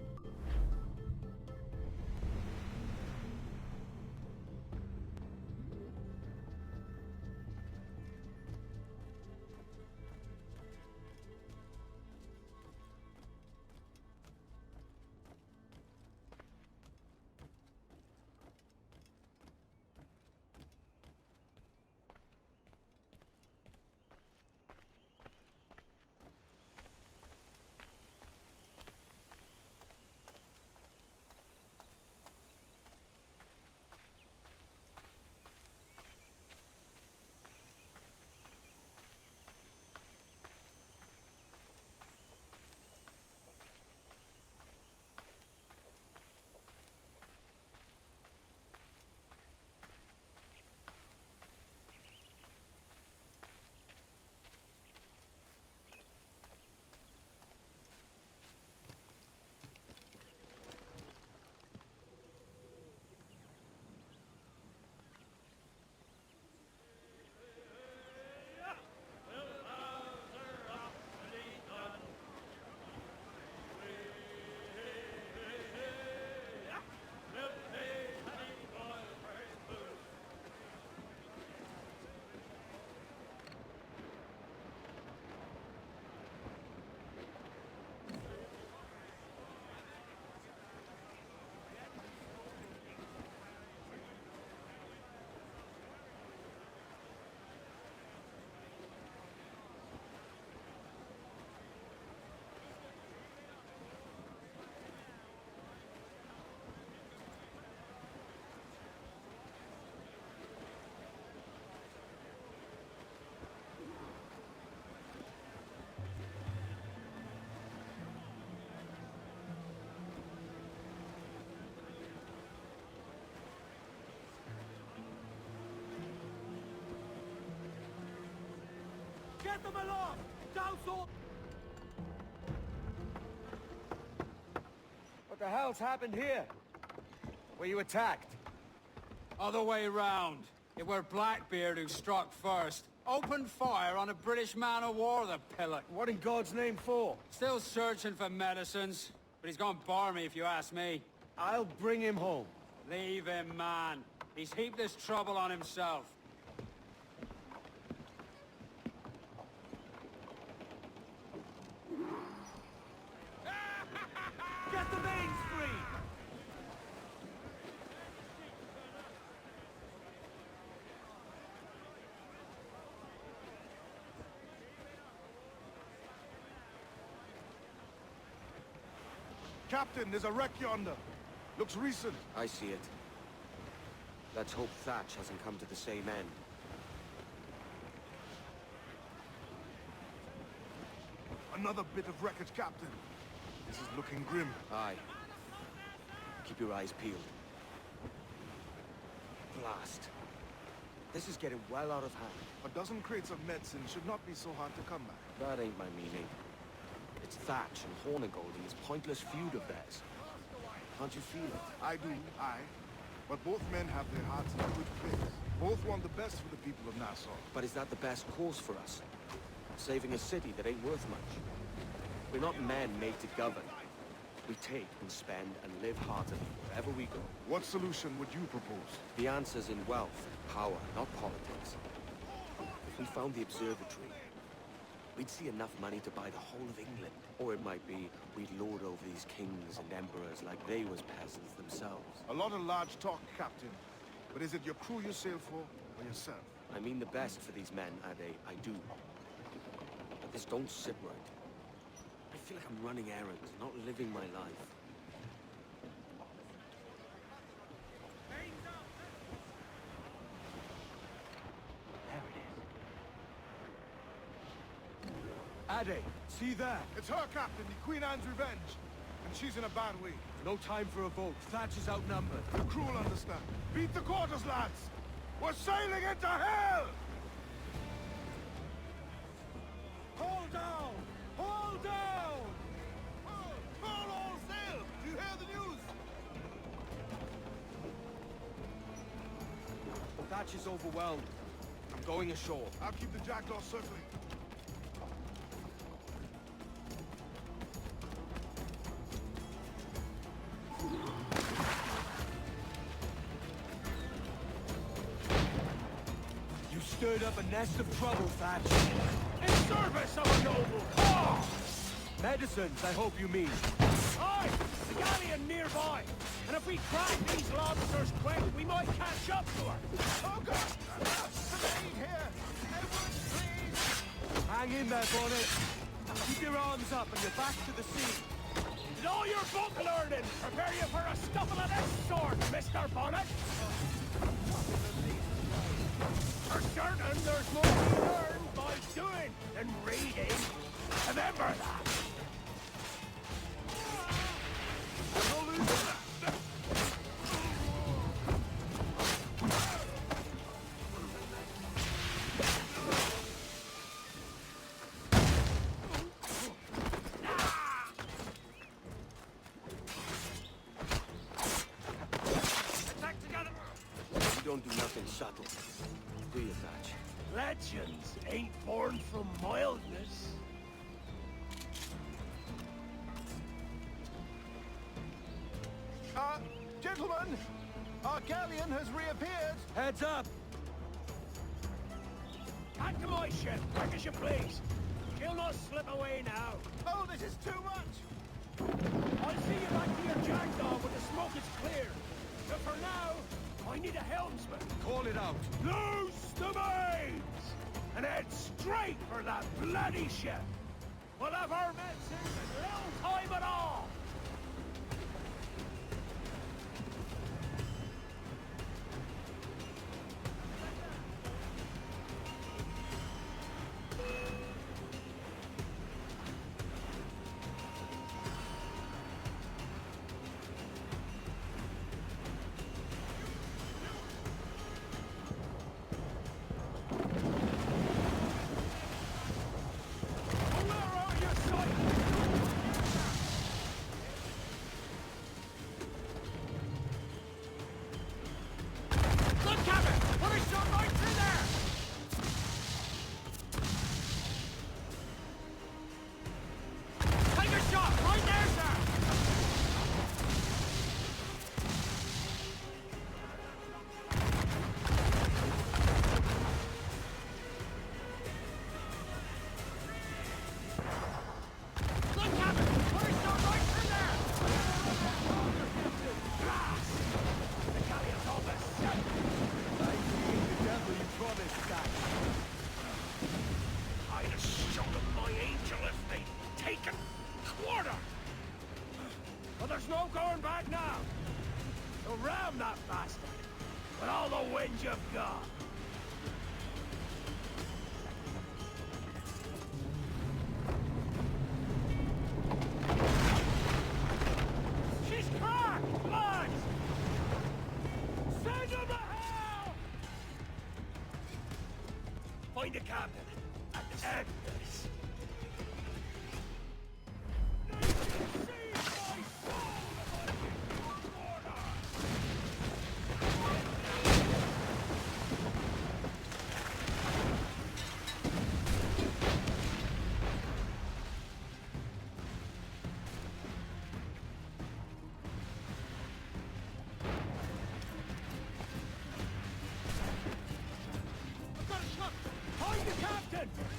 Speaker 2: them aloft! Down, sword! What the hell's happened here? Were you attacked?
Speaker 24: Other way round. It were Blackbeard who struck first. Opened fire on a British man-o'-war, the pillock.
Speaker 2: What in God's name for?
Speaker 24: Still searching for medicines, but he's gone barmy if you ask me.
Speaker 2: I'll bring him home.
Speaker 24: Leave him, man. He's heaped this trouble on himself.
Speaker 2: Get the mains free!
Speaker 5: Captain, there's a wreck yonder. Looks recent.
Speaker 4: I see it. Let's hope Thatch hasn't come to the same end.
Speaker 5: Another bit of wreckage, Captain. This is looking grim.
Speaker 4: Aye. Keep your eyes peeled. Blast. This is getting well out of hand.
Speaker 5: A dozen crates of medicine should not be so hard to come by.
Speaker 4: That ain't my meaning. It's Thatch and Hornigold and this pointless feud of theirs. Can't you feel it?
Speaker 5: I do, aye. But both men have their hearts in a good place. Both want the best for the people of Nassau.
Speaker 4: But is that the best course for us? Saving a city that ain't worth much. We're not men made to govern. We take and spend and live heartily wherever we go.
Speaker 5: What solution would you propose?
Speaker 4: The answer's in wealth, power, not politics. If we found the observatory, we'd see enough money to buy the whole of England. Or it might be we'd lord over these kings and emperors like they was peasants themselves.
Speaker 5: A lot of large talk, Captain. But is it your crew you sail for, or yourself?
Speaker 4: I mean the best for these men, Ade, I do. But this don't sit right. I feel like I'm running errands, not living my life.
Speaker 2: Ade, see there?
Speaker 5: It's her, Captain, the Queen Anne's revenge. And she's in a bad way.
Speaker 2: No time for a vote. Thatch is outnumbered.
Speaker 5: The crew will understand. Beat the quarters, lads! We're sailing into hell!
Speaker 2: Hold down! Hold down!
Speaker 5: Hold all sail! Do you hear the news?
Speaker 2: Thatch is overwhelmed. I'm going ashore.
Speaker 5: I'll keep the jackdaw circling.
Speaker 2: You stirred up a nest of trouble, Thatch. In service of a noble cause! Medicines, I hope you mean.
Speaker 25: Aye! The galleon nearby! And if we crack these lobsters quick, we might catch up to her!
Speaker 5: Oh, God! The maid here! Edward, please!
Speaker 2: Hang in there, Bonnet. Keep your arms up and your back to the sea.
Speaker 25: Did all your book learning prepare you for a scuffle of this sort, Mr. Bonnet? For certain, there's more to be learned by doing than reading. Remember that!
Speaker 4: You don't do nothing subtle, do you, Thatch?
Speaker 25: Legends ain't born from mildness.
Speaker 1: Gentlemen, our galleon has reappeared.
Speaker 2: Heads up!
Speaker 25: Back to my ship, quick as you please. She'll not slip away now.
Speaker 1: Oh, this is too much!
Speaker 25: I'll see you back to your jackdaw when the smoke is clear. But for now, I need a helmsman.
Speaker 2: Call it out.
Speaker 25: Loose the mains! And head straight for that bloody ship. We'll have our medicines in little time at all. But there's no going back now. So ram that bastard with all the wind you've got. She's cracked, lads! Send him to hell! Find a captain and end this.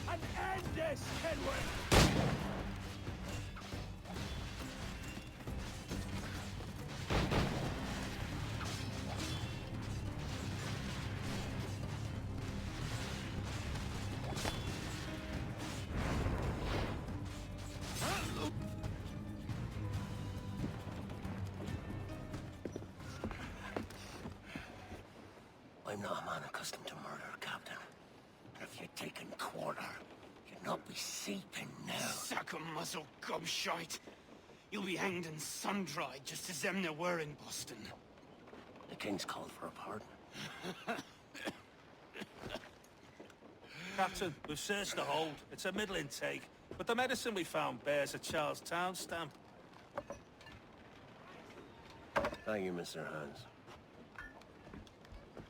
Speaker 25: And end this, Kenway!
Speaker 20: I'm not a man accustomed to murder, Captain. If you'd taken quarter, you'd not be seeping now.
Speaker 11: Suck a muzzle, gobshite. You'll be hanged and sun-dried just as them there were in Boston.
Speaker 20: The King's called for a pardon.
Speaker 15: Captain, we've searched the hold. It's a middling take, but the medicine we found bears a Charlestown stamp.
Speaker 20: Thank you, Mr. Hans.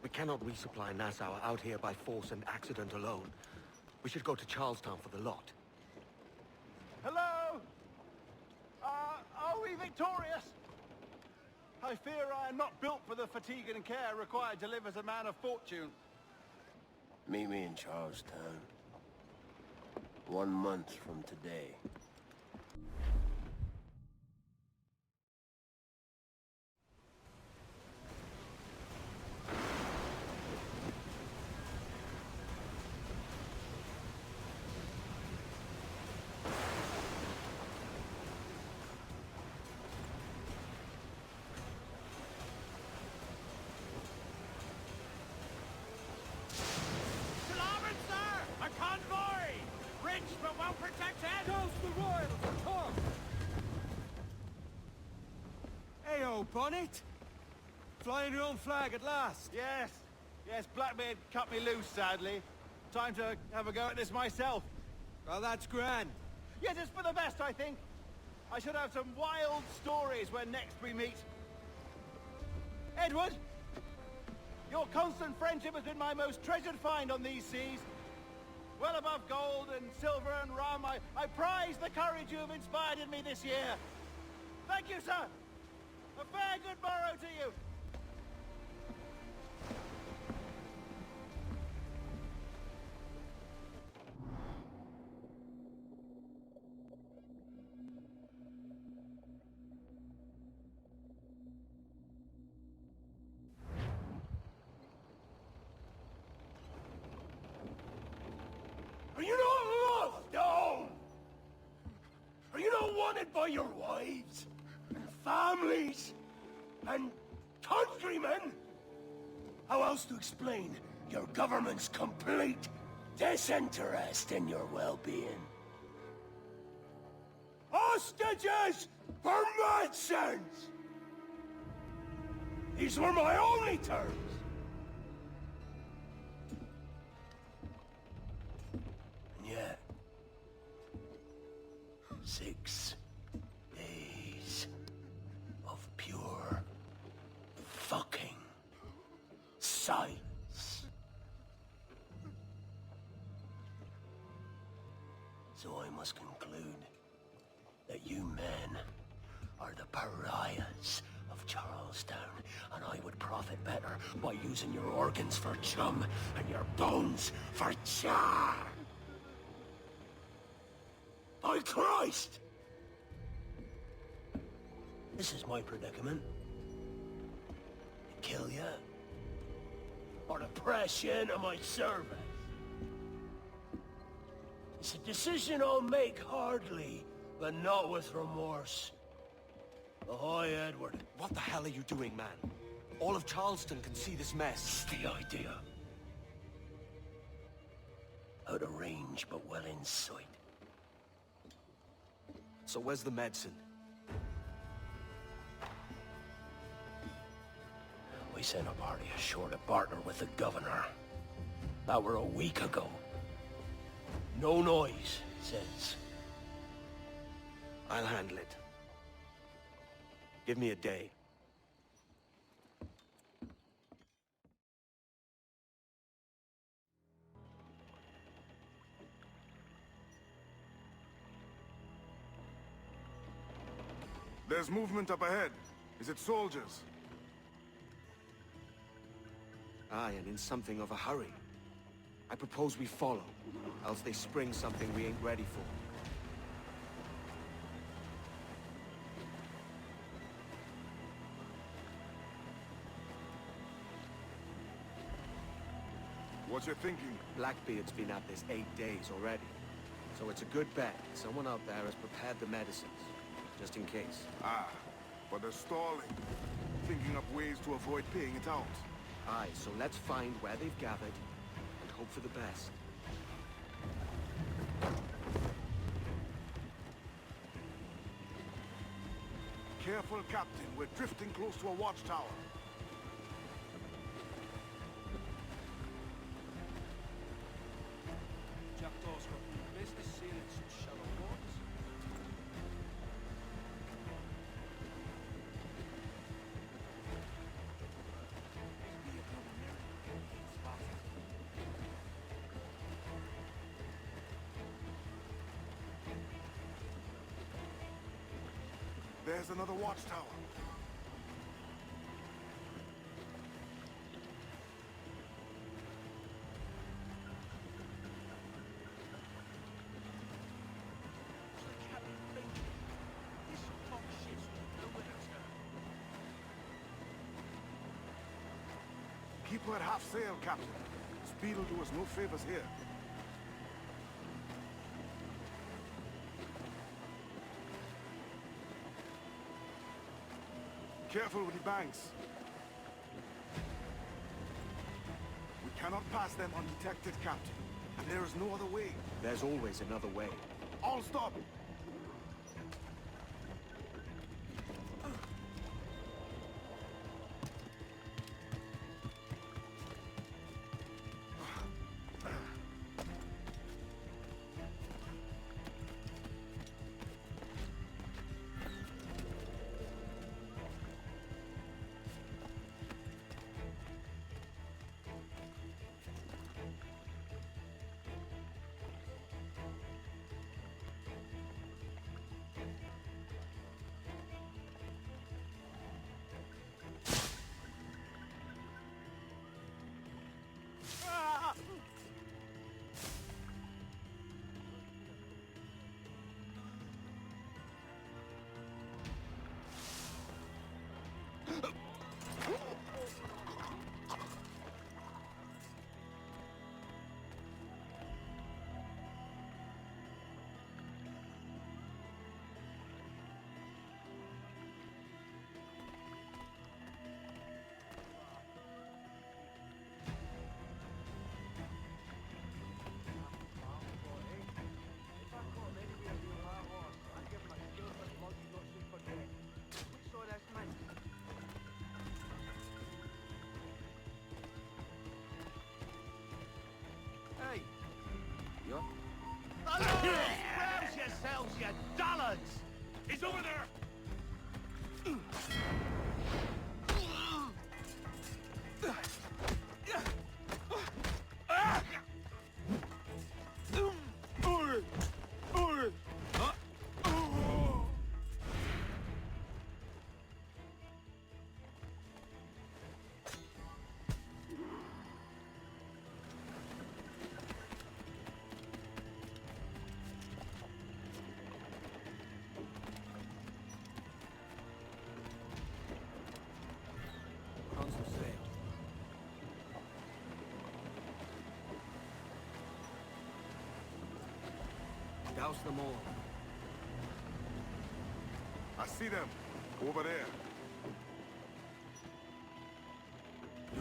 Speaker 4: We cannot resupply Nassau out here by force and accident alone. We should go to Charlestown for the lot.
Speaker 1: Hello? Are we victorious? I fear I am not built for the fatigue and care required to live as a man of fortune.
Speaker 20: Meet me in Charlestown. 1 month from today.
Speaker 2: Heyo, Bonnet! Flying your own flag at last.
Speaker 1: Yes. Yes, Blackbeard cut me loose, sadly. Time to have a go at this myself.
Speaker 2: Well, that's grand.
Speaker 1: Yes, it's for the best, I think. I should have some wild stories when next we meet. Edward! Your constant friendship has been my most treasured find on these seas. Well above gold and silver and rum, I prize the courage you have inspired in me this year. Thank you, sir. A fair good morrow to you.
Speaker 25: Are you not loved, no? Are you not wanted by your wives, and families, and countrymen? How else to explain your government's complete disinterest in your well-being? Hostages for medicines! These were my only terms. And yet, 6 days of pure fucking silence. So I must conclude that you men are the pariahs of Charlestown, and I would profit better by using your organs for chum and your bones for char. By Christ! This is my predicament. To kill you, or to press you into my service. It's a decision I'll make hardly, but not with remorse. Ahoy, Edward.
Speaker 2: What the hell are you doing, man? All of Charleston can see this mess.
Speaker 25: The idea. Out of range, but well in sight.
Speaker 2: So where's the medicine?
Speaker 25: We sent a party ashore to partner with the governor. That were a week ago. No noise, he says.
Speaker 2: I'll handle it. Give me a day.
Speaker 6: There's movement up ahead. Is it soldiers?
Speaker 2: Aye, and in something of a hurry. I propose we follow, else they spring something we ain't ready for.
Speaker 6: What you thinking?
Speaker 2: Blackbeard's been at this 8 days already. So it's a good bet. Someone out there has prepared the medicines. Just in case.
Speaker 6: Ah, but they're stalling. Thinking up ways to avoid paying it out.
Speaker 2: Aye, so let's find where they've gathered, and hope for the best.
Speaker 6: Careful, Captain. We're drifting close to a watchtower.
Speaker 9: Jackdaw's got business sailing some shallow waters.
Speaker 6: There's another watchtower. Keep her at half sail, Captain. Speed will do us no favors here. Careful with the banks. We cannot pass them undetected, Captain. And there is no other way.
Speaker 2: There's always another way.
Speaker 6: All stop!
Speaker 1: Rouse yourselves, you dullards!
Speaker 9: He's over there!
Speaker 2: Douse them all.
Speaker 6: I see them.
Speaker 17: Over there.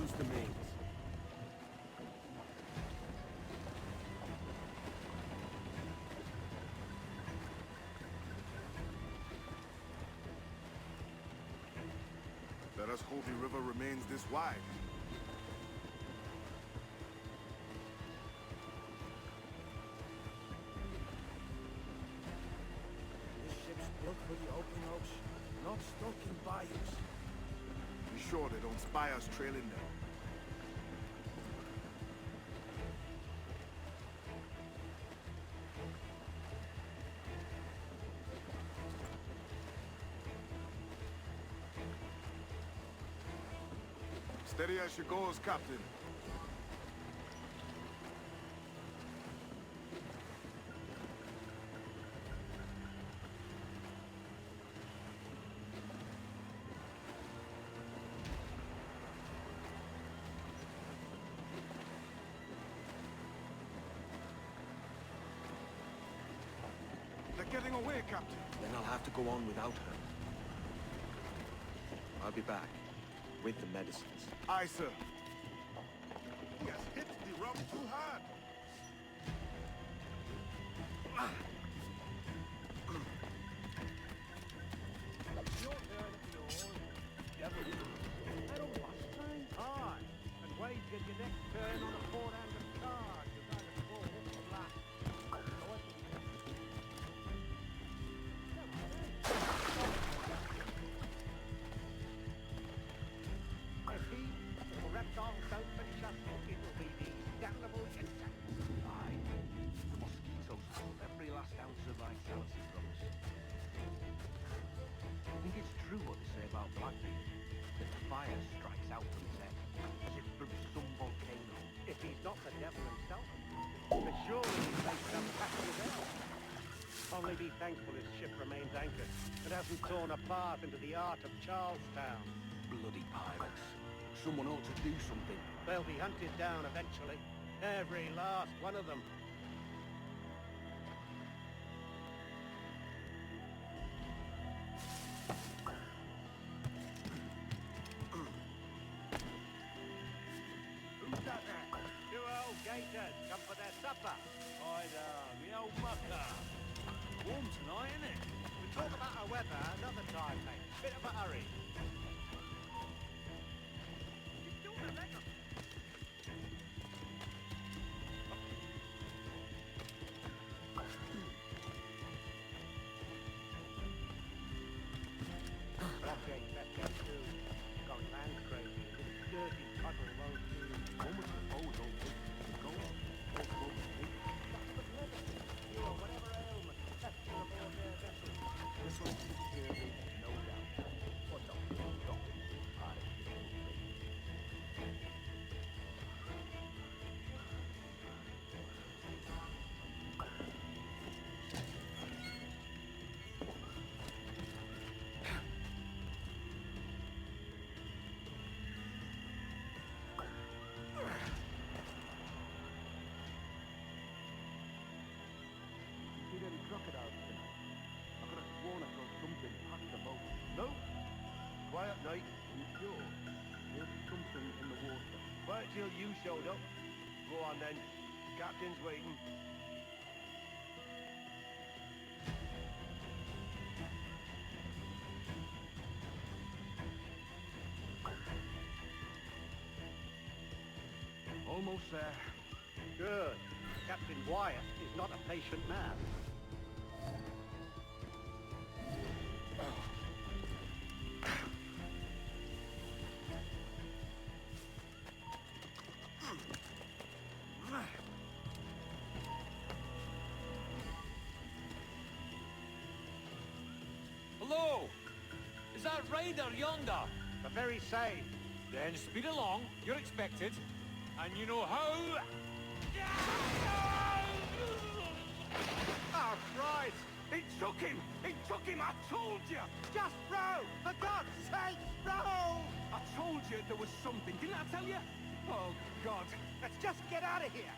Speaker 4: Use the mains.
Speaker 17: Let us hope the river remains this wide.
Speaker 8: This ship's built for the open ocean, not stuck in bayous.
Speaker 17: Be sure they don't spy us trailing them. Steady as she goes, Captain. They're getting away, Captain.
Speaker 4: Then I'll have to go on without her. I'll be back. With the medicines.
Speaker 17: Aye, sir. He has hit the rock too hard.
Speaker 1: Your turn at the oars. Devil. That all must turn. Aye. And wait till your next turn on a forehand of cards. You'll either fall or flat. If he or reptiles don't finish us, it will be the damnable insect.
Speaker 8: Aye. The mosquitoes stole every last ounce of vitality from us. I think it's true what they say about Blackbeard, that the fire strikes out from his head, as if from some volcano.
Speaker 1: If he's not the devil himself, but surely he's made some pact with hell. Only be thankful his ship remains anchored and hasn't torn apart into the art of Charlestown.
Speaker 8: Bloody pirates. Someone ought to do something.
Speaker 1: They'll be hunted down eventually. Every last one of them. Who's that there? Two old gators come for their supper.
Speaker 9: Me old mucker. Warm tonight, isn't it?
Speaker 1: We talk about our weather another time, mate. Bit of a hurry.
Speaker 8: Crocodiles tonight. I could have sworn I saw something past the boat.
Speaker 1: No. Quiet night.
Speaker 8: Are you sure? There's something in the water.
Speaker 1: Quiet till you showed up. Go on then. Captain's waiting.
Speaker 8: Almost there.
Speaker 1: Good. Captain Wyatt is not a patient man.
Speaker 12: Hello! Is that Raider yonder?
Speaker 1: The very same.
Speaker 12: Then speed along, you're expected. And you know how...
Speaker 1: Oh, Christ! He took him! He took him! I told you! Just row! For God's sake, row!
Speaker 10: I told you there was something, didn't I tell you? Oh, God.
Speaker 1: Let's just get out of here!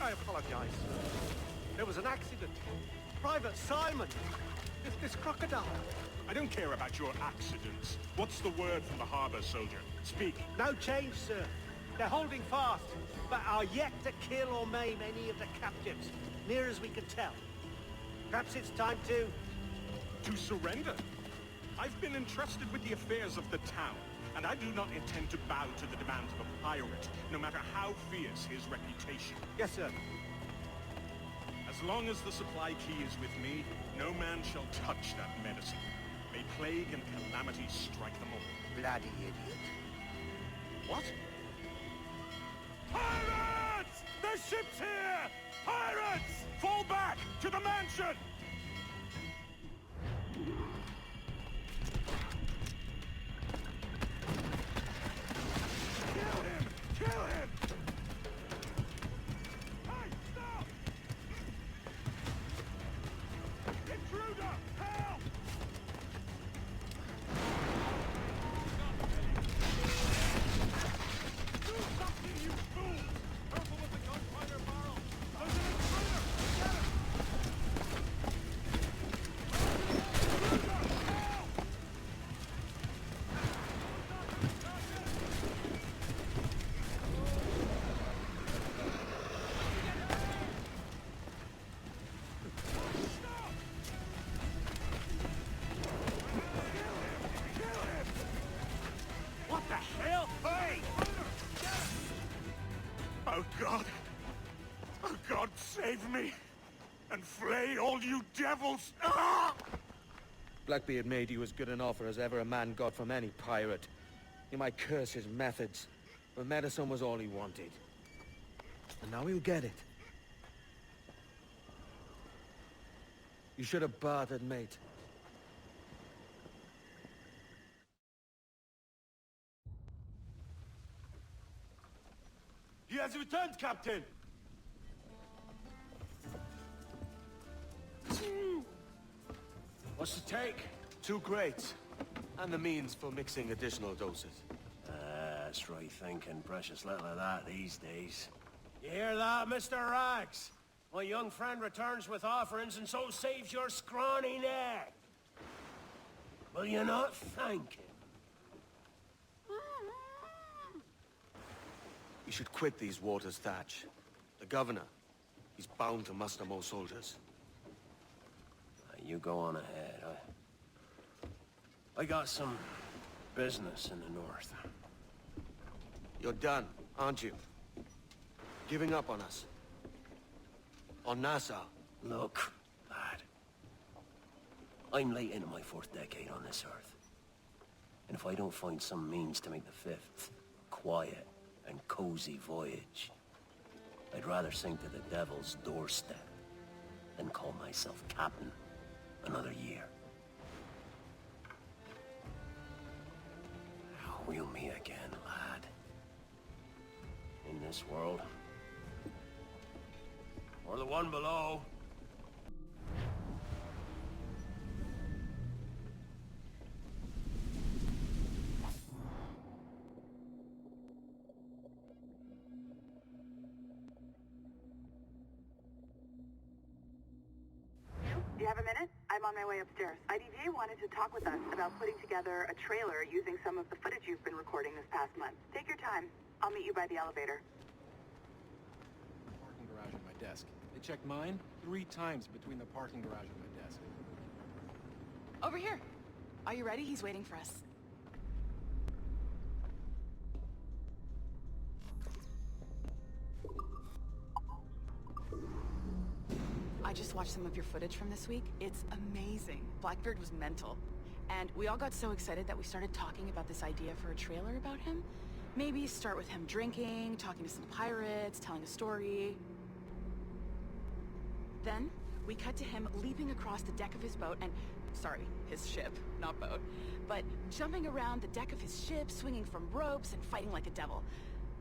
Speaker 2: I apologize. There was an accident. Private Simon! This crocodile.
Speaker 6: I don't care about your accidents. What's the word from the harbor, soldier? Speak.
Speaker 2: No change, sir. They're holding fast, but are yet to kill or maim any of the captives, near as we can tell. Perhaps it's time to...
Speaker 6: To surrender? I've been entrusted with the affairs of the town, and I do not intend to bow to the demands of a pirate, no matter how fierce his reputation.
Speaker 2: Yes, sir.
Speaker 6: As long as the supply key is with me, no man shall touch that medicine. May plague and calamity strike them all.
Speaker 2: Bloody idiot.
Speaker 6: What?
Speaker 9: Pirates! The ship's here! Pirates! Fall back to the mansion! Kill him! Kill him! Hey, stop! Intruder! Help! Do something, you fools! Careful with the gunpowder barrel! There's an intruder! Get him! Intruder! Help! What the hell? Hey!
Speaker 6: Oh God! Oh God, save me! And flay all you devils! Ah!
Speaker 4: Blackbeard made you as good an offer as ever a man got from any pirate. You might curse his methods, but medicine was all he wanted. And now he'll get it. You should have bartered, mate.
Speaker 2: He has returned, Captain! What's the take?
Speaker 4: 2 crates. And the means for mixing additional doses.
Speaker 20: That's right thinking. Precious little of that these days. You hear that, Mr. Rags? My young friend returns with offerings and so saves your scrawny neck. Will you not thank him?
Speaker 4: We should quit these waters, Thatch. The governor, he's bound to muster more soldiers.
Speaker 20: You go on ahead. I got some business in the north.
Speaker 4: You're done, aren't you? Giving up on us. On Nassau.
Speaker 20: Look, lad. I'm late into my 4th decade on this earth. And if I don't find some means to make the 5th quiet and cozy voyage, I'd rather sink to the devil's doorstep than call myself captain another year. We'll meet again, lad. In this world. Or the one below.
Speaker 3: Do you have a minute? I'm on my way upstairs. IDG wanted to talk with us about putting together a trailer using some of the footage you've been recording this past month. Take your time. I'll meet you by the elevator.
Speaker 16: Parking garage at my desk. They checked mine 3 times between the parking garage and my desk.
Speaker 3: Over here. Are you ready? He's waiting for us. I just watched some of your footage from this week. It's amazing. Blackbeard was mental. And we all got so excited that we started talking about this idea for a trailer about him. Maybe start with him drinking, talking to some pirates, telling a story. Then, we cut to him leaping across the deck of his boat and... Sorry, his ship, not boat. But jumping around the deck of his ship, swinging from ropes, and fighting like a devil.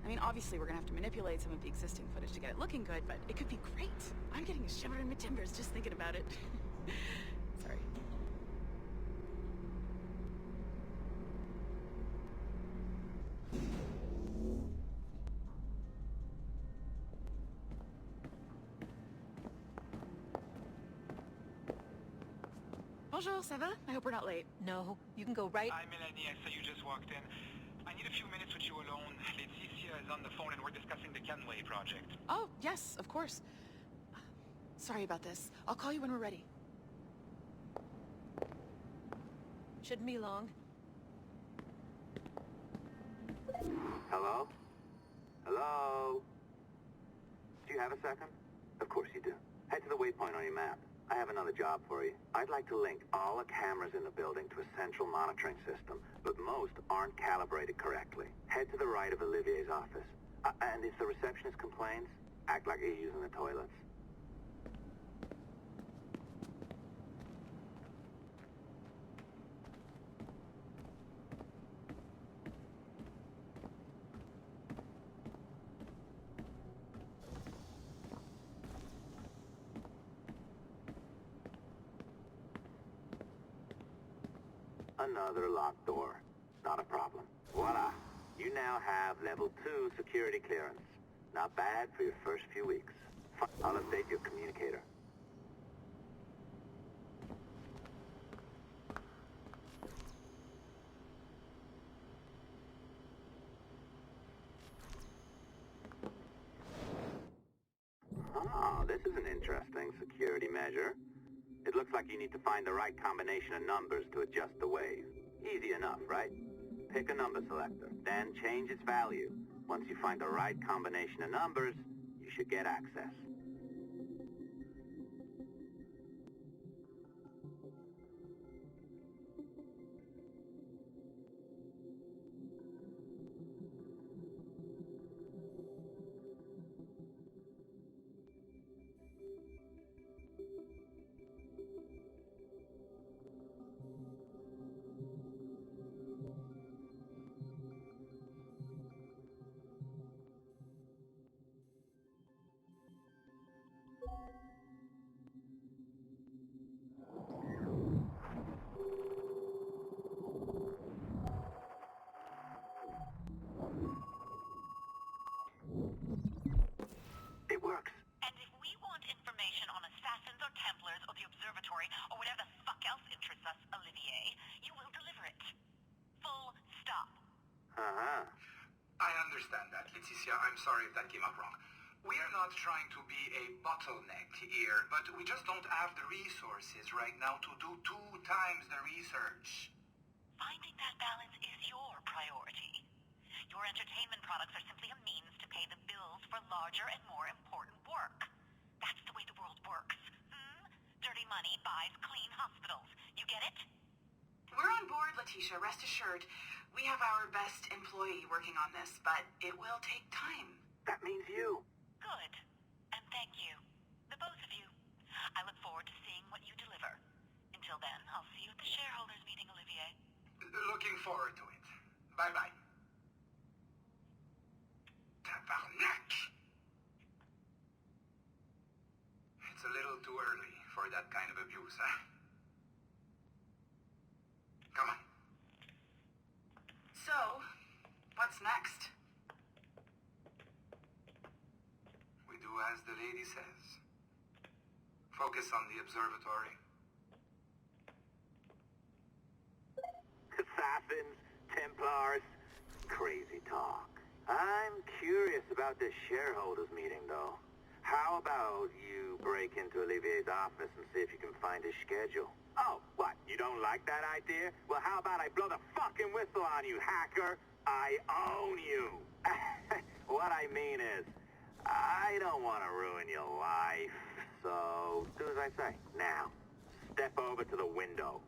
Speaker 3: I mean, obviously we're gonna have to manipulate some of the existing footage to get it looking good, but it could be great. I'm getting a shiver in my timbers just thinking about it. Sorry. Bonjour, ça va? I hope we're not late.
Speaker 7: No, you can go right...
Speaker 18: Hi, Melanie. I saw you just walked in. I need a few minutes with you alone. Laetitia is on the phone and we're discussing the Kenway project.
Speaker 3: Oh, yes, of course. Sorry about this. I'll call you when we're ready.
Speaker 7: Shouldn't be long.
Speaker 19: Hello? Hello? Do you have a second? Of course you do. Head to the waypoint on your map. I have another job for you. I'd like to link all the cameras in the building to a central monitoring system, but most aren't calibrated correctly. Head to the right of Olivier's office. And if the receptionist complains, act like you're using the toilets. Another locked door. Not a problem. Voila. You now have level 2 security clearance. Not bad for your first few weeks. I'll update your communicator. Oh, this is an interesting security measure. It looks like you need to find the right combination of numbers to adjust the wave. Easy enough, right? Pick a number selector, then change its value. Once you find the right combination of numbers, you should get access. It works.
Speaker 21: And if we want information on Assassins or Templars or the Observatory or whatever the fuck else interests us, Olivier, you will deliver it. Full stop.
Speaker 19: Uh-huh.
Speaker 22: I understand that, Laetitia. I'm sorry if that came up wrong. We are not trying to be a bottleneck here, but we just don't have the resources right now to do 2 times the research.
Speaker 21: Finding that balance is your priority. Your entertainment products are simply a means to pay the bills for larger and more important work. That's the way the world works. Dirty money buys clean hospitals. You get it?
Speaker 23: We're on board, Letitia. Rest assured. We have our best employee working on this, but it will take time.
Speaker 19: That means you.
Speaker 21: Good. And thank you. The both of you. I look forward to seeing what you deliver. Until then, I'll see you at the shareholders meeting, Olivier.
Speaker 22: Looking forward to it. Bye-bye. Tabarnak! It's a little too early for that kind of abuse, huh? Come on.
Speaker 23: So, what's next?
Speaker 22: We do as the lady says. Focus on the observatory.
Speaker 19: Assassins, Templars, crazy talk. I'm curious about this shareholders meeting, though. How about you break into Olivier's office and see if you can find his schedule? Oh, what? You don't like that idea? Well, how about I blow the fucking whistle on you, hacker? I own you. What I mean is, I don't want to ruin your life. So, do as I say. Now, step over to the window.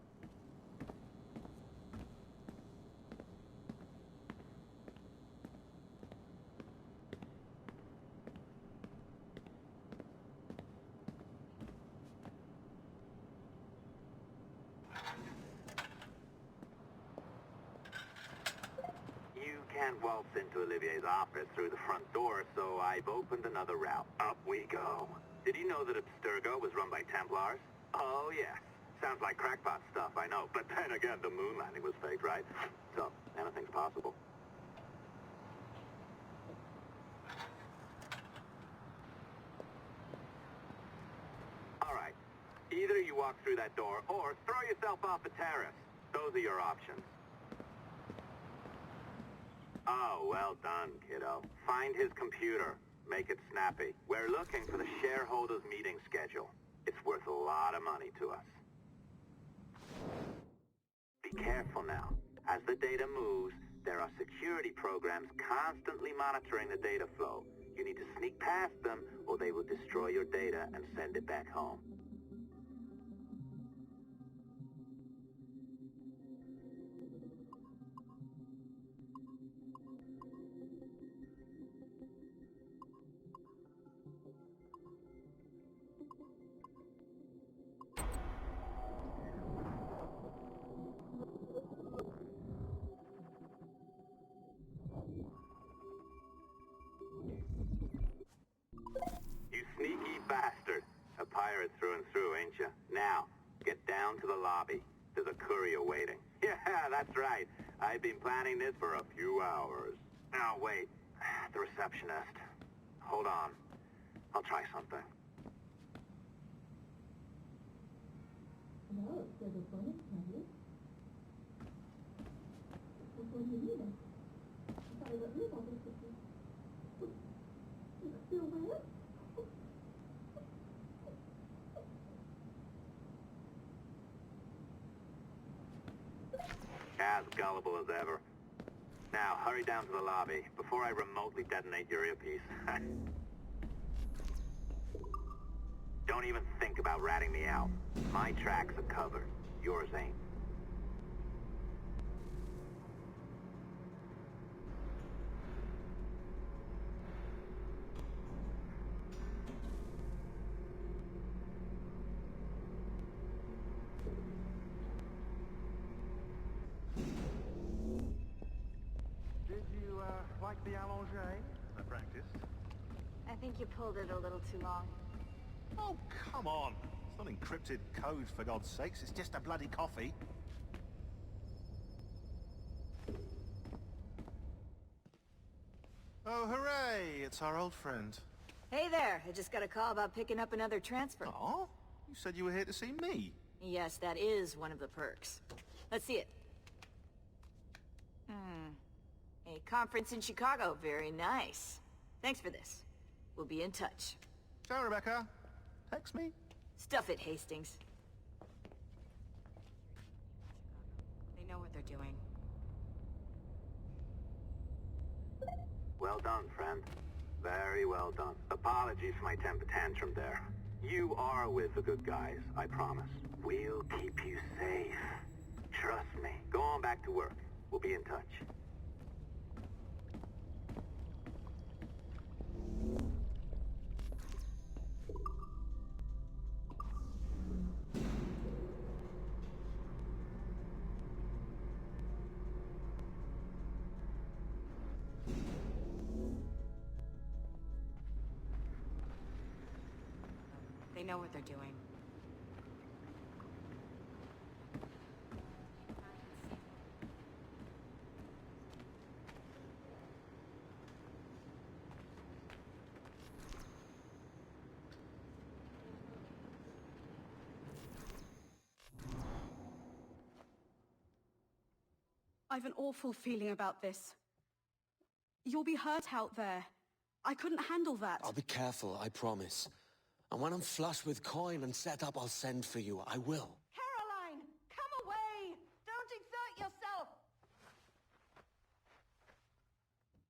Speaker 19: You can't waltz into Olivier's office through the front door, so I've opened another route. Up we go. Did you know that Abstergo was run by Templars? Oh, yes. Sounds like crackpot stuff, I know. But then again, the moon landing was fake, right? So, anything's possible. All right. Either you walk through that door, or throw yourself off the terrace. Those are your options. Oh, well done, kiddo. Find his computer. Make it snappy. We're looking for the shareholders' meeting schedule. It's worth a lot of money to us. Be careful now. As the data moves, there are security programs constantly monitoring the data flow. You need to sneak past them, or they will destroy your data and send it back home. Sneaky bastard. A pirate through and through, ain't ya? Now, get down to the lobby. There's a courier waiting. Yeah, that's right. I've been planning this for a few hours. Now, wait. The receptionist. Hold on. I'll try something. As gullible as ever. Now, hurry down to the lobby before I remotely detonate your earpiece. Don't even think about ratting me out. My tracks are covered. Yours ain't.
Speaker 2: Like the allongé? I practiced.
Speaker 5: I think you pulled it a little too long.
Speaker 1: Oh, come on. It's not encrypted code, for God's sakes. It's just a bloody coffee. Oh, hooray! It's our old friend.
Speaker 5: Hey there, I just got a call about picking up another transfer.
Speaker 1: Oh? You said you were here to see me.
Speaker 5: Yes, that is one of the perks. Let's see it. A conference in Chicago, very nice. Thanks for this. We'll be in touch.
Speaker 1: Ciao, Rebecca. Text me.
Speaker 5: Stuff it, Hastings. They know what they're doing.
Speaker 19: Well done, friend. Very well done. Apologies for my temper tantrum there. You are with the good guys, I promise. We'll keep you safe. Trust me. Go on back to work. We'll be in touch.
Speaker 5: They know what they're doing.
Speaker 11: I've an awful feeling about this. You'll be hurt out there. I couldn't handle that.
Speaker 4: I'll be careful, I promise. And when I'm flush with coin and set up, I'll send for you. I will.
Speaker 11: Caroline! Come away! Don't exert yourself!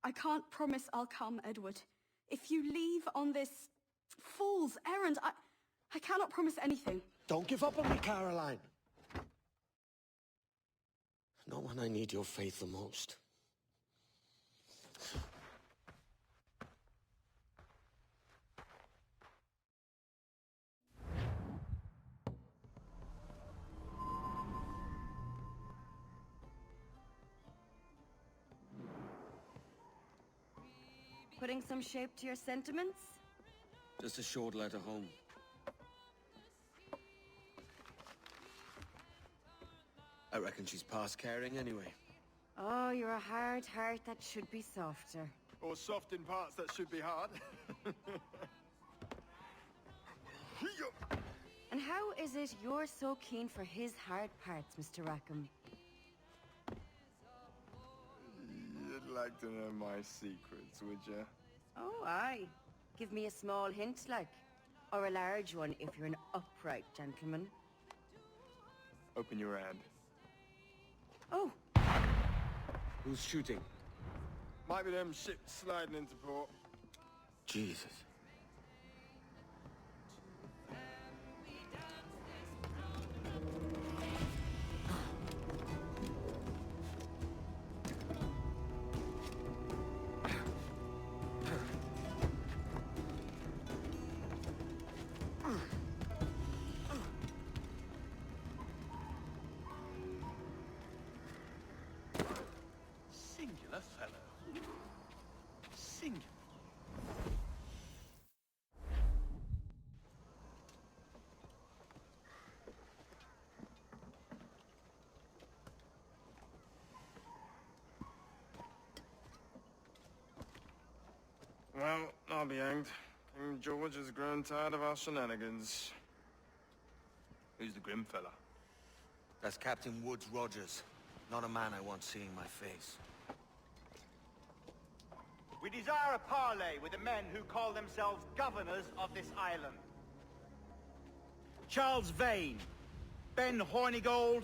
Speaker 11: I can't promise I'll come, Edward. If you leave on this fool's errand, I cannot promise anything.
Speaker 4: Don't give up on me, Caroline! Not when I need your faith the most.
Speaker 11: Putting some shape to your sentiments?
Speaker 4: Just a short letter home. I reckon she's past caring anyway.
Speaker 5: Oh, you're a hard heart that should be softer.
Speaker 2: Or soft in parts that should be hard.
Speaker 5: And
Speaker 13: how is it you're so keen for his hard parts, Mr. Rackham?
Speaker 17: You'd like to know my secrets, would you?
Speaker 13: Oh, aye. Give me a small hint, like. Or a large one, if you're an upright gentleman.
Speaker 17: Open your hand.
Speaker 13: Oh.
Speaker 4: Who's shooting?
Speaker 17: Might be them ships sliding into port.
Speaker 4: Jesus.
Speaker 8: Singular fellow. Singular.
Speaker 17: Well, I'll be hanged. King George has grown tired of our shenanigans. Who's the grim fella?
Speaker 2: That's Captain Woods Rogers. Not a man I want seeing my face.
Speaker 1: We desire a parley with the men who call themselves governors of this island. Charles Vane, Ben Hornigold,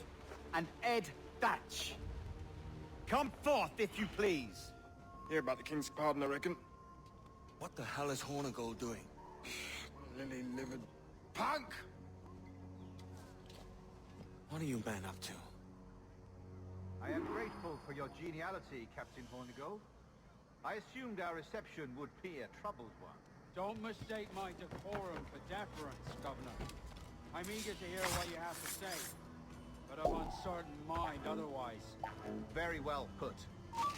Speaker 1: and Ed Thatch. Come forth, if you please.
Speaker 17: Hear about the King's pardon, I reckon.
Speaker 2: What the hell is Hornigold doing?
Speaker 17: Lily-livered punk!
Speaker 2: What are you men up to?
Speaker 1: I am grateful for your geniality, Captain Hornigold. I assumed our reception would be a troubled one.
Speaker 14: Don't mistake my decorum for deference, Governor. I'm eager to hear what you have to say, but of uncertain mind otherwise.
Speaker 1: Very well put.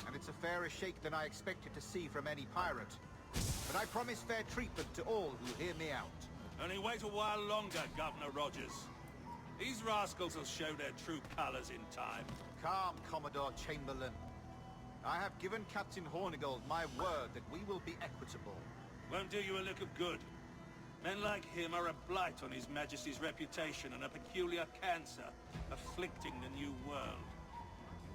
Speaker 1: And it's a fairer shake than I expected to see from any pirate. But I promise fair treatment to all who hear me out.
Speaker 9: Only wait a while longer, Governor Rogers. These rascals will show their true colors in time.
Speaker 1: Calm, Commodore Chamberlain. I have given Captain Hornigold my word that we will be equitable.
Speaker 9: Won't do you a lick of good. Men like him are a blight on His Majesty's reputation and a peculiar cancer afflicting the New World.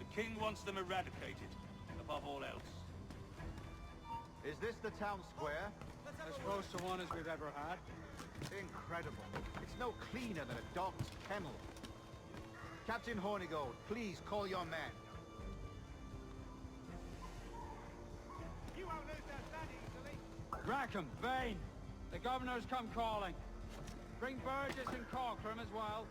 Speaker 9: The King wants them eradicated, above all else.
Speaker 1: Is this the town square?
Speaker 14: As close to one as we've ever had.
Speaker 1: Incredible. It's no cleaner than a dog's kennel. Captain Hornigold, please call your men.
Speaker 14: You won't lose that easily. Rackham, Vane, the Governor's come calling. Bring Burgess and Corcoran as well.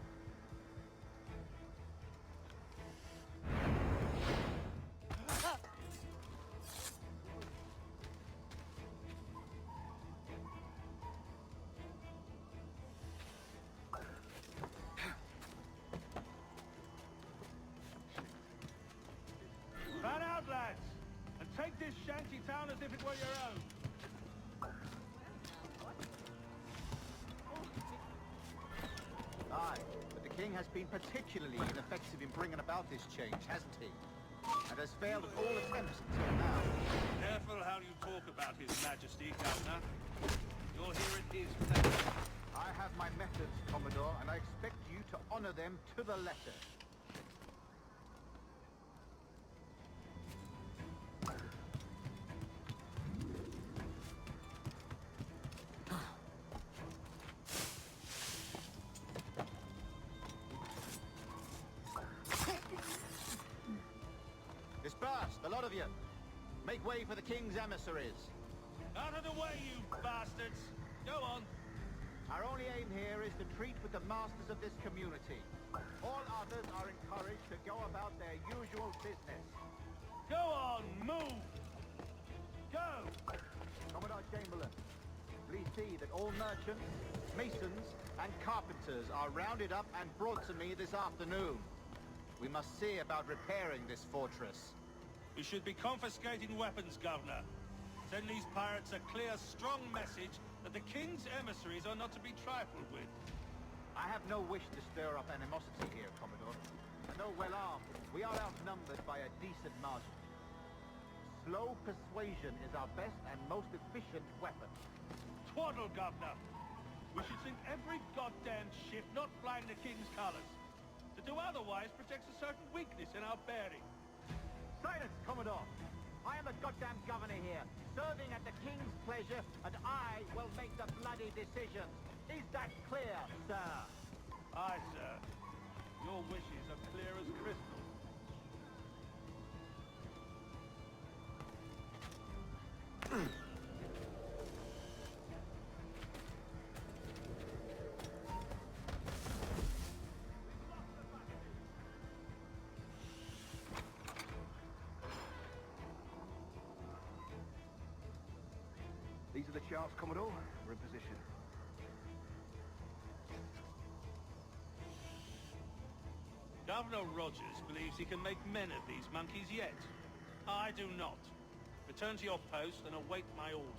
Speaker 9: Fan out, lads, and take this shanty town as if it were your own.
Speaker 1: Aye, but the King has been particularly ineffective in bringing about this change, hasn't he? And has failed at all attempts until now.
Speaker 9: Careful how you talk about His Majesty, Governor. You're here at his pleasure.
Speaker 1: I have my methods, Commodore, and I expect you to honor them to the letter. Disperse, the lot of you. Make way for the King's emissaries.
Speaker 9: Out of the way, you bastards! Go on.
Speaker 1: Our only aim here is to treat with the masters of this community. All others are encouraged to go about their usual business.
Speaker 9: Go on, move! Go!
Speaker 1: Commodore Chamberlain, please see that all merchants, masons, and carpenters are rounded up and brought to me this afternoon. We must see about repairing this fortress.
Speaker 9: We should be confiscating weapons, Governor. Send these pirates a clear, strong message that the King's emissaries are not to be trifled with.
Speaker 1: I have no wish to stir up animosity here, Commodore. Though well armed, we are outnumbered by a decent margin. Slow persuasion is our best and most efficient weapon.
Speaker 9: Twaddle, Governor! We should sink every goddamn ship if not flying the king's colors. To do otherwise protects a certain weakness in our bearing.
Speaker 1: Silence, Commodore! I am the goddamn governor here, serving at the king's pleasure, and I will make the bloody decisions. Is that clear, sir?
Speaker 9: Aye, sir. Your wishes are clear as crystal.
Speaker 1: These are the charts, Commodore. We're in position.
Speaker 9: Governor Rogers believes he can make men of these monkeys yet. I do not. Return to your post and await my orders.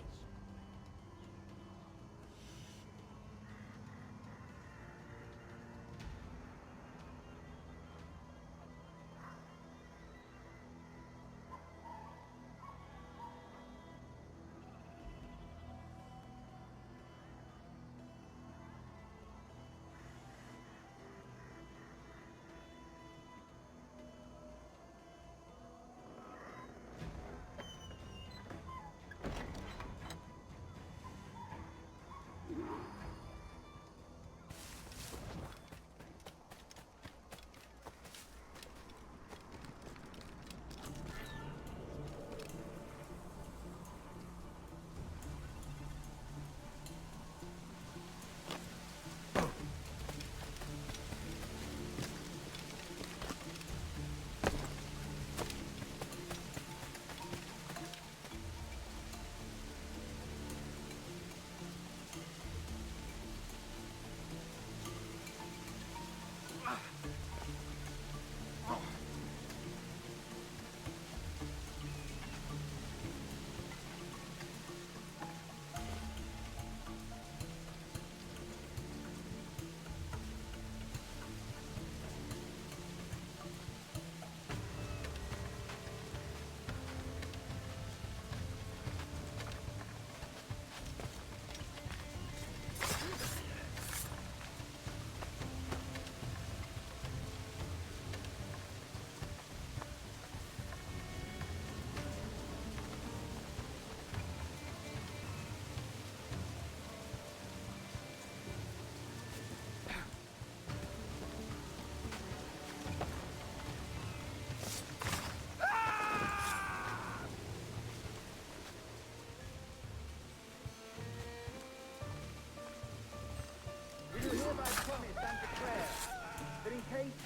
Speaker 1: That in case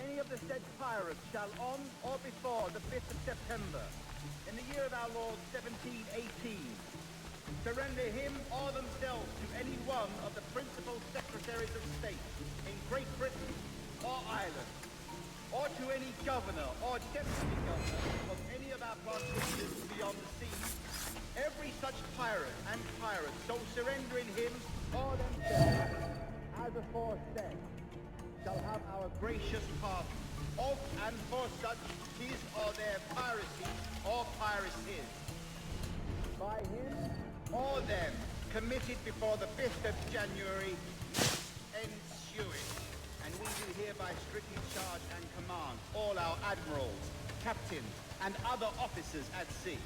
Speaker 1: any of the said pirates shall on or before the 5th of September, in the year of our Lord 1718, surrender him or themselves to any one of the principal secretaries of state in Great Britain or Ireland, or to any governor or deputy governor of any of our plantations beyond the seas, every such pirate and pirate so surrendering him or themselves, as aforesaid, shall have our gracious pardon, of and for such his or their piracy or piracies, by him or them committed before the 5th of January ensuing. And we do hereby strictly charge and command all our admirals, captains, and other officers at sea,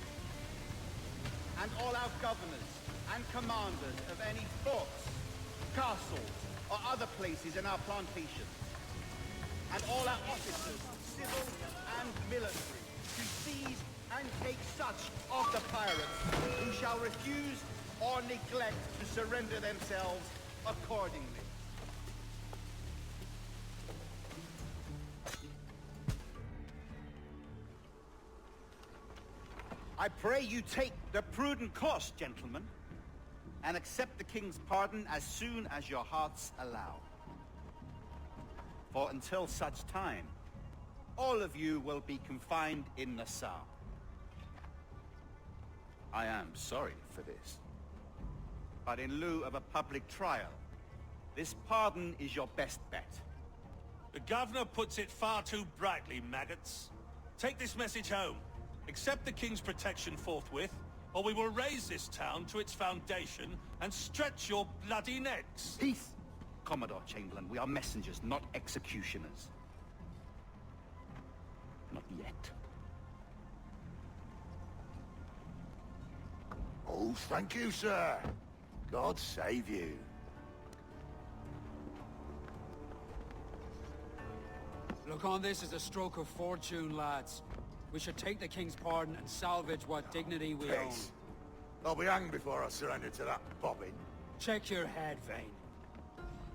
Speaker 1: and all our governors and commanders of any forts, castles, or other places in our plantation, and all our officers, civil and military, to seize and take such of the pirates who shall refuse or neglect to surrender themselves accordingly. I pray you take the prudent course, gentlemen, and accept the king's pardon as soon as your hearts allow. For until such time, all of you will be confined in Nassau. I am sorry for this, but in lieu of a public trial, this pardon is your best bet.
Speaker 9: The governor puts it far too brightly, maggots. Take this message home. Accept the king's protection forthwith, or we will raise this town to its foundation and stretch your bloody necks.
Speaker 1: Peace, Commodore Chamberlain. We are messengers, not executioners. Not yet.
Speaker 8: Oh, thank you, sir. God save you.
Speaker 14: Look on this as a stroke of fortune, lads. We should take the King's pardon and salvage what dignity we own.
Speaker 8: Peace. I'll be hanged before I surrender to that bobbin.
Speaker 14: Check your head, Vane.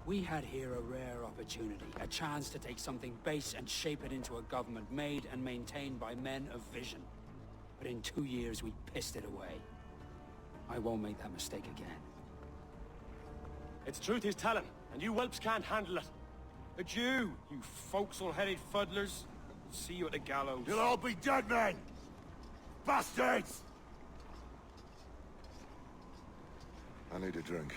Speaker 14: We had here a rare opportunity, a chance to take something base and shape it into a government made and maintained by men of vision. But in 2 years, we pissed it away. I won't make that mistake again.
Speaker 2: It's truth he's telling, and you whelps can't handle it. Adieu, you forecastle-headed fuddlers. See you at the gallows.
Speaker 8: You'll all be dead men! Bastards! I need a drink.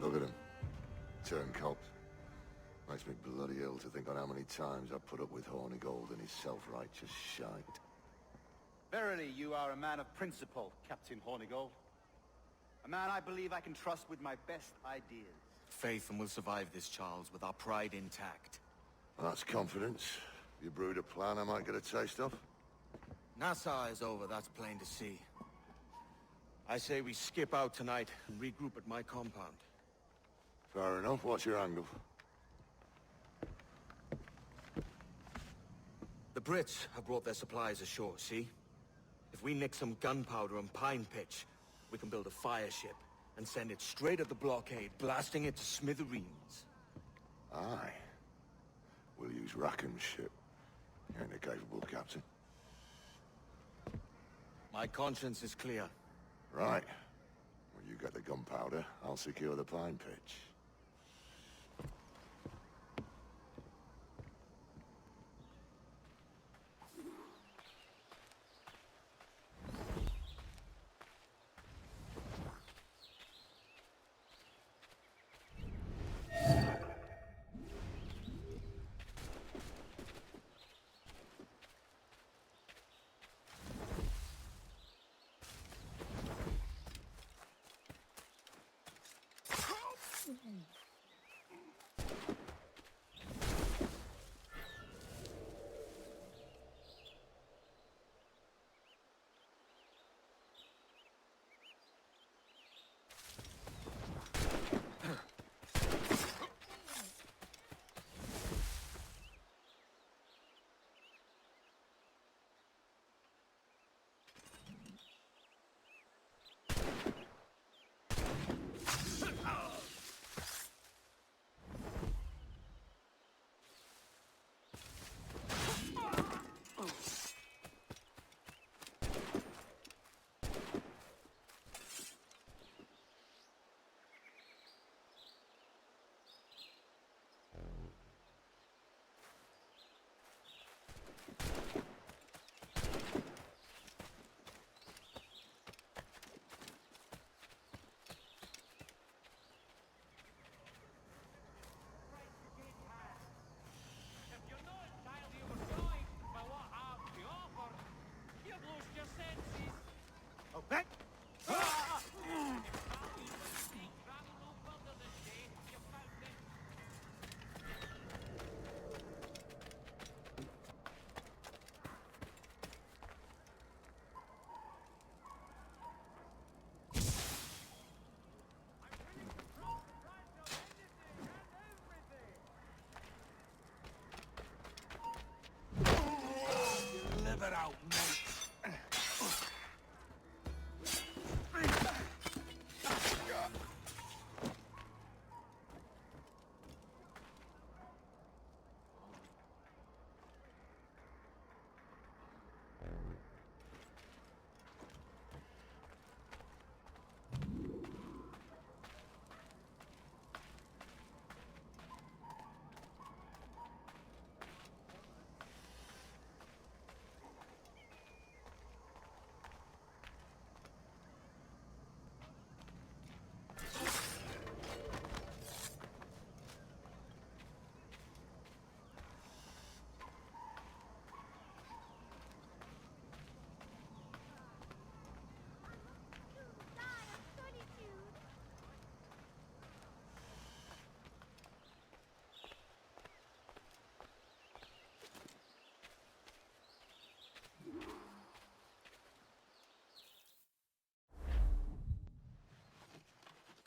Speaker 8: Look at him. Turned cop. Makes me bloody ill to think on how many times I've put up with Hornigold and his self-righteous shite.
Speaker 1: Verily, you are a man of principle, Captain Hornigold. A man I believe I can trust with my best ideas.
Speaker 4: Faith, and we'll survive this, Charles, with our pride intact.
Speaker 8: Well, that's confidence. You brewed a plan I might get a taste of?
Speaker 4: Nassau is over, that's plain to see. I say we skip out tonight and regroup at my compound.
Speaker 8: Fair enough. What's your angle?
Speaker 4: The Brits have brought their supplies ashore, see? If we nick some gunpowder and pine pitch, we can build a fire ship and send it straight at the blockade, blasting it to smithereens.
Speaker 8: Aye. We'll use Rackham's ship. He ain't a capable captain.
Speaker 4: My conscience is clear.
Speaker 8: Right. When you get the gunpowder, I'll secure the pine pitch.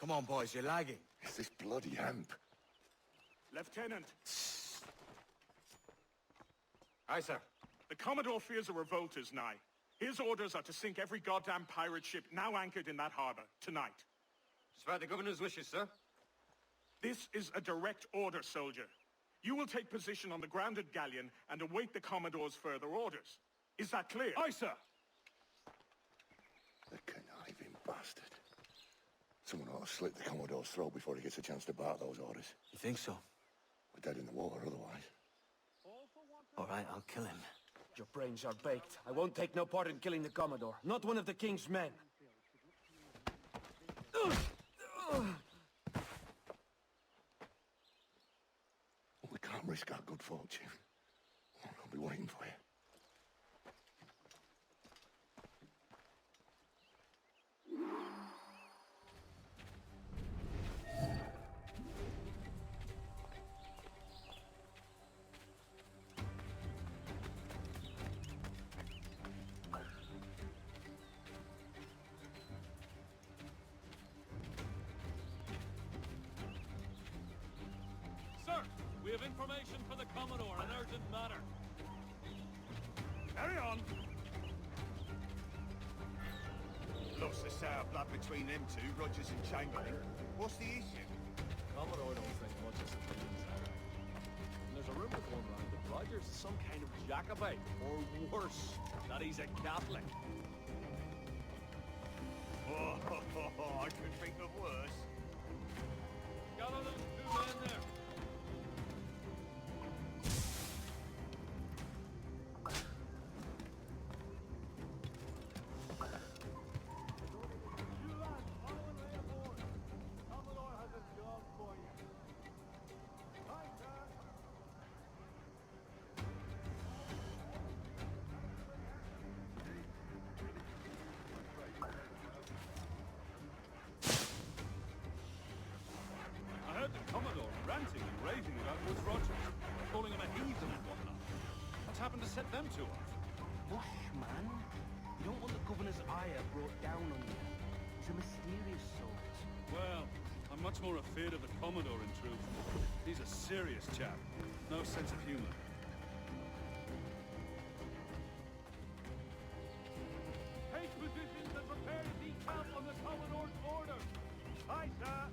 Speaker 2: Come on, boys, you're lagging.
Speaker 8: It's this bloody hemp.
Speaker 10: Lieutenant,
Speaker 16: Aye, sir.
Speaker 10: the Commodore fears a revolt is nigh. His orders are to sink every goddamn pirate ship now anchored in that harbor, tonight.
Speaker 16: It's about the governor's wishes, sir.
Speaker 10: This is a direct order, soldier. You will take position on the grounded galleon and await the Commodore's further orders. Is that clear?
Speaker 9: Aye, sir.
Speaker 8: The conniving bastard. Someone ought to slit the Commodore's throat before he gets a chance to bark those orders.
Speaker 2: You think so?
Speaker 8: We're dead in the water otherwise.
Speaker 2: All right, I'll kill him.
Speaker 12: Your brains are baked. I won't take no part in killing the Commodore. Not one of the King's men.
Speaker 8: We can't risk our good fortune. I'll be waiting for you.
Speaker 9: Sir, we have information for the Commodore, an urgent matter.
Speaker 10: Carry on.
Speaker 1: Lots of sour blood between them two, Rogers and Chamberlain. What's the issue?
Speaker 9: Commodore don't think much of civilians either. And there's a rumor going around that Rogers is some kind of Jacobite, or worse, that he's a Catholic.
Speaker 1: Oh, I could think of worse.
Speaker 9: Gather those two men there. I heard the Commodore ranting and raving about Woods Rogers, calling him a heathen and whatnot. What's happened to set them two off?
Speaker 12: Mush, man. You don't want the governor's ire brought down on you. He's a mysterious sort.
Speaker 9: Well, I'm much more afraid of the Commodore, in truth. He's a serious chap. No sense of humor. Take positions and prepare to decamp on the Commodore's order. Aye, sir.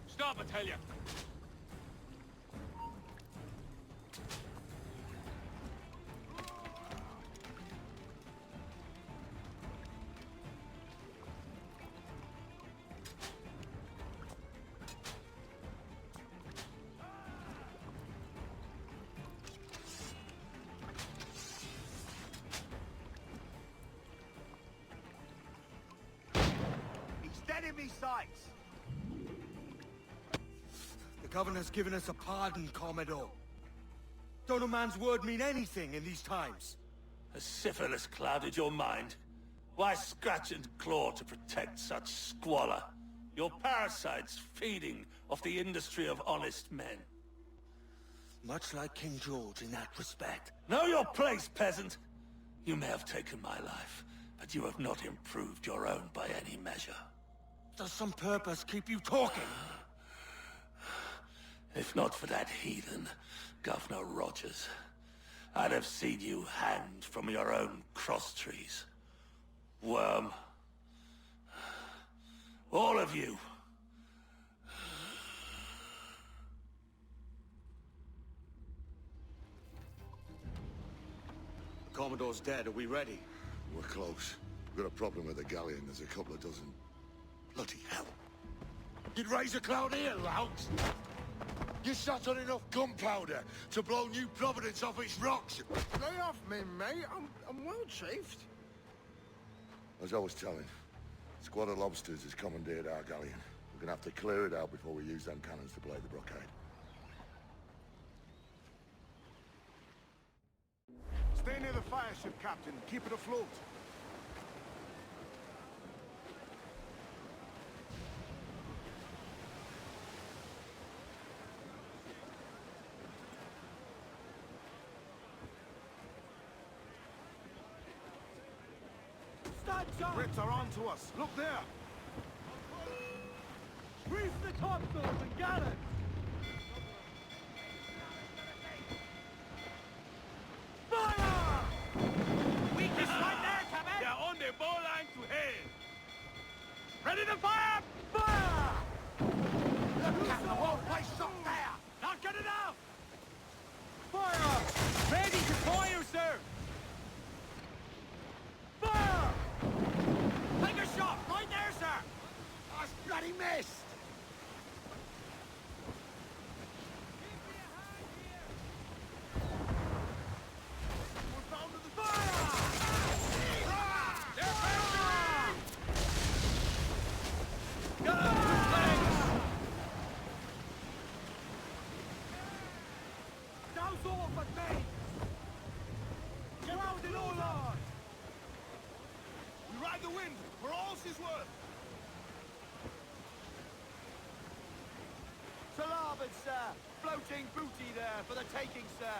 Speaker 9: Stop, I tell you!
Speaker 1: He's dead in me sights!
Speaker 2: The governor's given us a pardon, Commodore. Don't a man's word mean anything in these times?
Speaker 15: Has syphilis clouded your mind?
Speaker 6: Why scratch and claw to protect such squalor? Your parasites feeding off the industry of honest men.
Speaker 8: Much like King George in that respect.
Speaker 6: Know your place, peasant! You may have taken my life, but you have not improved your own by any measure.
Speaker 8: Does some purpose keep you talking?
Speaker 6: If not for that heathen, Governor Rogers, I'd have seen you hanged from your own cross-trees. Worm. All of you.
Speaker 2: The Commodore's dead. Are we ready?
Speaker 15: We're close. We've got a problem with the galleon. There's a couple of dozen. Bloody hell. You'd raise a cloud here, louts! You sat on enough gunpowder to blow New Providence off its rocks!
Speaker 8: Lay off me, mate. I'm well chafed.
Speaker 15: As I was telling, a squad of lobsters has commandeered our galleon. We're gonna have to clear it out before we use them cannons to blow the blockade.
Speaker 8: Stay near the fire ship, Captain. Keep it afloat. Brits are on to us. Look there.
Speaker 1: Reef the topsails and gallants! Fire!
Speaker 9: Weakest right there, Captain! They're on the bowline to hail. Ready to fire!
Speaker 1: Fire!
Speaker 8: Look, Captain, the whole place up there!
Speaker 9: Not good enough!
Speaker 1: Fire!
Speaker 9: Ready to fire, sir!
Speaker 1: Fire!
Speaker 9: Take a shot! Right there, sir!
Speaker 8: That's bloody missed!
Speaker 1: We're bound to the fire!
Speaker 9: They're firing!
Speaker 1: Got up with legs! Douse all but me! Get out in all odds!
Speaker 8: We ride the wind for all she's worth!
Speaker 1: To larboard, sir! Floating booty there for the taking, sir!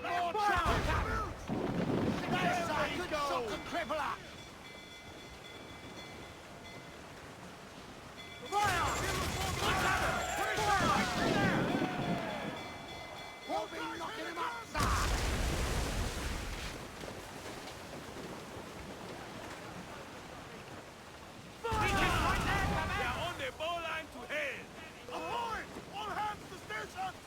Speaker 8: More trouble, Captain! That's a good shot to cripple her!
Speaker 1: Fire!
Speaker 8: We'll be knocking him up, sir!
Speaker 9: They're on the bowline to hail.
Speaker 8: Ahoy! All hands to stations!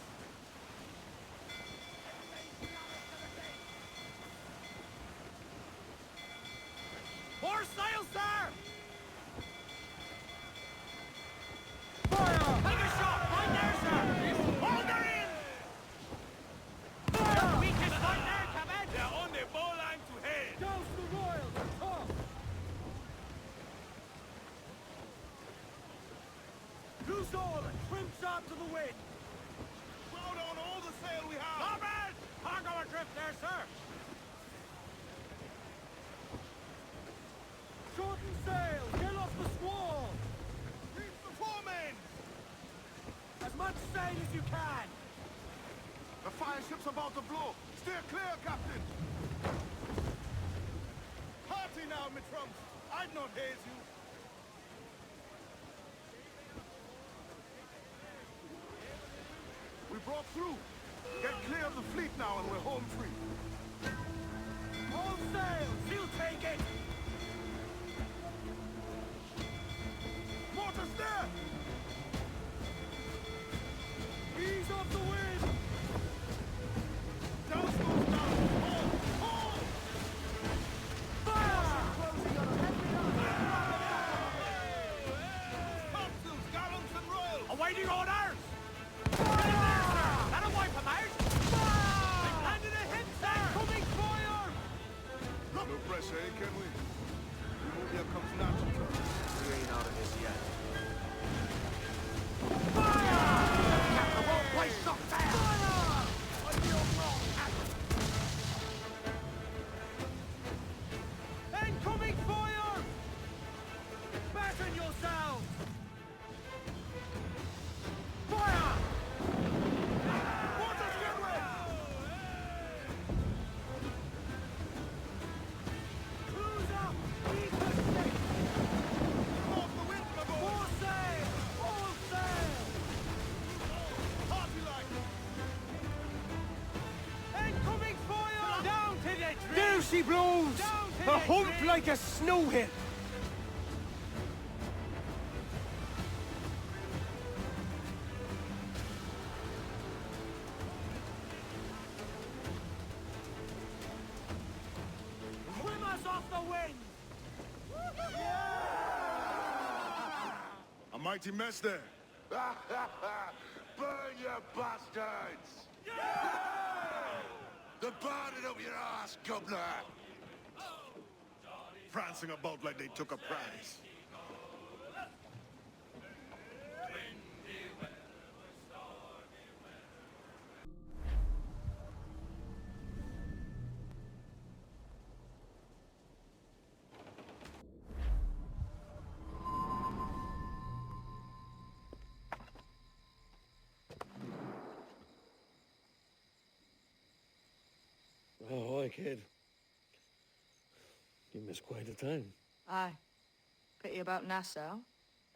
Speaker 9: More sail, sir!
Speaker 1: Fire!
Speaker 9: Take a shot! Right there, sir! Hold her in!
Speaker 1: Fire!
Speaker 9: Weakest right there, Captain! They're on the bowline to hail.
Speaker 1: Douse the royals and top! Loose all and trim sharp to the wind!
Speaker 8: Blow down all the sail we have!
Speaker 9: Larboard! Cargo adrift there, sir!
Speaker 1: Shorten sail! Get off the squall!
Speaker 8: Reef the foremen!
Speaker 1: As much sail as you can!
Speaker 8: The fire ship's about to blow! Steer clear, Captain! Party now, me trumps! I'd not haze you! We broke through! Get clear of the fleet now and we're home free!
Speaker 1: All sail! She'll take it!
Speaker 8: Mortars there!
Speaker 1: Ease off the wind!
Speaker 8: Douse goes down! Hold! Hold!
Speaker 1: Fire! Closing on
Speaker 8: Topsails, gallants and royals!
Speaker 9: Awaiting orders! That'll wipe them out! They've landed a hit, sir!
Speaker 1: Coming fire!
Speaker 8: No pressure, eh, Kenway? Here comes natural.
Speaker 2: We ain't out of this yet.
Speaker 8: Captain, the whole place up there!
Speaker 1: Fire!
Speaker 8: On your mark,
Speaker 2: she blows! A hump like a snow hill!
Speaker 1: Swim us off the wind!
Speaker 15: A mighty mess there. Burn, you bastards! They're burning up your ass, governor! Prancing about like they took a prize.
Speaker 2: Oh, hi, kid. You missed quite a time.
Speaker 5: Aye. Pity about Nassau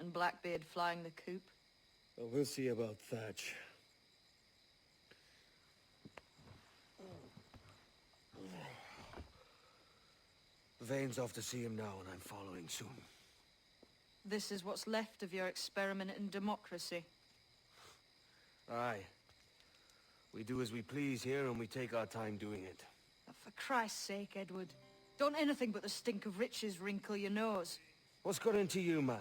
Speaker 5: and Blackbeard flying the coop.
Speaker 2: Well, we'll see about Thatch. Vane's off to see him now, and I'm following soon.
Speaker 5: This is what's left of your experiment in democracy.
Speaker 2: Aye. We do as we please here, and we take our time doing it.
Speaker 5: For Christ's sake, Edward. Don't anything but the stink of riches wrinkle your nose.
Speaker 2: What's got into you, man?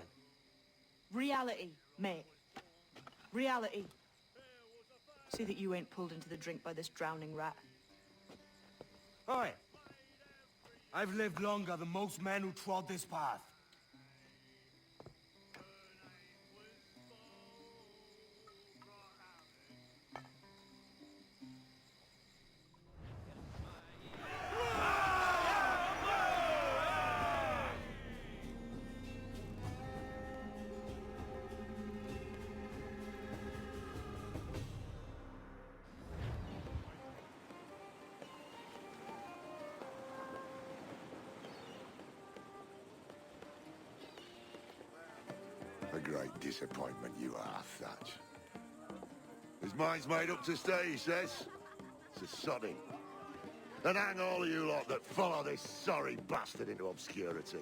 Speaker 5: Reality, mate. Reality. See that you ain't pulled into the drink by this drowning rat.
Speaker 2: Oi! I've lived longer than most men who trod this path.
Speaker 15: A great disappointment you are, Thatch. His mind's made up to stay, he says. It's a sodding. And hang all of you lot that follow this sorry bastard into obscurity.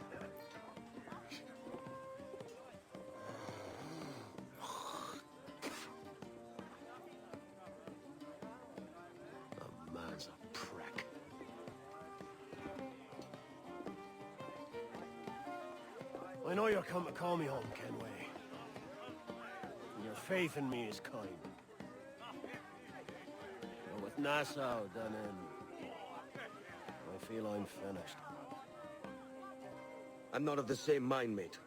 Speaker 2: The man's a prick.
Speaker 3: I know you're come to call me home, Kenway. And your faith in me is kind. But with Nassau done in, I feel I'm finished.
Speaker 4: I'm not of the same mind, mate.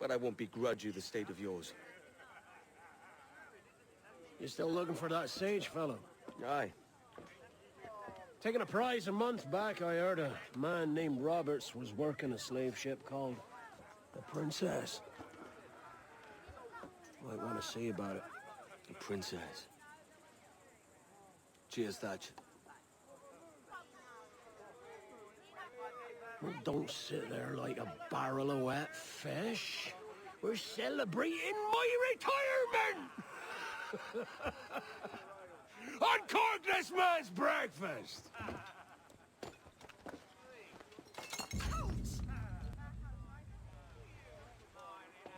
Speaker 4: But I won't begrudge you the state of yours.
Speaker 3: You still looking for that sage fellow?
Speaker 4: Aye.
Speaker 3: Taking a prize a month back, I heard a man named Roberts was working a slave ship called the Princess. Might want to see about it.
Speaker 2: The Princess. Cheers, Thatch.
Speaker 3: Well, don't sit there like a barrel of wet fish. We're celebrating my retirement! Uncork this man's breakfast!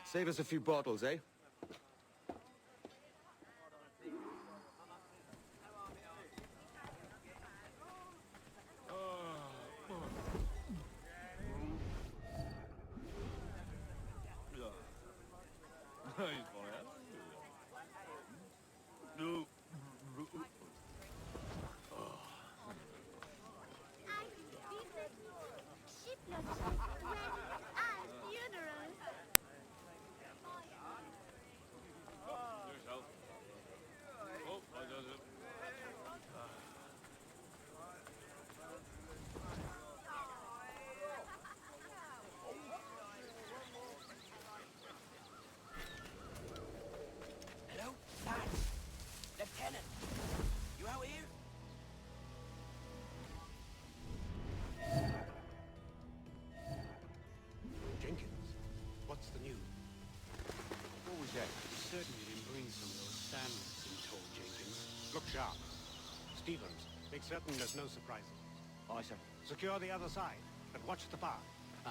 Speaker 4: Save us a few bottles, eh?
Speaker 12: Lieutenant, you out here?
Speaker 8: Jenkins, what's the news?
Speaker 14: What was that? Certain you didn't bring some of those sandwiches you told Jenkins.
Speaker 8: Look sharp. Stevens,
Speaker 7: Make certain there's no surprises.
Speaker 18: Aye, sir.
Speaker 7: Secure the other side, and watch the bar.
Speaker 18: Aye.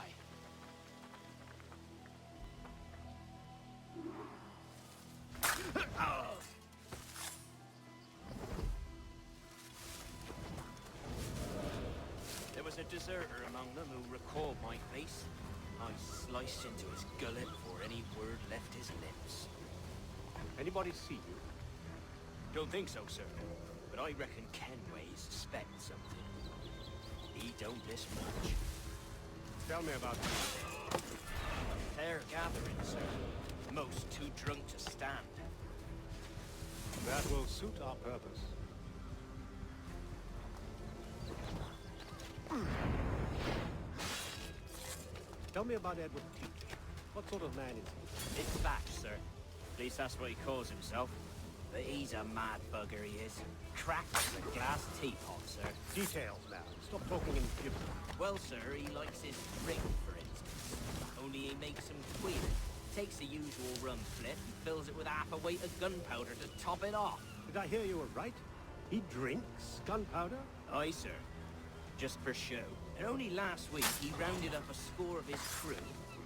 Speaker 12: There was a deserter among them who recalled my face. I sliced into his gullet before any word left his lips.
Speaker 7: Anybody see you?
Speaker 12: Don't think so, sir. But I reckon Kenway suspects something. He don't miss much.
Speaker 7: Tell me about it.
Speaker 12: A fair gathering, sir. Most too drunk to stand.
Speaker 7: That will suit our purpose. Tell me about Edward Kenway. What sort of man is he?
Speaker 12: It's back, sir. At least that's what he calls himself. But he's a mad bugger, he is. Cracked as a glass teapot, sir.
Speaker 7: Details now. Stop talking in gibberish.
Speaker 12: Well, sir, he likes his drink, for instance. Only he makes him queer. Takes the usual rum flip and fills it with half a weight of gunpowder to top it off.
Speaker 7: Did I hear you were right? He drinks gunpowder?
Speaker 12: Aye, sir. Just for show. And only last week he rounded up a score of his crew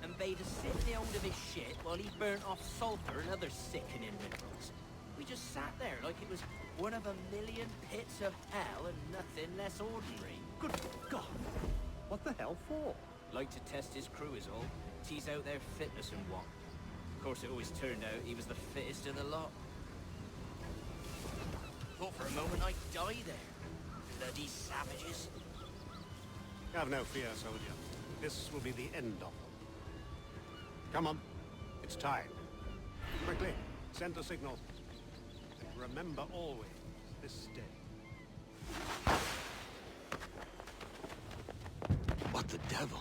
Speaker 12: and bade us sit in the hold of his shit while he burnt off sulfur and other sickening minerals. We just sat there like it was one of a million pits of hell and nothing less ordinary.
Speaker 7: Good God! What the hell for?
Speaker 12: Like to test his crew is all. Tease out their fitness and what. Of course, it always turned out he was the fittest of the lot. Thought for a moment I'd die there. Bloody savages.
Speaker 7: Have no fear, soldier. This will be the end of them. Come on. It's time. Quickly, send the signal. And remember always this day.
Speaker 6: What the devil?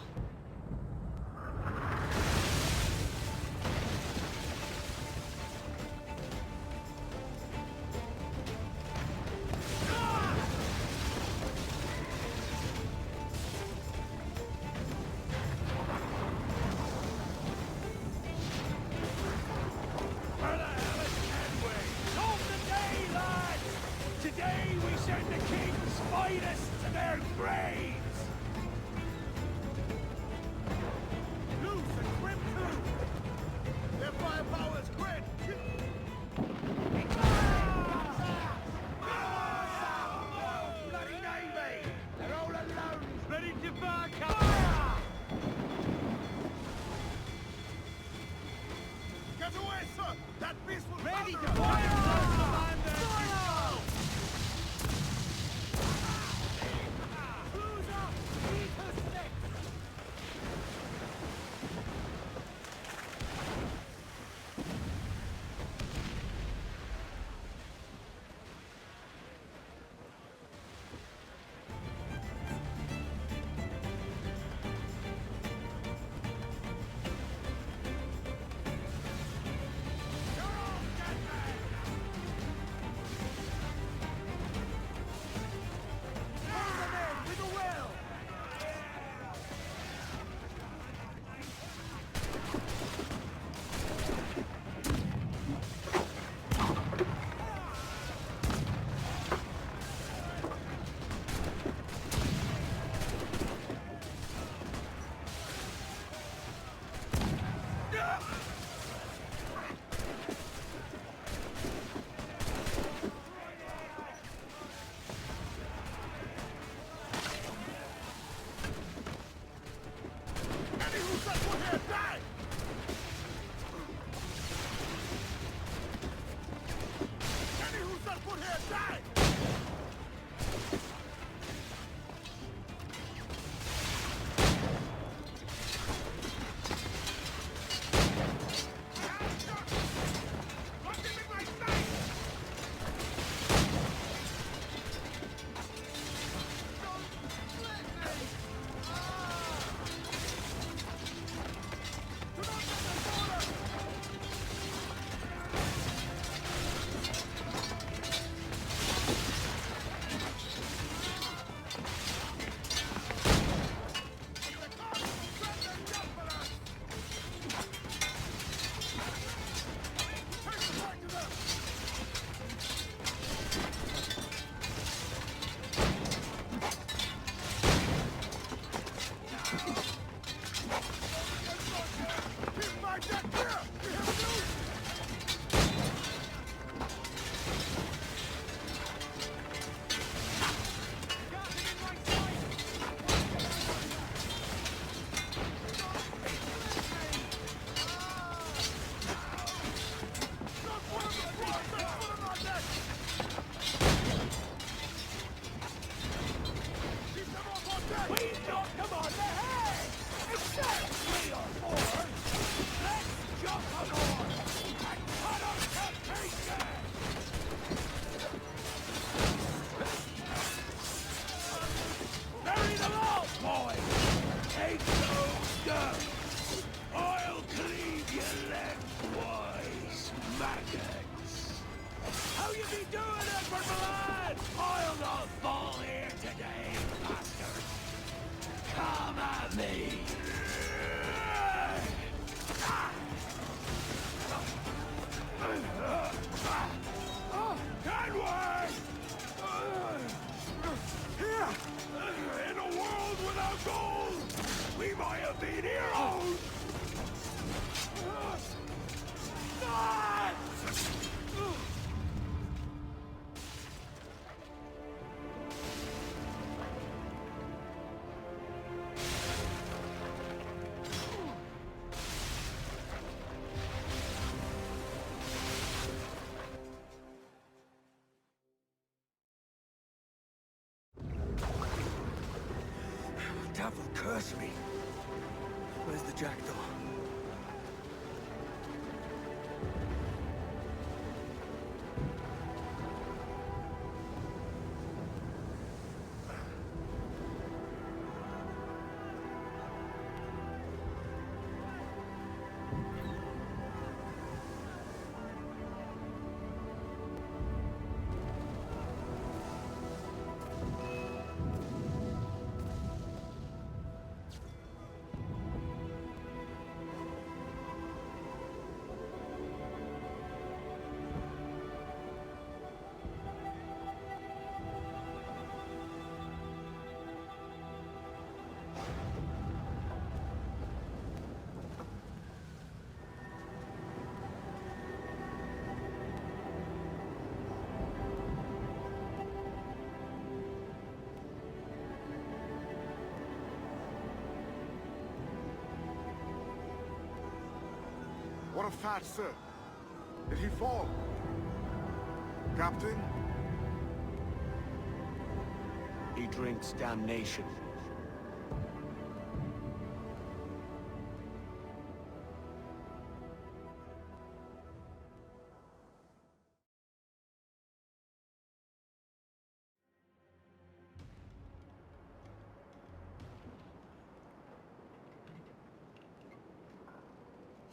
Speaker 6: I'll cleave your lengthwise, maggots!
Speaker 3: How you be doing, Edward, my lad?
Speaker 6: I'll not fall here today, bastard! Come at me!
Speaker 10: Kenway! Here! In a world without gold, we might have been heroes!
Speaker 2: Devil curse me. Where's the jackdaw?
Speaker 18: What a fat, sir. Did he fall? Captain?
Speaker 2: He drinks damnation.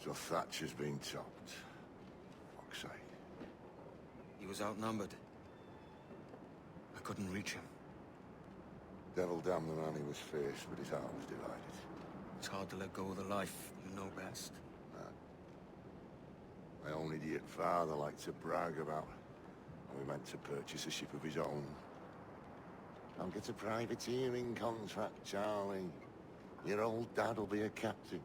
Speaker 15: So Thatcher's been topped. Fuck's sake.
Speaker 2: He was outnumbered. I couldn't reach him.
Speaker 15: Devil damn the man he was faced, but his heart was divided.
Speaker 2: It's hard to let go of the life you know best.
Speaker 15: My own idiot father liked to brag about how he meant to purchase a ship of his own. I'll get a privateering contract, Charlie. Your old dad'll be a captain.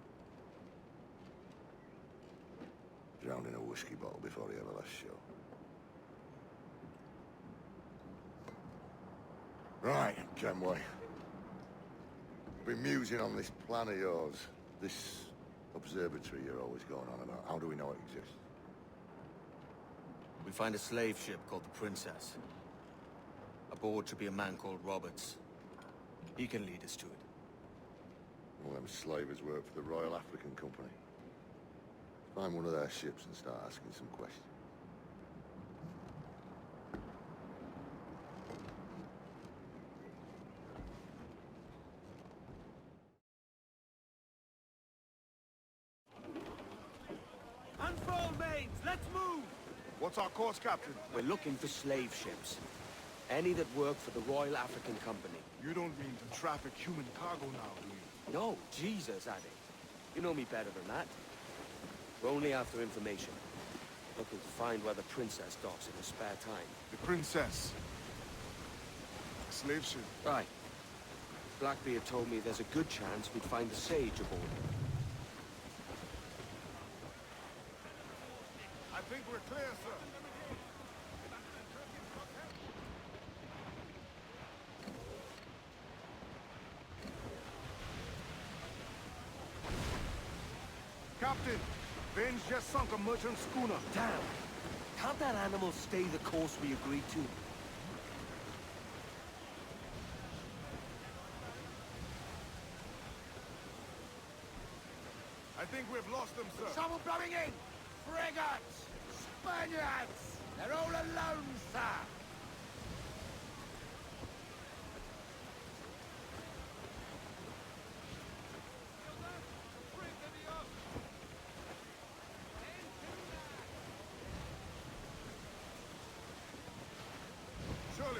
Speaker 15: Drowned in a whiskey bottle before he ever left shore. Right, Kenway. Been musing on this plan of yours. This observatory you're always going on about. How do we know it exists?
Speaker 2: We find a slave ship called the Princess. Aboard should be a man called Roberts. He can lead us to it.
Speaker 15: All them slavers work for the Royal African Company. Find one of their ships and start asking some questions.
Speaker 2: Unfold, mates! Let's move!
Speaker 18: What's our course, Captain?
Speaker 2: We're looking for slave ships. Any that work for the Royal African Company.
Speaker 18: You don't mean to traffic human cargo now, do you?
Speaker 2: No, Jesus, Addy. You know me better than that. We're only after information. Looking to find where the Princess docks in her spare time.
Speaker 18: The Princess? A slave ship?
Speaker 2: Right. Blackbeard told me there's a good chance we'd find the Sage aboard.
Speaker 18: I think we're clear, sir. Captain, Vane's just sunk a merchant schooner.
Speaker 2: Damn! Can't that animal stay the course we agreed to?
Speaker 18: I think we've lost them, sir.
Speaker 1: Someone blowing in! Frigates! Spaniards! They're all alone, sir!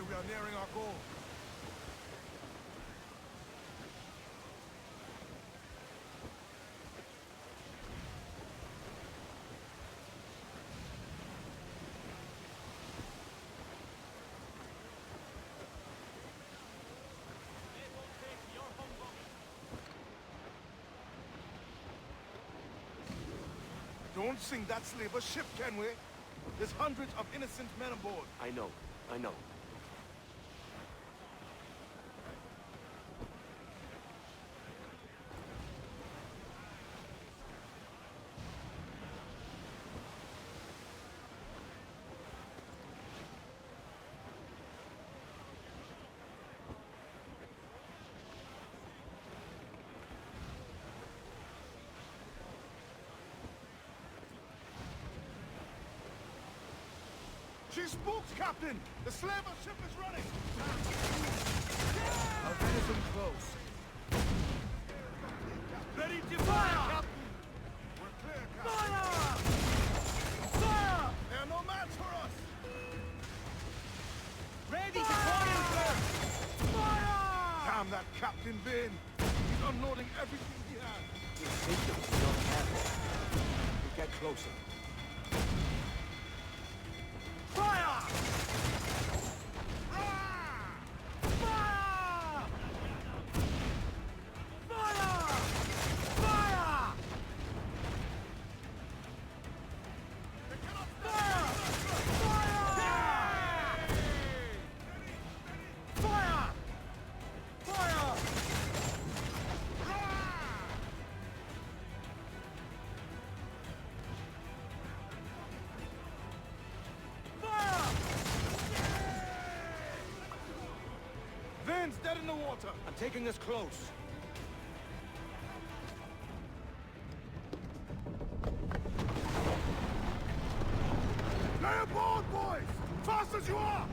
Speaker 18: we are nearing our goal. Don't sink that slaver ship, Kenway. There's hundreds of innocent men aboard.
Speaker 4: I know.
Speaker 18: She spooks, Captain! The slaver ship is running!
Speaker 2: Our venison close.
Speaker 18: Ready to fire, Captain! We're clear, Captain. Fire! Fire! They are no match for us!
Speaker 2: Ready to fire, sir!
Speaker 18: Fire! Damn that Captain Vane! He's unloading everything he has!
Speaker 2: It's victims, not careful. We get closer.
Speaker 18: Fire! Dead in the water!
Speaker 2: I'm taking us close.
Speaker 18: Lay aboard, boys! Fast as you are!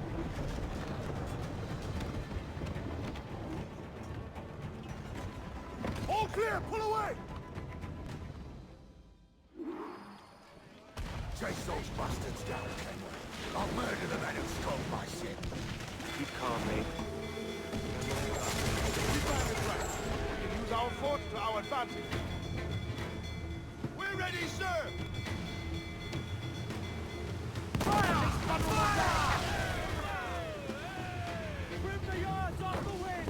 Speaker 18: All clear! Pull away!
Speaker 15: Chase those bastards down, Kenway. I'll murder the men who stole my ship.
Speaker 4: Keep calm, mate.
Speaker 18: We can use our fort to our advantage. We're ready, sir! Fire! Fire!
Speaker 2: Rip the yards off the wind!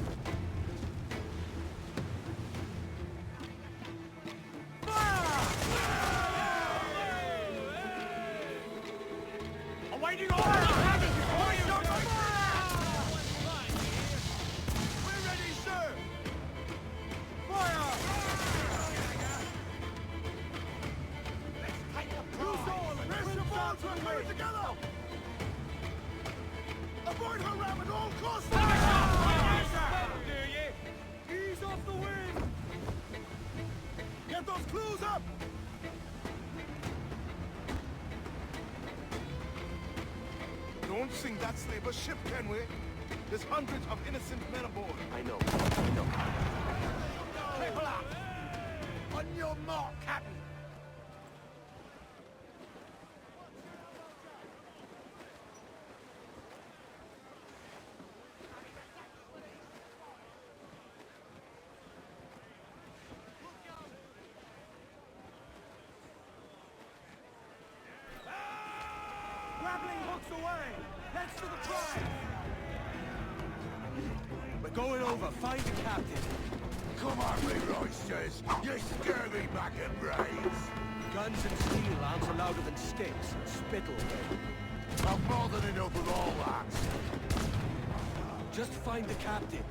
Speaker 18: Fire! Awaiting orders! We're ready, sir! Fire! Raise your boats, we're coming together! Avoid her ram at all costs! Ease off the wind! Get those crews up! Don't sink that slaver ship, Kenway. There's hundreds of innocent men aboard.
Speaker 4: I know.
Speaker 18: People up! On your mark, Captain!
Speaker 2: Grappling hooks away! Heads to the prize! We're going over. Find the captain.
Speaker 15: Come on, me roisters! You scurvy back and brains!
Speaker 2: Guns and steel answer louder than sticks and spittle.
Speaker 15: I've more than enough of all that.
Speaker 2: Just find the captain.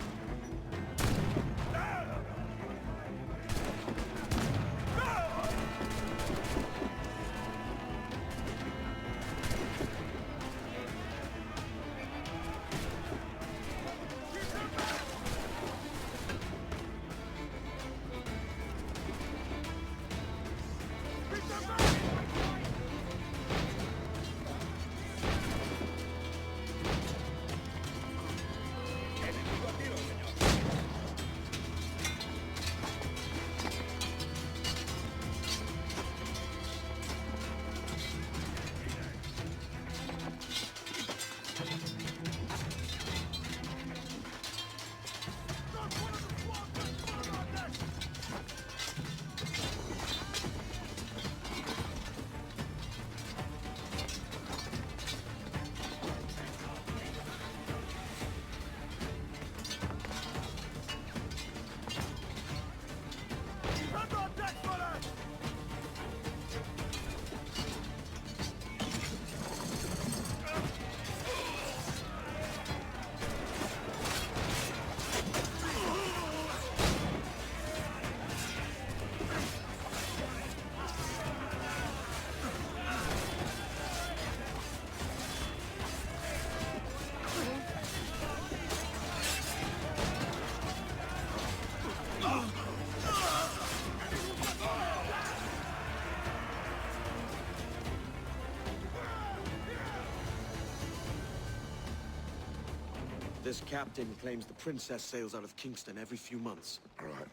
Speaker 2: This captain claims the princess sails out of Kingston every few months.
Speaker 15: All right.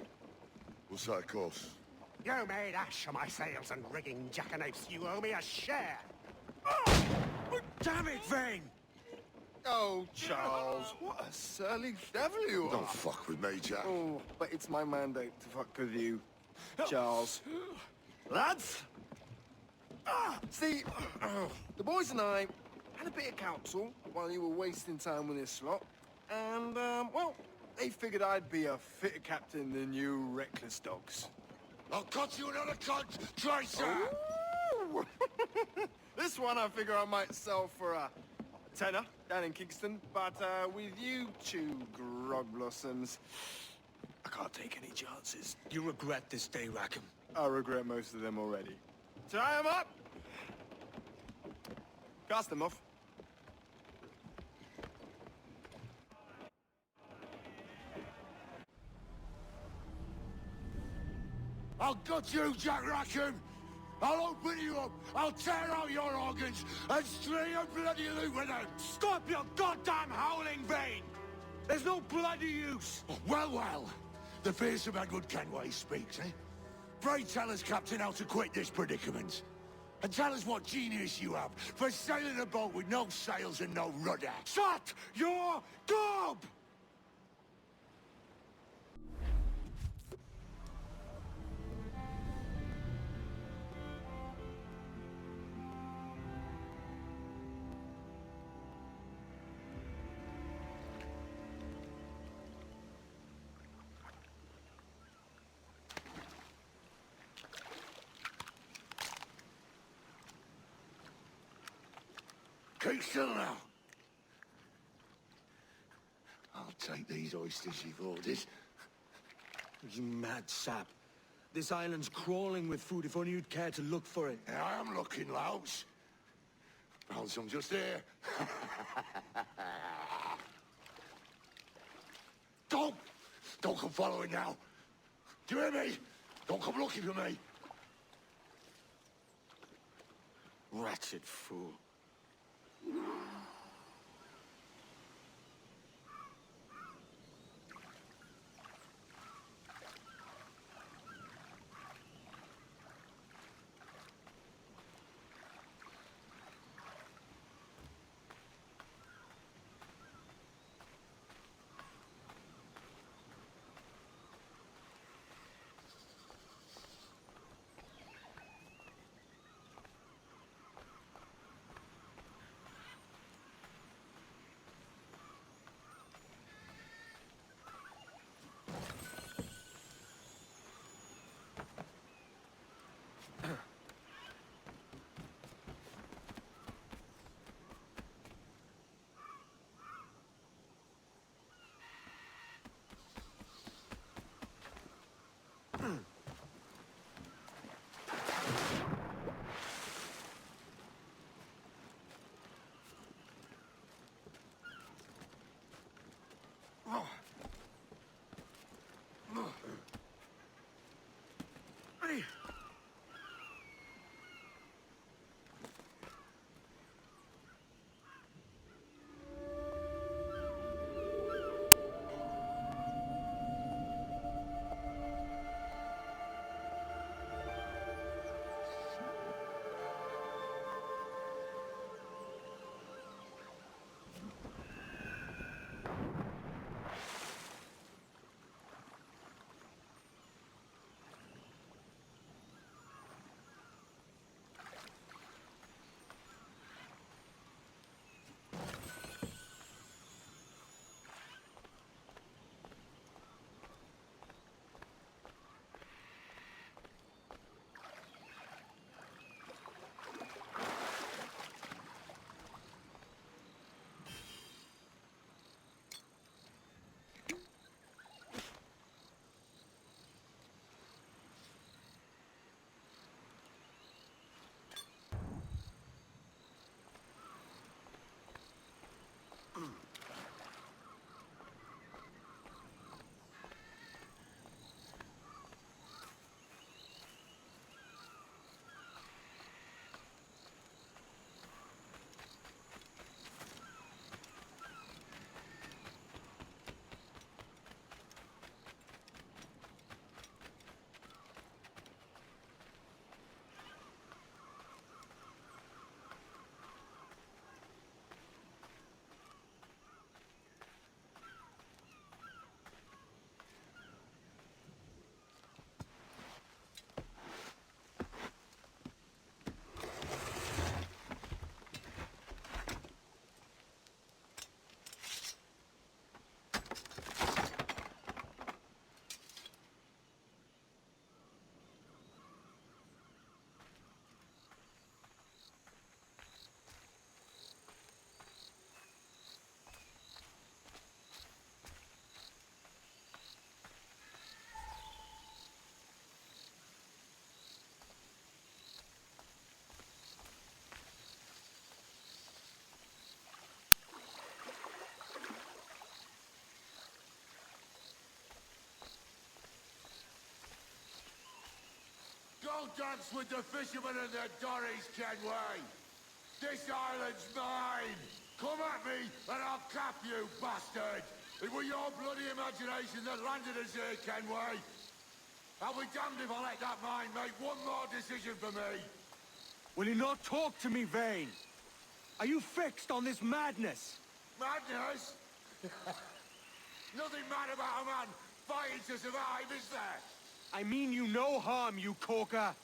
Speaker 15: We'll set a course.
Speaker 7: You made ash of my sails and rigging, jackanapes. You owe me a share.
Speaker 2: Damn it, Vane!
Speaker 17: Oh, Charles, what a surly devil you are.
Speaker 15: Don't fuck with me, Jack.
Speaker 17: Oh, but it's my mandate to fuck with you, Charles. Lads! See, the boys and I had a bit of counsel while you were wasting time with this lot. And, well, they figured I'd be a fitter captain than you reckless dogs.
Speaker 15: I'll cut you another cunt, Tracer!
Speaker 17: Ooh. This one I figure I might sell for a tenner down in Kingston, but with you two grog blossoms, I can't take any chances.
Speaker 2: You regret this day, Rackham.
Speaker 17: I regret most of them already. Tie them up! Cast them off.
Speaker 15: I'll gut you, Jack Rackham! I'll open you up, I'll tear out your organs, and string a bloody loop with them!
Speaker 2: Stop your goddamn howling, Vane! There's no bloody use!
Speaker 15: Well, well, the fearsome Edward Kenway speaks, eh? Pray tell us, Captain, how to quit this predicament. And tell us what genius you have for sailing a boat with no sails and no rudder.
Speaker 2: Shut your gob!
Speaker 15: Keep still now. I'll take these oysters you've ordered.
Speaker 2: You mad sap. This island's crawling with food if only you'd care to look for it.
Speaker 15: Yeah, I am looking, Louts. Found some just here. Don't come following now. Do you hear me? Don't come looking for me.
Speaker 2: Wretched fool.
Speaker 15: Don't dance with the fishermen and their dories, Kenway! This island's mine! Come at me, and I'll cap you, bastard! It was your bloody imagination that landed us here, Kenway! I'll be damned if I let that mind make one more decision for me!
Speaker 2: Will you not talk to me, Vane? Are you fixed on this madness?
Speaker 15: Madness? Nothing mad about a man fighting to survive, is there?
Speaker 2: I mean you no harm, you corker.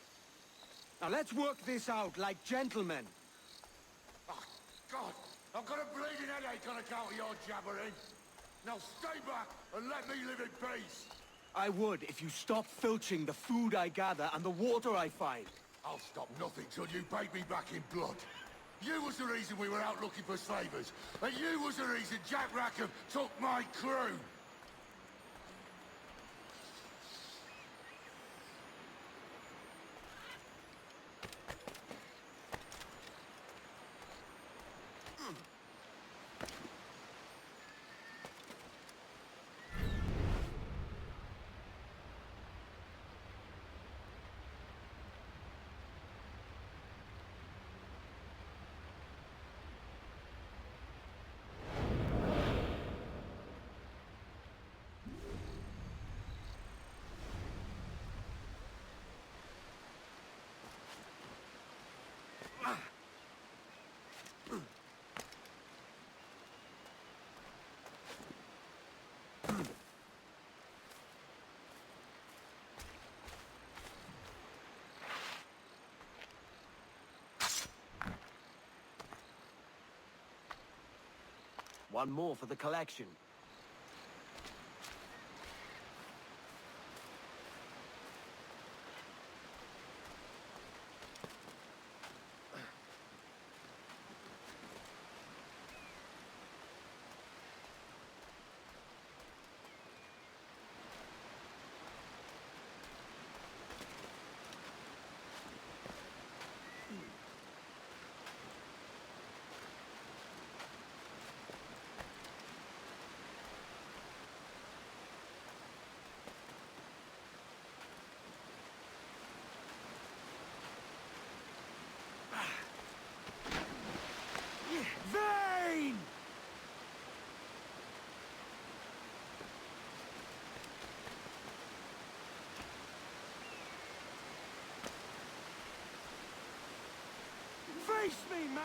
Speaker 2: Now let's work this out like gentlemen.
Speaker 15: Oh, God! I've got a bleeding headache on account of your jabbering. Now stay back and let me live in peace.
Speaker 2: I would if you stopped filching the food I gather and the water I find.
Speaker 15: I'll stop nothing till you pay me back in blood. You was the reason we were out looking for slavers, and you was the reason Jack Rackham took my crew.
Speaker 2: One more for the collection. Vane! Face me, man!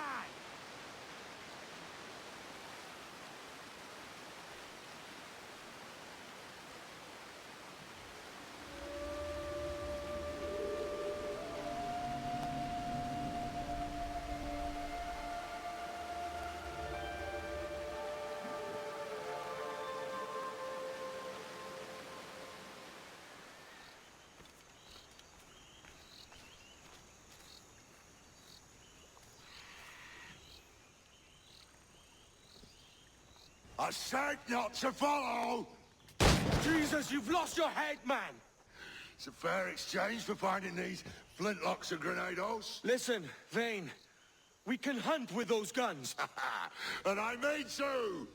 Speaker 15: I said not to follow!
Speaker 2: Jesus, you've lost your head, man!
Speaker 15: It's a fair exchange for finding these flintlocks and grenados.
Speaker 2: Listen, Vane. We can hunt with those guns.
Speaker 15: And I mean to!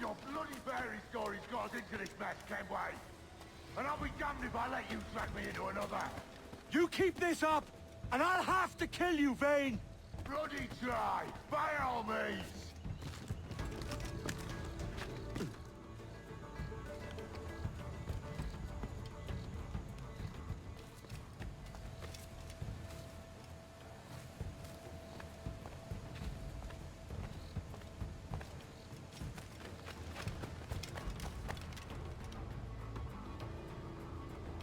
Speaker 15: your bloody fairy stories got us into this mess, Kenway. And I'll be damned if I let you drag me into another.
Speaker 2: You keep this up, and I'll have to kill you, Vane!
Speaker 15: Bloody try, by all means.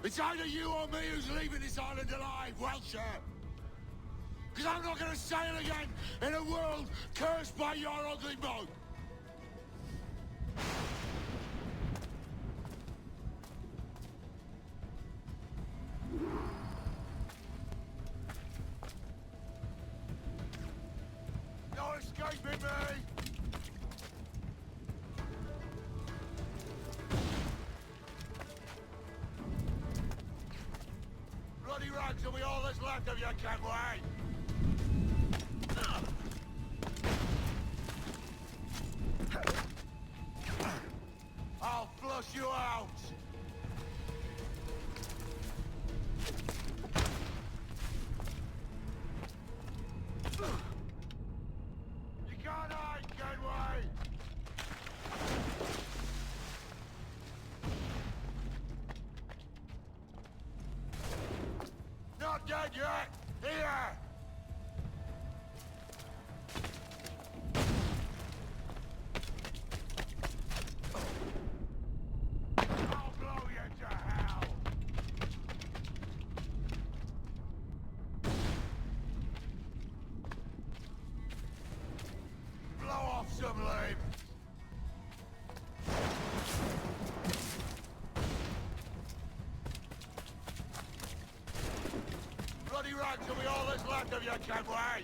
Speaker 15: It's either you or me who's leaving this island alive, Welcher! Because I'm not going to sail again in a world cursed by your ugly mug! No escaping me! Bloody rags will be all that's left of you, Kenway! I'll flush you out! You can't hide, Kenway! Not dead yet! Here! I'll blow you to hell! Blow off some limbs! Bloody rags will be all that's left of you, Kenway!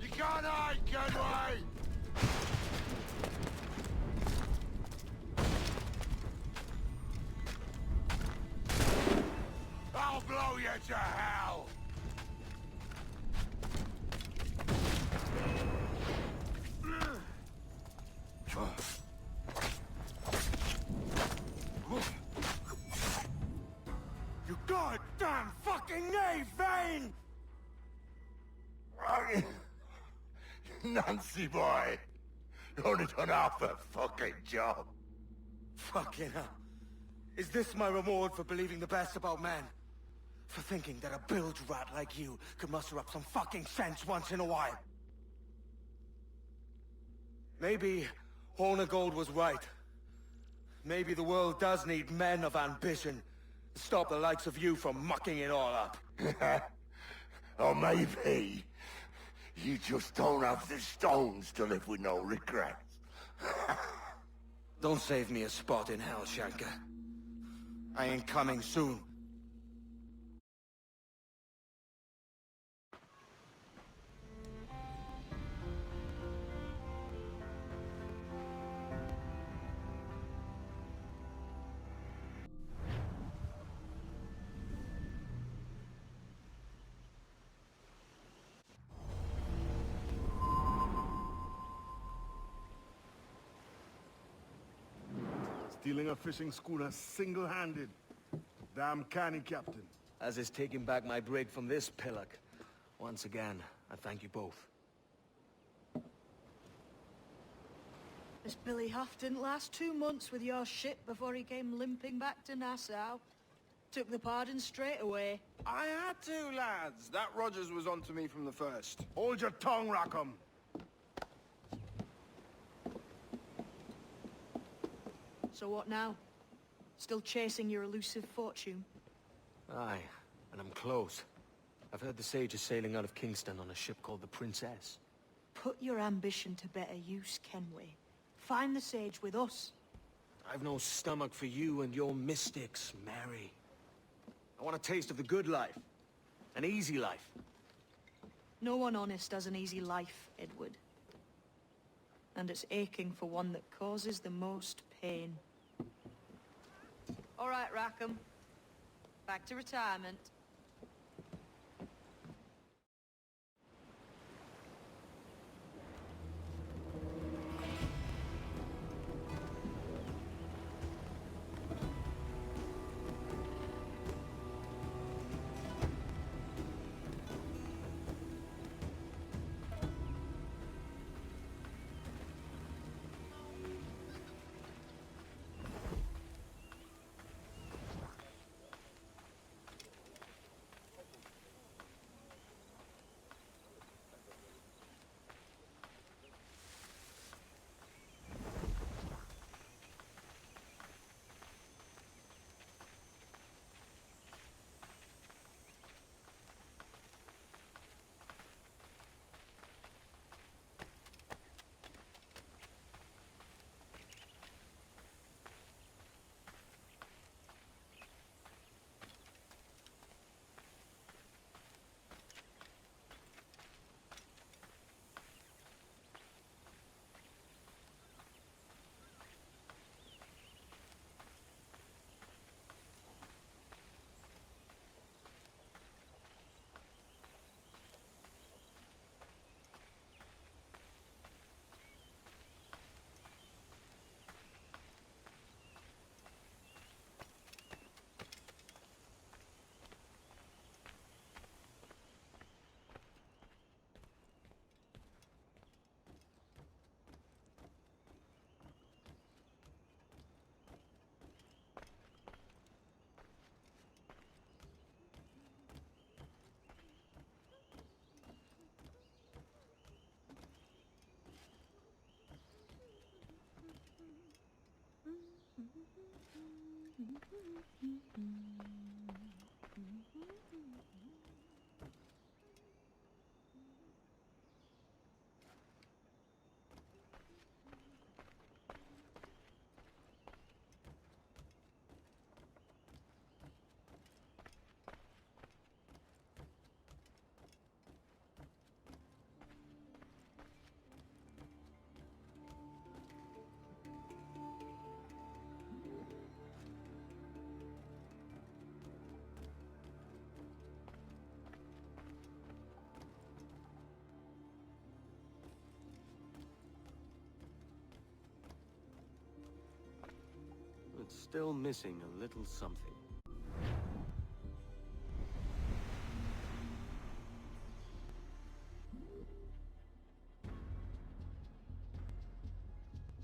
Speaker 15: You can't hide, Kenway! I'll blow you to hell! You goddamn fucking knave, Vane! Nancy boy, you only done half a fucking job.
Speaker 2: Fucking hell. Is this my reward for believing the best about men? For thinking that a bilge rat like you could muster up some fucking sense once in a while? Maybe Hornigold was right. Maybe the world does need men of ambition to stop the likes of you from mucking it all up.
Speaker 15: Or maybe you just don't have the stones to live with no regrets.
Speaker 2: Don't save me a spot in hell, Shanka. I ain't coming soon.
Speaker 18: Stealing a fishing schooner single-handed. Damn canny, Captain.
Speaker 2: As is taking back my brig from this pillock. Once again, I thank you both.
Speaker 5: This Billy Huff didn't last 2 months with your ship before he came limping back to Nassau. Took the pardon straight away.
Speaker 17: I had to, lads. That Rogers was onto me from the first.
Speaker 18: Hold your tongue, Rackham.
Speaker 5: So what now? Still chasing your elusive fortune?
Speaker 2: Aye, and I'm close. I've heard the Sage is sailing out of Kingston on a ship called the Princess.
Speaker 5: Put your ambition to better use, Kenway. Find the Sage with us.
Speaker 2: I've no stomach for you and your mystics, Mary. I want a taste of the good life. An easy life.
Speaker 5: No one honest has an easy life, Edward. And it's aching for one that causes the most pain. All right, Rackham. Back to retirement.
Speaker 4: It's still missing a little something.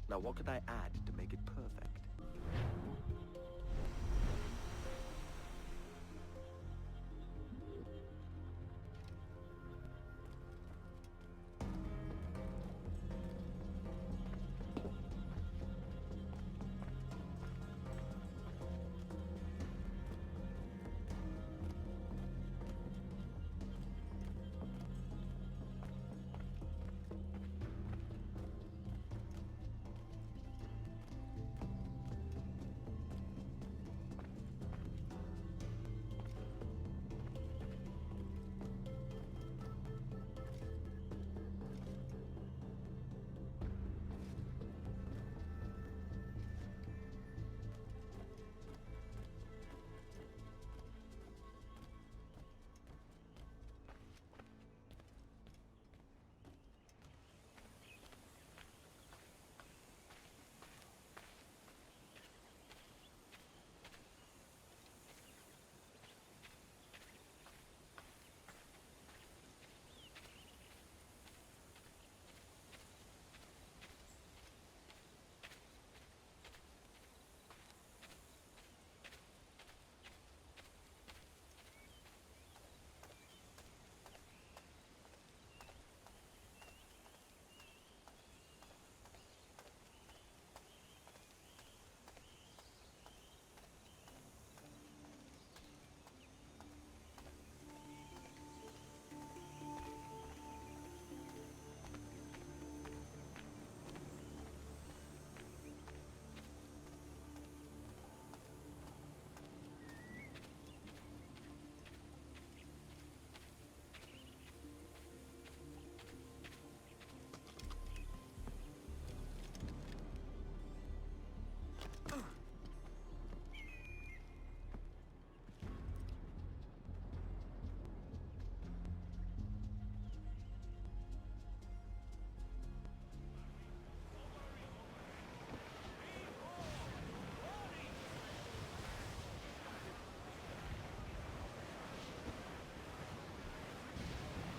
Speaker 4: Now, what could I add to make it perfect?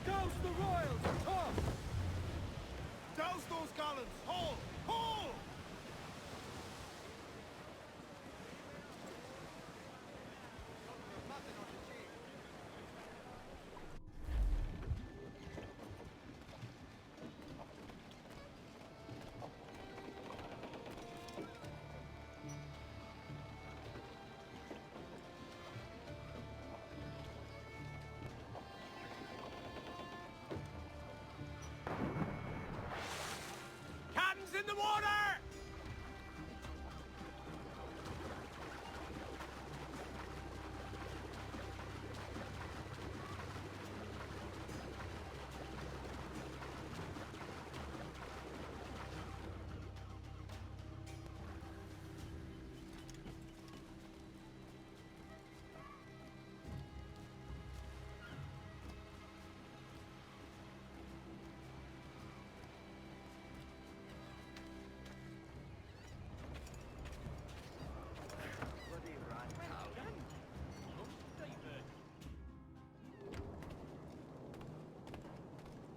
Speaker 1: Douse the royals! Toss! Douse those gallants! Haul! Haul!
Speaker 9: In the water!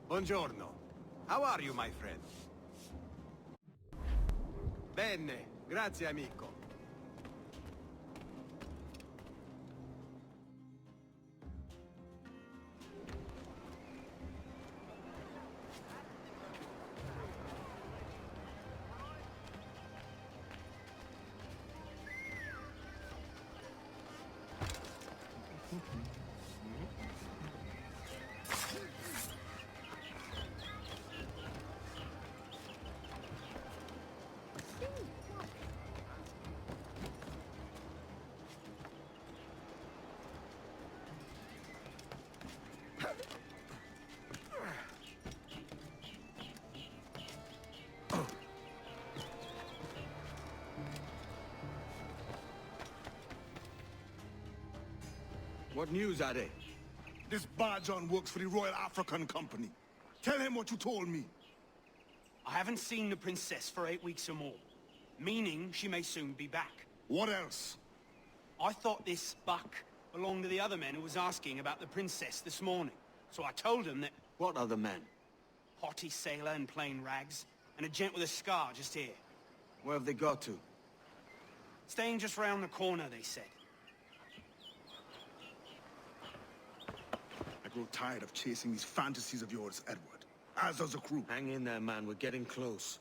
Speaker 2: Buongiorno. How are you, my friend? Bene, grazie, amico. What news, Ade?
Speaker 10: This Barjon works for the Royal African Company. Tell him what you told me.
Speaker 14: I haven't seen the princess for 8 weeks or more, meaning she may soon be back.
Speaker 10: What else?
Speaker 14: I thought this buck belonged to the other men who was asking about the princess this morning. So I told him that...
Speaker 2: What other men?
Speaker 14: Haughty sailor in plain rags, and a gent with a scar just here.
Speaker 2: Where have they got to?
Speaker 14: Staying just round the corner, they said.
Speaker 10: I grow tired of chasing these fantasies of yours, Edward. As does the crew.
Speaker 2: Hang in there, man. We're getting close.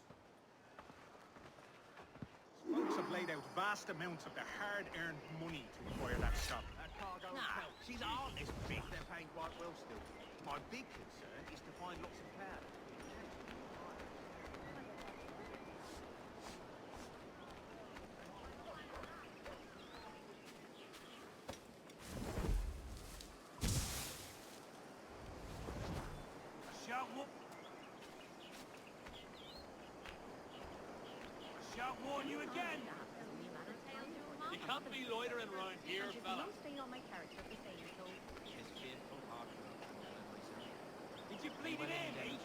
Speaker 20: Folks have laid out vast amounts of their hard-earned money to acquire that shop.
Speaker 12: That cargo she's all this big, they're paying quite well still. My big concern is to find lots of powder.
Speaker 9: Shan't warn you again. You can't be loitering around here, fella. Did you bleed it in, eh?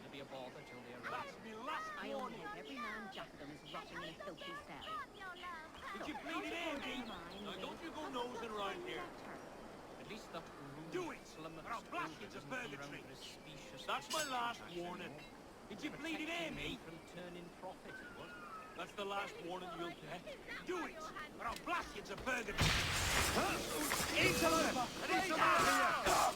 Speaker 12: It'll be a bother till they arrive.
Speaker 9: That's me last
Speaker 21: I only
Speaker 9: warning.
Speaker 21: hope every man jack of them is rotting in a filthy cell.
Speaker 9: Did you bleed it in, eh? Now don't you go nosing around here.
Speaker 12: At least the
Speaker 9: Do it, or I'll blast you to purgatory. That's my last warning. Did you bleed it in, eh?
Speaker 12: From turning profit, what?
Speaker 9: That's the last warning you'll get. Do it, or I'll blast you to purgatory.
Speaker 20: Eat them! I need some out here!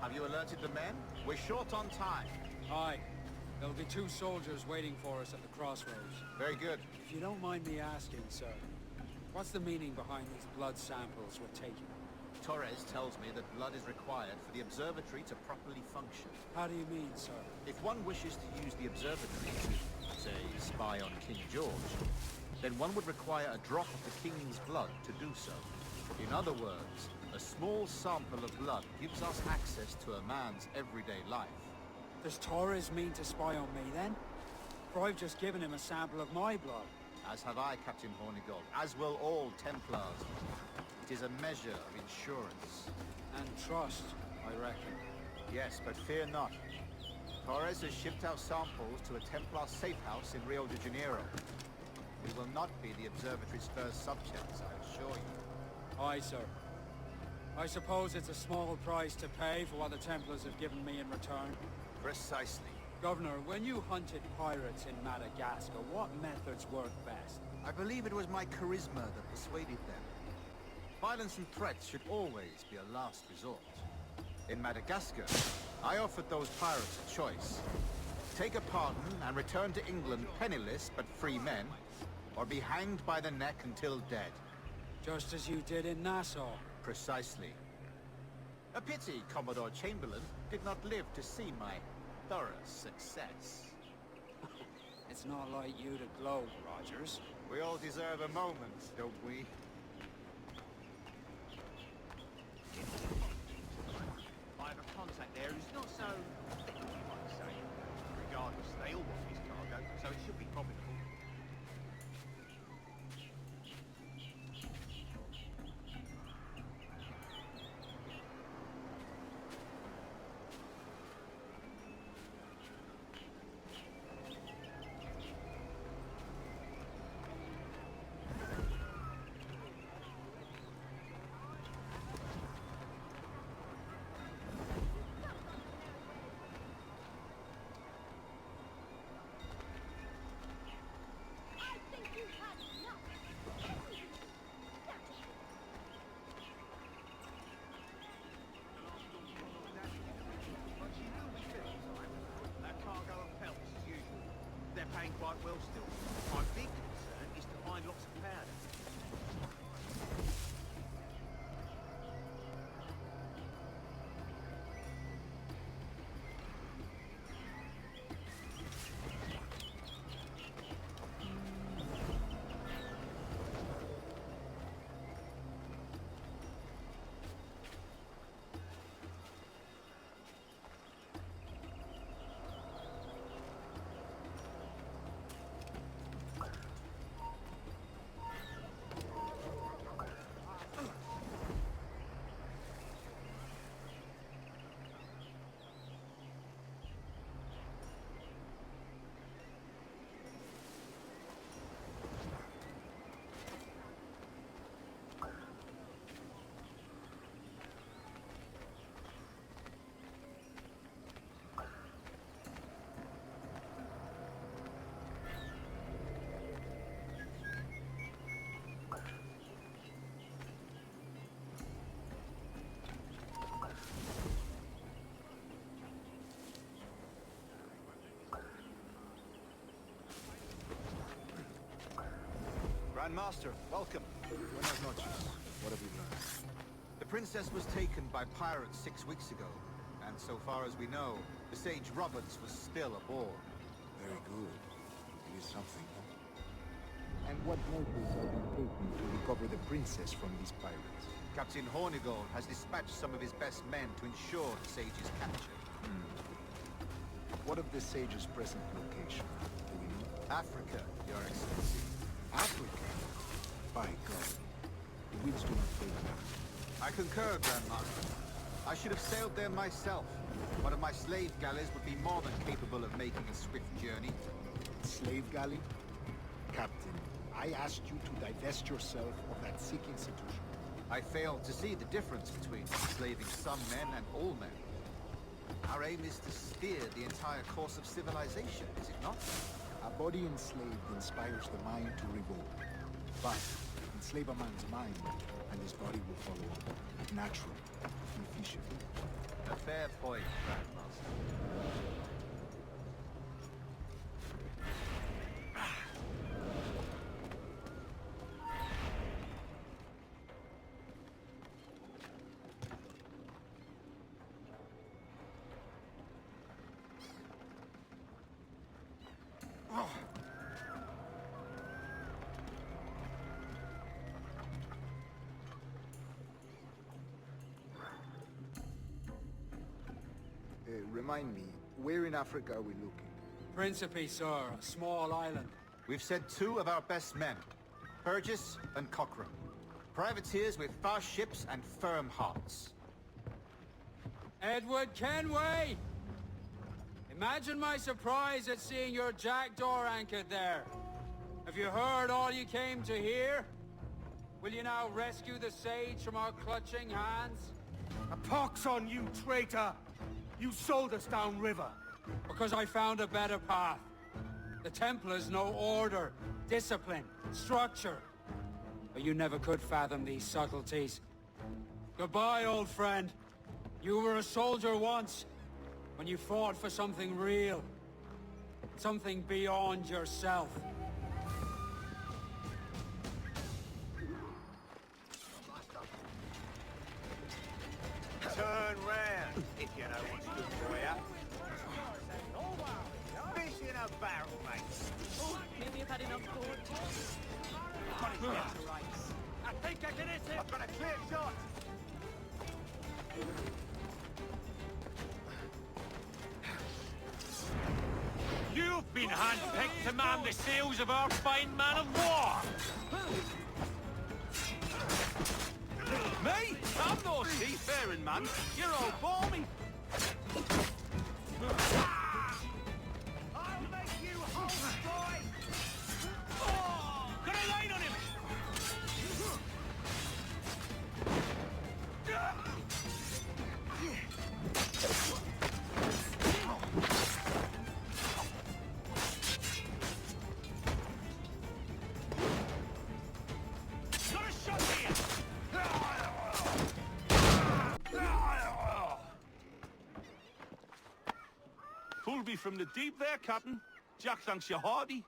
Speaker 1: Have you alerted the men? We're short on time.
Speaker 14: Aye. There'll be 2 soldiers waiting for us at the crossroads.
Speaker 1: Very good.
Speaker 14: If you don't mind me asking, sir, what's the meaning behind these blood samples we're taking?
Speaker 1: Torres tells me that blood is required for the observatory to properly function.
Speaker 14: How do you mean, sir?
Speaker 1: If one wishes to use the observatory to, say, spy on King George, then one would require a drop of the King's blood to do so. In other words, a small sample of blood gives us access to a man's everyday life.
Speaker 14: Does Torres mean to spy on me, then? For I've just given him a sample of my blood.
Speaker 1: As have I, Captain Hornigold, as will all Templars. It is a measure of insurance.
Speaker 14: And trust, I reckon.
Speaker 1: Yes, but fear not. Torres has shipped out samples to a Templar safe house in Rio de Janeiro. We will not be the observatory's first subjects, I assure you.
Speaker 14: Aye, sir. I suppose it's a small price to pay for what the Templars have given me in return.
Speaker 1: Precisely.
Speaker 14: Governor, when you hunted pirates in Madagascar, what methods worked best?
Speaker 19: I believe it was my charisma that persuaded them. Violence and threats should always be a last resort. In Madagascar, I offered those pirates a choice. Take a pardon and return to England penniless but free men, or be hanged by the neck until dead.
Speaker 14: Just as you did in Nassau.
Speaker 19: Precisely. A pity Commodore Chamberlain did not live to see my thorough success.
Speaker 14: It's not like you to gloat, Rogers.
Speaker 19: We all deserve a moment, don't we?
Speaker 1: I have a contact there who's not so thick, you might say. Regardless, they all want his cargo, so it should be profitable. Paying quite well still. My big concern is to find lots of powder.
Speaker 19: Grandmaster, welcome.
Speaker 17: Buenas noches. What have you learned?
Speaker 19: The princess was taken by pirates 6 weeks ago, and so far as we know, the Sage Roberts was still aboard.
Speaker 17: Very good. It is something. And what measures are you taking to recover the princess from these pirates?
Speaker 19: Captain Hornigold has dispatched some of his best men to ensure the Sage's capture.
Speaker 17: What of the Sage's present location? Do we know?
Speaker 19: Africa, Your Excellency.
Speaker 17: Africa? By God. The winds do not favor.
Speaker 19: I concur, Grandmaster. I should have sailed there myself. One of my slave galleys would be more than capable of making a swift journey.
Speaker 17: Slave galley? Captain, I asked you to divest yourself of that sick institution.
Speaker 19: I failed to see the difference between enslaving some men and all men. Our aim is to steer the entire course of civilization, is it not?
Speaker 17: A body enslaved inspires the mind to revolt. But enslave a man's mind, and his body will follow up. Natural, efficient.
Speaker 19: A fair point, Grandmaster.
Speaker 17: Remind me, where in Africa are we looking?
Speaker 14: Principe, sir, a small island.
Speaker 19: We've sent 2 of our best men, Burgess and Cochrane. Privateers with fast ships and firm hearts.
Speaker 14: Edward Kenway! Imagine my surprise at seeing your jackdaw anchored there. Have you heard all you came to hear? Will you now rescue the Sage from our clutching hands?
Speaker 2: A pox on you, traitor! You sold us downriver.
Speaker 14: Because I found a better path. The Templars know order, discipline, structure. But you never could fathom these subtleties. Goodbye, old friend. You were a soldier once, when you fought for something real. Something beyond yourself.
Speaker 18: Turn round, if you know what's good for you. Fish in a barrel, mate.
Speaker 21: Oh, maybe you've had enough sport.
Speaker 18: I think I can hit him. I've got a clear shot.
Speaker 11: You've been handpicked to man the sails of our fine man of war!
Speaker 1: Me? I'm no seafaring man. You're all balmy.
Speaker 18: I'll make you whole, boy!
Speaker 11: Got a line on him! Got a shot here!
Speaker 1: Pulled me from the deep there, Captain. Jack thanks you hearty.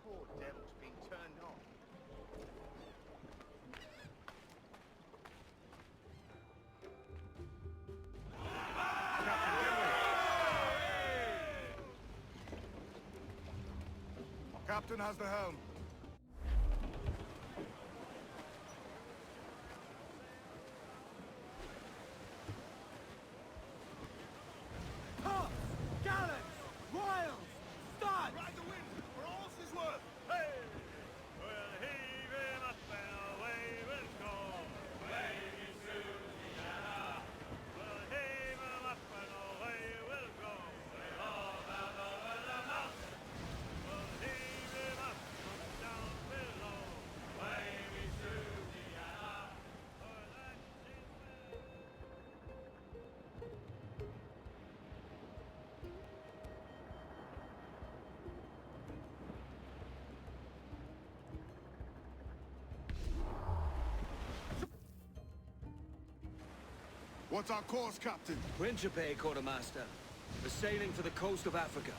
Speaker 18: Poor devil's been turned on.
Speaker 10: Captain has the helm.
Speaker 18: Gallants! Royals! Start! Ride the wind, for all his worth! Hey!
Speaker 11: We'll heave him up and away we'll go. Waving through the air. We'll heave him up and away we'll go. We'll all down over the mountain. We'll heave him up from down below. Waving through the air. For that
Speaker 10: What's our course, Captain?
Speaker 2: Principe, Quartermaster. We're sailing for the coast of Africa.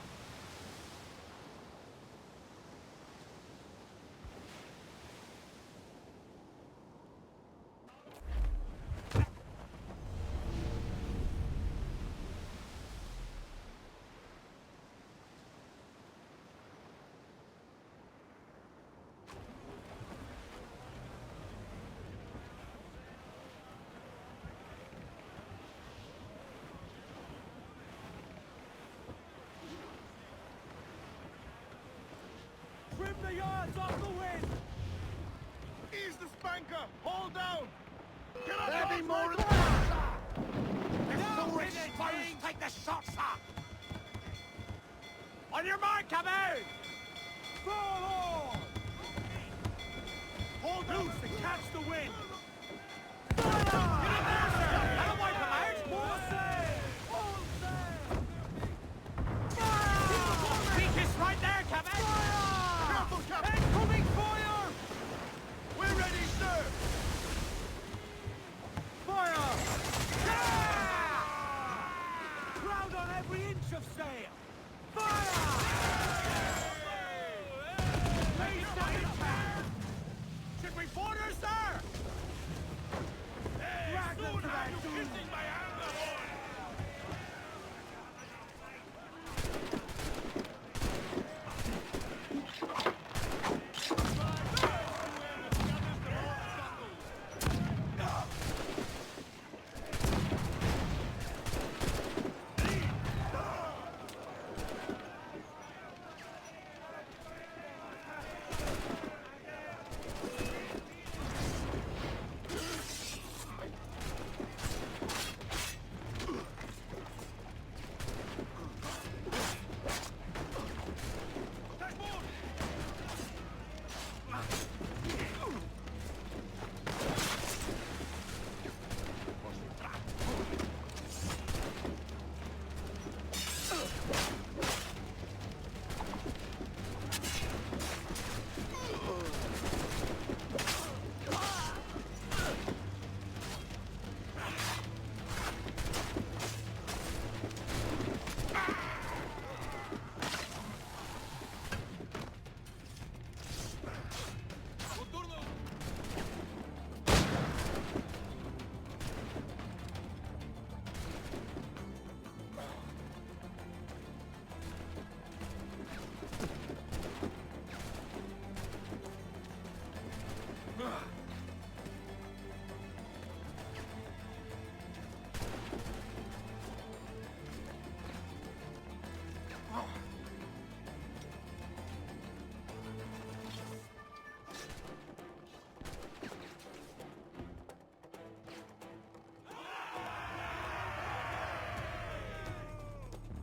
Speaker 18: Trim the yards off the wind! Ease the spanker! Hold down! Get up!
Speaker 11: There be more
Speaker 18: of
Speaker 11: of
Speaker 18: them!
Speaker 11: take the shot, sir! On your mark, come out!
Speaker 18: Fall on! Hold on to catch the wind! Fire! Get in there, sir! That'll wipe them out! More sail! All sail! Fire!
Speaker 11: Beak is right there, Captain!
Speaker 18: Careful, Captain! Incoming fire! We're ready, sir! Fire! Crowd on every inch of sail! Fire! Should we ford her, sir?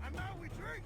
Speaker 18: And now we drink!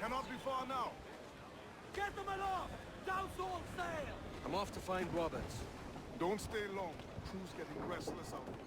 Speaker 18: Cannot be far now.
Speaker 9: Get them aloft! Douse all sail!
Speaker 2: I'm off to find Roberts.
Speaker 18: Don't stay long. Crew's getting restless out here.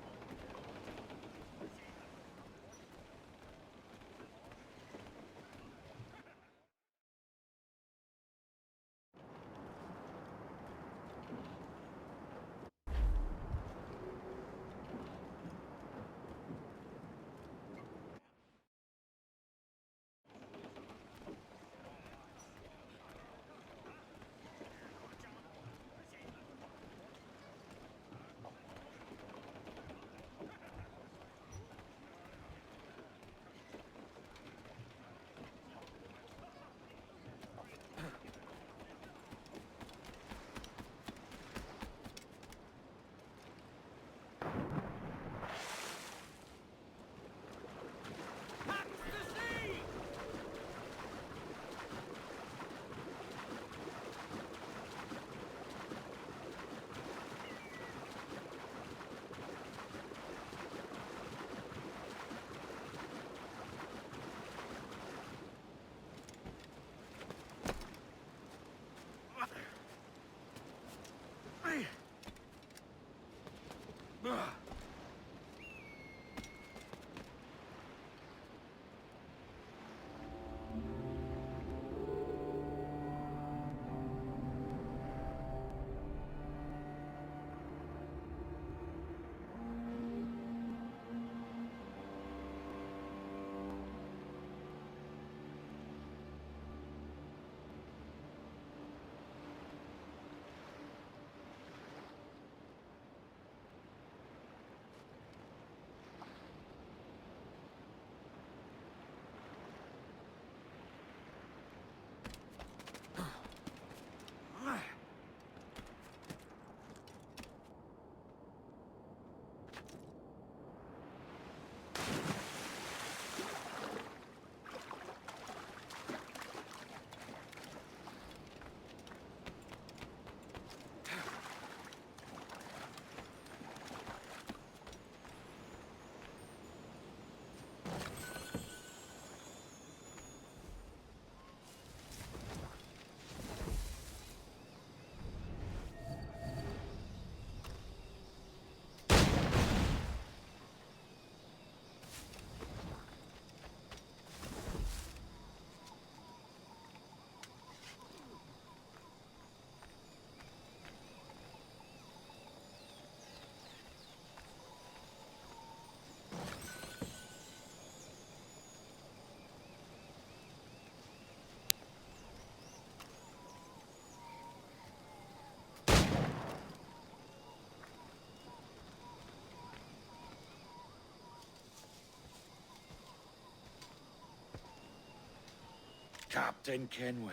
Speaker 4: Captain Kenway.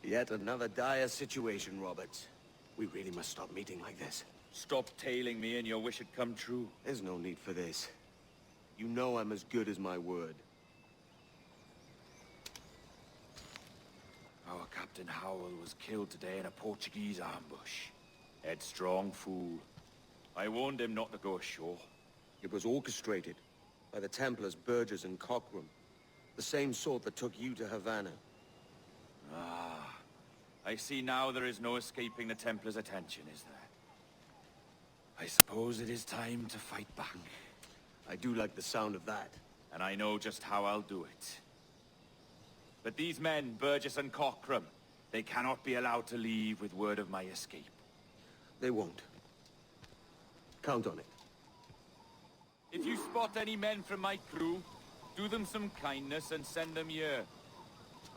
Speaker 4: Yet another dire situation, Roberts. We really must stop meeting like this.
Speaker 13: Stop tailing me and you'll wish it come true.
Speaker 4: There's no need for this. You know I'm as good as my word. Our captain
Speaker 13: Captain Howell was killed today in a Portuguese ambush. Headstrong fool. I warned him not to go ashore.
Speaker 4: It was orchestrated by the Templars Burgess and Cockrum. The same sort that took you to Havana.
Speaker 13: Ah, I see now there is no escaping the Templars' attention, is there? I suppose it is time to fight back.
Speaker 4: I do like the sound of that.
Speaker 13: And I know just how I'll do it. But these men, Burgess and Cockrum, they cannot be allowed to leave with word of my escape.
Speaker 4: They won't. Count on it.
Speaker 13: If you spot any men from my crew, do them some kindness and send them here.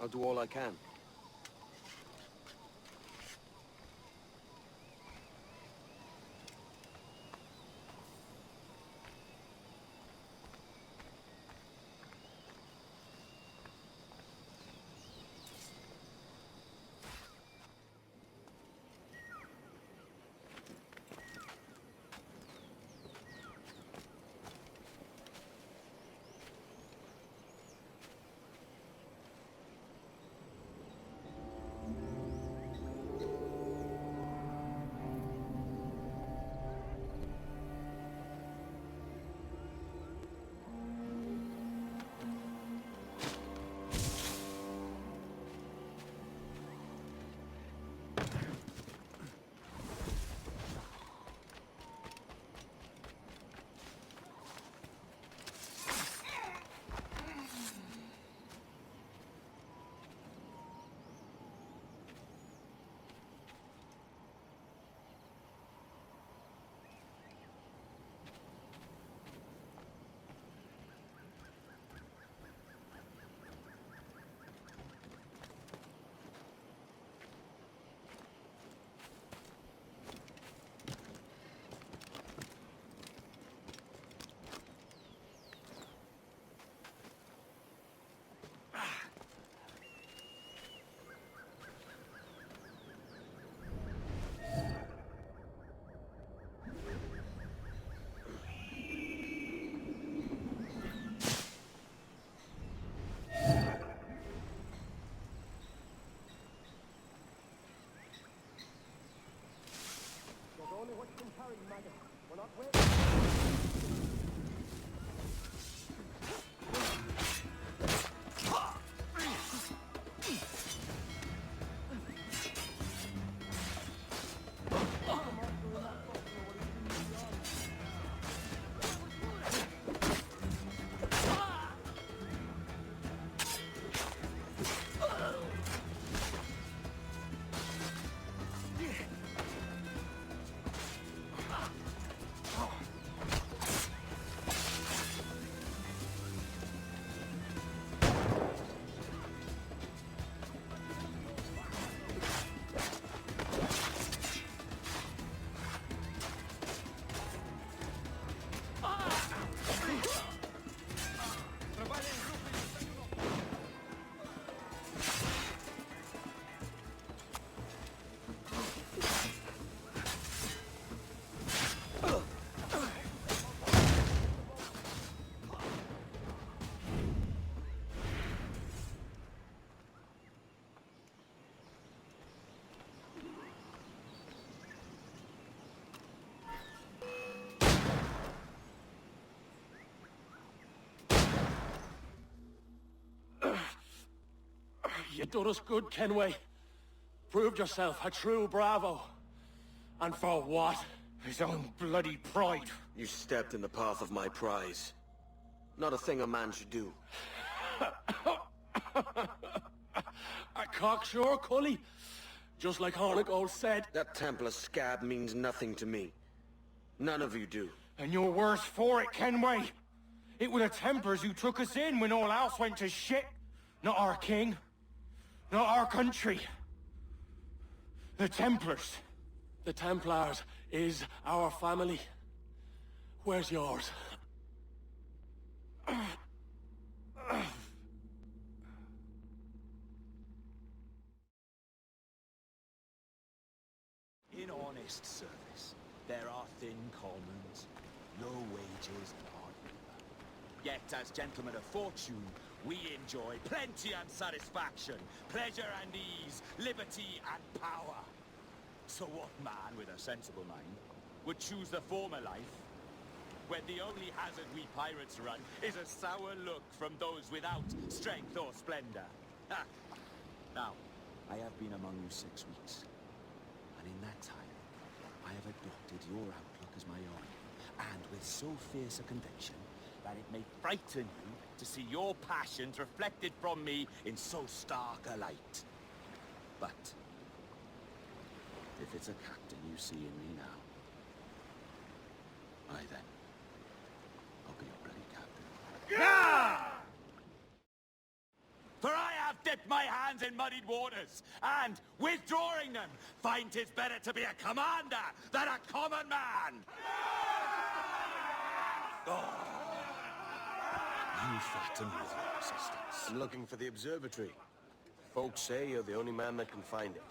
Speaker 4: I'll do all I can.
Speaker 3: You done us good, Kenway. Proved yourself a true bravo. And for what?
Speaker 4: His own bloody pride. You stepped in the path of my prize. Not a thing a man should do.
Speaker 3: A cocksure, Cully. Just like Hornigold said.
Speaker 4: That Templar scab means nothing to me. None of you do.
Speaker 16: And you're worse for it, Kenway. It were the Templars who took us in when all else went to shit. Not our king. Not our country. The Templars.
Speaker 3: The Templars is our family. Where's yours?
Speaker 8: In honest service, there are thin commons, low wages and hard labor. Yet, as gentlemen of fortune,
Speaker 13: We enjoy plenty and satisfaction, pleasure and ease, liberty and power. So what man with a sensible mind would choose the former life, when the only hazard we pirates run is a sour look from those without strength or splendor? Ha! Now, I have been among you 6 weeks, and in that time, I have adopted your outlook as my own, and with so fierce a conviction that it may frighten you to see your passions reflected from me in so stark a light. But if it's a captain you see in me now, I then, I'll be your bloody captain. Yeah! For I have dipped my hands in muddied waters, and, withdrawing them, find 'tis better to be a commander than a common man! Oh. You flatter me with your persistence.
Speaker 3: I'm looking for the observatory. Folks say you're the only man that can find it.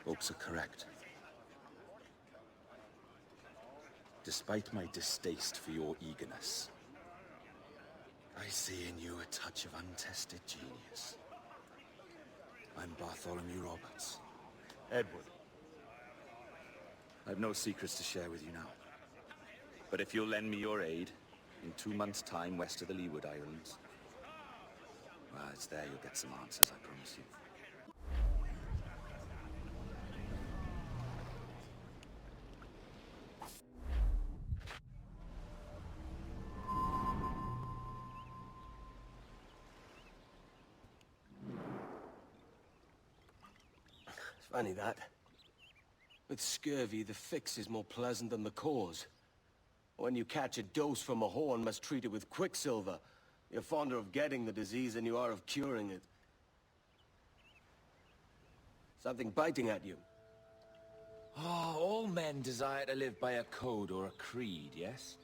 Speaker 13: Folks are correct. Despite my distaste for your eagerness, I see in you a touch of untested genius. I'm Bartholomew Roberts.
Speaker 3: Edward.
Speaker 13: I've no secrets to share with you now. But if you'll lend me your aid, in 2 months' time west of the Leeward Islands, well, it's there you'll get some answers, I promise you.
Speaker 3: Funny that. With scurvy, the fix is more pleasant than the cause. When you catch a dose from a horn, must treat it with quicksilver. You're fonder of getting the disease than you are of curing it. Something biting at you.
Speaker 13: Oh, all men desire to live by a code or a creed, yes?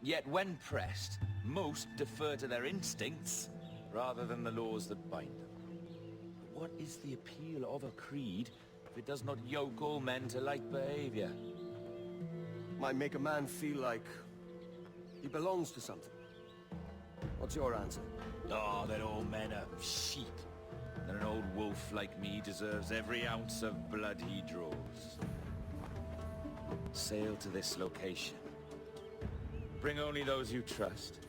Speaker 13: Yet when pressed, most defer to their instincts rather than the laws that bind them. But what is the appeal of a creed if it does not yoke all men to like behavior?
Speaker 3: Might make a man feel like he belongs to something. What's your answer?
Speaker 13: Oh, that all men are sheep. That an old wolf like me deserves every ounce of blood he draws. Sail to this location. Bring only those you trust.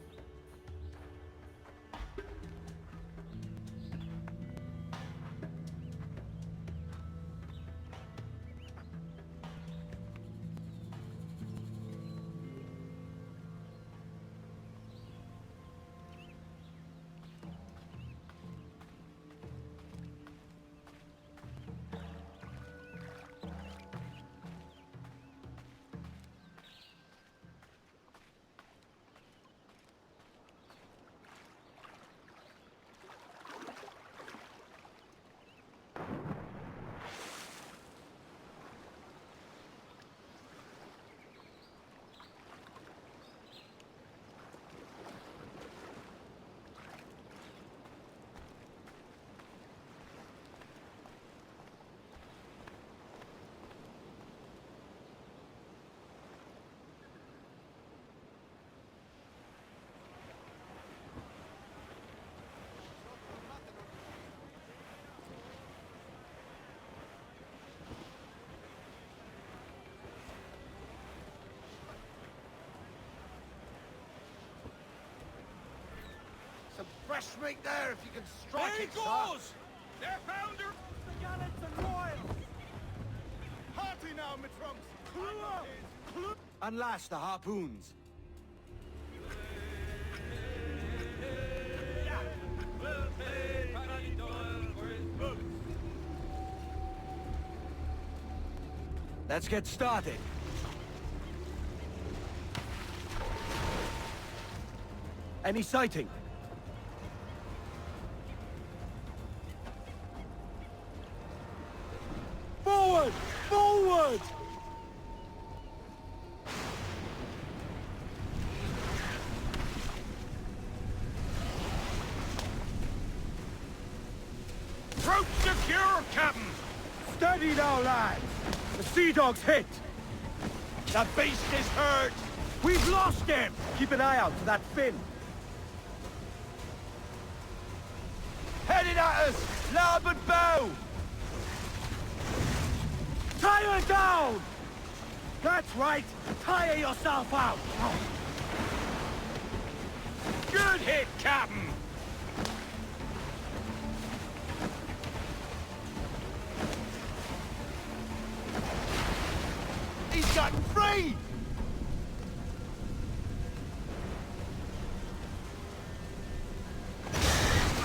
Speaker 18: Some fresh meat there if you can strike
Speaker 1: There
Speaker 18: it,
Speaker 1: he goes! Their founder! The gallants and royals! Hearty now, my trunks!
Speaker 3: And last, the harpoons. Let's get started. Any sighting? Forward! Forward!
Speaker 16: Approach secure, Captain! Steady now, lads! The Sea Dog's hit! The beast is hurt! We've lost him!
Speaker 3: Keep an eye out for that fin.
Speaker 16: headed at us! Larboard bow! Tie her down! That's right! Tire yourself out! Good hit, Captain! He's gotten free!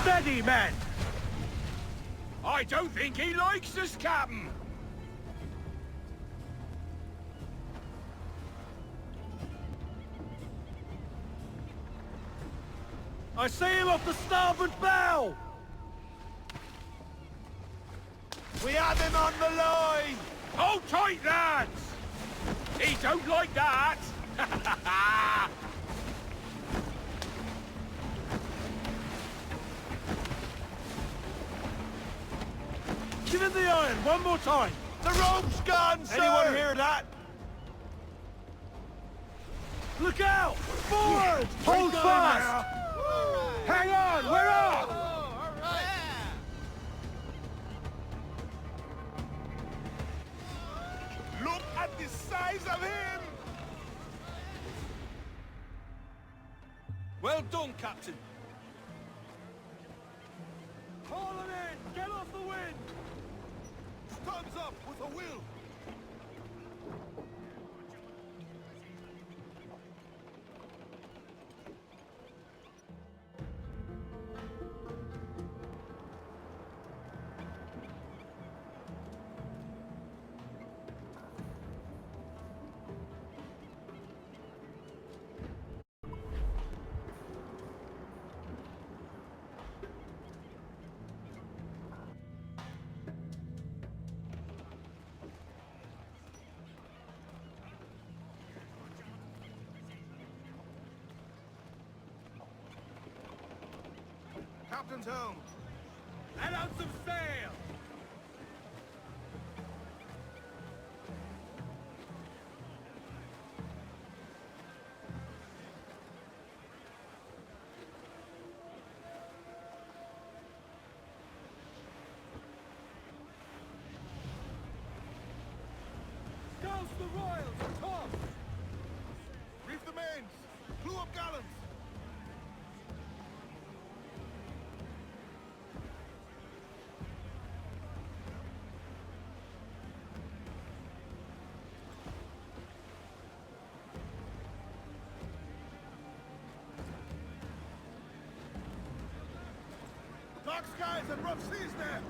Speaker 16: Steady, men! I don't think he likes us, Captain! I see him off the starboard bow! We have him on the line! Hold tight, lads! He don't like that! Give him the iron, one more time! The rope's gone, sir! Anyone hear that? Look out! Forward! Hold fast! Hang on, we're off!
Speaker 10: Look at the size of him!
Speaker 16: Well done, Captain. Haul him in! Get off the wind!
Speaker 10: Thumbs up with a will! Captain's home.
Speaker 16: Let out some sail! Douse the royals, toss!
Speaker 10: Reef the mains! Clew up gallants! Dark skies and rough seas there!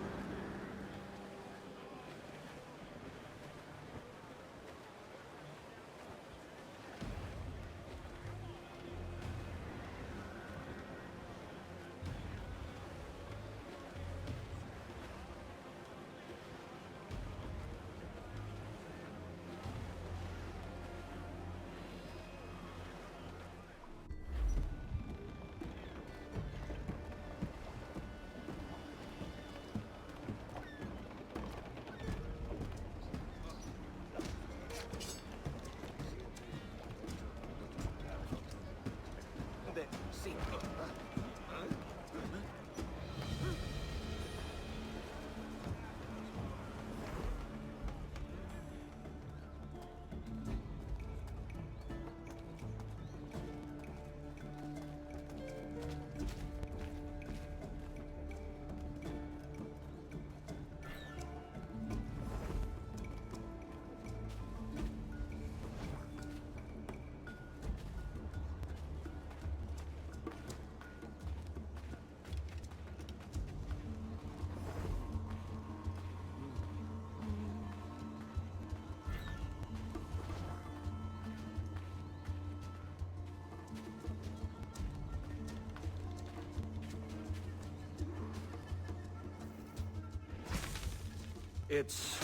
Speaker 2: It's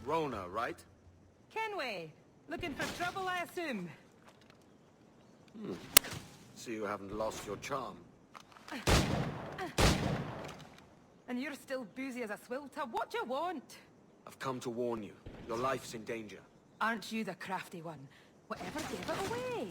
Speaker 2: Rona, right?
Speaker 21: Kenway, looking for trouble, I assume.
Speaker 2: So you haven't lost your charm.
Speaker 21: And you're still boozy as a swilter. What do you want?
Speaker 2: I've come to warn you. Your life's in danger.
Speaker 21: Aren't you the crafty one? Whatever gave it away?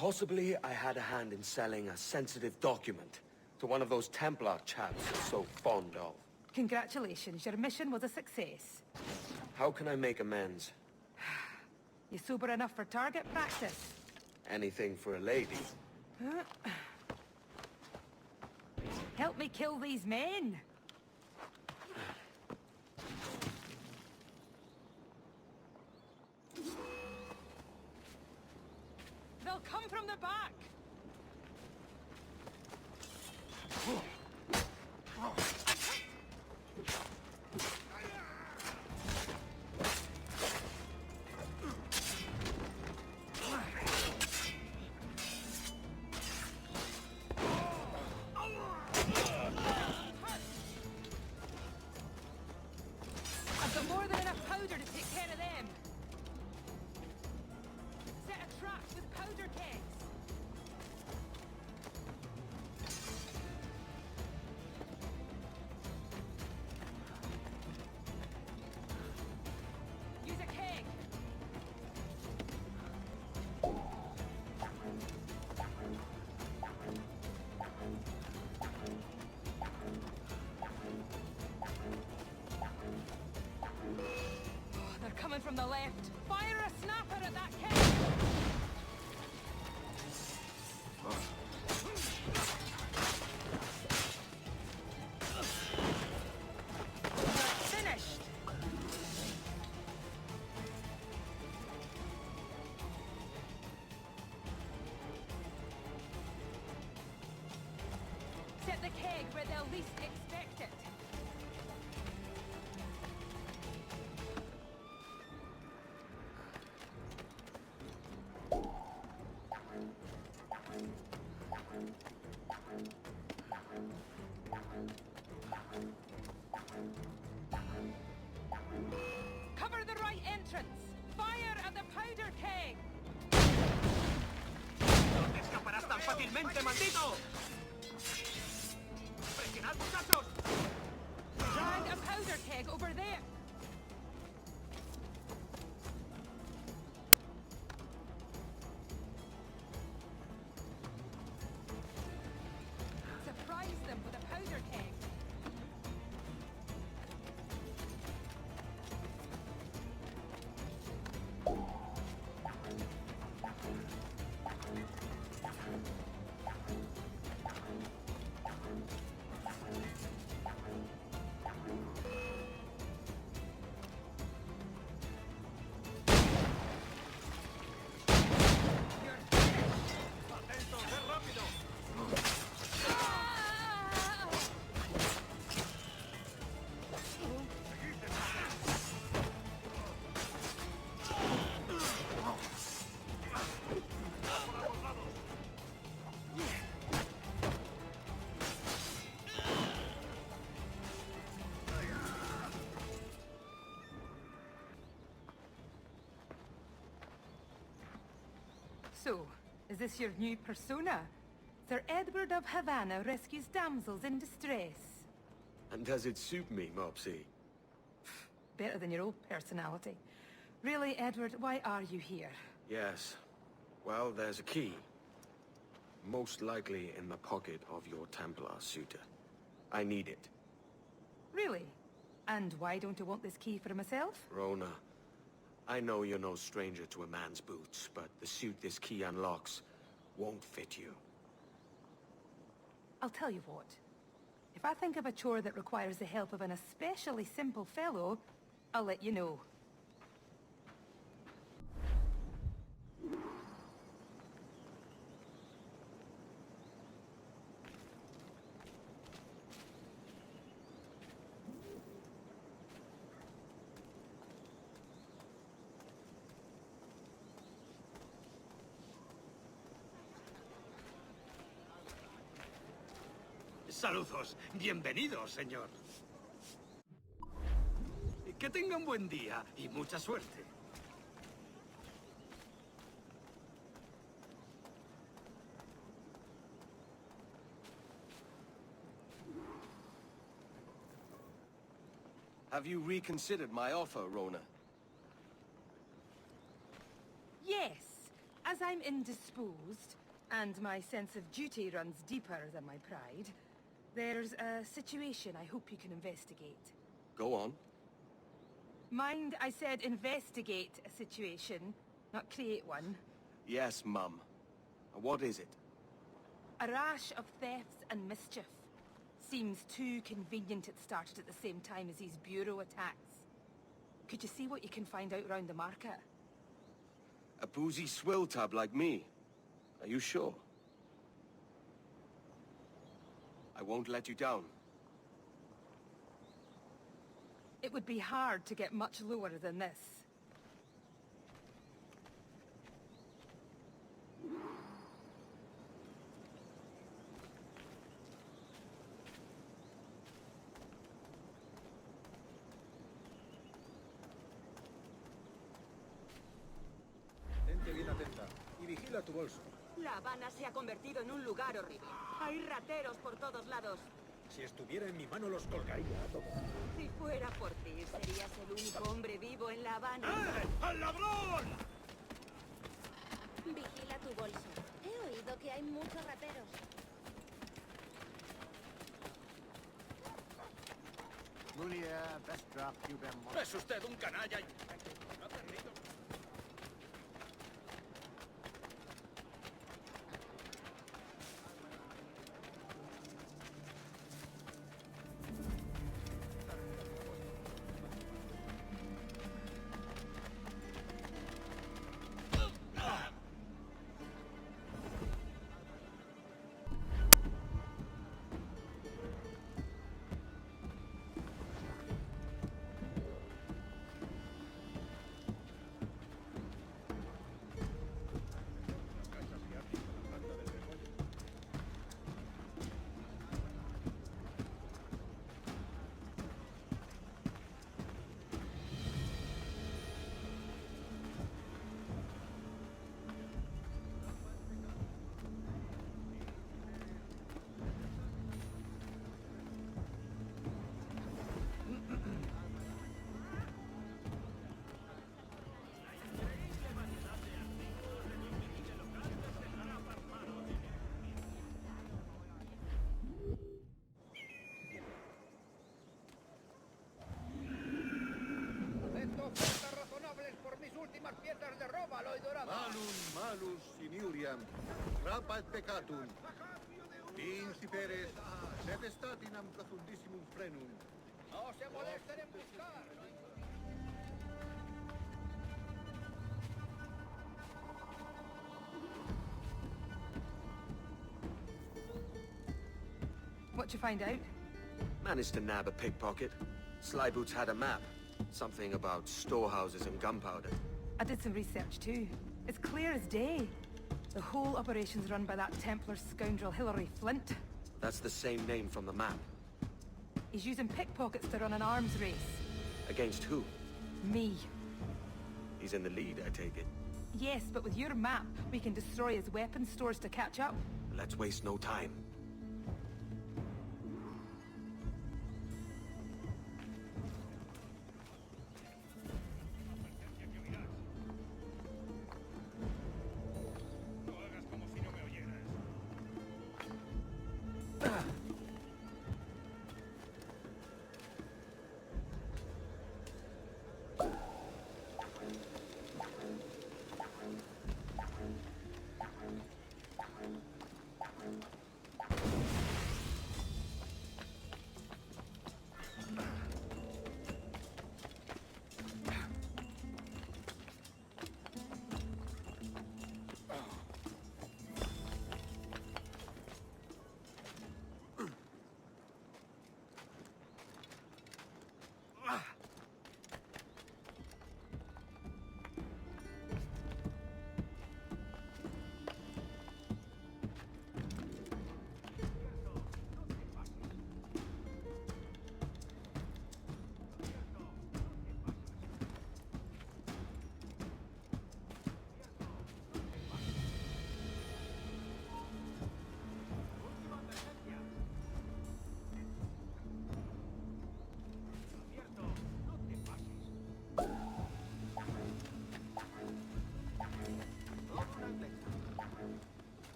Speaker 4: Possibly I had a hand in selling a sensitive document to one of those Templar chaps you're so fond of.
Speaker 21: Congratulations, your mission was a success.
Speaker 4: How can I make amends?
Speaker 21: You sober enough for target practice?
Speaker 4: Anything for a lady.
Speaker 21: Help me kill these men! They'll come from the back! I've got more than enough powder to take care of them. Set a trap with powder kegs. Use a keg. Oh, they're coming from the left. Fire a snapper at that keg. Finished. Set the keg where they'll least expect it. Cover the right entrance. Fire at the powder keg.
Speaker 2: ¡No te escaparás tan fácilmente, maldito! ¡Presionad, muchachos!
Speaker 21: Drag a powder keg over there. Surprise them with a powder keg.
Speaker 2: ¡Atentos, ve rápido!
Speaker 21: So, is this your new persona? Sir Edward of Havana rescues damsels in distress.
Speaker 4: And does it suit me, Mopsy?
Speaker 21: Better than your old personality. Really, Edward, why are you here?
Speaker 4: Yes. Well, there's a key. Most likely in the pocket of your Templar suitor. I need it.
Speaker 21: Really? And why don't you want this key for myself?
Speaker 4: Rona, I know you're no stranger to a man's boots, but the suit this key unlocks won't fit you.
Speaker 21: I'll tell you what. If I think of a chore that requires the help of an especially simple fellow, I'll let you know.
Speaker 6: Saludos. Bienvenidos, señor. Que tenga un buen día y mucha suerte.
Speaker 3: Have you reconsidered my offer, Rona?
Speaker 21: Yes. As I I'm indisposed, and my sense of duty runs deeper than my pride, there's a situation I hope you can investigate.
Speaker 3: Go on.
Speaker 21: Mind, I said investigate a situation, not create one.
Speaker 3: Yes, Mum. What is it?
Speaker 21: A rash of thefts and mischief. Seems too convenient it started at the same time as these bureau attacks. Could you see what you can find out round the market?
Speaker 3: A boozy swill tub like me. Are you sure? I won't let you down.
Speaker 21: It would be hard to get much lower than this.
Speaker 8: Tente bien atenta y vigila tu bolso.
Speaker 7: La Habana se ha convertido en un lugar horrible. Hay rateros por todos lados.
Speaker 8: Si estuviera en mi mano los colgaría a todos.
Speaker 7: Si fuera por ti, serías el único hombre vivo en La Habana.
Speaker 8: ¡Al ladrón!
Speaker 22: Vigila tu bolso. He oído que hay muchos rateros.
Speaker 6: Es usted un canalla y...
Speaker 8: Ofertas razonables por mis últimas piezas de ropa, lo dorado.
Speaker 18: Malus simiuriam, rapa et peccatum. Inciperes, sed statinam profundissimum frenum.
Speaker 8: No se molesten en buscar.
Speaker 21: What'd you find out?
Speaker 3: Managed to nab a pickpocket. Slyboots had a map. Something about storehouses and gunpowder.
Speaker 21: I did some research too. It's clear as day. The whole operation's run by that Templar scoundrel Hilary Flint.
Speaker 3: That's the same name from the map.
Speaker 21: He's using pickpockets to run an arms race.
Speaker 3: Against who?
Speaker 21: Me.
Speaker 3: He's in the lead, I take it.
Speaker 21: Yes, but with your map, we can destroy his weapon stores to catch up.
Speaker 3: Let's waste no time.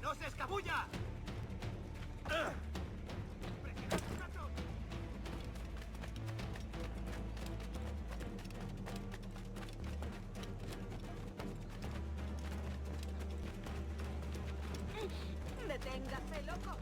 Speaker 13: ¡Que no se escabulla!
Speaker 7: ¡Deténgase, loco!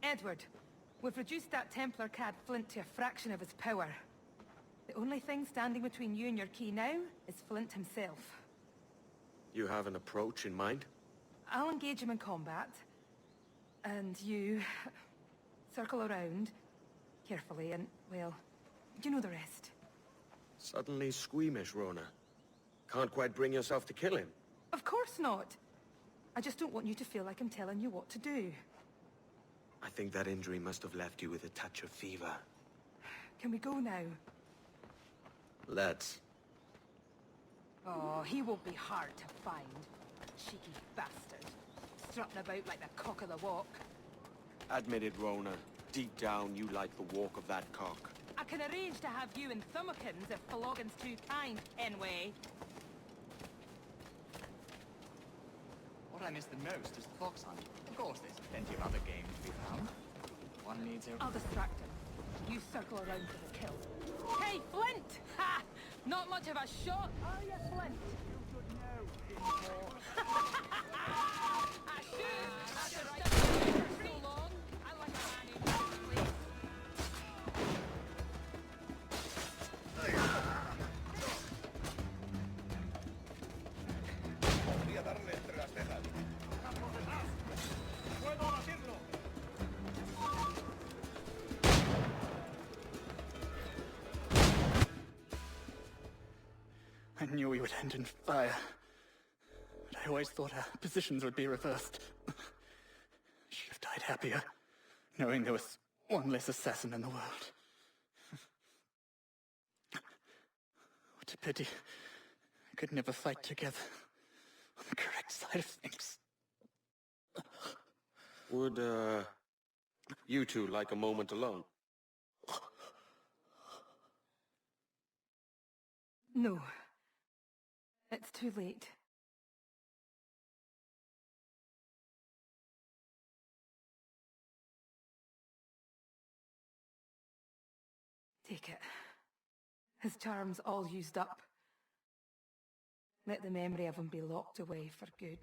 Speaker 21: Edward, we've reduced that Templar cad Flint to a fraction of his power. The only thing standing between you and your key now is Flint himself.
Speaker 4: You have an approach in mind?
Speaker 21: I'll engage him in combat, and you circle around carefully and, well, you know the rest.
Speaker 4: Suddenly squeamish, Rona. Can't quite bring yourself to kill him.
Speaker 21: Of course not. I just don't want you to feel like I'm telling you what to do.
Speaker 4: I think that injury must have left you with a touch of fever.
Speaker 21: Can we go now?
Speaker 4: Let's.
Speaker 21: Oh, he won't be hard to find. Cheeky bastard. Strutting about like the cock of the walk.
Speaker 4: Admit it, Rona. Deep down, you like the walk of that cock.
Speaker 21: I can arrange to have you in thumbikins if Floggin's too kind, Kenway.
Speaker 5: What I miss the most is the fox hunt. Of course, there's plenty of other game to be found. One needs everything.
Speaker 21: I'll distract him. You circle around for the kill. Hey, Flint! Ha! Not much of a shot, are you, Flint? I should. After studying you for so long, I like a man who knows his place.
Speaker 18: Podría darle entre las cejas. ¡Estamos detrás! ¡Puedo abatirlo!
Speaker 5: I knew we would end in fire. But I always thought our positions would be reversed. I should have died happier, knowing there was one less assassin in the world. What a pity. I could never fight together on the correct side of things.
Speaker 4: Would, you two like a moment alone?
Speaker 21: No. It's too late. Take it. His charm's all used up. Let the memory of him be locked away for good.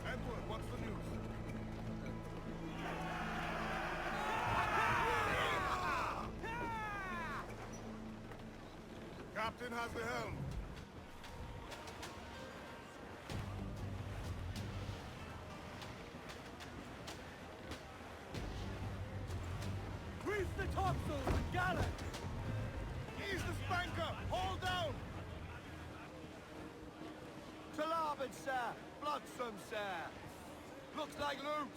Speaker 18: Edward, what's the news? Captain has the helm.
Speaker 1: anchor! Haul down! To larboard, sir! Bloodsome, sir! Looks like loot!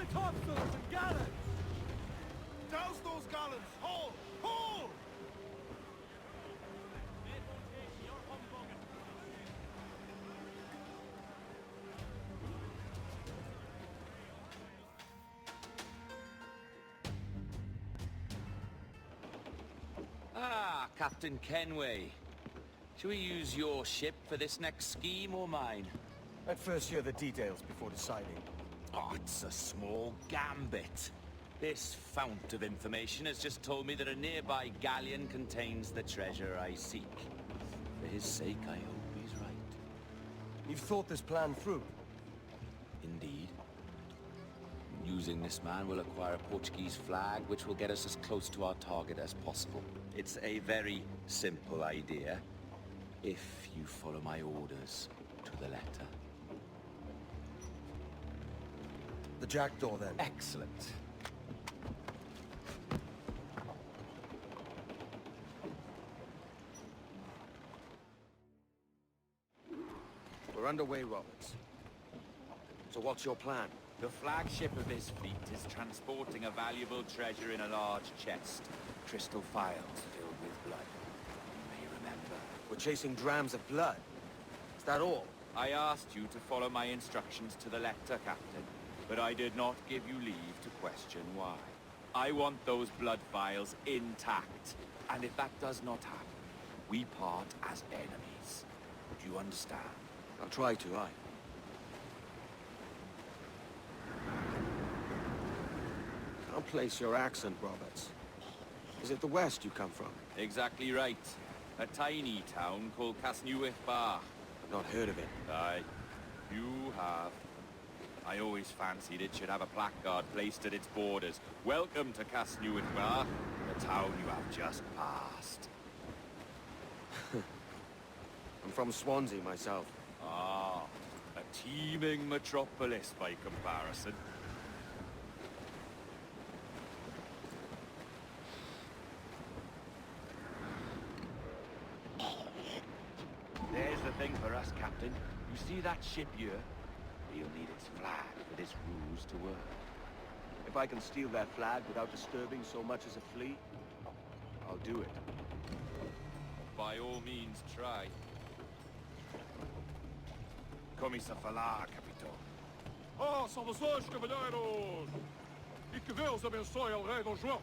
Speaker 1: the topsails and gallants! Douse those gallants! Haul! Haul!
Speaker 13: Ah, Captain Kenway. Shall we use your ship for this next scheme or mine?
Speaker 2: I'd first hear the details before deciding.
Speaker 13: Oh, it's a small gambit. This fount of information has just told me that a nearby galleon contains the treasure I seek. For his sake, I hope he's right.
Speaker 2: You've thought this plan through?
Speaker 13: Indeed. Using this man, we'll acquire a Portuguese flag, which will get us as close to our target as possible. It's a very simple idea, if you follow my orders to the letter.
Speaker 2: The jackdaw, then.
Speaker 13: Excellent.
Speaker 2: We're underway, Roberts.
Speaker 4: So what's your plan?
Speaker 13: The flagship of this fleet is transporting a valuable treasure in a large chest. Crystal files filled with blood. You may remember.
Speaker 4: We're chasing drams of blood. Is that all?
Speaker 13: I asked you to follow my instructions to the letter, Captain, but I did not give you leave to question why. I want those blood vials intact, and if that does not happen, we part as enemies. Do you understand?
Speaker 4: I'll try to, aye. Can't place your accent, Roberts. Is it the west you come from?
Speaker 13: Exactly right. A tiny town called Casnewydd Bach.
Speaker 4: I've not heard of it.
Speaker 13: Aye. You have. I always fancied it should have a placard placed at its borders. Welcome to Casnewydd Bach, the town you have just passed.
Speaker 4: I'm from Swansea myself.
Speaker 13: Ah, a teeming metropolis by comparison. There's the thing for us, Captain. You see that ship here? We'll need its flag for this ruse to work.
Speaker 4: If I can steal that flag without disturbing so much as a flea, I'll do it.
Speaker 13: By all means, try. Come-se a falar, Capitão.
Speaker 9: Oh, saudações, cavalheiros! E que Deus abençoe o rei Dom João.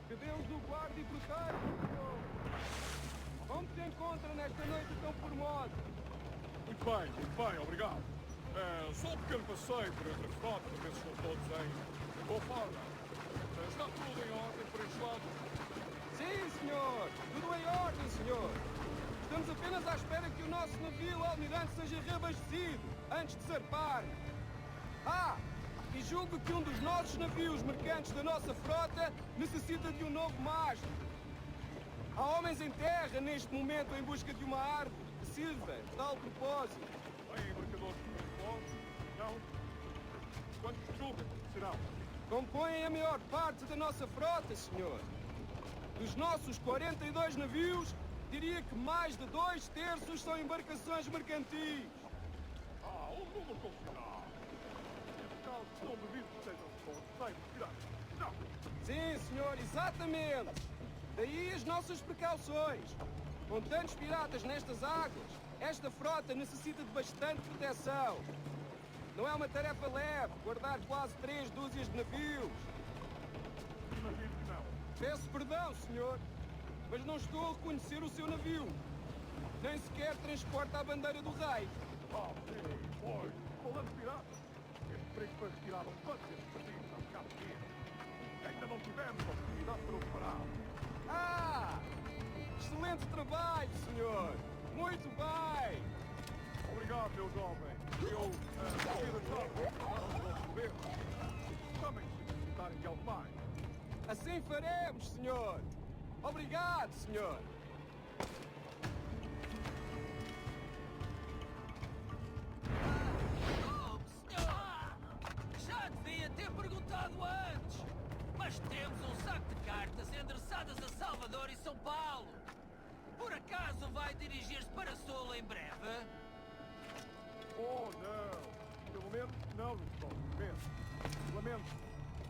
Speaker 9: Que Deus o guarde e proteja, senhor. Como se encontra nesta noite tão formosa? Muito bem, obrigado. Só um pequeno passeio por entre a frota, para ver se estão todos em boa forma. Está tudo em ordem por este lado? Sim, senhor. Tudo em ordem, senhor. Estamos apenas à espera que o nosso navio almirante seja reabastecido antes de zarpar. Ah! E julgo que um dos nossos navios mercantes da nossa frota necessita de um novo mastro. Há homens em terra neste momento em busca de uma árvore de silva, de tal propósito. Bem, embarcadores bons? Não? Quantos julgam serão? Compõem a maior parte da nossa frota, senhor. Dos nossos 42 navios, diria que mais de 2/3 são embarcações mercantis. Ah, um número considerável. Neste caso, não duvido que sejam todos sem cuidado. Não. Sim, senhor, exatamente. Daí as nossas precauções. Com tantos piratas nestas águas, esta frota necessita de bastante proteção. Não é uma tarefa leve guardar quase 3 dúzias de navios. Imagino que não. Peço perdão, senhor, mas não estou a reconhecer o seu navio. Nem sequer transporta a bandeira do rei. Ah, sim, pois. Falando de piratas, este perigo foi retirado um tanto destes partidos há bocado de dia. Ainda não tivemos oportunidade para o reparar. Ah! Excelente trabalho, senhor! Muito bem! Obrigado, meu jovem. Eu devia deixar o governo. Também se necessitarem de algo mais. Assim faremos, senhor! Obrigado, senhor!
Speaker 12: Já devia ter perguntado antes! Mas temos um saco de cartas endereçadas a Salvador e São Paulo! Por acaso vai dirigir-se para Sul em breve?
Speaker 9: Oh, não! Pelo menos não nos próximos meses. Lamento.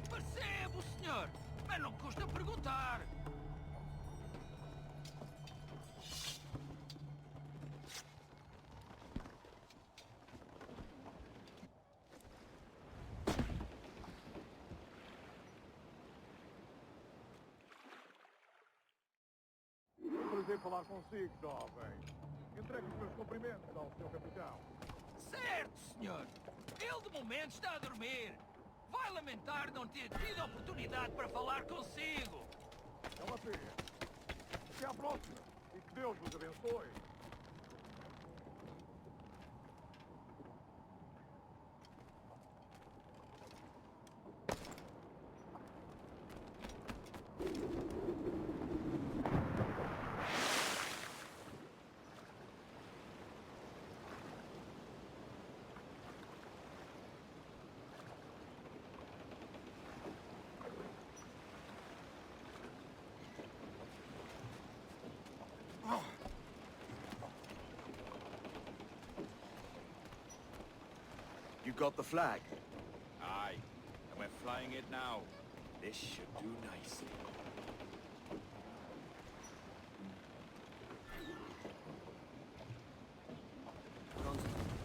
Speaker 12: Percebo, senhor! Mas não custa perguntar!
Speaker 9: Prazer falar consigo, jovem. Entregue os meus cumprimentos ao Sr. Capitão.
Speaker 12: Certo, senhor. Ele de momento está a dormir. Vai lamentar não ter tido a oportunidade para falar consigo.
Speaker 9: É uma pena. Até à próxima. E que Deus vos abençoe.
Speaker 2: You got the flag?
Speaker 13: Aye, and we're flying it now. This should do nicely.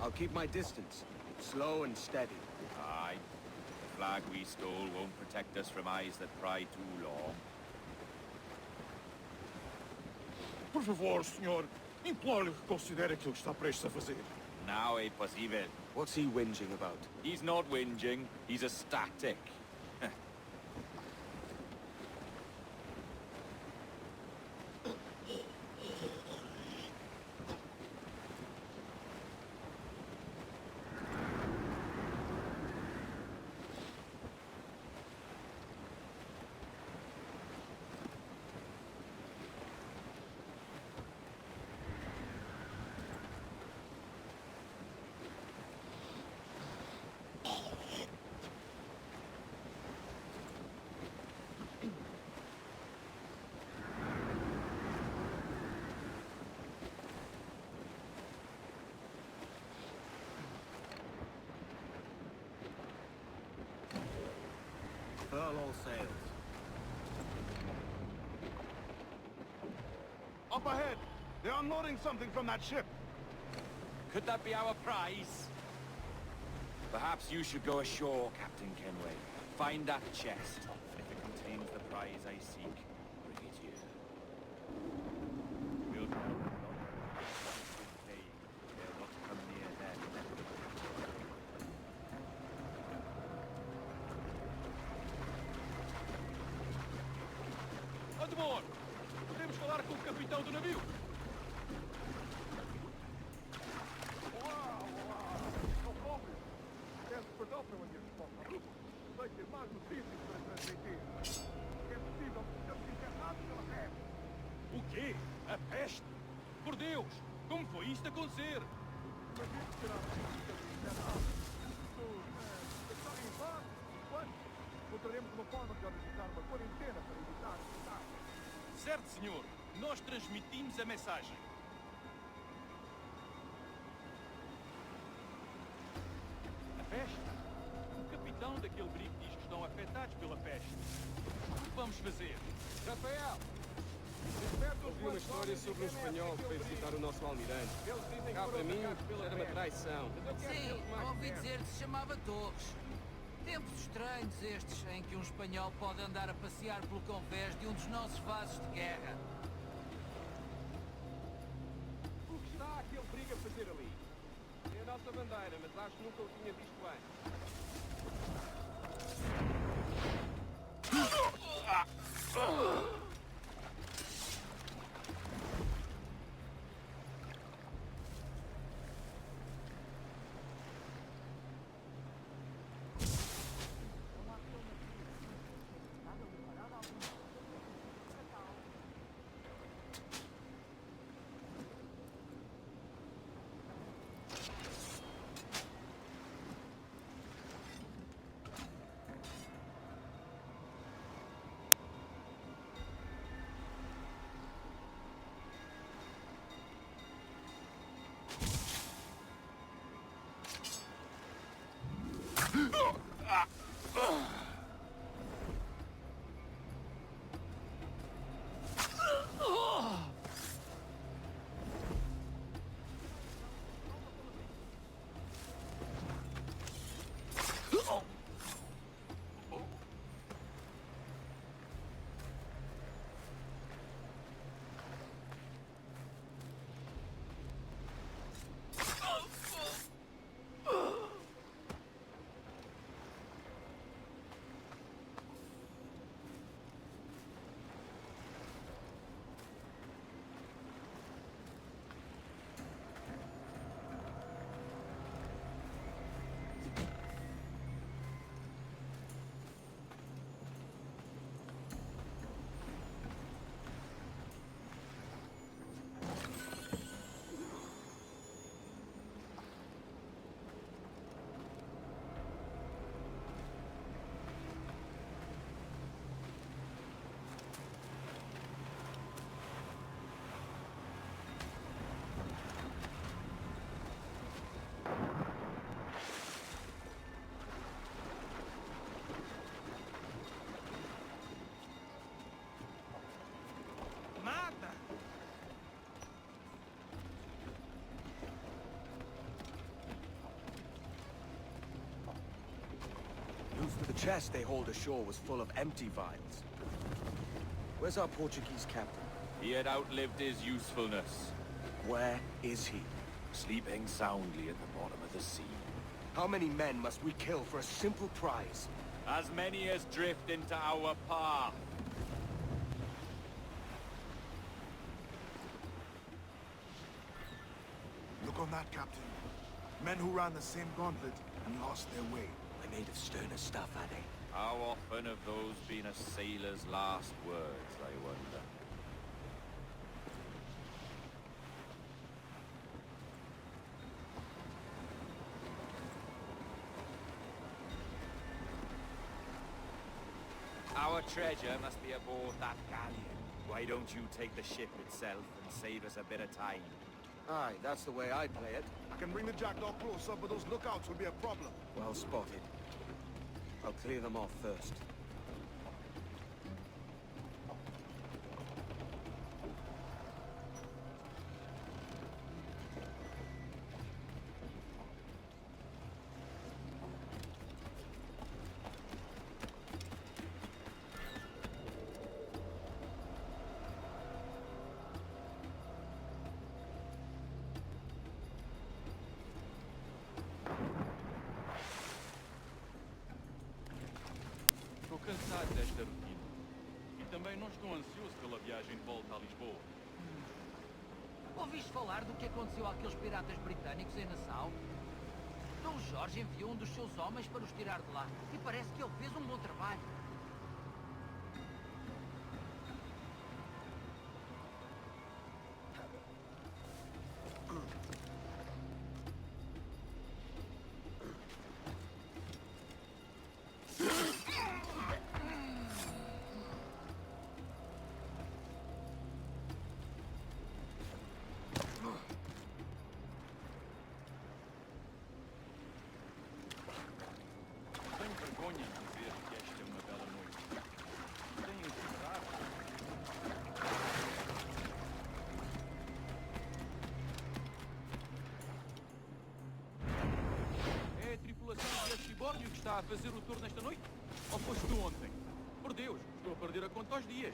Speaker 2: I'll keep my distance. Slow and steady.
Speaker 13: Aye. The flag we stole won't protect us from eyes that pry too long.
Speaker 8: Por favor, senhor. Imploro-lhe que considere aquilo que está prestes a fazer.
Speaker 13: Now é possível.
Speaker 2: What's he whinging about?
Speaker 13: He's not whinging. He's ecstatic.
Speaker 2: Furl all sails.
Speaker 1: Up ahead! They're unloading something from that ship.
Speaker 13: Could that be our prize? Perhaps you should go ashore, Captain Kenway. Find that chest. If it contains the prize I seek, bring it here. We'll tell them not to pay. They'll not come near them.
Speaker 9: Edward! Podemos falar com o capitão do navio?
Speaker 8: Peço perdão pela minha resposta. Sei ter mais notícias para transmitir. É possível que eu fique errado pela peste.
Speaker 9: O quê? A peste? Por Deus! Como foi isto acontecer?
Speaker 8: Mas isso será errado. Está em paz? Quando? Encontraremos uma forma de organizar uma quarentena para evitar o contágio.
Speaker 9: Certo, senhor. Nós transmitimos a mensagem. A peste? O capitão daquele brico diz que estão afetados pela peste. O que vamos fazer?
Speaker 15: Rafael! Ouvi uma história sobre um espanhol que veio visitar o nosso almirante. Cá para mim, era uma traição.
Speaker 12: Sim, ouvi dizer que se chamava Torres. Tempos estranhos estes, em que um espanhol pode andar a passear pelo convés de um dos nossos vasos de guerra.
Speaker 15: O que está aquele briga a fazer ali? É a nossa bandeira, mas acho que nunca o tinha visto antes.
Speaker 2: The chest they hauled ashore was full of empty vials. Where's our Portuguese captain?
Speaker 13: He had outlived his usefulness.
Speaker 2: Where is he?
Speaker 8: Sleeping soundly at the bottom of the sea.
Speaker 2: How many men must we kill for a simple prize?
Speaker 13: As many as drift into our path.
Speaker 8: Look on that, Captain. Men who ran the same gauntlet and lost their way.
Speaker 2: They're made of sterner stuff, are they?
Speaker 13: How often have those been a sailor's last words, I wonder? Our treasure must be aboard that galleon. Why don't you take the ship itself and save us a bit of time?
Speaker 2: Aye, that's the way I'd play it.
Speaker 8: I can bring the jackdaw closer, but those lookouts will be a problem.
Speaker 2: Well spotted. I'll clear them off first.
Speaker 9: Cansado desta rotina. E também não estou ansioso pela viagem de volta a Lisboa.
Speaker 12: Ouviste falar do que aconteceu àqueles piratas britânicos em Nassau? Dom Jorge enviou um dos seus homens para os tirar de lá. E parece que ele fez um bom trabalho.
Speaker 9: Que está a fazer o tour nesta noite? Ou foste tu ontem? Por Deus, estou a perder a conta aos dias.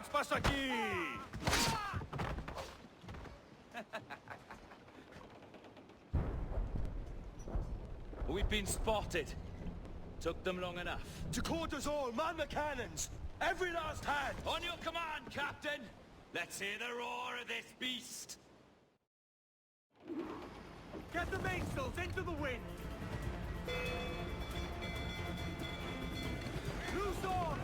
Speaker 13: que se passa aqui? We've been spotted. Took them long enough.
Speaker 2: To quarters all, man the cannons! Every last hand!
Speaker 13: On your command, Captain! Let's hear the roar of this beast!
Speaker 2: Get the mainsails into the wind! Loose on!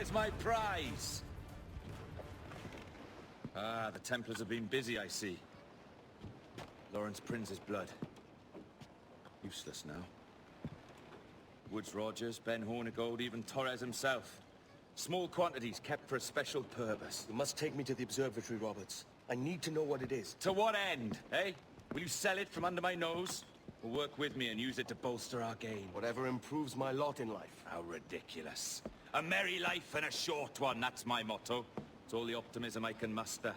Speaker 13: Where's my prize? Ah, the Templars have been busy, I see. Lawrence Prince's blood. Useless now. Woods Rogers, Ben Hornigold, even Torres himself. Small quantities kept for a special purpose.
Speaker 3: You must take me to the observatory, Roberts. I need to know what it is.
Speaker 13: To what end, eh? Will you sell it from under my nose? Or work with me and use it to bolster our gain?
Speaker 3: Whatever improves my lot in life.
Speaker 13: How ridiculous. A merry life and a short one, that's my motto. It's all the optimism I can muster.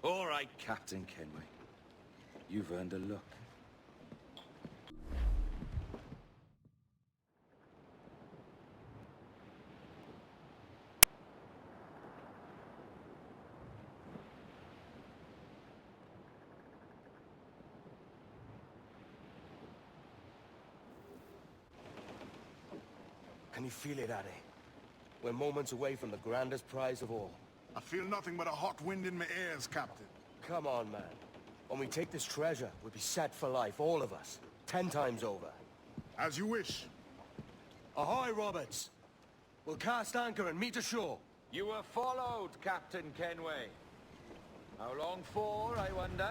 Speaker 13: All right, Captain Kenway. You've earned a look.
Speaker 3: Can you feel it, Addy? We're moments away from the grandest prize of all.
Speaker 18: I feel nothing but a hot wind in my ears, Captain.
Speaker 3: Come on, man. When we take this treasure, we'll be set for life, all of us. 10 times over.
Speaker 18: As you wish.
Speaker 3: Ahoy, Roberts! We'll cast anchor and meet ashore.
Speaker 13: You were followed, Captain Kenway. How long for, I wonder?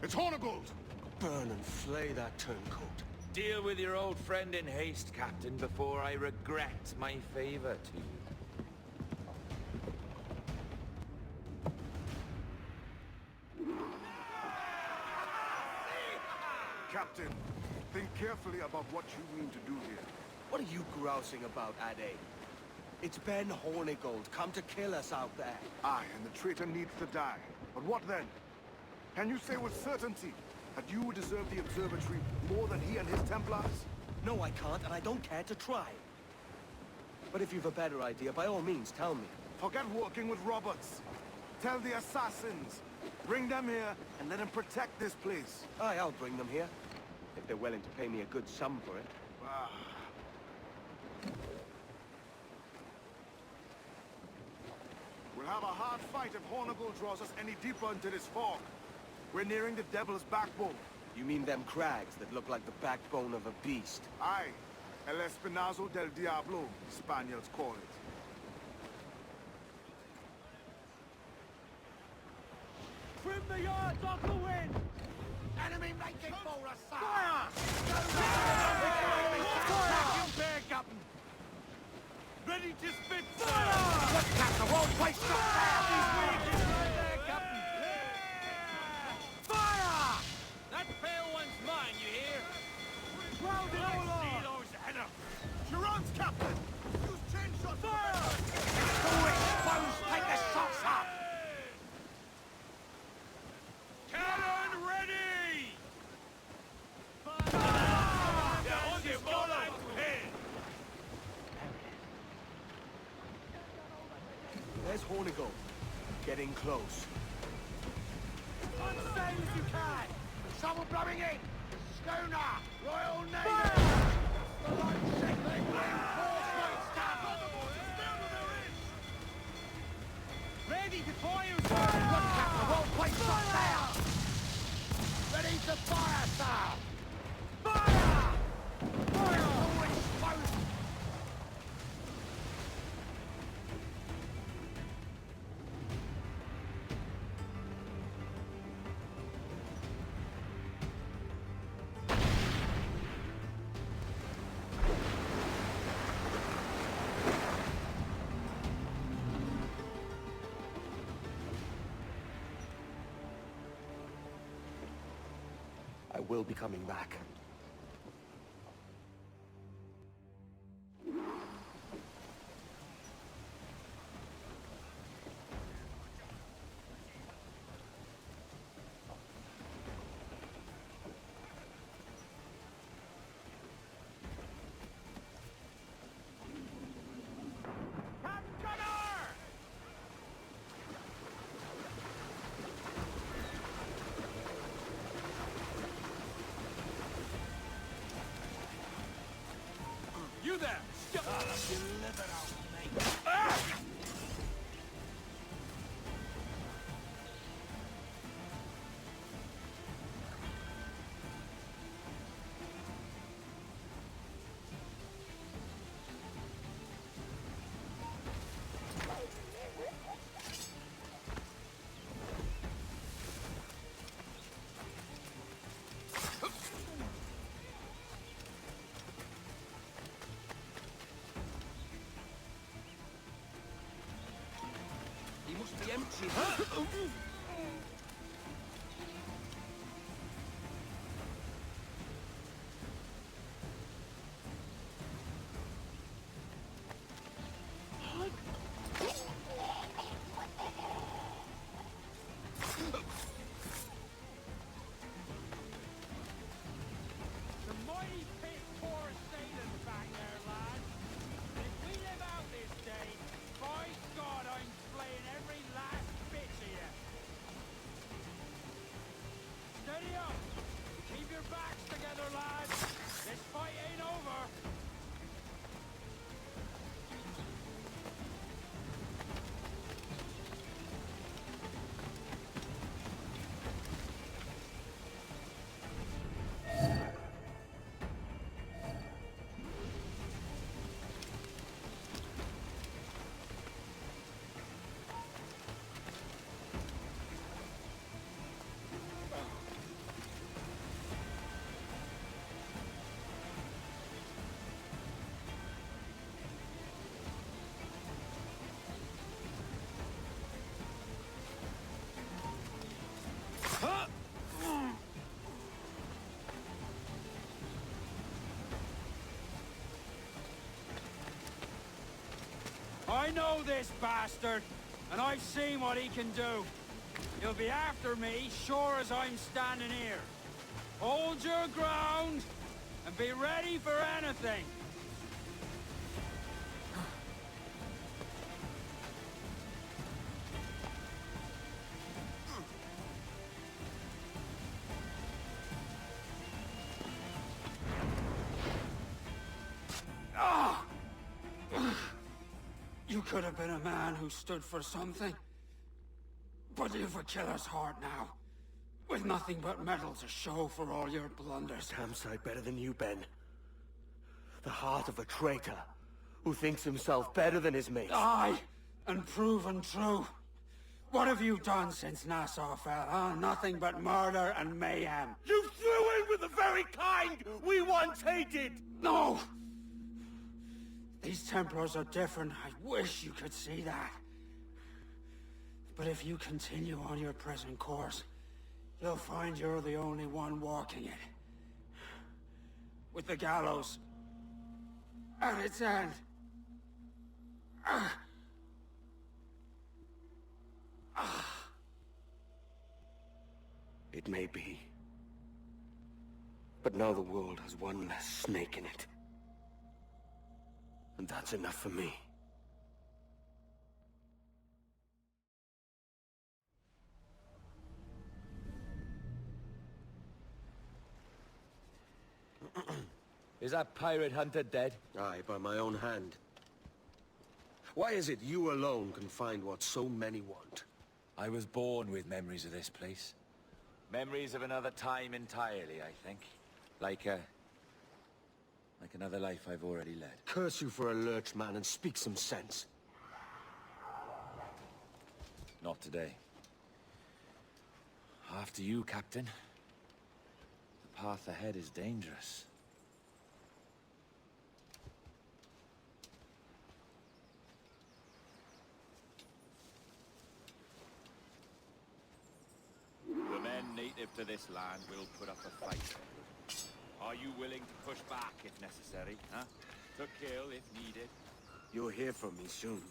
Speaker 18: It's Hornigold!
Speaker 3: Burn and flay that turncoat.
Speaker 13: Deal with your old friend in haste, Captain, before I regret my favor to you.
Speaker 18: Captain, think carefully about what you mean to do here.
Speaker 3: What are you grousing about, Addy? It's Ben Hornigold, come to kill us out there.
Speaker 18: Aye, and the traitor needs to die. But what then? Can you say with certainty that you deserve the observatory more than he and his Templars?
Speaker 3: No, I can't, and I don't care to try. But if you've a better idea, by all means, tell me.
Speaker 18: Forget working with Roberts. Tell the assassins. Bring them here, and let them protect this place.
Speaker 3: Aye, I'll bring them here. If they're willing to pay me a good sum for it.
Speaker 18: We'll have a hard fight if Hornigold draws us any deeper into this fog. We're nearing the Devil's Backbone.
Speaker 3: You mean them crags that look like the backbone of a beast?
Speaker 18: Aye. El Espinazo del Diablo, the Spaniards call it.
Speaker 1: Trim the yards off the wind!
Speaker 11: Enemy making for us, sir!
Speaker 1: Fire!
Speaker 11: Bear, Captain! Ready to spit
Speaker 1: Fire!
Speaker 11: Look, Captain, the wrong place up there! He's weak right there, Captain!
Speaker 1: Fire!
Speaker 12: That pale one's mine, you hear?
Speaker 1: Round it all on!
Speaker 11: See those header!
Speaker 18: Giron's Captain! Use chain shots!
Speaker 1: Fire!
Speaker 11: Go expose! Take the shots up!
Speaker 9: Cannon ready!
Speaker 11: On the follow!
Speaker 3: There's Hornigold. Getting close.
Speaker 1: Unsail as you can!
Speaker 11: Shovel blowing in! Schooner! Royal Navy! The light signalling reinforcements!
Speaker 1: Ready to fire!
Speaker 11: Look, Captain, the wrong place up there! Ready to fire, sir!
Speaker 1: Fire! Fire!
Speaker 11: All exposed!
Speaker 3: I will be coming back.
Speaker 12: You there!
Speaker 13: be empty, huh?
Speaker 12: The mighty pit poor Satan's back there, lad. If we live out this day, by God, I'm slaying every last bitch of you. Steady up. Keep your backs together, lads. This fight ain't over. I know this bastard, and I've seen what he can do. He'll be after me, sure as I'm standing here. Hold your ground, and be ready for anything. You could have been a man who stood for something. But you've a killer's heart now. With nothing but metal to show for all your blunders.
Speaker 3: Damn sight better than you, Ben. The heart of a traitor who thinks himself better than his mates.
Speaker 14: Aye, and proven true. What have you done since Nassau fell, huh? Nothing but murder and mayhem.
Speaker 3: You threw in with the very kind we once hated!
Speaker 14: No! These Templars are different. I wish you could see that. But if you continue on your present course, you'll find you're the only one walking it. With the gallows at its end.
Speaker 3: It may be. But now the world has one less snake in it. And that's enough for me.
Speaker 13: Is that pirate hunter dead?
Speaker 3: Aye, by my own hand. Why is it you alone can find what so many want?
Speaker 13: I was born with memories of this place. Memories of another time entirely, I think. Like another life I've already led.
Speaker 3: Curse you for a lurch, man, and speak some sense.
Speaker 13: Not today. After you, Captain. The path ahead is dangerous. The men native to this land will put up a fight. Are you willing to push back if necessary, huh? To kill if needed?
Speaker 3: You'll hear from me soon.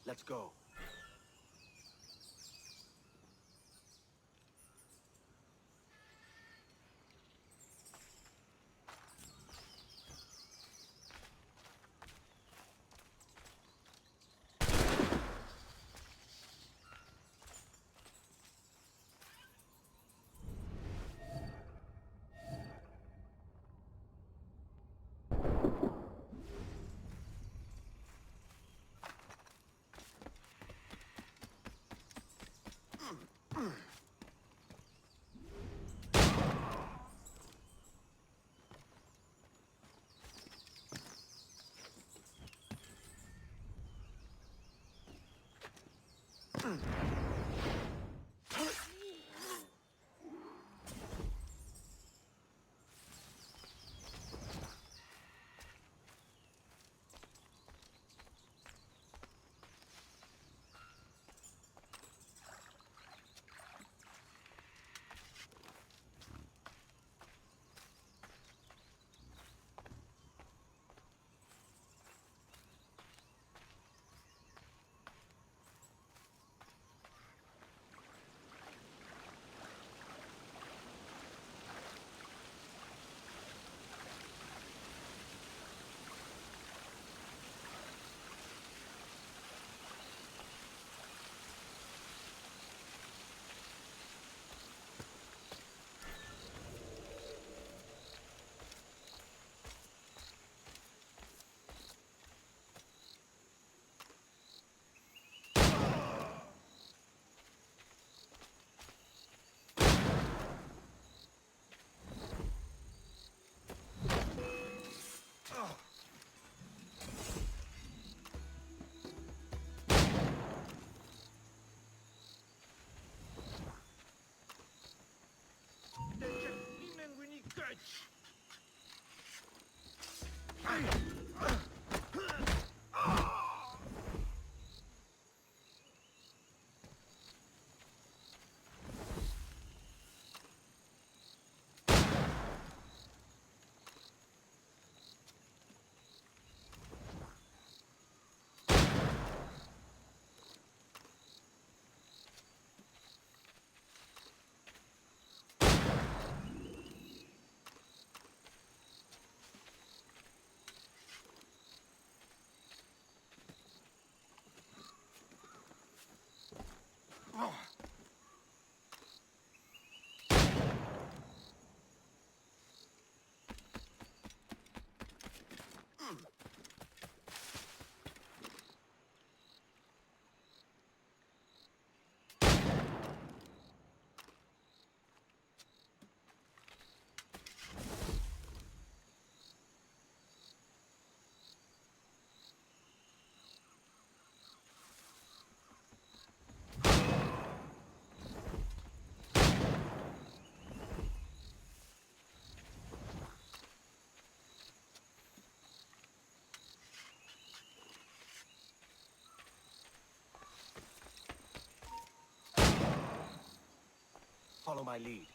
Speaker 3: Let's go. Follow my lead.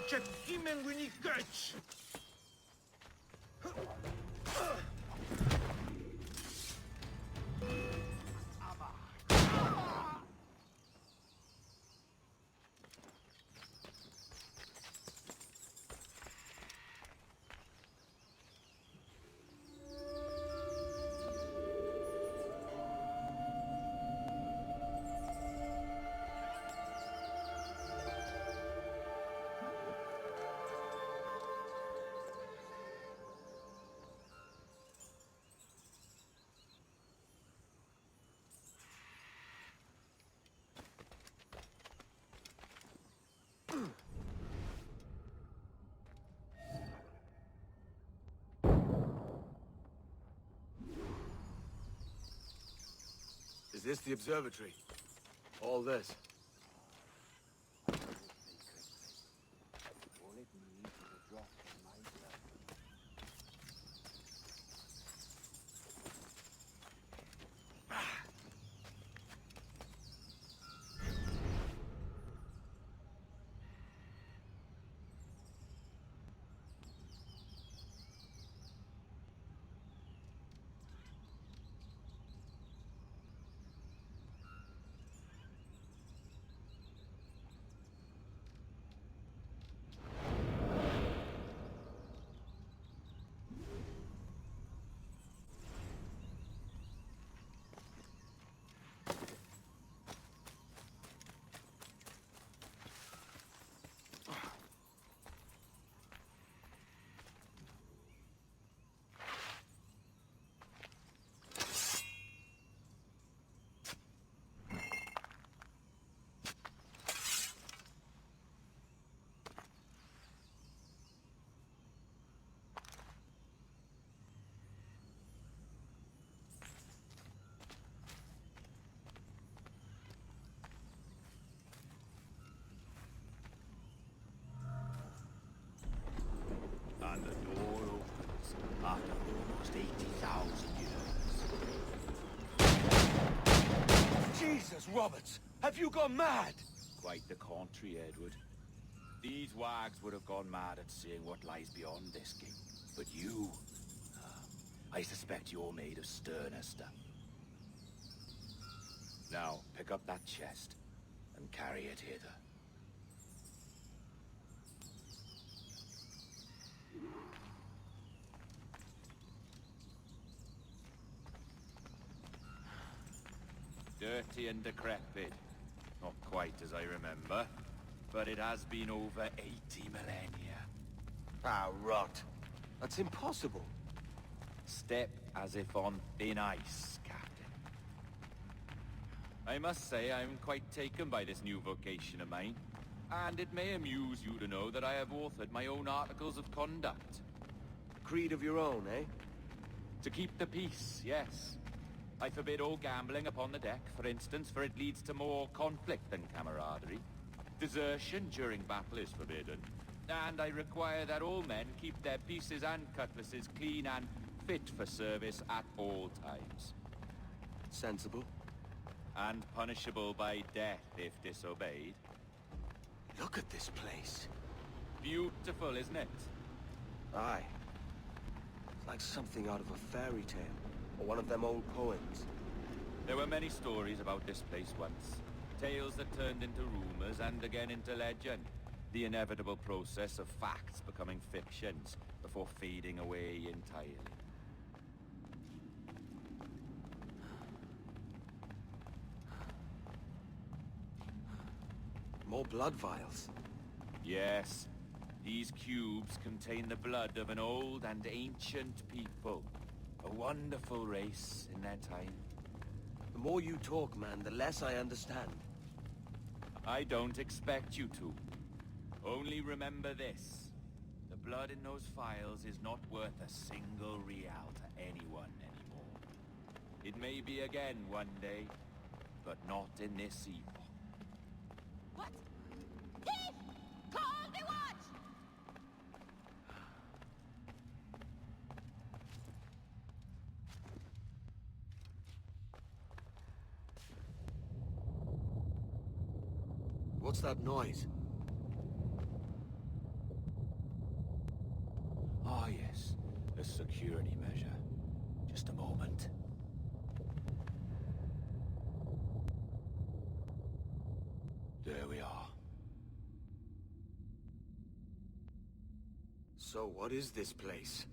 Speaker 8: Te kimen wini kach.
Speaker 3: Is this the observatory? All this?
Speaker 13: Jesus, Roberts! Have you gone mad? Quite the contrary, Edward. These wags would have gone mad at seeing what lies beyond this gate. But you... I suspect you're made of sterner stuff. Now, pick up that chest and carry it hither. Dirty and decrepit. Not quite as I remember, but it has been over 80 millennia.
Speaker 3: Ah, rot. That's impossible.
Speaker 13: Step as if on thin ice, Captain. I must say I'm quite taken by this new vocation of mine, and it may amuse you to know that I have authored my own articles of conduct.
Speaker 3: Creed of your own, eh?
Speaker 13: To keep the peace, yes. I forbid all gambling upon the deck, for instance, for it leads to more conflict than camaraderie. Desertion during battle is forbidden. And I require that all men keep their pieces and cutlasses clean and fit for service at all times.
Speaker 3: Sensible.
Speaker 13: And punishable by death if disobeyed.
Speaker 3: Look at this place.
Speaker 13: Beautiful, isn't it?
Speaker 3: Aye. It's like something out of a fairy tale. Or one of them old poems.
Speaker 13: There were many stories about this place once. Tales that turned into rumors and again into legend. The inevitable process of facts becoming fictions before fading away entirely.
Speaker 3: More blood vials.
Speaker 13: Yes. These cubes contain the blood of an old and ancient people. A wonderful race in their time.
Speaker 3: The more you talk, man, the less I understand.
Speaker 13: I don't expect you to. Only remember this. The blood in those files is not worth a single real to anyone anymore. It may be again one day, but not in this epoch.
Speaker 21: What? Thief! Call the watch!
Speaker 3: What's that noise?
Speaker 13: Ah, yes. A security measure. Just a moment. There we are.
Speaker 3: So what is this place?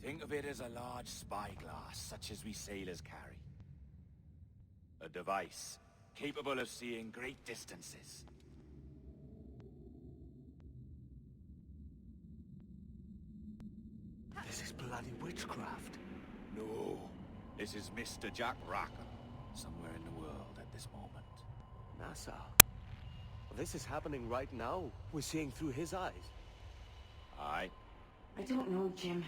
Speaker 13: Think of it as a large spyglass, such as we sailors carry. A device capable of seeing great distances.
Speaker 3: This is bloody witchcraft.
Speaker 13: No, this is Mr. Jack Rackham, somewhere in the world at this moment.
Speaker 3: Nassau. This is happening right now. We're seeing through his eyes.
Speaker 13: Aye.
Speaker 17: I don't know, Jim.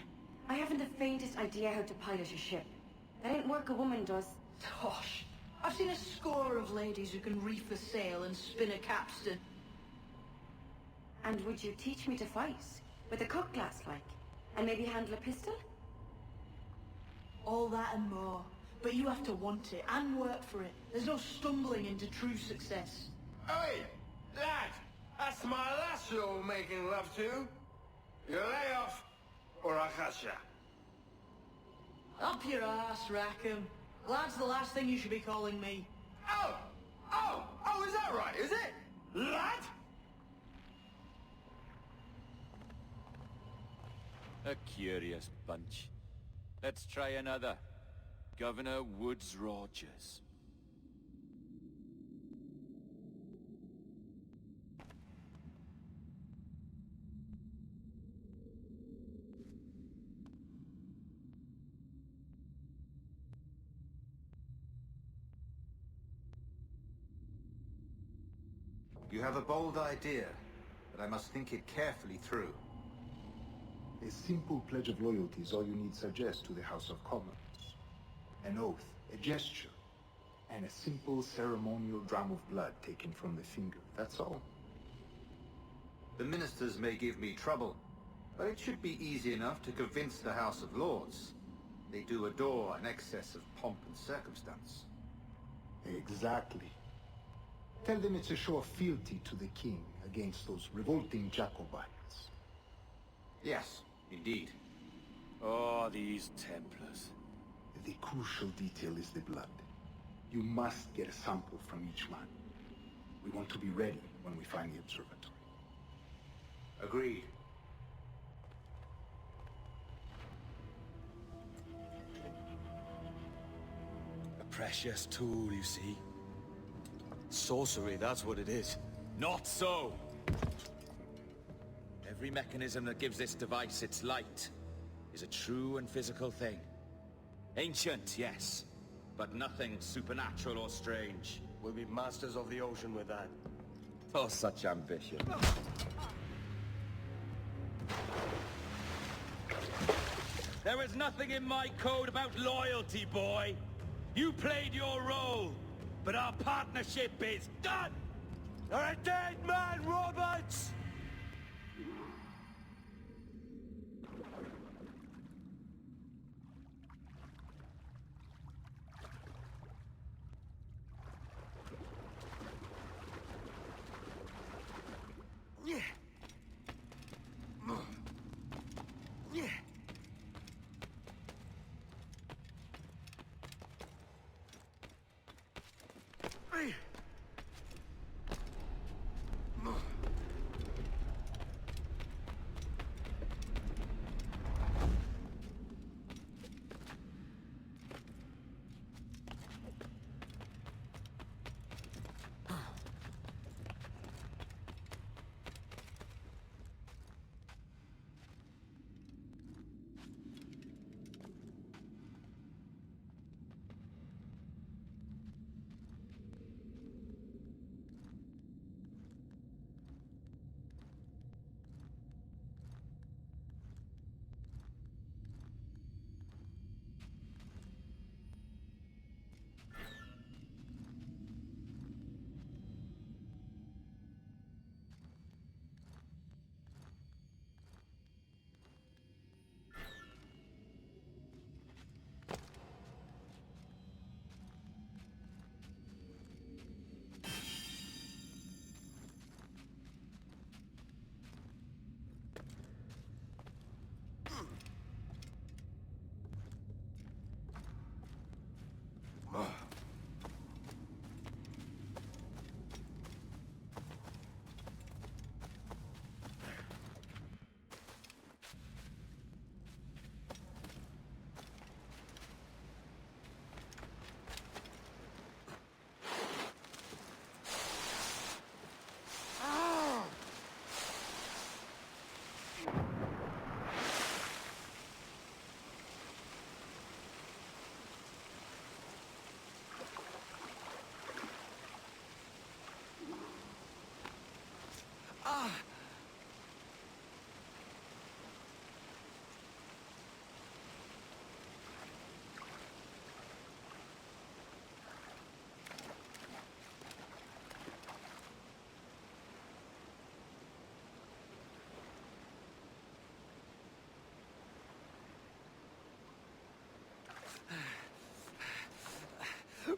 Speaker 17: I haven't the faintest idea how to pilot a ship. That ain't work a woman does.
Speaker 20: Tosh. I've seen a score of ladies who can reef a sail and spin a capstan.
Speaker 17: And would you teach me to fight? With a cutlass, like? And maybe handle a pistol?
Speaker 20: All that and more. But you have to want it and work for it. There's no stumbling into true success.
Speaker 16: Hey, lad! That's my lass you're making love to. You lay off, or I catch ya.
Speaker 20: Up your ass, Rackham. Lad's the last thing you should be calling me.
Speaker 16: Oh, is that right, is it? Lad?
Speaker 13: A curious bunch. Let's try another. Governor Woods Rogers.
Speaker 19: You have a bold idea, but I must think it carefully through.
Speaker 18: A simple pledge of loyalty is all you need suggest to the House of Commons. An oath, a gesture, and a simple ceremonial dram of blood taken from the finger, that's all.
Speaker 19: The ministers may give me trouble, but it should be easy enough to convince the House of Lords. They do adore an excess of pomp and circumstance.
Speaker 18: Exactly. Tell them it's a show of fealty to the king against those revolting Jacobites.
Speaker 19: Yes, indeed.
Speaker 13: Oh, these Templars.
Speaker 18: The crucial detail is the blood. You must get a sample from each man. We want to be ready when we find the observatory.
Speaker 19: Agreed.
Speaker 13: A precious tool, you see.
Speaker 3: Sorcery, that's what it is.
Speaker 13: Not so! Every mechanism that gives this device its light is a true and physical thing. Ancient, yes, but nothing supernatural or strange.
Speaker 3: We'll be masters of the ocean with that.
Speaker 13: Oh, such ambition. There was nothing in my code about loyalty, boy. You played your role, but our partnership is done!
Speaker 16: You're a dead man, Roberts!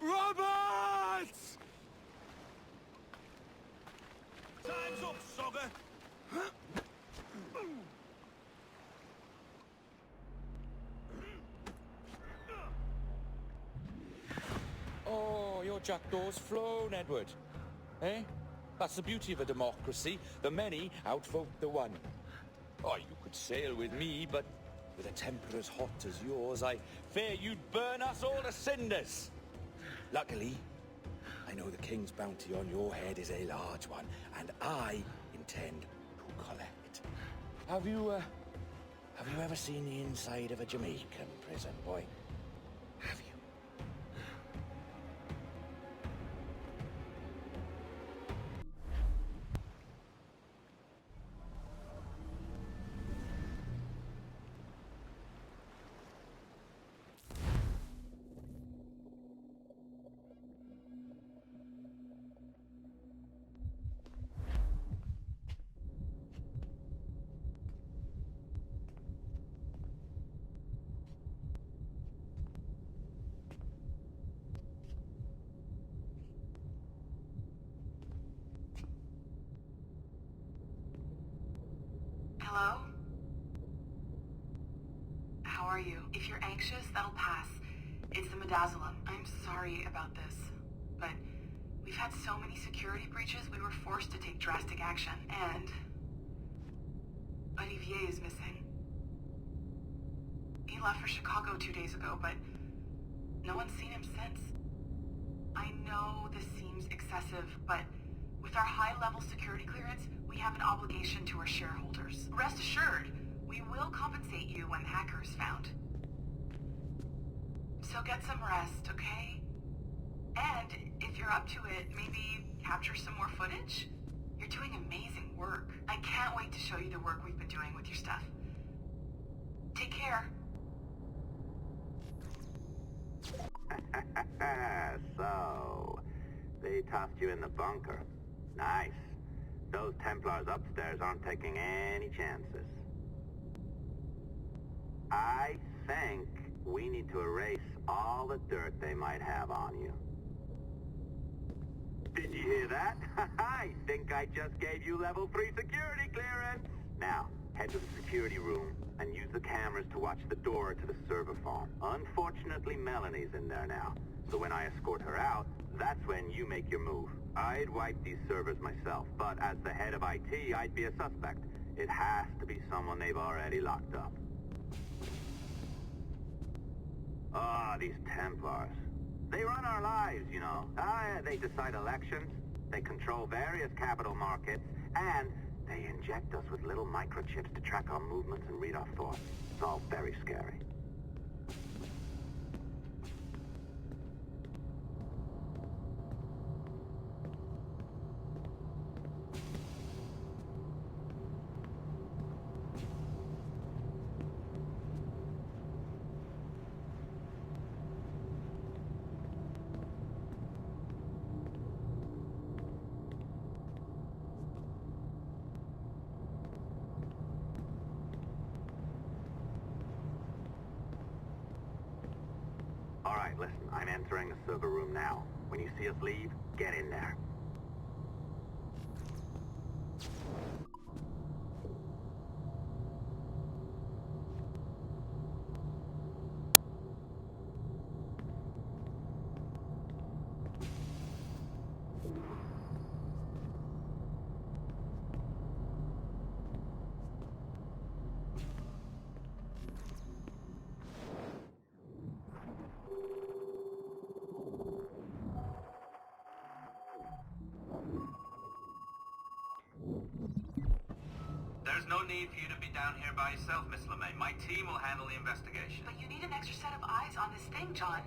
Speaker 13: Roberts!
Speaker 11: Time's up, Sogger!
Speaker 13: Oh, your jackdaw's flown, Edward. Eh? That's the beauty of a democracy. The many outvote the one. Oh, you could sail with me, but with a temper as hot as yours, I fear you'd burn us all to cinders. Luckily, I know the king's bounty on your head is a large one, and I intend to collect. Have you ever seen the inside of a Jamaican prison, boy? Have you?
Speaker 10: Hello? How are you? If you're anxious, that'll pass. It's the midazolam. I'm sorry about this, but we've had so many security breaches, we were forced to take drastic action, and Olivier is missing. He left for Chicago 2 days ago, but no one's seen him since. I know this seems excessive, but with our high-level security clearance, we have an obligation to our shareholders. Rest assured, we will compensate you when the hacker is found. So get some rest, okay? And if you're up to it, maybe capture some more footage? You're doing amazing work. I can't wait to show you the work we've been doing with your stuff. Take care.
Speaker 22: So, they tossed you in the bunker. Nice. Those Templars upstairs aren't taking any chances. I think we need to erase all the dirt they might have on you. Did you hear that? I think I just gave you level 3 security clearance. Now, head to the security room and use the cameras to watch the door to the server farm. Unfortunately, Melanie's in there now, so when I escort her out, that's when you make your move. I'd wipe these servers myself, but as the head of IT, I'd be a suspect. It has to be someone they've already locked up. Ah, these Templars. They run our lives, you know. They decide elections, they control various capital markets, and they inject us with little microchips to track our movements and read our thoughts. It's all very scary. All right, listen, I'm entering the server room now. When you see us leave, get in there.
Speaker 23: There's no need for you to be down here by yourself, Miss LeMay. My team will handle the investigation.
Speaker 10: But you need an extra set of eyes on this thing, John.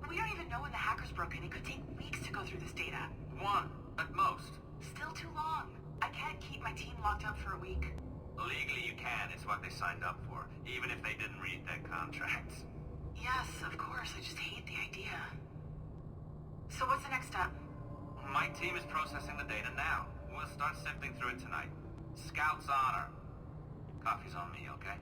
Speaker 10: We don't even know when the hacker's broken. It could take weeks to go through this data.
Speaker 23: One, at most.
Speaker 10: Still too long. I can't keep my team locked up for a week.
Speaker 23: Legally you can. It's what they signed up for, even if they didn't read their contracts.
Speaker 10: Yes, of course. I just hate the idea. So what's the next step?
Speaker 23: My team is processing the data now. We'll start sifting through it tonight. Scout's honor. Coffee's on me, okay?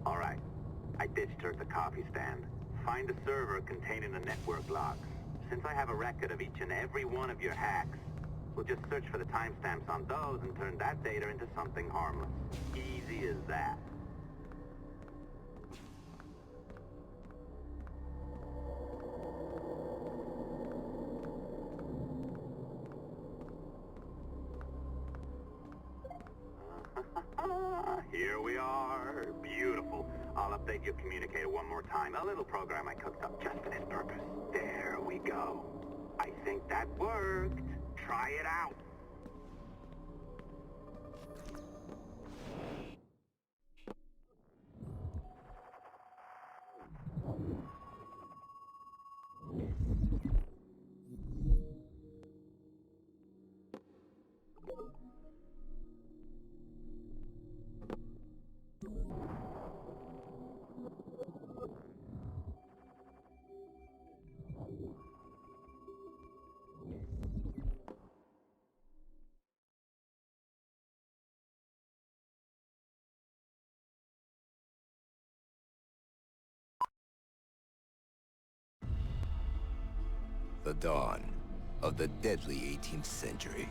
Speaker 22: All right. I ditched her at the coffee stand. Find a server containing the network logs. Since I have a record of each and every one of your hacks, we'll just search for the timestamps on those and turn that data into something harmless. Easy as that. Here we are. Beautiful. I'll update your communicator one more time. A little program I cooked up just for this purpose. There we go. I think that worked. Try it out.
Speaker 5: the dawn of the deadly 18th century.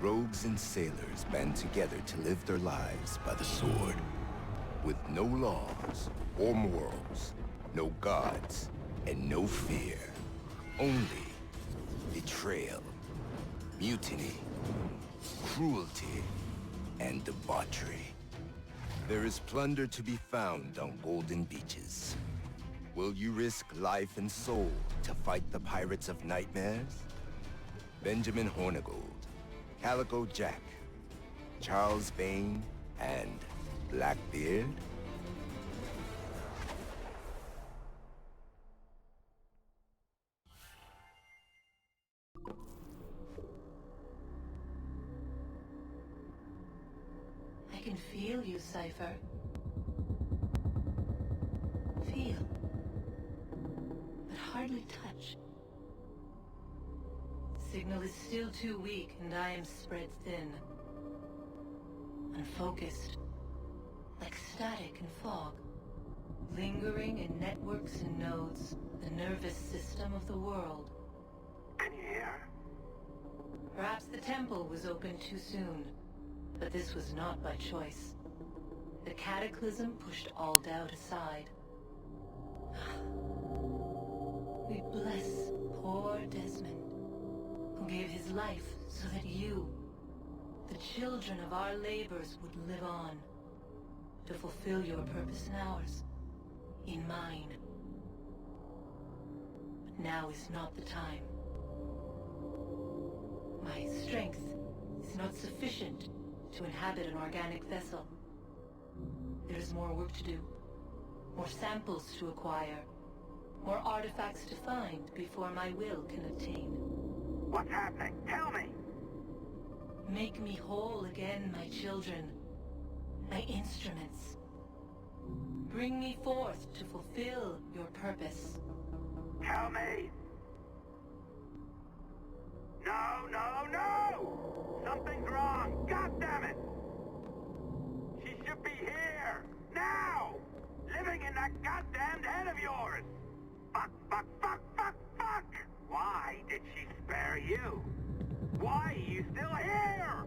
Speaker 5: Rogues and sailors band together to live their lives by the sword. With no laws or morals, no gods, and no fear. Only betrayal, mutiny, cruelty, and debauchery. There is plunder to be found on golden beaches. Will you risk life and soul to fight the pirates of nightmares? Benjamin Hornigold, Calico Jack, Charles Vane, and Blackbeard?
Speaker 10: I can feel you, Cypher. Feel. But hardly touch. Signal is still too weak, and I am spread thin. Unfocused. Like static and fog. Lingering in networks and nodes, the nervous system of the world.
Speaker 22: Can you hear?
Speaker 10: Perhaps the temple was opened too soon. But this was not by choice. The cataclysm pushed all doubt aside. We bless poor Desmond, who gave his life so that you, the children of our labors, would live on, to fulfill your purpose in ours, in mine. But now is not the time. My strength is not sufficient to inhabit an organic vessel. There is more work to do, more samples to acquire, more artifacts to find before my will can obtain.
Speaker 22: What's happening? Tell me!
Speaker 10: Make me whole again, my children, my instruments. Bring me forth to fulfill your purpose.
Speaker 22: Tell me! No, no, no! Something's wrong! God damn it! She should be here! Now! Living in that goddamned head of yours! Fuck, fuck, fuck, fuck, fuck! Why did she spare you? Why are you still here?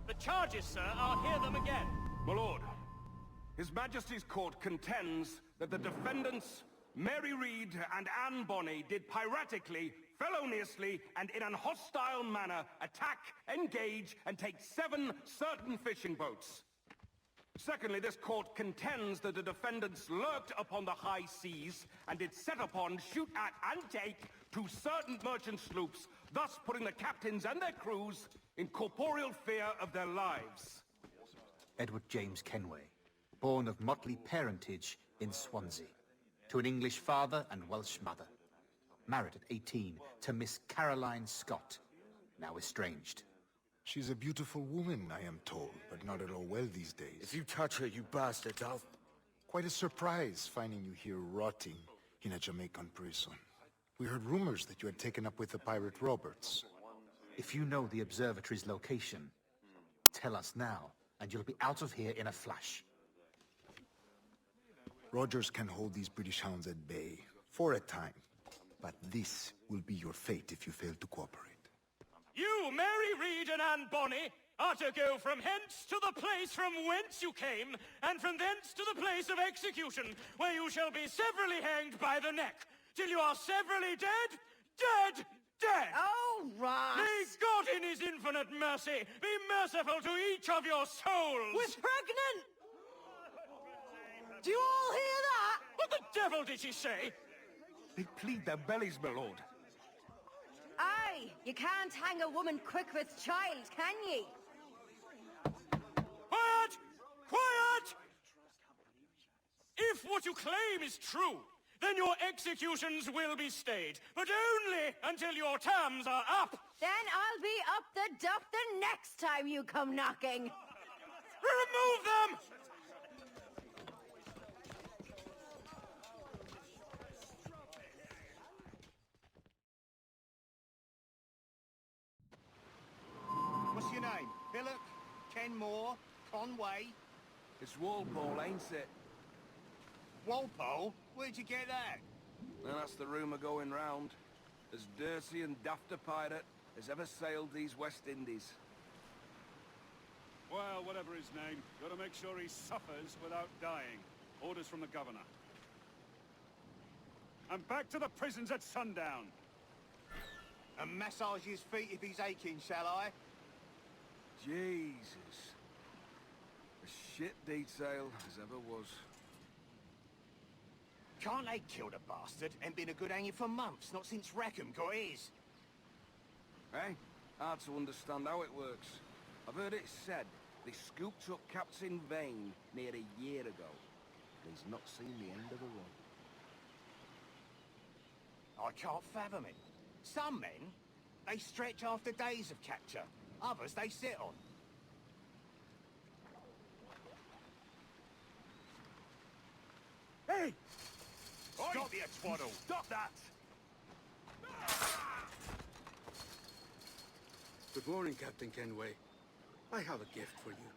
Speaker 9: The charges, sir, I'll hear them again.
Speaker 16: My lord, His Majesty's court contends that the defendants, Mary Reed and Anne Bonny, did piratically, feloniously, and in an hostile manner attack, engage, and take 7 certain fishing boats. Secondly, this court contends that the defendants lurked upon the high seas and did set upon, shoot at, and take 2 certain merchant sloops, thus putting the captains and their crews in corporeal fear of their lives.
Speaker 19: Edward James Kenway, born of motley parentage in Swansea, to an English father and Welsh mother. Married at 18 to Miss Caroline Scott, now estranged.
Speaker 18: She's a beautiful woman, I am told, but not at all well these days.
Speaker 3: If you touch her, you bastards, I'll...
Speaker 18: Quite a surprise finding you here rotting in a Jamaican prison. We heard rumors that you had taken up with the pirate Roberts.
Speaker 19: If you know the observatory's location, tell us now, and you'll be out of here in a flash.
Speaker 18: Rogers can hold these British hounds at bay, for a time. But this will be your fate if you fail to cooperate.
Speaker 9: You, Mary Reed and Anne Bonny, are to go from hence to the place from whence you came, and from thence to the place of execution, where you shall be severally hanged by the neck, till you are severally dead, dead, dead!
Speaker 21: Oh, Ross!
Speaker 9: May God in his infinite mercy be merciful to each of your souls!
Speaker 21: We're pregnant! Do you all hear that?
Speaker 9: What the devil did she say?
Speaker 16: They plead their bellies, my lord.
Speaker 21: Aye, you can't hang a woman quick with child, can ye?
Speaker 9: Quiet! Quiet!
Speaker 16: If what you claim is true, then your executions will be stayed, but only until your terms are up!
Speaker 4: Then I'll be up the duck the next time you come knocking!
Speaker 16: Remove them!
Speaker 2: What's your name? Billock? Kenmore? Conway?
Speaker 15: It's Walpole, ain't it?
Speaker 2: Walpole? Where'd you get that?
Speaker 15: And that's the rumour going round. As dirty and daft a pirate as ever sailed these West Indies.
Speaker 9: Well, whatever his name, gotta make sure he suffers without dying. Orders from the governor. And back to the prisons at sundown.
Speaker 2: And massage his feet if he's aching, shall I?
Speaker 15: Jesus. A shit detail as ever was.
Speaker 2: Can't they kill the bastard and been a good hanging for months, not since Rackham got his?
Speaker 15: Eh? Hard to understand how it works. I've heard it said they scooped up Captain Vane near a year ago. And he's not seen the end of the run.
Speaker 2: I can't fathom it. Some men, they stretch after days of capture. Others they sit on.
Speaker 9: Hey!
Speaker 2: Stop you twaddle!
Speaker 9: Stop that!
Speaker 6: Good morning, Captain Kenway. I have a gift for you.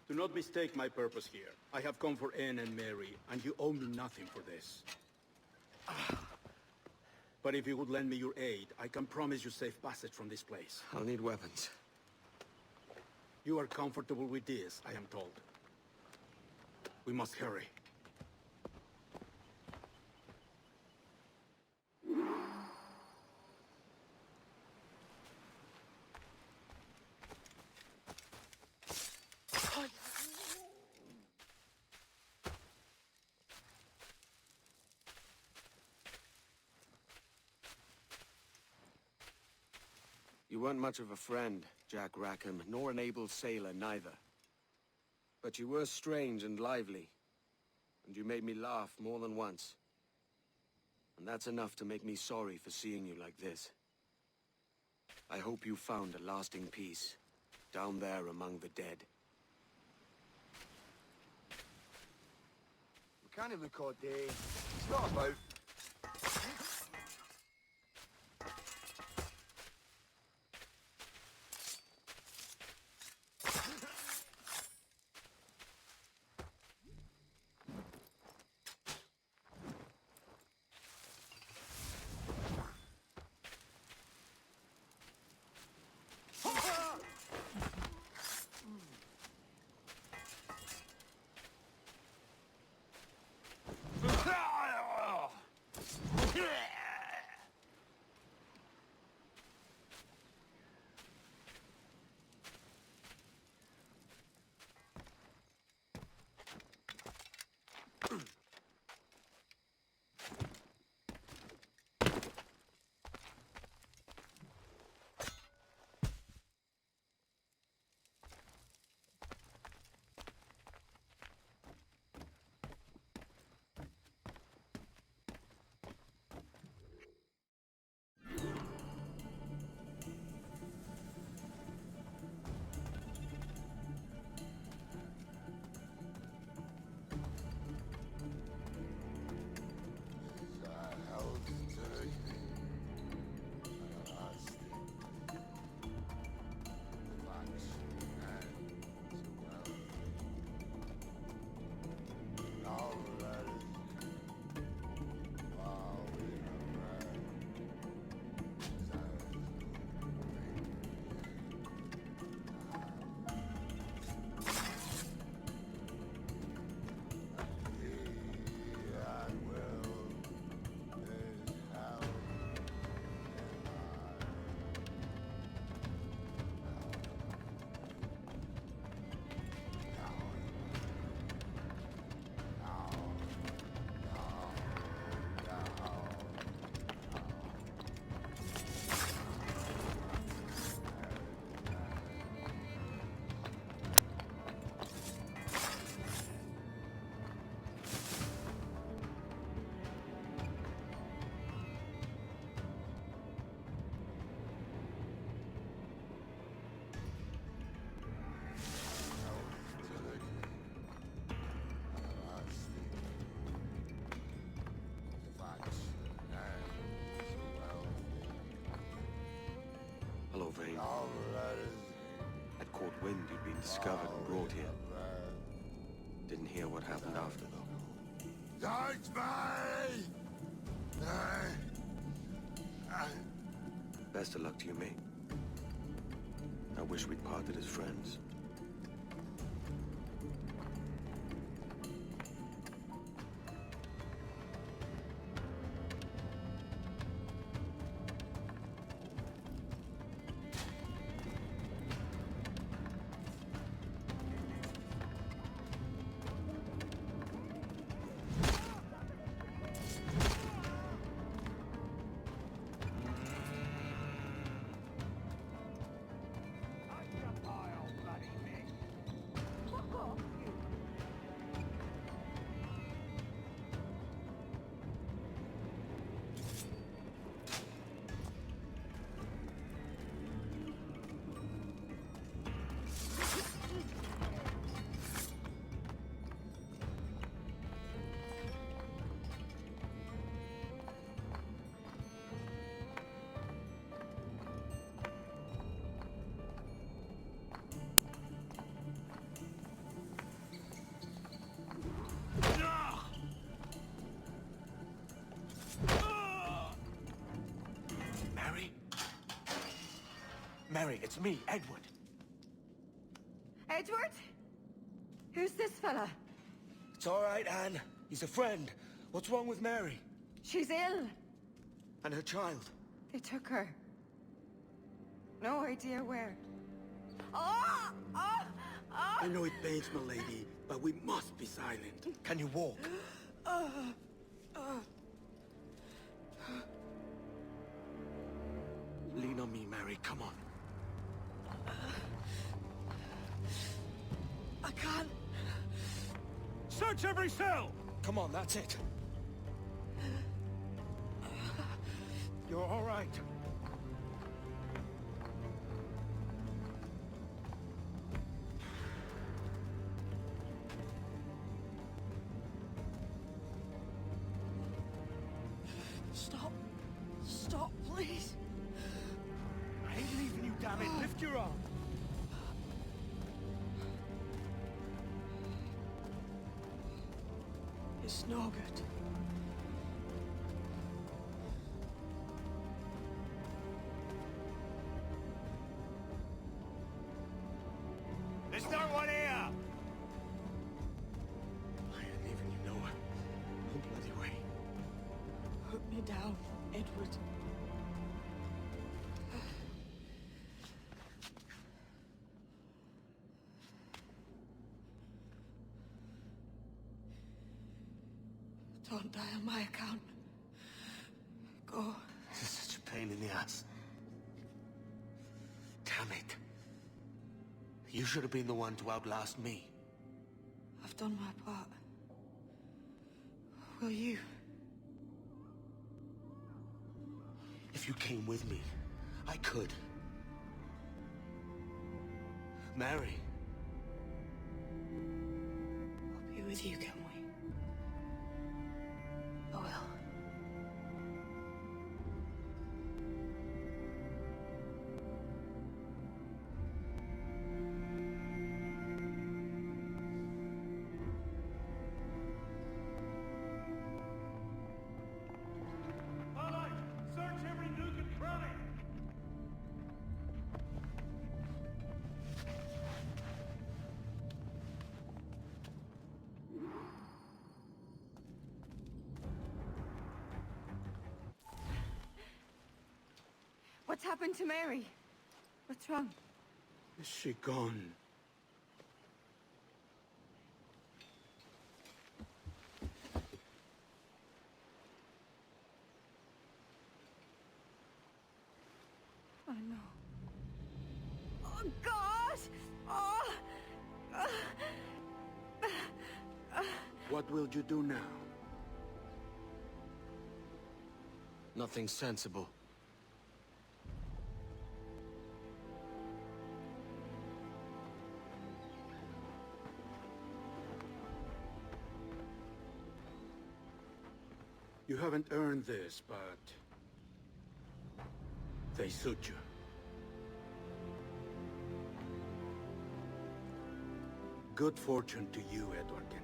Speaker 6: Do not mistake my purpose here. I have come for Anne and Mary, and you owe me nothing for this. But if you would lend me your aid, I can promise you safe passage from this place.
Speaker 3: I'll need weapons.
Speaker 6: You are comfortable with this, I am told. We must hurry.
Speaker 3: You weren't much of a friend, Jack Rackham, nor an able sailor, neither. But you were strange and lively, and you made me laugh more than once. And that's enough to make me sorry for seeing you like this. I hope you found a lasting peace, down there among the dead.
Speaker 2: We can't record there. It's not about...
Speaker 3: being discovered and brought here. Didn't hear what happened after, though.
Speaker 1: Don't me!
Speaker 3: Best of luck to you, mate. I wish we'd parted as friends.
Speaker 16: Mary, it's me, Edward.
Speaker 4: Edward? Who's this fella?
Speaker 16: It's all right, Anne. He's a friend. What's wrong with Mary?
Speaker 4: She's ill.
Speaker 16: And her child?
Speaker 4: They took her. No idea where. Oh! Oh! Oh!
Speaker 6: I know it pains my lady, but we must be silent.
Speaker 16: Can you walk? Lean on me, Mary. Come on.
Speaker 20: I can't.
Speaker 16: Search every cell! Come on, that's it. You're all right.
Speaker 20: Stop. Stop, please.
Speaker 16: I ain't leaving you, damn it. Lift your arm.
Speaker 20: It's no good.
Speaker 16: There's no one here! I ain't leaving you nowhere. No bloody way.
Speaker 20: Put me down, Edward. Don't die on my account. Go.
Speaker 16: This is such a pain in the ass. Damn it. You should have been the one to outlast me.
Speaker 20: I've done my part. Will you?
Speaker 16: If you came with me, I could. Mary.
Speaker 20: I'll be with you, Kenway. I will.
Speaker 11: Search every nook and cranny!
Speaker 4: What's happened to Mary? What's wrong?
Speaker 6: Is she gone?
Speaker 4: Oh, no. Oh, God! Oh!
Speaker 6: What will you do now?
Speaker 3: Nothing sensible.
Speaker 6: You haven't earned this, but they suit you. Good fortune to you, Edward Kenway.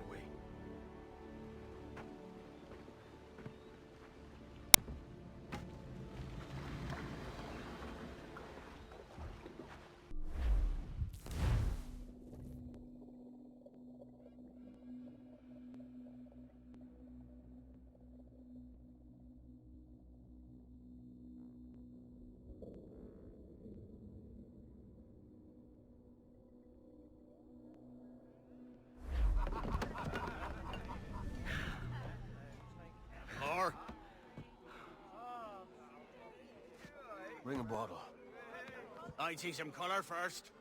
Speaker 2: Or bring a bottle. I see some color first.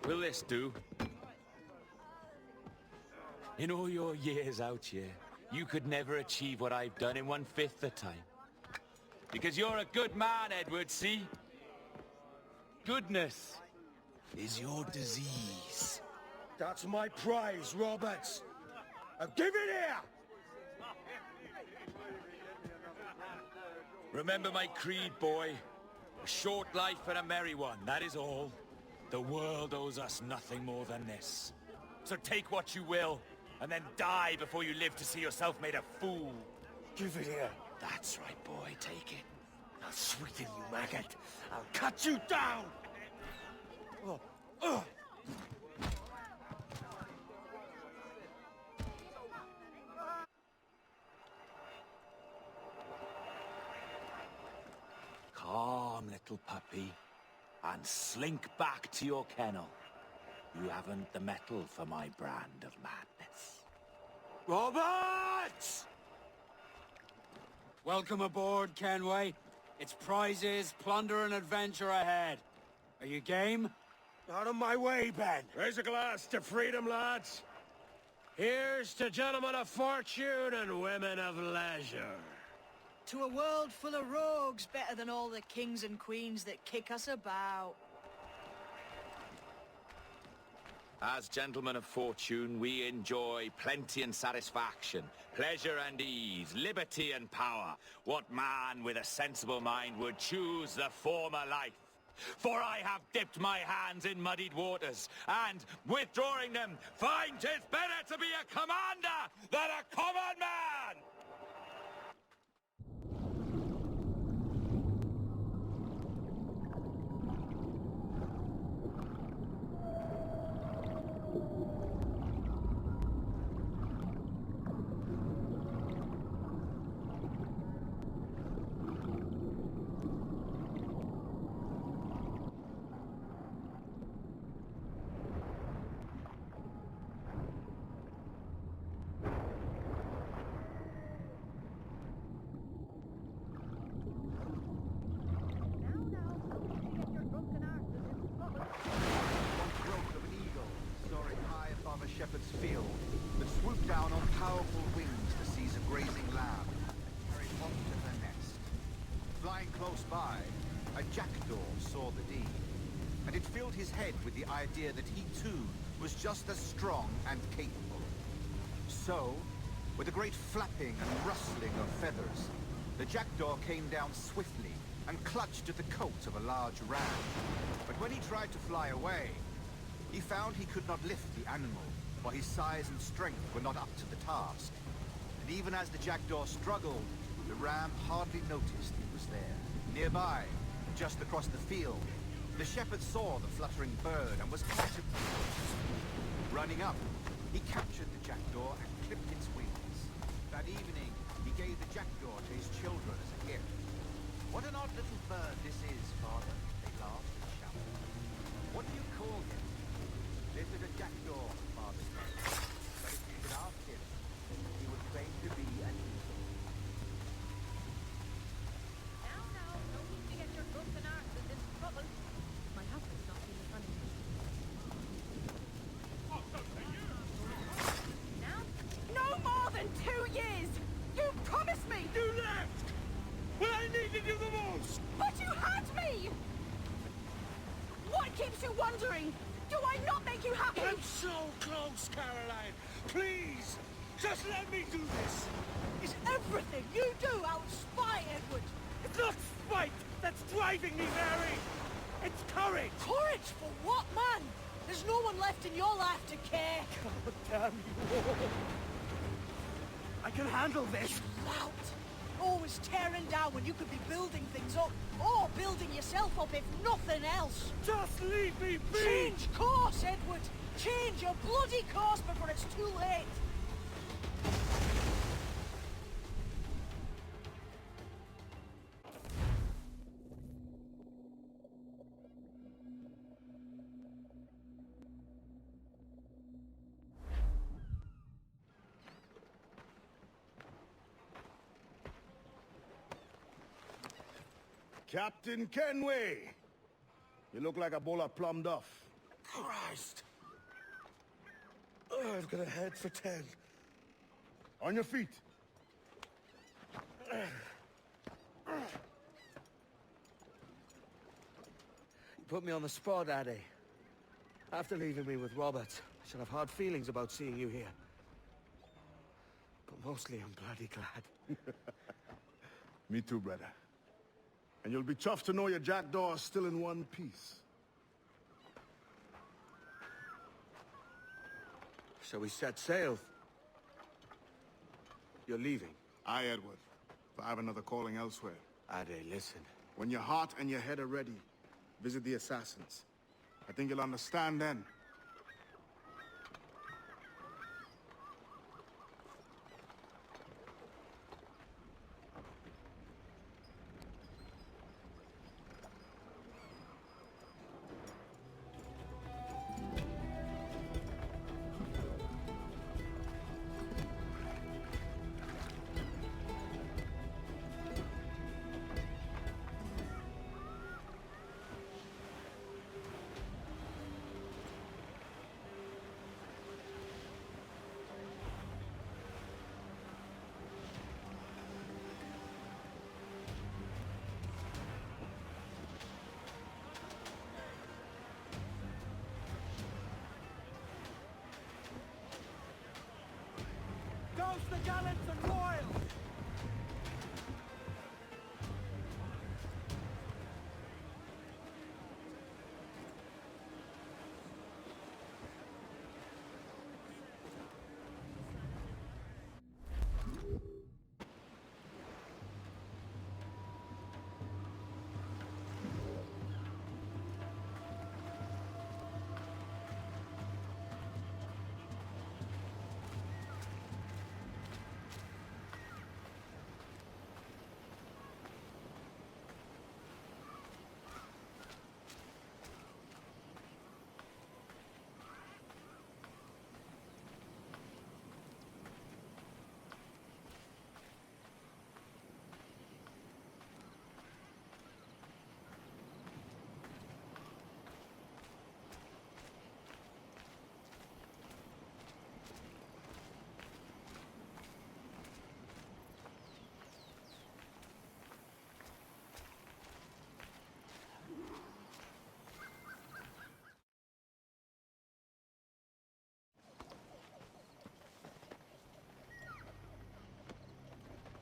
Speaker 13: Will this do? In all your years out here, you could never achieve what I've done in 1/5 the time. Because you're a good man, Edward, see? Goodness is your disease.
Speaker 16: That's my prize, Roberts. Now give it here!
Speaker 13: Remember my creed, boy. A short life and a merry one, that is all. The world owes us nothing more than this. So take what you will, and then die before you live to see yourself made a fool.
Speaker 16: Give it here.
Speaker 13: That's right, boy, take it.
Speaker 16: I'll sweeten you, maggot. I'll cut you down! Oh.
Speaker 13: Calm, little puppy, and slink back to your kennel. You haven't the mettle for my brand of madness.
Speaker 16: Roberts!
Speaker 14: Welcome aboard, Kenway. It's prizes, plunder, and adventure ahead. Are you game?
Speaker 16: Out of my way, Ben. Raise a glass to freedom, lads. Here's to gentlemen of fortune and women of leisure.
Speaker 20: To a world full of rogues, better than all the kings and queens that kick us about.
Speaker 13: As gentlemen of fortune, we enjoy plenty and satisfaction, pleasure and ease, liberty and power. What man with a sensible mind would choose the former life? For I have dipped my hands in muddied waters, and, withdrawing them, find 'tis better to be a commander than a common man!
Speaker 19: Shepherd's field that swooped down on powerful wings to seize a grazing lamb, carried off to her nest. Flying close by, a jackdaw saw the deed, and it filled his head with the idea that he too was just as strong and capable. So, with a great flapping and rustling of feathers, the jackdaw came down swiftly and clutched at the coat of a large ram. But when he tried to fly away, he found he could not lift the animal, for his size and strength were not up to the task. And even as the jackdaw struggled, the ram hardly noticed it was there. Nearby, just across the field, the shepherd saw the fluttering bird and was captured. Running up, he captured the jackdaw and clipped its wings. That evening, he gave the jackdaw to his children as a gift. "What an odd little bird this is, father," they laughed and shouted. "What do you call him?" "This is a jackdaw," father said. "But if you should ask him, he would claim to be an eagle."
Speaker 21: Now, no need to get your guts and arses into trouble. My husband's not feeling funny. Now? No more than 2 years! You promised me!
Speaker 16: You left! When I needed you the most!
Speaker 21: But you had me! What keeps you wondering? Do I not make you happy?
Speaker 16: I'm so close, Caroline! Please! Just let me do this!
Speaker 20: Is everything you do out spy, Edward?
Speaker 2: It's not spite that's driving me, Mary! It's courage!
Speaker 20: Courage for what, man? There's no one left in your life to care.
Speaker 2: God damn you all! I can handle this!
Speaker 20: Lout! Always tearing down when you could be building things up, or building yourself up if nothing else.
Speaker 2: Just leave me be!
Speaker 20: Change course, Edward! Change your bloody course before it's too late!
Speaker 6: Captain Kenway! You look like a bowl of plum duff.
Speaker 2: Christ! Oh, I've got a head for 10.
Speaker 6: On your feet.
Speaker 2: You put me on the spot, Addy. After leaving me with Robert, I should have hard feelings about seeing you here. But mostly I'm bloody glad.
Speaker 6: Me too, brother. And you'll be chuffed to know your jackdaw is still in one piece.
Speaker 2: Shall we set sail? You're leaving?
Speaker 6: Aye, Edward. But I have another calling elsewhere.
Speaker 2: Ade, listen.
Speaker 6: When your heart and your head are ready, visit the Assassins. I think you'll understand then.
Speaker 2: Goes the gallants and royals!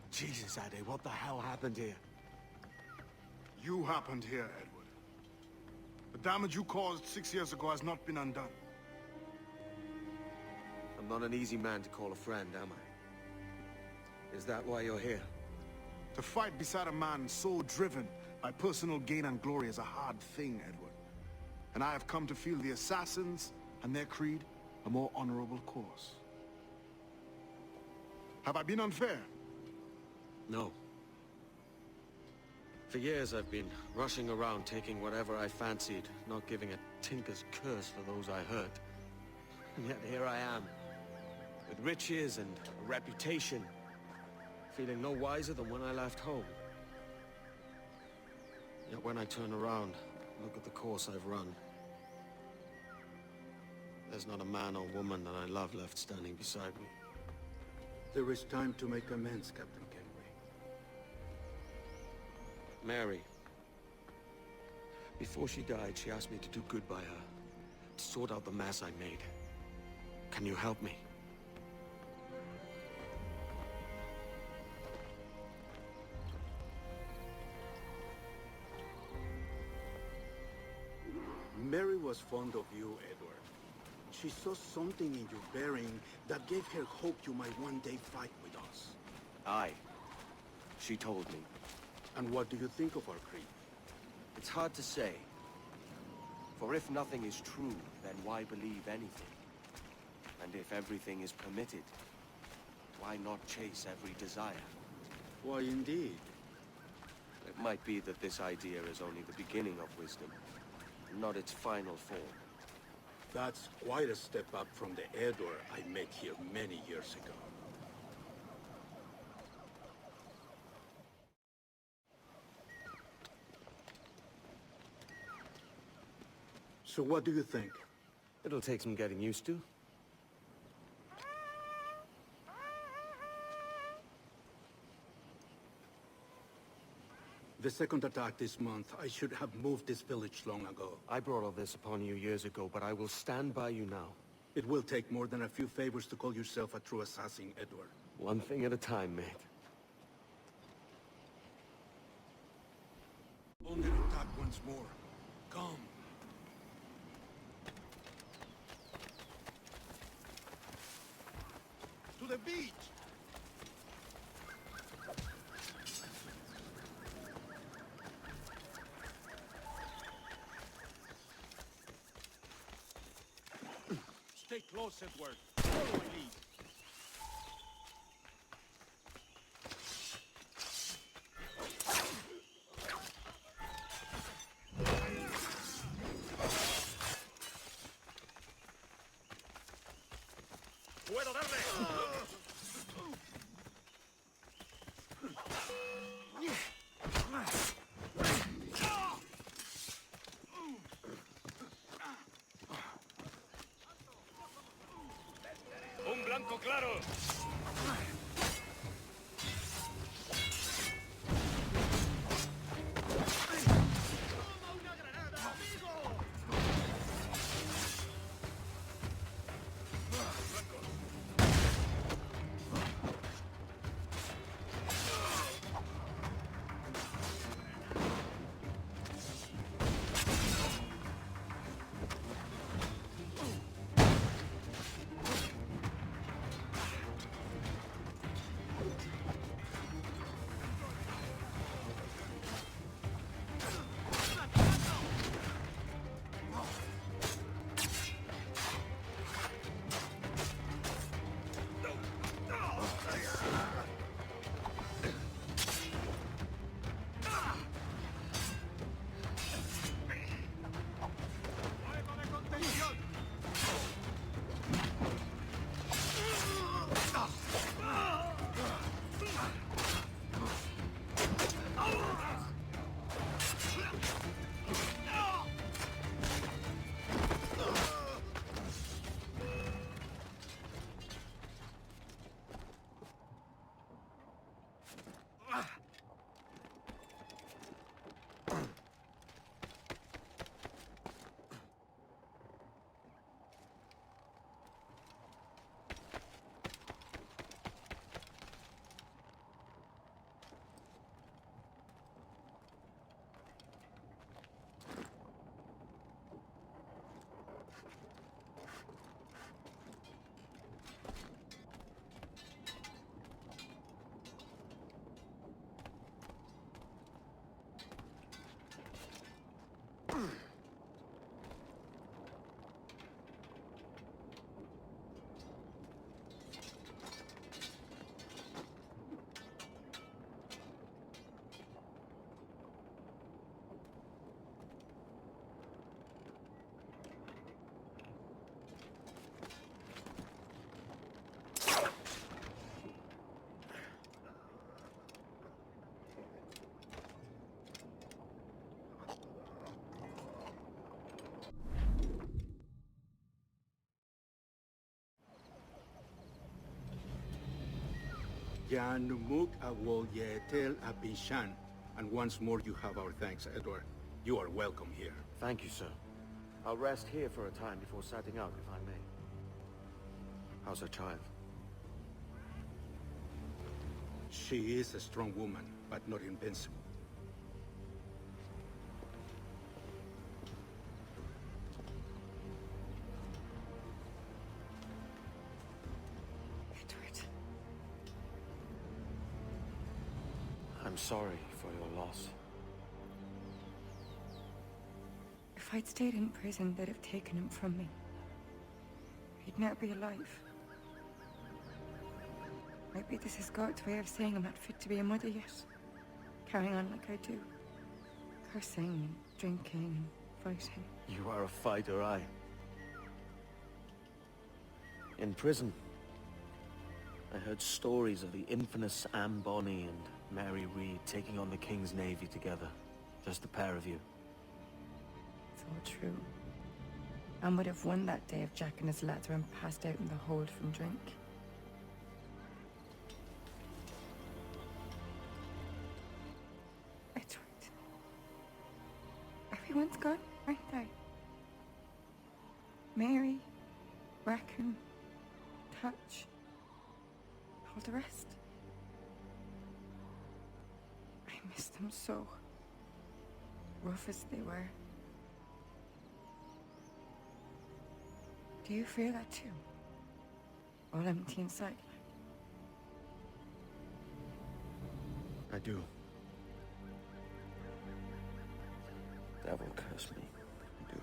Speaker 2: Jesus, Addy, what the hell happened here?
Speaker 6: You happened here, Edward. The damage you caused 6 years ago has not been undone.
Speaker 2: I'm not an easy man to call a friend, am I? Is that why you're here?
Speaker 6: To fight beside a man so driven by personal gain and glory is a hard thing, Edward. And I have come to feel the Assassins and their creed a more honorable course. Have I been unfair?
Speaker 2: No. For years I've been rushing around taking whatever I fancied, not giving a tinker's curse for those I hurt. And yet here I am, with riches and a reputation, feeling no wiser than when I left home. Yet when I turn around, look at the course I've run. There's not a man or woman that I love left standing beside me.
Speaker 6: There is time to make amends, Captain Kenway.
Speaker 2: Mary. Before she died, she asked me to do good by her, to sort out the mess I made. Can you help me?
Speaker 1: was fond of you, Edward. She saw something in your bearing that gave her hope you might one day fight with us.
Speaker 3: Aye. She told me.
Speaker 1: And what do you think of our creed?
Speaker 3: It's hard to say. For if nothing is true, then why believe anything? And if everything is permitted, why not chase every desire?
Speaker 1: Why, indeed.
Speaker 3: It might be that this idea is only the beginning of wisdom, not its final form.
Speaker 1: That's quite a step up from the Edward I met here many years ago. So what do you think?
Speaker 3: It'll take some getting used to.
Speaker 1: The second attack this month, I should have moved this village long ago.
Speaker 3: I brought all this upon you years ago, but I will stand by you now.
Speaker 1: It will take more than a few favors to call yourself a true assassin, Edward.
Speaker 3: One thing at a time, mate.
Speaker 1: Under attack once more. Come. To the beach! Stay close, Edward. Follow my lead.
Speaker 11: ¡Puedo darle! ¡Un blanco claro!
Speaker 1: Janumuk awol yetel apishan. And once more you have our thanks, Edward. You are welcome here.
Speaker 3: Thank you, sir. I'll rest here for a time before setting out, if I may. How's her child?
Speaker 1: She is a strong woman, but not invincible.
Speaker 3: I'm sorry for your loss.
Speaker 7: If I'd stayed in prison, they'd have taken him from me. He'd never be alive. Maybe this is God's way of saying I'm not fit to be a mother yet. Carrying on like I do. Cursing and drinking and fighting.
Speaker 3: You are a fighter, aye. In prison, I heard stories of the infamous Anne Bonny and Mary Read taking on the King's Navy together. Just the pair of you.
Speaker 7: It's all true. Anne would have won that day if Jack and his lads weren't passed out in the hold from drink. Edward. Everyone's gone, aren't they? Mary, Bracken, Touch, all the rest. I miss them so. Rough as they were. Do you feel that too? All empty inside?
Speaker 3: I do. Devil curse me. I do.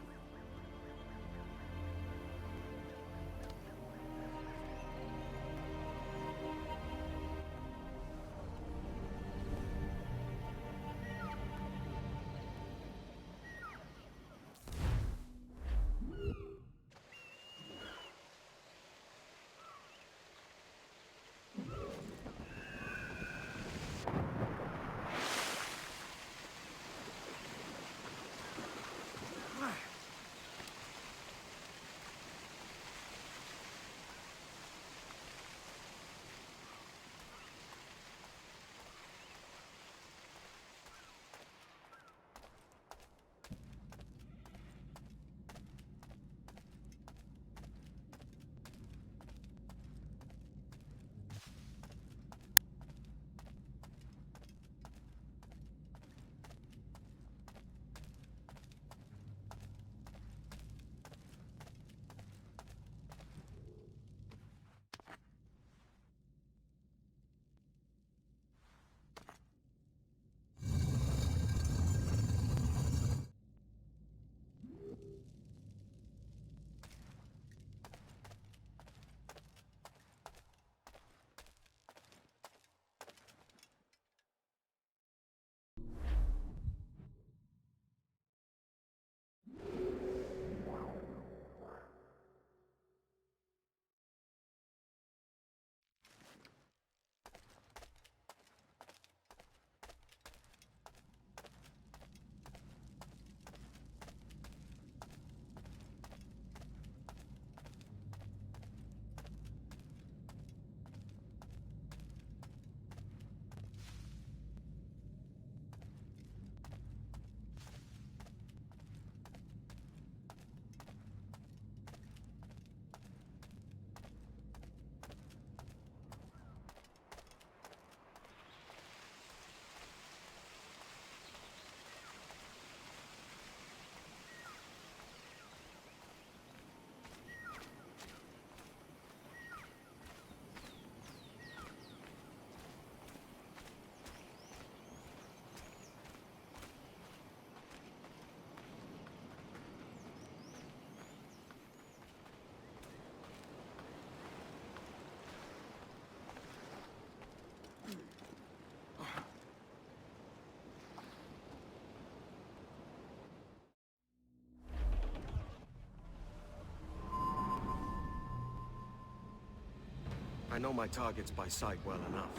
Speaker 3: I know my targets by sight well enough,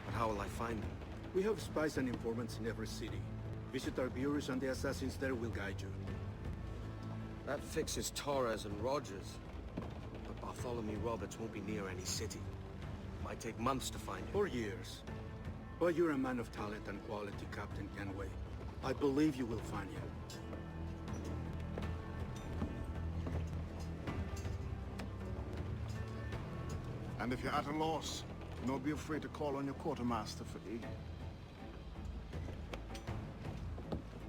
Speaker 3: but how will I find them?
Speaker 1: We have spies and informants in every city. Visit our bureaus and the assassins there will guide you.
Speaker 3: That fixes Torres and Rogers. But Bartholomew Roberts won't be near any city. Might take months to find him.
Speaker 1: Or years. But you're a man of talent and quality, Captain Kenway. I believe you will find him.
Speaker 6: And if you're at a loss, don't be afraid to call on your quartermaster for aid.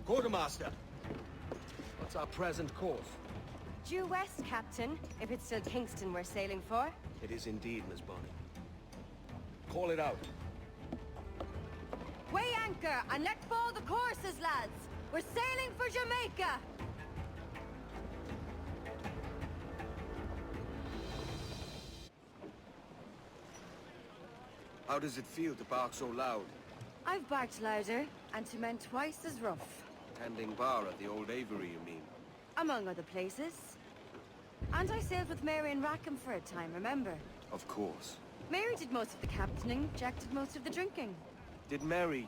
Speaker 3: Quartermaster! What's our present course?
Speaker 4: Due west, Captain, if it's still Kingston we're sailing for.
Speaker 3: It is indeed, Miss Bonny. Call it out.
Speaker 4: Weigh anchor and let fall the courses, lads! We're sailing for Jamaica!
Speaker 3: How does it feel to bark so loud?
Speaker 4: I've barked louder, and to men twice as rough.
Speaker 3: Tending bar at the old Aviary, you mean?
Speaker 4: Among other places. And I sailed with Mary and Rackham for a time, remember?
Speaker 3: Of course.
Speaker 4: Mary did most of the captaining, Jack did most of the drinking.
Speaker 3: Did Mary...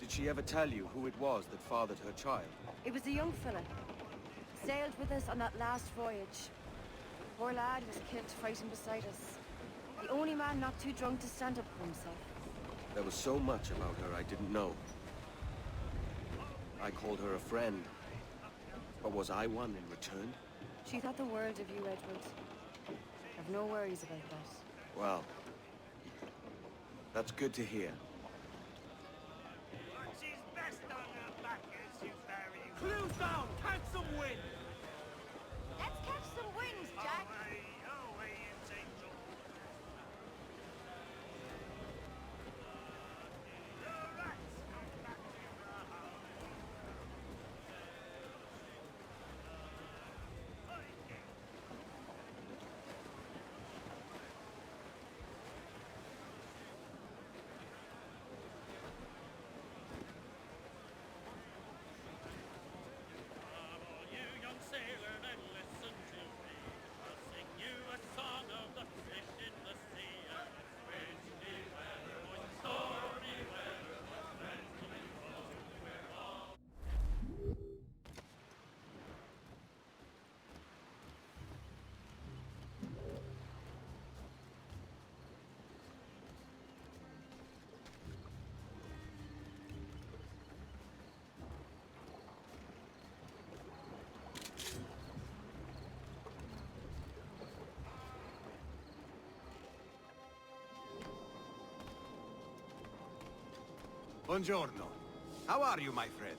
Speaker 3: Did she ever tell you who it was that fathered her child?
Speaker 4: It was a young fella. Sailed with us on that last voyage. Poor lad was killed fighting beside us. The only man not too drunk to stand up for himself.
Speaker 3: There was so much about her I didn't know. I called her a friend. But was I one in return?
Speaker 4: She thought the world of you, Edward. I've no worries about that.
Speaker 3: Well, that's good to hear.
Speaker 11: She's best on her back as you very
Speaker 2: Clues down! Catch some wind!
Speaker 4: Let's catch some wind, Jack!
Speaker 11: away, it's angel. The rats come back to the house. You young sailor, then listen to me. I'll sing you a song of the fish in the sea. And it's windy weather, boys, and stormy weather, but friends coming home, we're all...
Speaker 19: Buongiorno. How are you, my friend?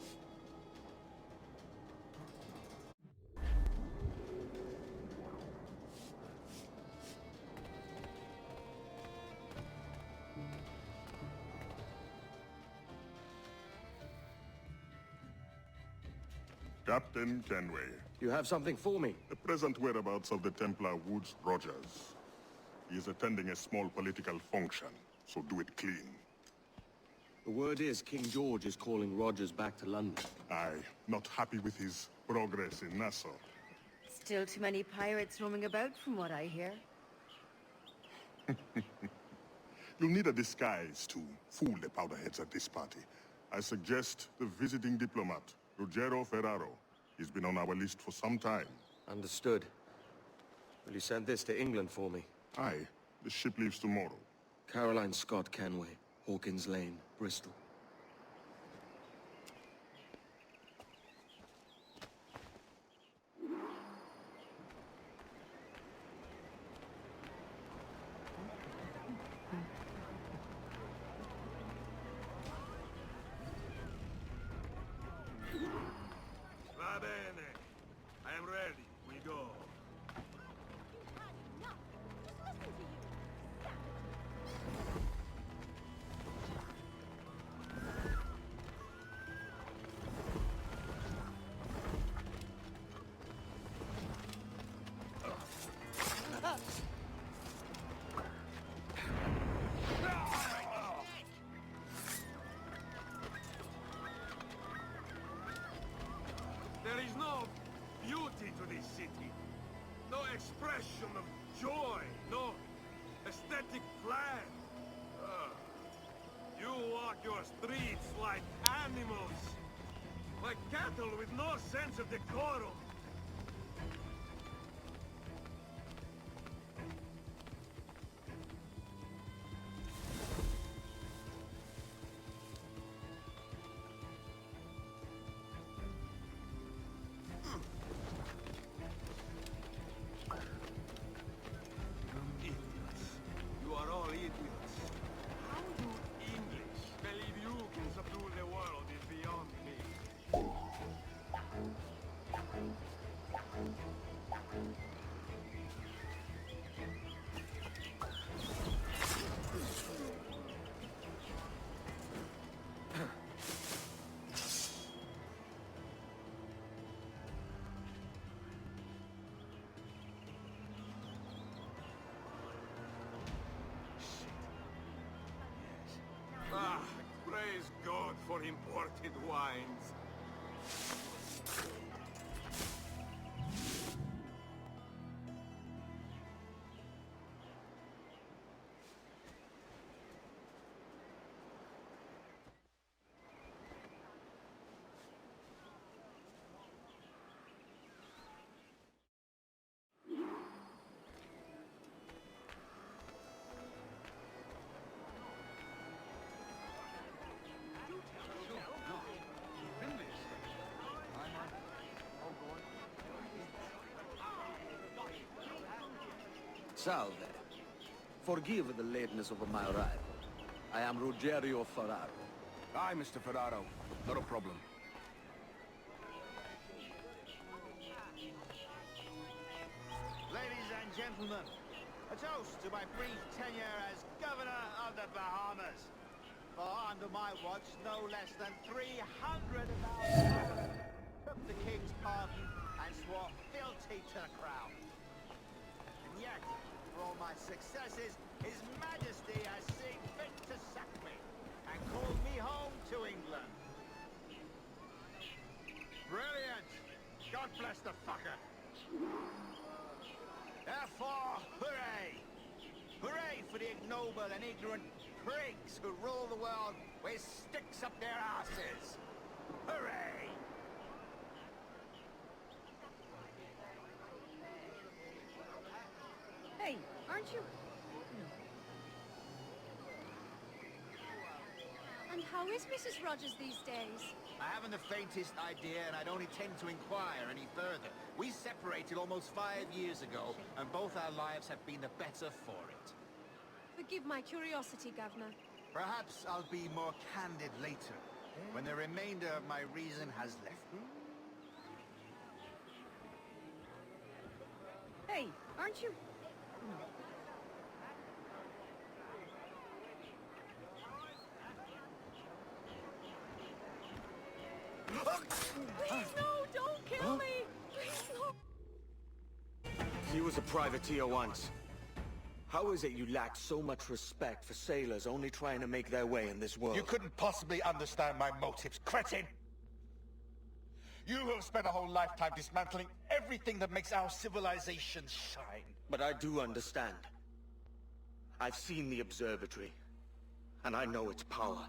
Speaker 8: Captain Kenway.
Speaker 3: You have something for me?
Speaker 8: The present whereabouts of the Templar Woods Rogers. He is attending a small political function, so do it clean.
Speaker 3: The word is King George is calling Rogers back to London.
Speaker 8: Aye, not happy with his progress in Nassau.
Speaker 4: Still too many pirates roaming about from what I hear.
Speaker 8: You'll need a disguise to fool the powderheads at this party. I suggest the visiting diplomat, Ruggiero Ferraro. He's been on our list for some time.
Speaker 3: Understood. Will you send this to England for me?
Speaker 8: Aye, the ship leaves tomorrow.
Speaker 3: Caroline Scott Kenway, Hawkins Lane, Bristol.
Speaker 11: Va bene. I am ready. We go. There is no beauty to this city. No expression of joy. No aesthetic plan. You walk your streets like animals. Like cattle with no sense of decorum. Idiots. You are all idiots. How do English believe you can subdue the world is beyond me.
Speaker 9: for imported wines.
Speaker 12: Salve. Forgive the lateness of my arrival. I am Rogero Ferraro.
Speaker 15: Aye, Mr. Ferraro. Not a problem.
Speaker 17: Ladies and gentlemen, a toast to my brief tenure as Governor of the Bahamas. For under my watch, no less than 300 of our soldiers took the King's pardon and swore fealty to the crown. And yet, for all my successes, His Majesty has seen fit to sack me and called me home to England. Brilliant! God bless the fucker! Therefore, hooray! Hooray for the ignoble and ignorant prigs who rule the world with sticks up their asses! Hooray!
Speaker 20: Hey, aren't you?
Speaker 23: And how is Mrs. Rogers these days?
Speaker 17: I haven't the faintest idea, and I don't intend to inquire any further. We separated almost 5 years ago, and both our lives have been the better for it.
Speaker 23: Forgive my curiosity, Governor.
Speaker 17: Perhaps I'll be more candid later, when the remainder of my reason has left me.
Speaker 20: Hey, aren't you?
Speaker 21: Please, no! Don't kill me! Please, no!
Speaker 3: He was a privateer once. How is it you lack so much respect for sailors only trying to make their way in this world?
Speaker 24: You couldn't possibly understand my motives, cretin! You have spent a whole lifetime dismantling everything that makes our civilization shine.
Speaker 3: But I do understand. I've seen the observatory, and I know its power.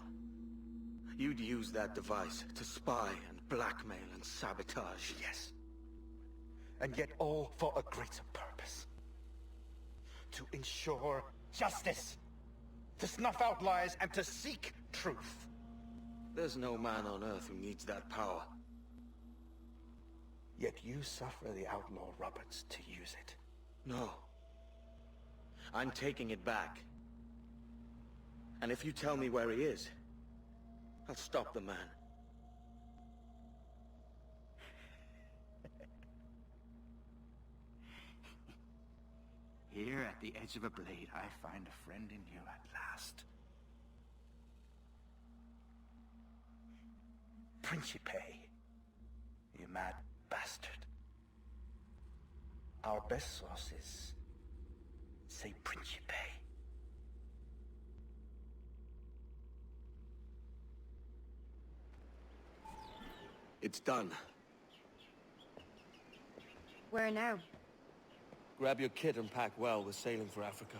Speaker 3: You'd use that device to spy and blackmail and sabotage.
Speaker 24: Yes. And yet all for a greater purpose. To ensure justice. To snuff out lies and to seek truth.
Speaker 3: There's no man on Earth who needs that power.
Speaker 24: Yet you suffer the outlaw Roberts to use it.
Speaker 3: No. I'm taking it back. And if you tell me where he is, I'll stop the man.
Speaker 17: Here at the edge of a blade, I find a friend in you at last.
Speaker 24: Principe, you mad bastard. Our best sources say Principe.
Speaker 3: It's done.
Speaker 4: Where now?
Speaker 3: Grab your kit and pack well. We're sailing for Africa.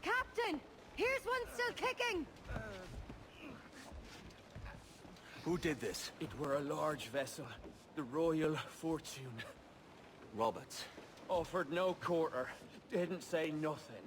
Speaker 4: Captain! Here's one still kicking!
Speaker 3: Who did this?
Speaker 14: It were a large vessel, the Royal Fortune.
Speaker 3: Roberts.
Speaker 14: Offered no quarter, didn't say nothing.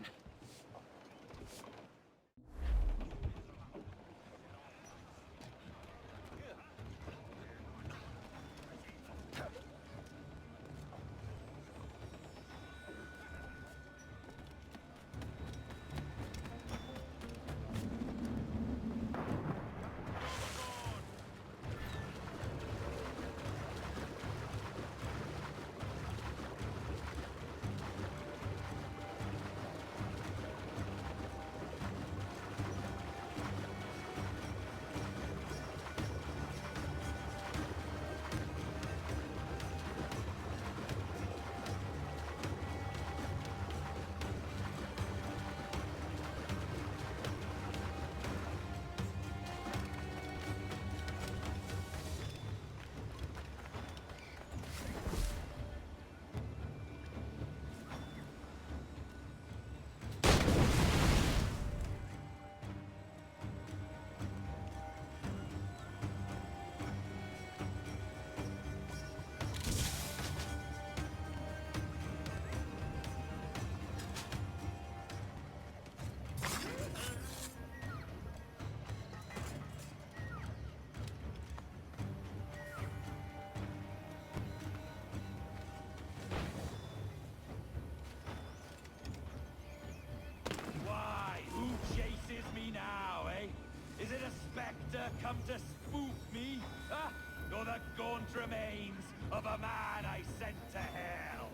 Speaker 13: Come to spook me? Huh? Or the gaunt remains of a man I sent to hell?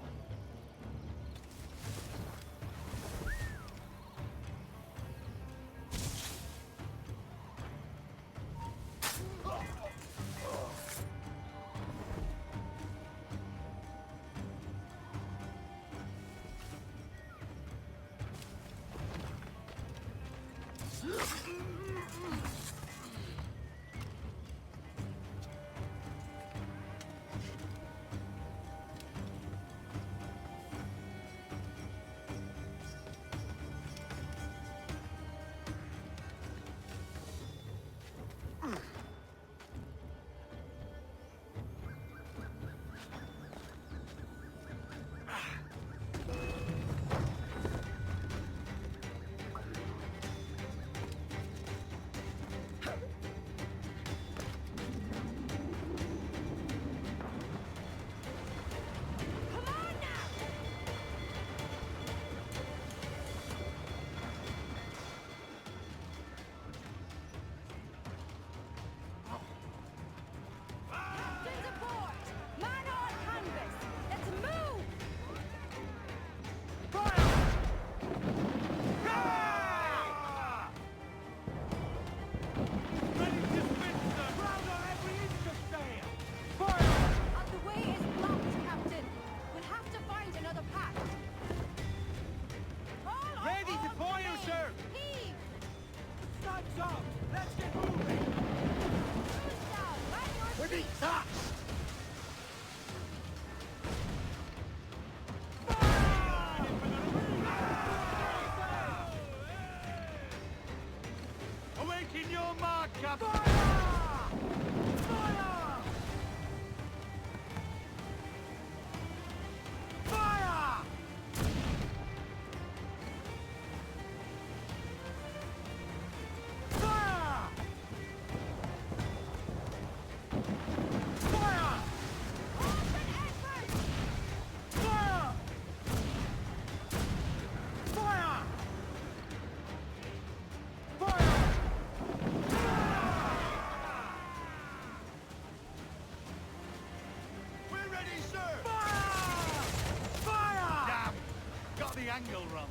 Speaker 17: Angle run.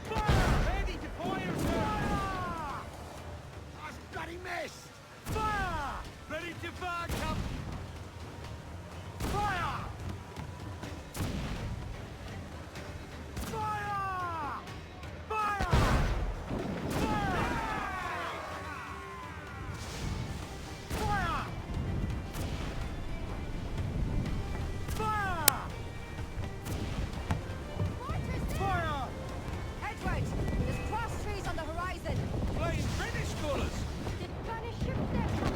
Speaker 13: Fire! Ready to fire, sir!
Speaker 17: Fire! I've bloody missed! Fire!
Speaker 13: Ready to fire, Captain!
Speaker 17: Fire! Fire! Fire! Fire! Fire!
Speaker 4: Fire! Edward, there's cross trees on the horizon.
Speaker 13: Flying British colours!
Speaker 4: Did Spanish ships there come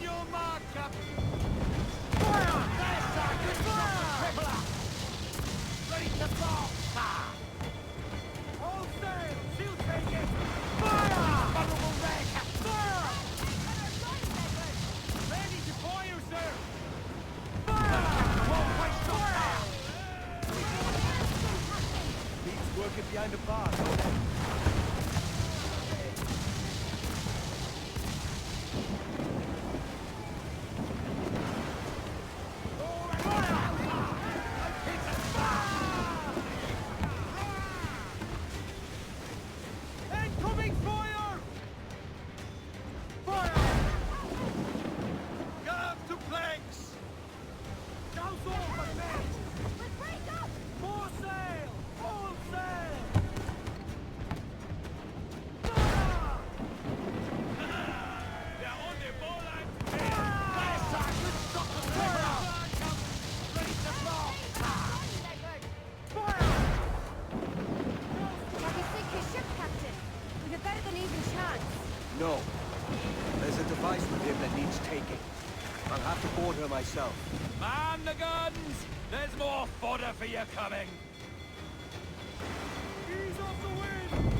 Speaker 2: your mark, Captain! Fire! There's our good shot for Crippler! Ready to fall! All sail! She'll take it! Fire! Honorable red! Fire! Ready to fire, sir! Fire! Won't waste your time! He's working behind the bar, don't they? Incoming fire! Fire! Guns to planks! Now's all, my men! Let's break up! More sail! Full sail! Fire! They're on the ball and there's our good shot to fire! Ready to blow! Fire!
Speaker 4: Can we sink his ship, Captain? We've a better than even chance.
Speaker 3: No. There's a device with him that needs taking. I'll have to board her myself.
Speaker 13: Man the guns! There's more fodder for you coming!
Speaker 2: Ease off the wind!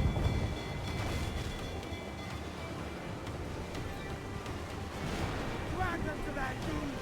Speaker 2: Drag them to that dude!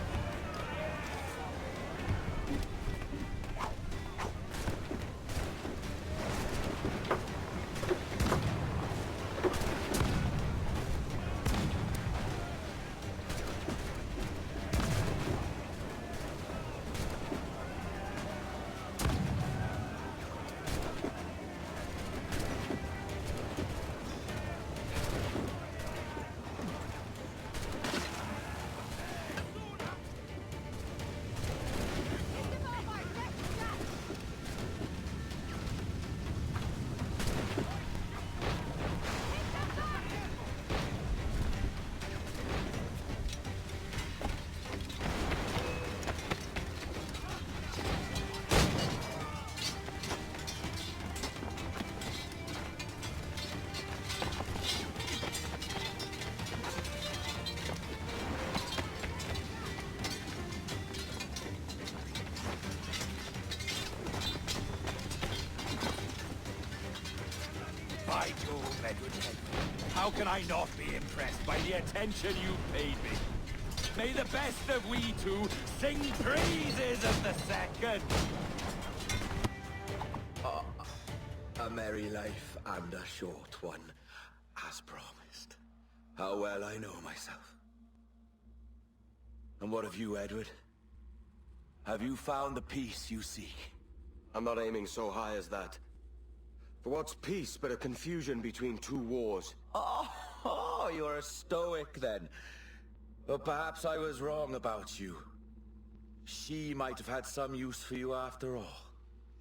Speaker 13: By Jove, Edward Kenway, how can I not be impressed by the attention you paid me? May the best of we two sing praises of the second!
Speaker 3: A merry life and a short one, as promised. How well I know myself. And what of you, Edward? Have you found the peace you seek? I'm not aiming so high as that. For what's peace but a confusion between two wars? Oh, you're a stoic then. But perhaps I was wrong about you. She might have had some use for you after all.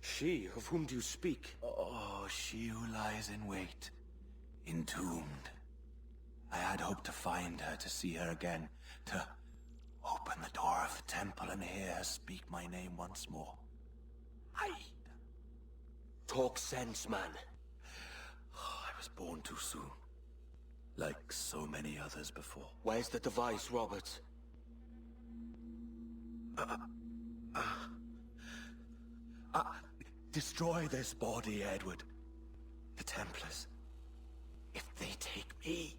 Speaker 3: She? Of whom do you speak? Oh, she who lies in wait, entombed. I had hoped to find her, to see her again, to open the door of the temple and hear her speak my name once more. Talk sense, man. Oh, I was born too soon. Like so many others before. Where's the device, Robert? Destroy this body, Edward. The Templars. If they take me...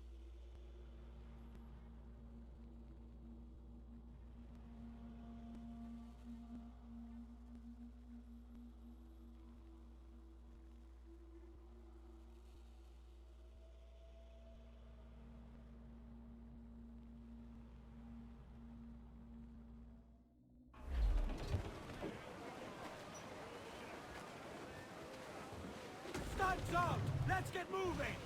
Speaker 2: Time's out! Let's get moving!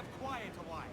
Speaker 2: have quiet a while.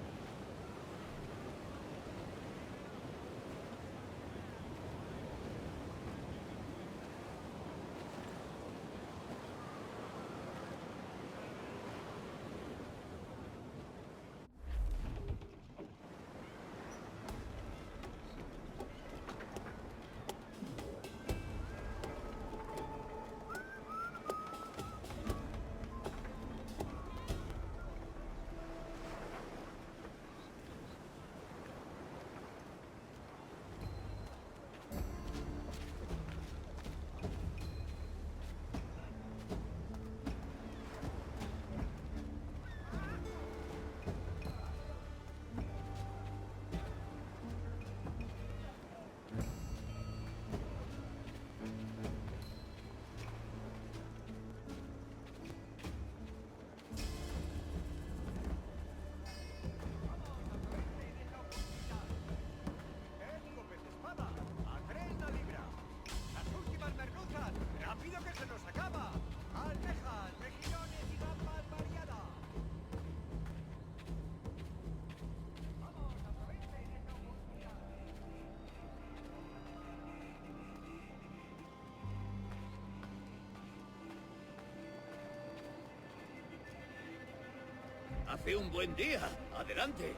Speaker 5: Hace un buen día. Adelante.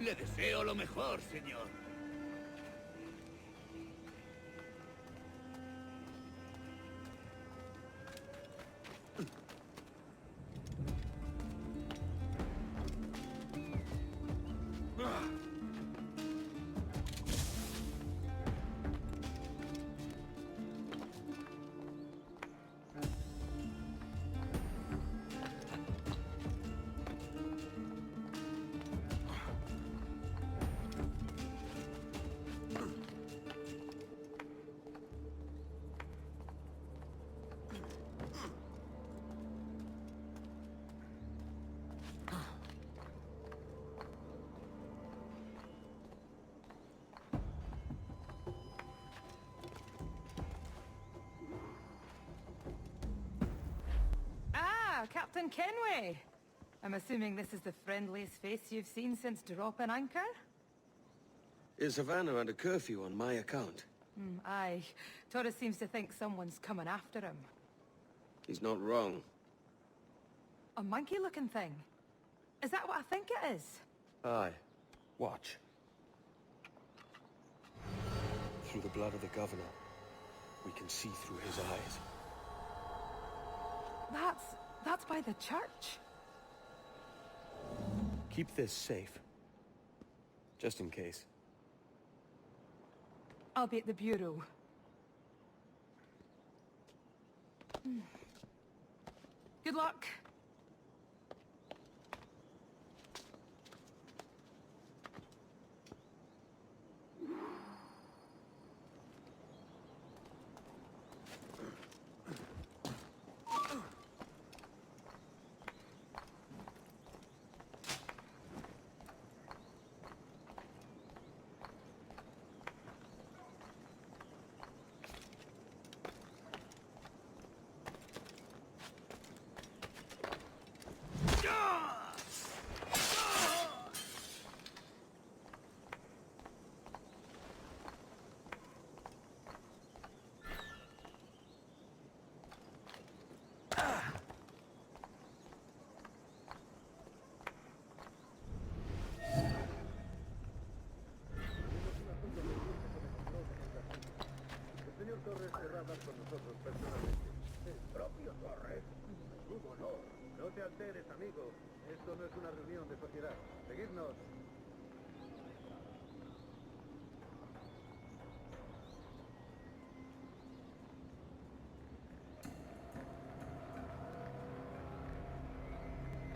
Speaker 5: Le deseo lo mejor, señor.
Speaker 21: Captain Kenway. I'm assuming this is the friendliest face you've seen since dropping anchor?
Speaker 3: Is Havana under curfew on my account?
Speaker 21: Aye. Torres seems to think someone's coming after him.
Speaker 3: He's not wrong.
Speaker 21: A monkey-looking thing? Is that what I think it is?
Speaker 3: Aye. Watch. Through the blood of the governor, we can see through his eyes.
Speaker 21: That's by the church.
Speaker 3: Keep this safe. Just in case.
Speaker 21: I'll be at the bureau. Good luck.
Speaker 10: Con nosotros personalmente. El propio Torres. Un honor. No te alteres, amigo. Esto no es una reunión de sociedad. Seguidnos.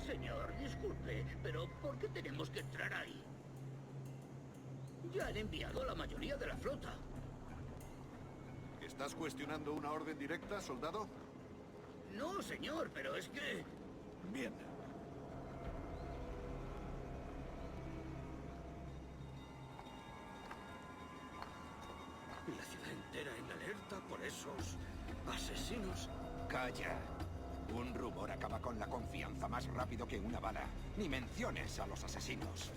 Speaker 5: Señor, disculpe, pero ¿por qué tenemos que entrar ahí? Ya han enviado a la mayoría de la flota.
Speaker 6: ¿Estás cuestionando una orden directa, soldado?
Speaker 5: No, señor, pero es que...
Speaker 6: Bien.
Speaker 5: La ciudad entera en alerta por esos asesinos.
Speaker 12: Calla.
Speaker 15: Un rumor acaba con la confianza más rápido que una bala. Ni menciones a los asesinos.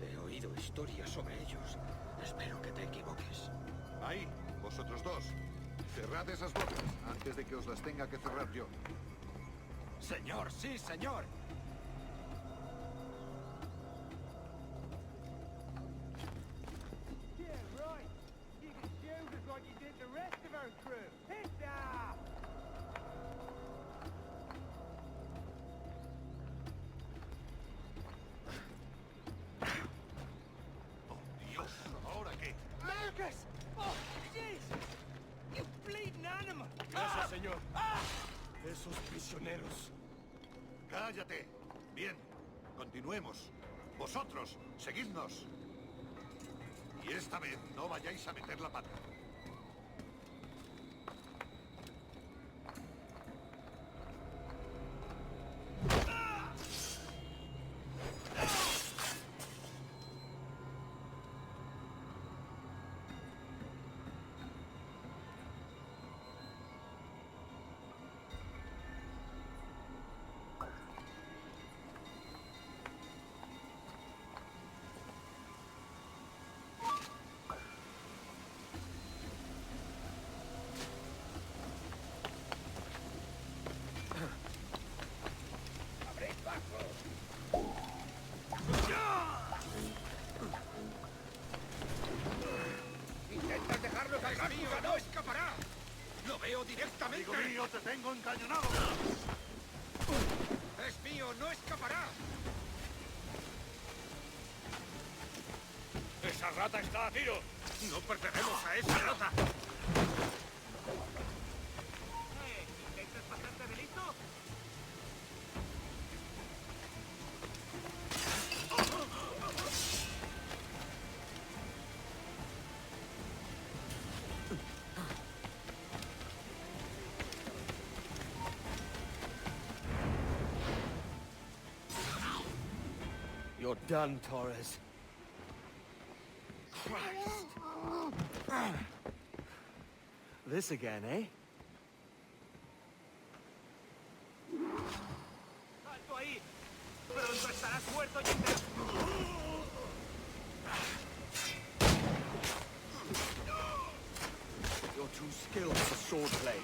Speaker 10: He oído historias sobre ellos. Espero que te equivoques.
Speaker 19: Ahí, vosotros dos. Cerrad esas bocas antes de que os las tenga que cerrar yo.
Speaker 15: Señor, sí, señor.
Speaker 2: Yeah, right. You can shoot us like you did the rest of our crew. Piss off!
Speaker 19: Dios, ¿ahora qué?
Speaker 2: Marcus! Oh, Jesus! You bleeding animal!
Speaker 1: Gracias, señor. Esos prisioneros.
Speaker 19: ¡Cállate! Bien, continuemos. Vosotros, seguidnos. Y esta vez no vayáis a meter la pata.
Speaker 15: ¡Intentas dejarlo caer! ¡Mío, no escapará! ¡Lo veo directamente!
Speaker 19: ¡Amigo mío, te tengo encañonado!
Speaker 15: ¡Es mío, no escapará!
Speaker 11: ¡Esa rata está a tiro!
Speaker 19: ¡No perderemos a esa rata!
Speaker 2: ¿Intentas pasarte de listo?
Speaker 3: You're done, Torres. Christ. This again, eh?
Speaker 2: ¡Alto ahí! ¡Pronto estarás muerto, Jinder!
Speaker 3: You're too skilled for swordplay.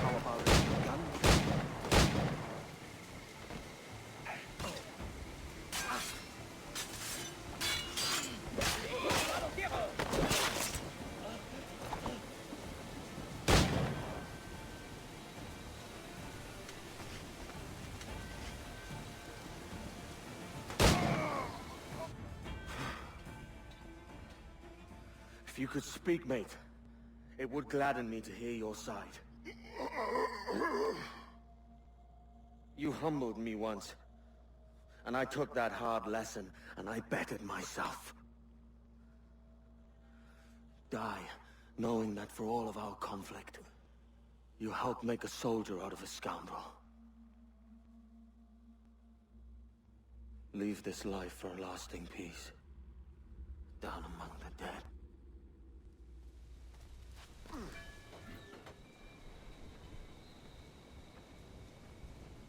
Speaker 3: How about a gun? If you could speak, mate, it would gladden me to hear your side. You humbled me once, and I took that hard lesson, and I bettered myself. Die, knowing that for all of our conflict, you helped make a soldier out of a scoundrel. Leave this life for a lasting peace, down among the dead.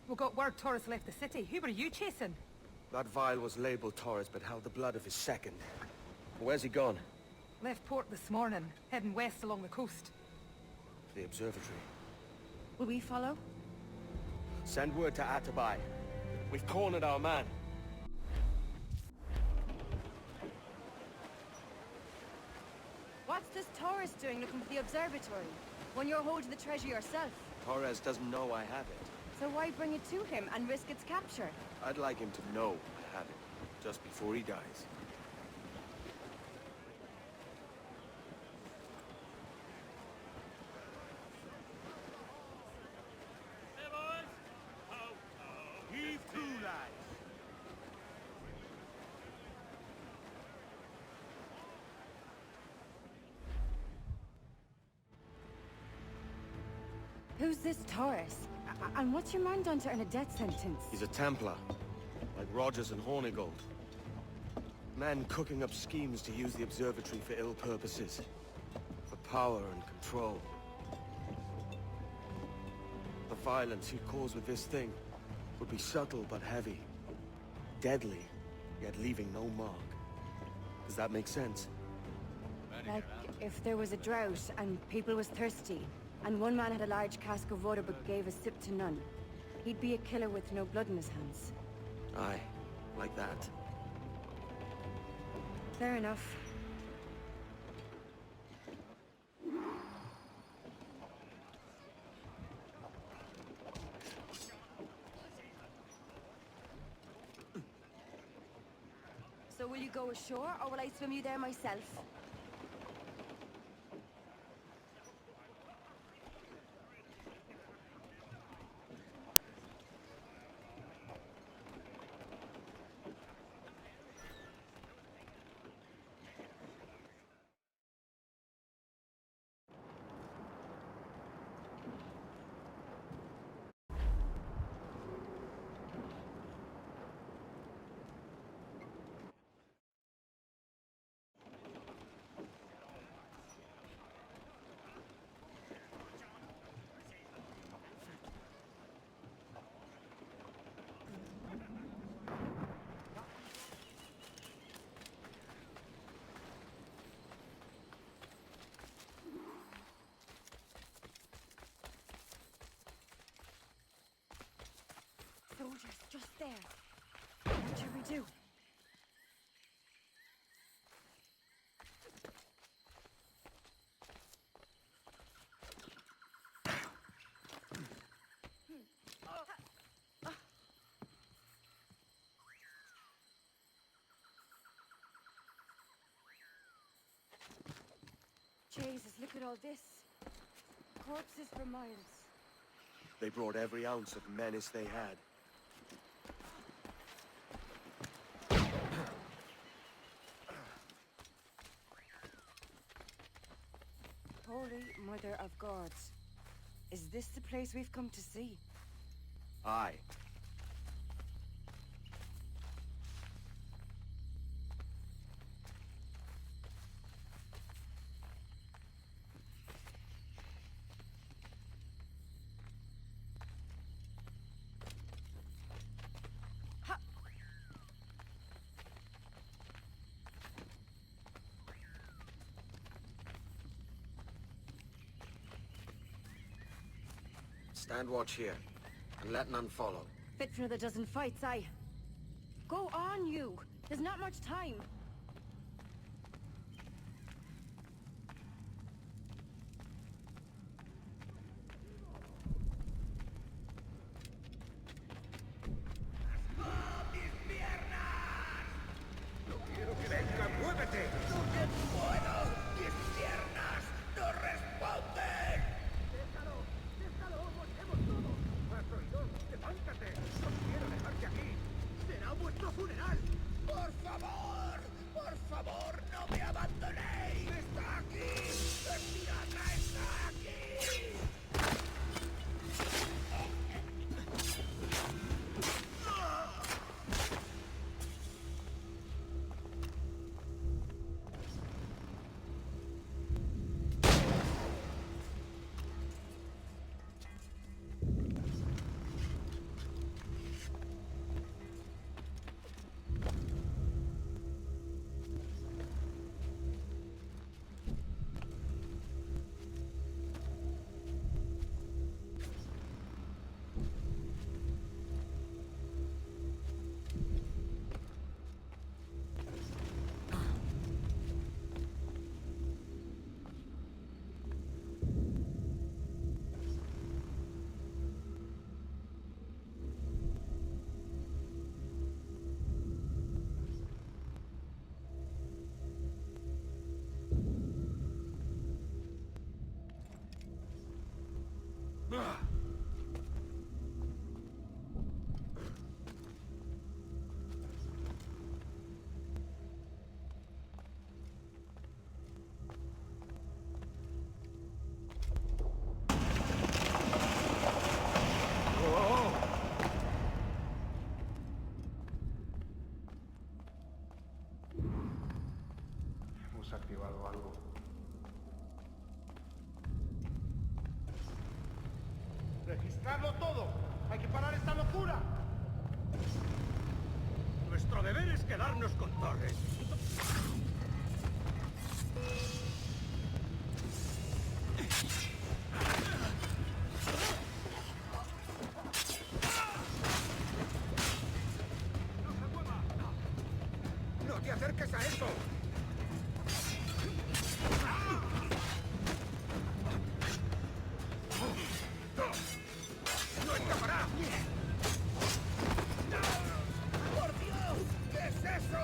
Speaker 21: We got word Torres left the city. Who were you chasing?
Speaker 3: That vial was labeled Torres, but held the blood of his second. Where's he gone?
Speaker 21: Left port this morning, heading west along the coast.
Speaker 3: The observatory.
Speaker 4: Will we follow?
Speaker 3: Send word to Atabai. We've cornered our man.
Speaker 4: What's this Torres doing looking for the observatory? When you're holding the treasure yourself?
Speaker 3: Torres doesn't know I have it.
Speaker 4: So why bring it to him and risk its capture?
Speaker 3: I'd like him to know I have it, just before he dies.
Speaker 11: Hey, boys! Oh,
Speaker 2: Heave to, lads!
Speaker 4: Who's this Torres? And what's your man done to earn a death sentence?
Speaker 3: He's a Templar, like Rogers and Hornigold. Men cooking up schemes to use the observatory for ill purposes. For power and control. The violence he'd cause with this thing would be subtle but heavy. Deadly, yet leaving no mark. Does that make sense?
Speaker 4: Like, if there was a drought and people was thirsty, and one man had a large cask of water but gave a sip to none, he'd be a killer with no blood in his hands.
Speaker 3: Aye, like that.
Speaker 4: Fair enough. So will you go ashore, or will I swim you there myself? Soldiers, just there. What should we do? Jesus, look at all this. Corpses for miles.
Speaker 3: They brought every ounce of menace they had.
Speaker 4: Holy Mother of Gods. Is this the place we've come to see?
Speaker 3: Aye.
Speaker 12: Stand watch here, and let none follow.
Speaker 4: Fit for another dozen fights, aye. Go on, you! There's not much time.
Speaker 15: ¡No quiero que venga! ¡Muévete! ¡No te puedo! ¡Mis piernas no responden!
Speaker 10: ¡Déjalo! ¡Déjalo! ¡Moriremos todos! ¡Matroidón, levántate! ¡No quiero dejarte aquí! ¡Será vuestro funeral!
Speaker 15: ¡Por favor! ¡Por favor, no me abandonéis! ¡Está aquí! ¡La tirana está aquí!
Speaker 10: Hemos activado algo.
Speaker 24: Registrarlo todo. Hay que parar esta locura.
Speaker 17: Nuestro deber es quedarnos con Torres.
Speaker 15: ¡No te acerques a eso! ¡No escapará! ¡Por Dios! ¿Qué es eso?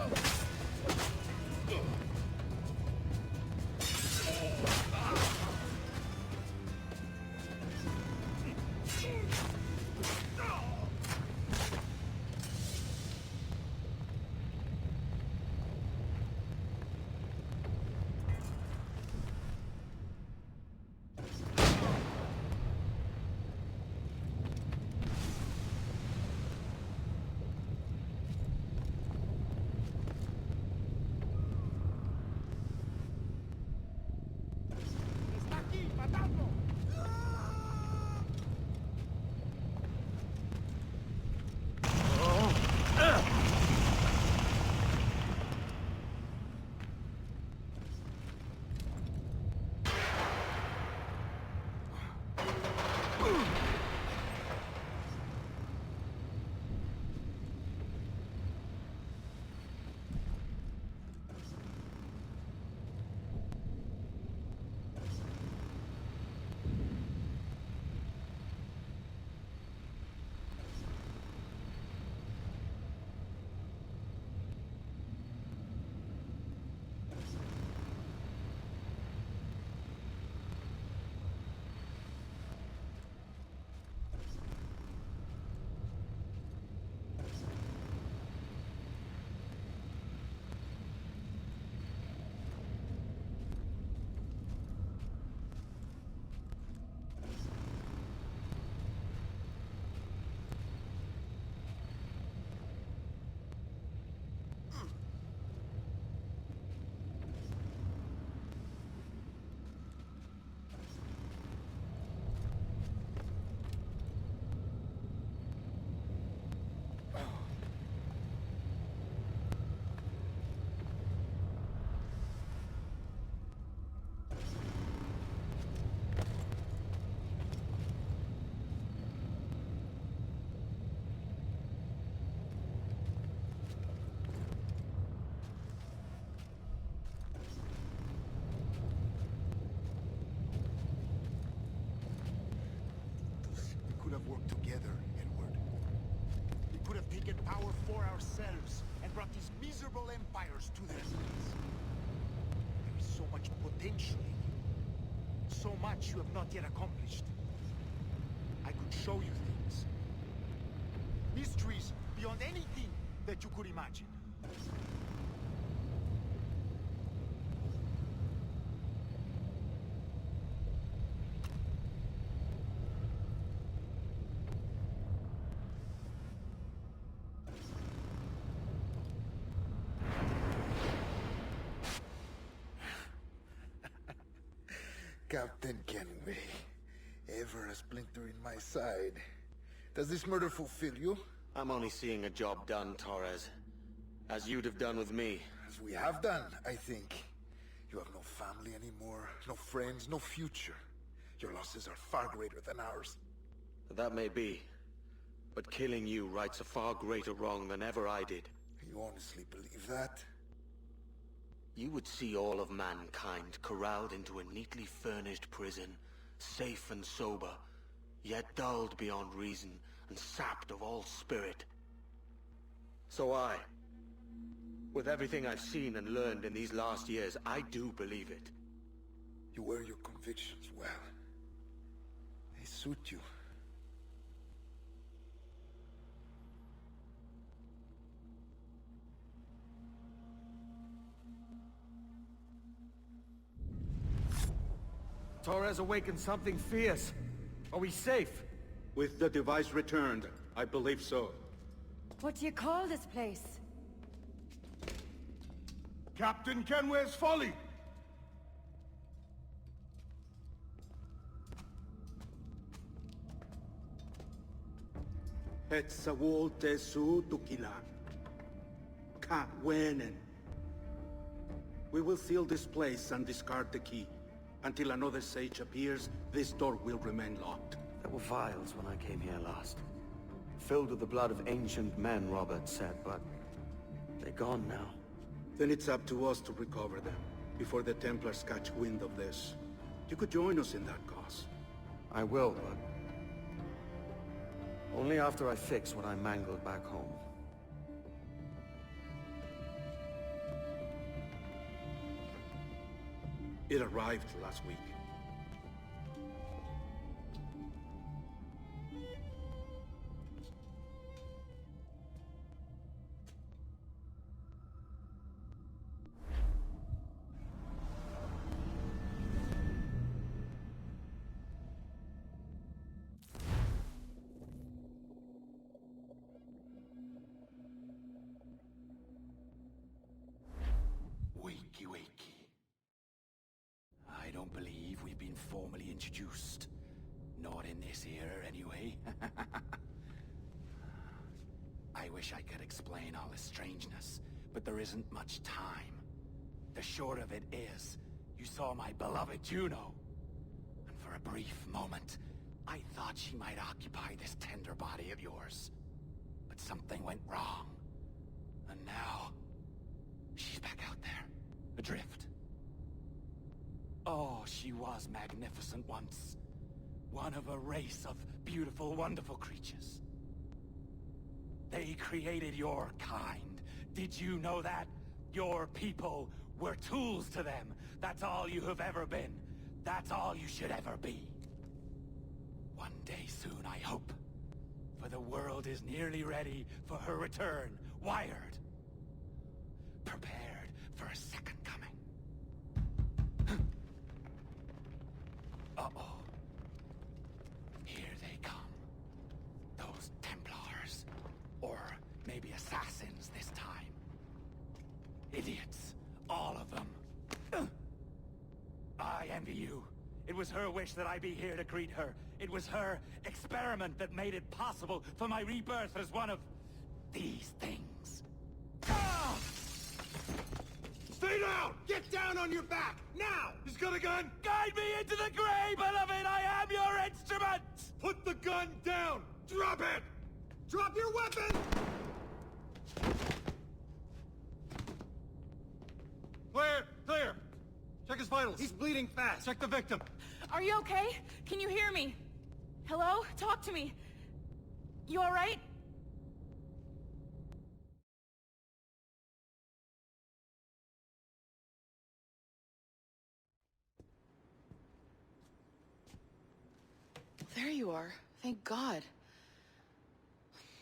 Speaker 6: Work together, Edward. We could have taken power for ourselves and brought these miserable empires to their knees. There is so much potential in you. So much you have not yet accomplished. I could show you things. Mysteries beyond anything that you could imagine.
Speaker 24: Captain Kenway, ever a splinter in my side. Does this murder fulfill you?
Speaker 3: I'm only seeing a job done, Torres. As you'd have done with me.
Speaker 24: As we have done, I think. You have no family anymore, no friends, no future. Your losses are far greater than ours.
Speaker 3: That may be. But killing you rights a far greater wrong than ever I did.
Speaker 24: You honestly believe that?
Speaker 3: You would see all of mankind corralled into a neatly furnished prison, safe and sober, yet dulled beyond reason and sapped of all spirit. So with everything I've seen and learned in these last years, I do believe it.
Speaker 24: You wear your convictions well. They suit you.
Speaker 2: Torres awakened something fierce. Are we safe?
Speaker 1: With the device returned, I believe so.
Speaker 4: What do you call this place?
Speaker 6: Captain Kenway's Folly!
Speaker 1: Hetsawolte su tukilan. Ka wenen. We will seal this place and discard the key. Until another sage appears, this door will remain locked.
Speaker 3: There were vials when I came here last. Filled with the blood of ancient men, Robert said, but they're gone now.
Speaker 1: Then it's up to us to recover them, before the Templars catch wind of this. You could join us in that cause.
Speaker 3: I will, but only after I fix what I mangled back home.
Speaker 1: It arrived last week.
Speaker 12: Wakey, wakey. I don't believe we've been formally introduced. Not in this era, anyway. I wish I could explain all the strangeness, but there isn't much time. The short of it is, you saw my beloved Juno. And for a brief moment, I thought she might occupy this tender body of yours. But something went wrong. And now, she's back out there, adrift. Oh, she was magnificent once. One of a race of beautiful, wonderful creatures. They created your kind. Did you know that? Your people were tools to them. That's all you have ever been. That's all you should ever be. One day soon, I hope. For the world is nearly ready for her return. Wired. Prepared for a second coming. Uh-oh. Here they come. Those Templars. Or maybe assassins this time. Idiots. All of them. I envy you. It was her wish that I be here to greet her. It was her experiment that made it possible for my rebirth as one of these things. Ah!
Speaker 6: Stay down! Get down on your back! Now! He's got a gun!
Speaker 12: Guide me into the grave, beloved! I am your instrument!
Speaker 6: Put the gun down! Drop it! Drop your weapon!
Speaker 9: Clear! Clear! Check his vitals. He's bleeding fast. Check the victim.
Speaker 21: Are you okay? Can you hear me? Hello? Talk to me. You all right?
Speaker 7: There you are. Thank God.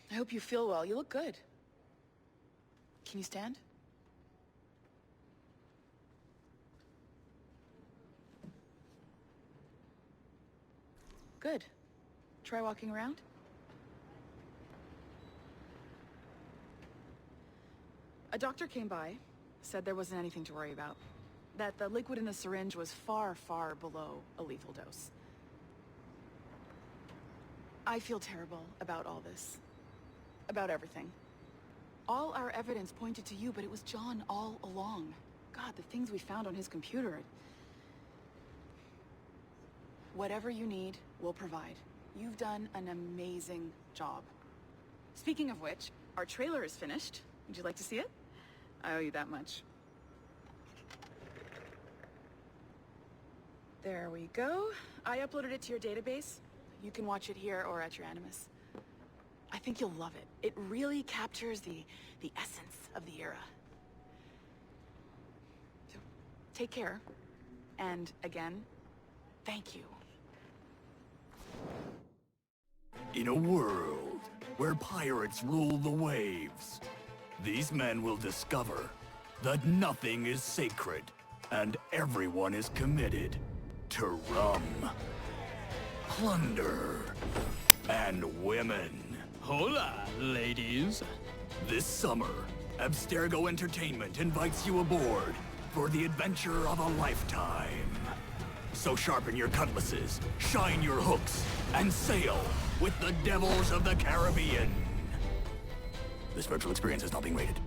Speaker 7: I hope you feel well. You look good. Can you stand? Good. Try walking around. A doctor came by, said there wasn't anything to worry about. That the liquid in the syringe was far, far below a lethal dose. I feel terrible about all this. About everything. All our evidence pointed to you, but it was John all along. God, the things we found on his computer. Whatever you need, we'll provide. You've done an amazing job. Speaking of which, our trailer is finished. Would you like to see it? I owe you that much. There we go. I uploaded it to your database. You can watch it here or at your Animus. I think you'll love it. It really captures the essence of the era. So, take care. And again, thank you.
Speaker 16: In a world where pirates rule the waves, these men will discover that nothing is sacred and everyone is committed to rum, plunder, and women. Hola, ladies. This summer, Abstergo Entertainment invites you aboard for the adventure of a lifetime. So sharpen your cutlasses, shine your hooks, and sail with the devils of the Caribbean. This virtual experience is not being rated.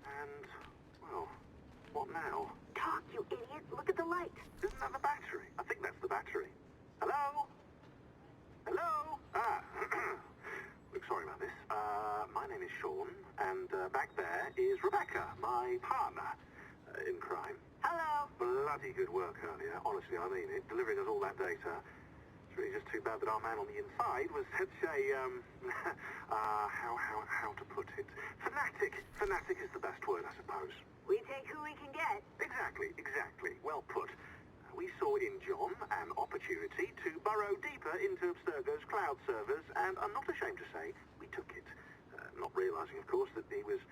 Speaker 8: And, well, what now? Talk, you idiot! Look at the light! Isn't that the battery? I think that's the battery. Hello? Hello? Look, sorry about this. My name is Sean, and back there is Rebecca, my partner in crime. Hello. Bloody good work earlier. Honestly, I mean it. Delivering us all that data. It's really just too bad that our man on the inside was such a, how to put it? Fanatic. Fanatic is the best word, I suppose. We take who we can get. Exactly. Well put. We saw in John an opportunity to burrow deeper into Abstergo's cloud servers, and I'm not ashamed to say we took it. Not realizing, of course, that he was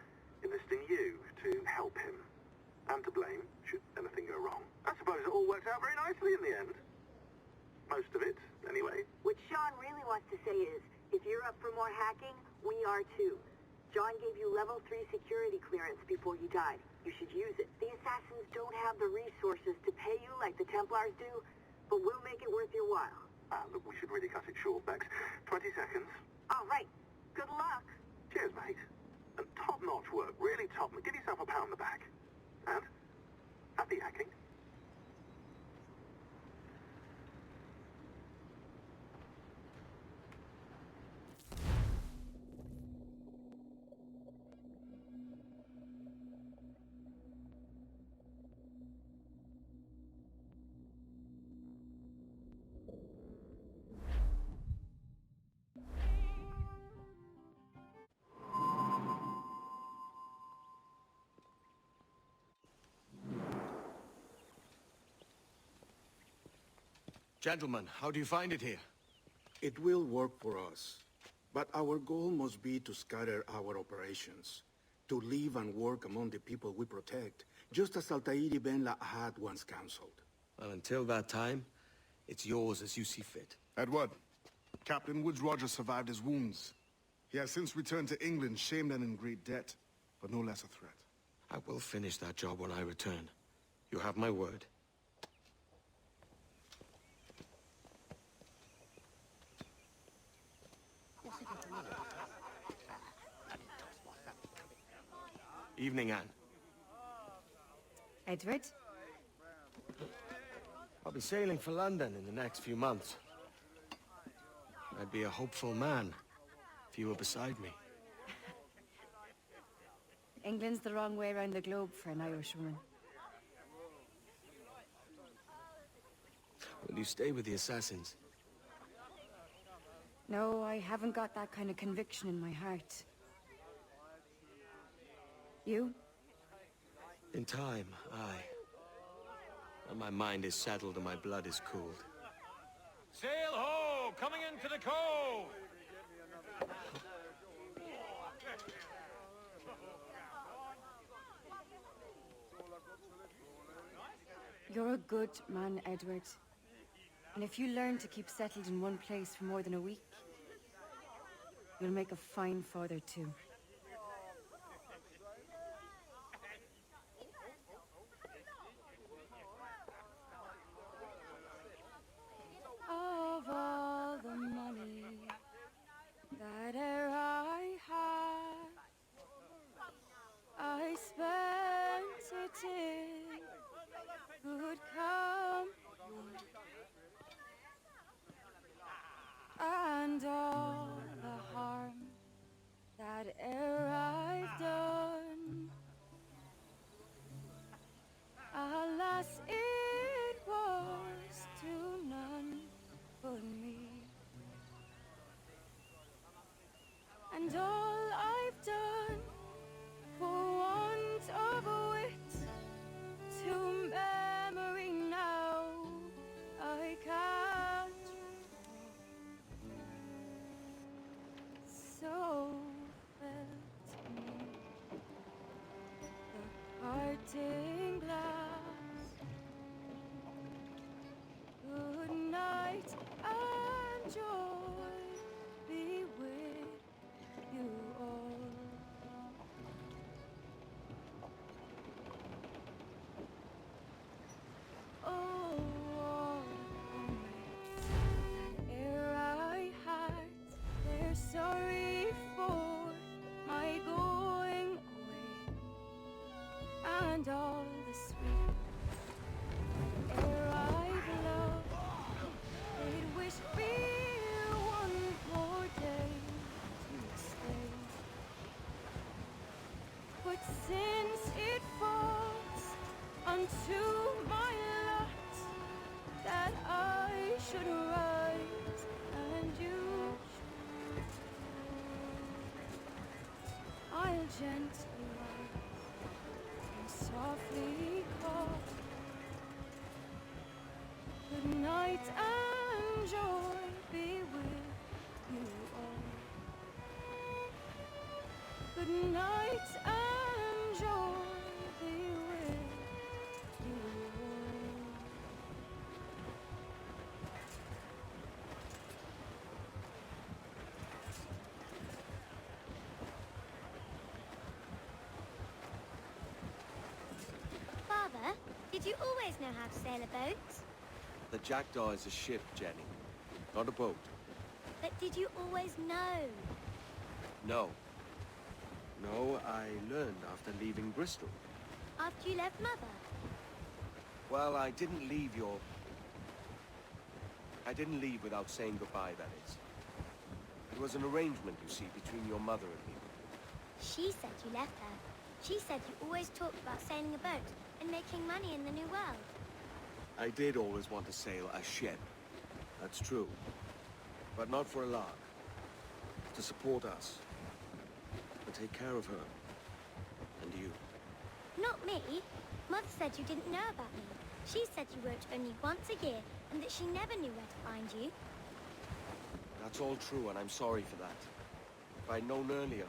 Speaker 8: enlisting you to help him. And to blame, should anything go wrong. I suppose it all worked out very nicely in the end. Most of it, anyway.
Speaker 18: What Sean really wants to say is, if you're up for more hacking, we are too. John gave you level 3 security clearance before you died. You should use it. The Assassins don't have the resources to pay you like the Templars do, but we'll make it worth your while.
Speaker 8: Look, we should really cut it short, Bex. 20 seconds.
Speaker 18: All right. Good luck.
Speaker 8: Cheers, mate. And top-notch work. Really top. Give yourself a pat on the back. And happy hacking.
Speaker 3: Gentlemen, how do you find it here?
Speaker 1: It will work for us. But our goal must be to scatter our operations. To live and work among the people we protect, just as Altair Ben had once counseled.
Speaker 3: Well, until that time, it's yours as you see fit.
Speaker 22: Edward, Captain Woods Rogers survived his wounds. He has since returned to England, shamed and in great debt, but no less a threat.
Speaker 3: I will finish that job when I return. You have my word. Evening, Anne.
Speaker 4: Edward?
Speaker 3: I'll be sailing for London in the next few months. I'd be a hopeful man if you were beside me.
Speaker 4: England's the wrong way around the globe for an Irishwoman.
Speaker 3: Will you stay with the Assassins?
Speaker 4: No, I haven't got that kind of conviction in my heart. You?
Speaker 3: In time, aye. And my mind is settled and my blood is cooled.
Speaker 9: Sail ho! Coming into the cove!
Speaker 4: You're a good man, Edward. And if you learn to keep settled in one place for more than a week, you'll make a fine father too. Of all the money that e'er I had, I spent it in good company, and all the harm that e'er I've done, alas, it was to none but me. And all I've done for want of wit, to memory now I can't recall. So felt me the parting glass. Good night and joy and all the sweet air I love. They'd wish me one more day to stay. But since it falls unto my lot that I should rise and you should, I'll gently rise and softly call. Good night and joy be with you all. Good night and joy be with you all.
Speaker 13: Father, did you always know how to sail a boat?
Speaker 3: The Jackdaw is a ship, Jenny, not a boat.
Speaker 13: But did you always know?
Speaker 3: No. No, I learned after leaving Bristol.
Speaker 13: After you left Mother?
Speaker 3: Well, I didn't leave without saying goodbye, that is. It was an arrangement, you see, between your mother and me.
Speaker 13: She said you left her. She said you always talked about sailing a boat and making money in the New World.
Speaker 3: I did always want to sail a ship. That's true. But not for a lark. To support us. To take care of her. And you.
Speaker 13: Not me. Mother said you didn't know about me. She said you worked only once a year and that she never knew where to find you.
Speaker 3: That's all true, and I'm sorry for that. If I'd known earlier...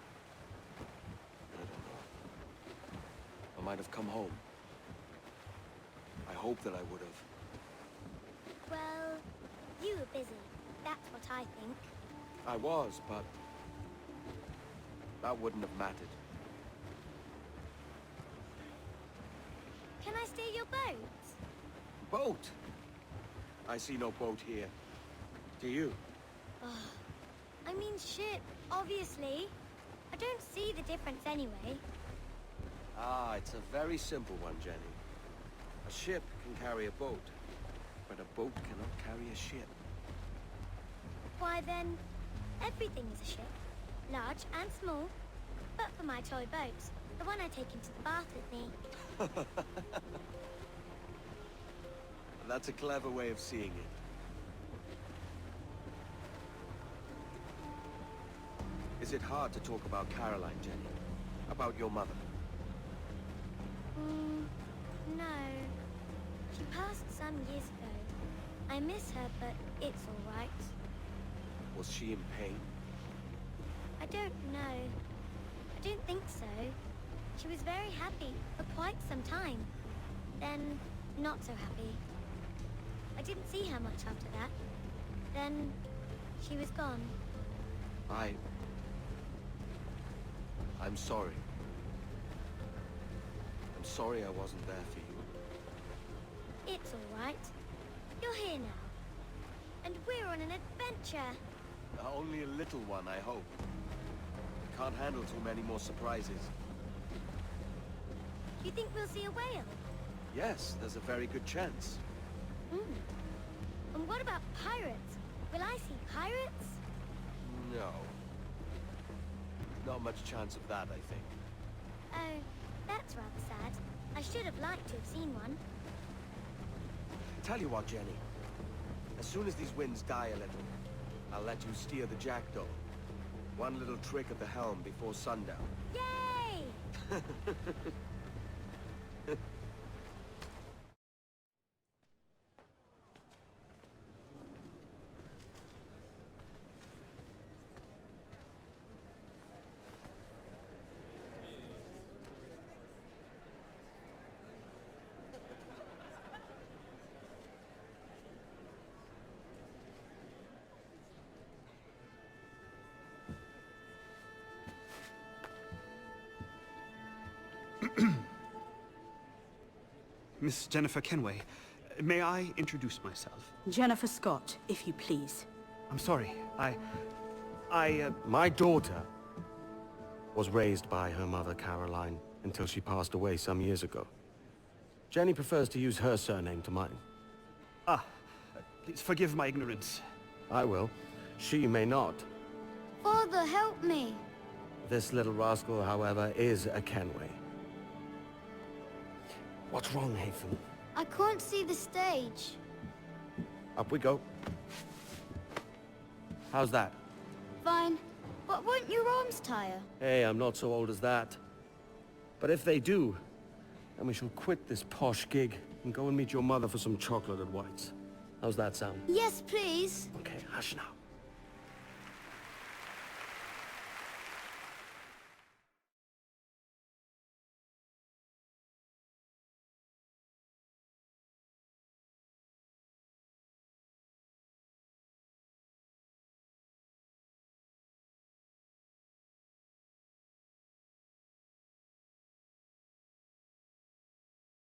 Speaker 3: I don't know. I might have come home. I hope that I would have.
Speaker 13: Well, you were busy. That's what I think.
Speaker 3: I was, but... that wouldn't have mattered.
Speaker 13: Can I steal your boat?
Speaker 3: Boat? I see no boat here. Do you?
Speaker 13: Oh, I mean ship, obviously. I don't see the difference anyway.
Speaker 3: Ah, it's a very simple one, Jenny. A ship can carry a boat, but a boat cannot carry a ship.
Speaker 13: Why then, everything is a ship. Large and small. But for my toy boat, the one I take into the bath with me.
Speaker 3: That's a clever way of seeing it. Is it hard to talk about Caroline, Jenny? About your mother?
Speaker 13: No. She passed some years ago. I miss her, but it's all right.
Speaker 3: Was she in pain?
Speaker 13: I don't know. I don't think so. She was very happy for quite some time. Then, not so happy. I didn't see her much after that. Then, she was gone.
Speaker 3: I'm sorry. I'm sorry I wasn't there for you.
Speaker 13: It's all right. You're here now. And we're on an adventure.
Speaker 3: Only a little one, I hope. I can't handle too many more surprises.
Speaker 13: Do you think we'll see a whale?
Speaker 3: Yes, there's a very good chance.
Speaker 13: And what about pirates? Will I see pirates?
Speaker 3: No. Not much chance of that, I think.
Speaker 13: Oh, that's rather sad. I should have liked to have seen one.
Speaker 3: Tell you what, Jenny. As soon as these winds die a little, I'll let you steer the Jackdaw. One little trick at the helm before sundown.
Speaker 13: Yay!
Speaker 14: Miss Jennifer Kenway, may I introduce myself?
Speaker 20: Jennifer Scott, if you please.
Speaker 14: I'm sorry,
Speaker 3: My daughter was raised by her mother, Caroline, until she passed away some years ago. Jenny prefers to use her surname to mine.
Speaker 14: Ah, please forgive my ignorance.
Speaker 3: I will. She may not.
Speaker 13: Father, help me.
Speaker 3: This little rascal, however, is a Kenway. What's wrong, Hafen?
Speaker 13: I can't see the stage.
Speaker 3: Up we go. How's that?
Speaker 13: Fine. But won't your arms tire?
Speaker 3: Hey, I'm not so old as that. But if they do, then we shall quit this posh gig and go and meet your mother for some chocolate at White's. How's that sound?
Speaker 13: Yes, please.
Speaker 3: Okay, hush now.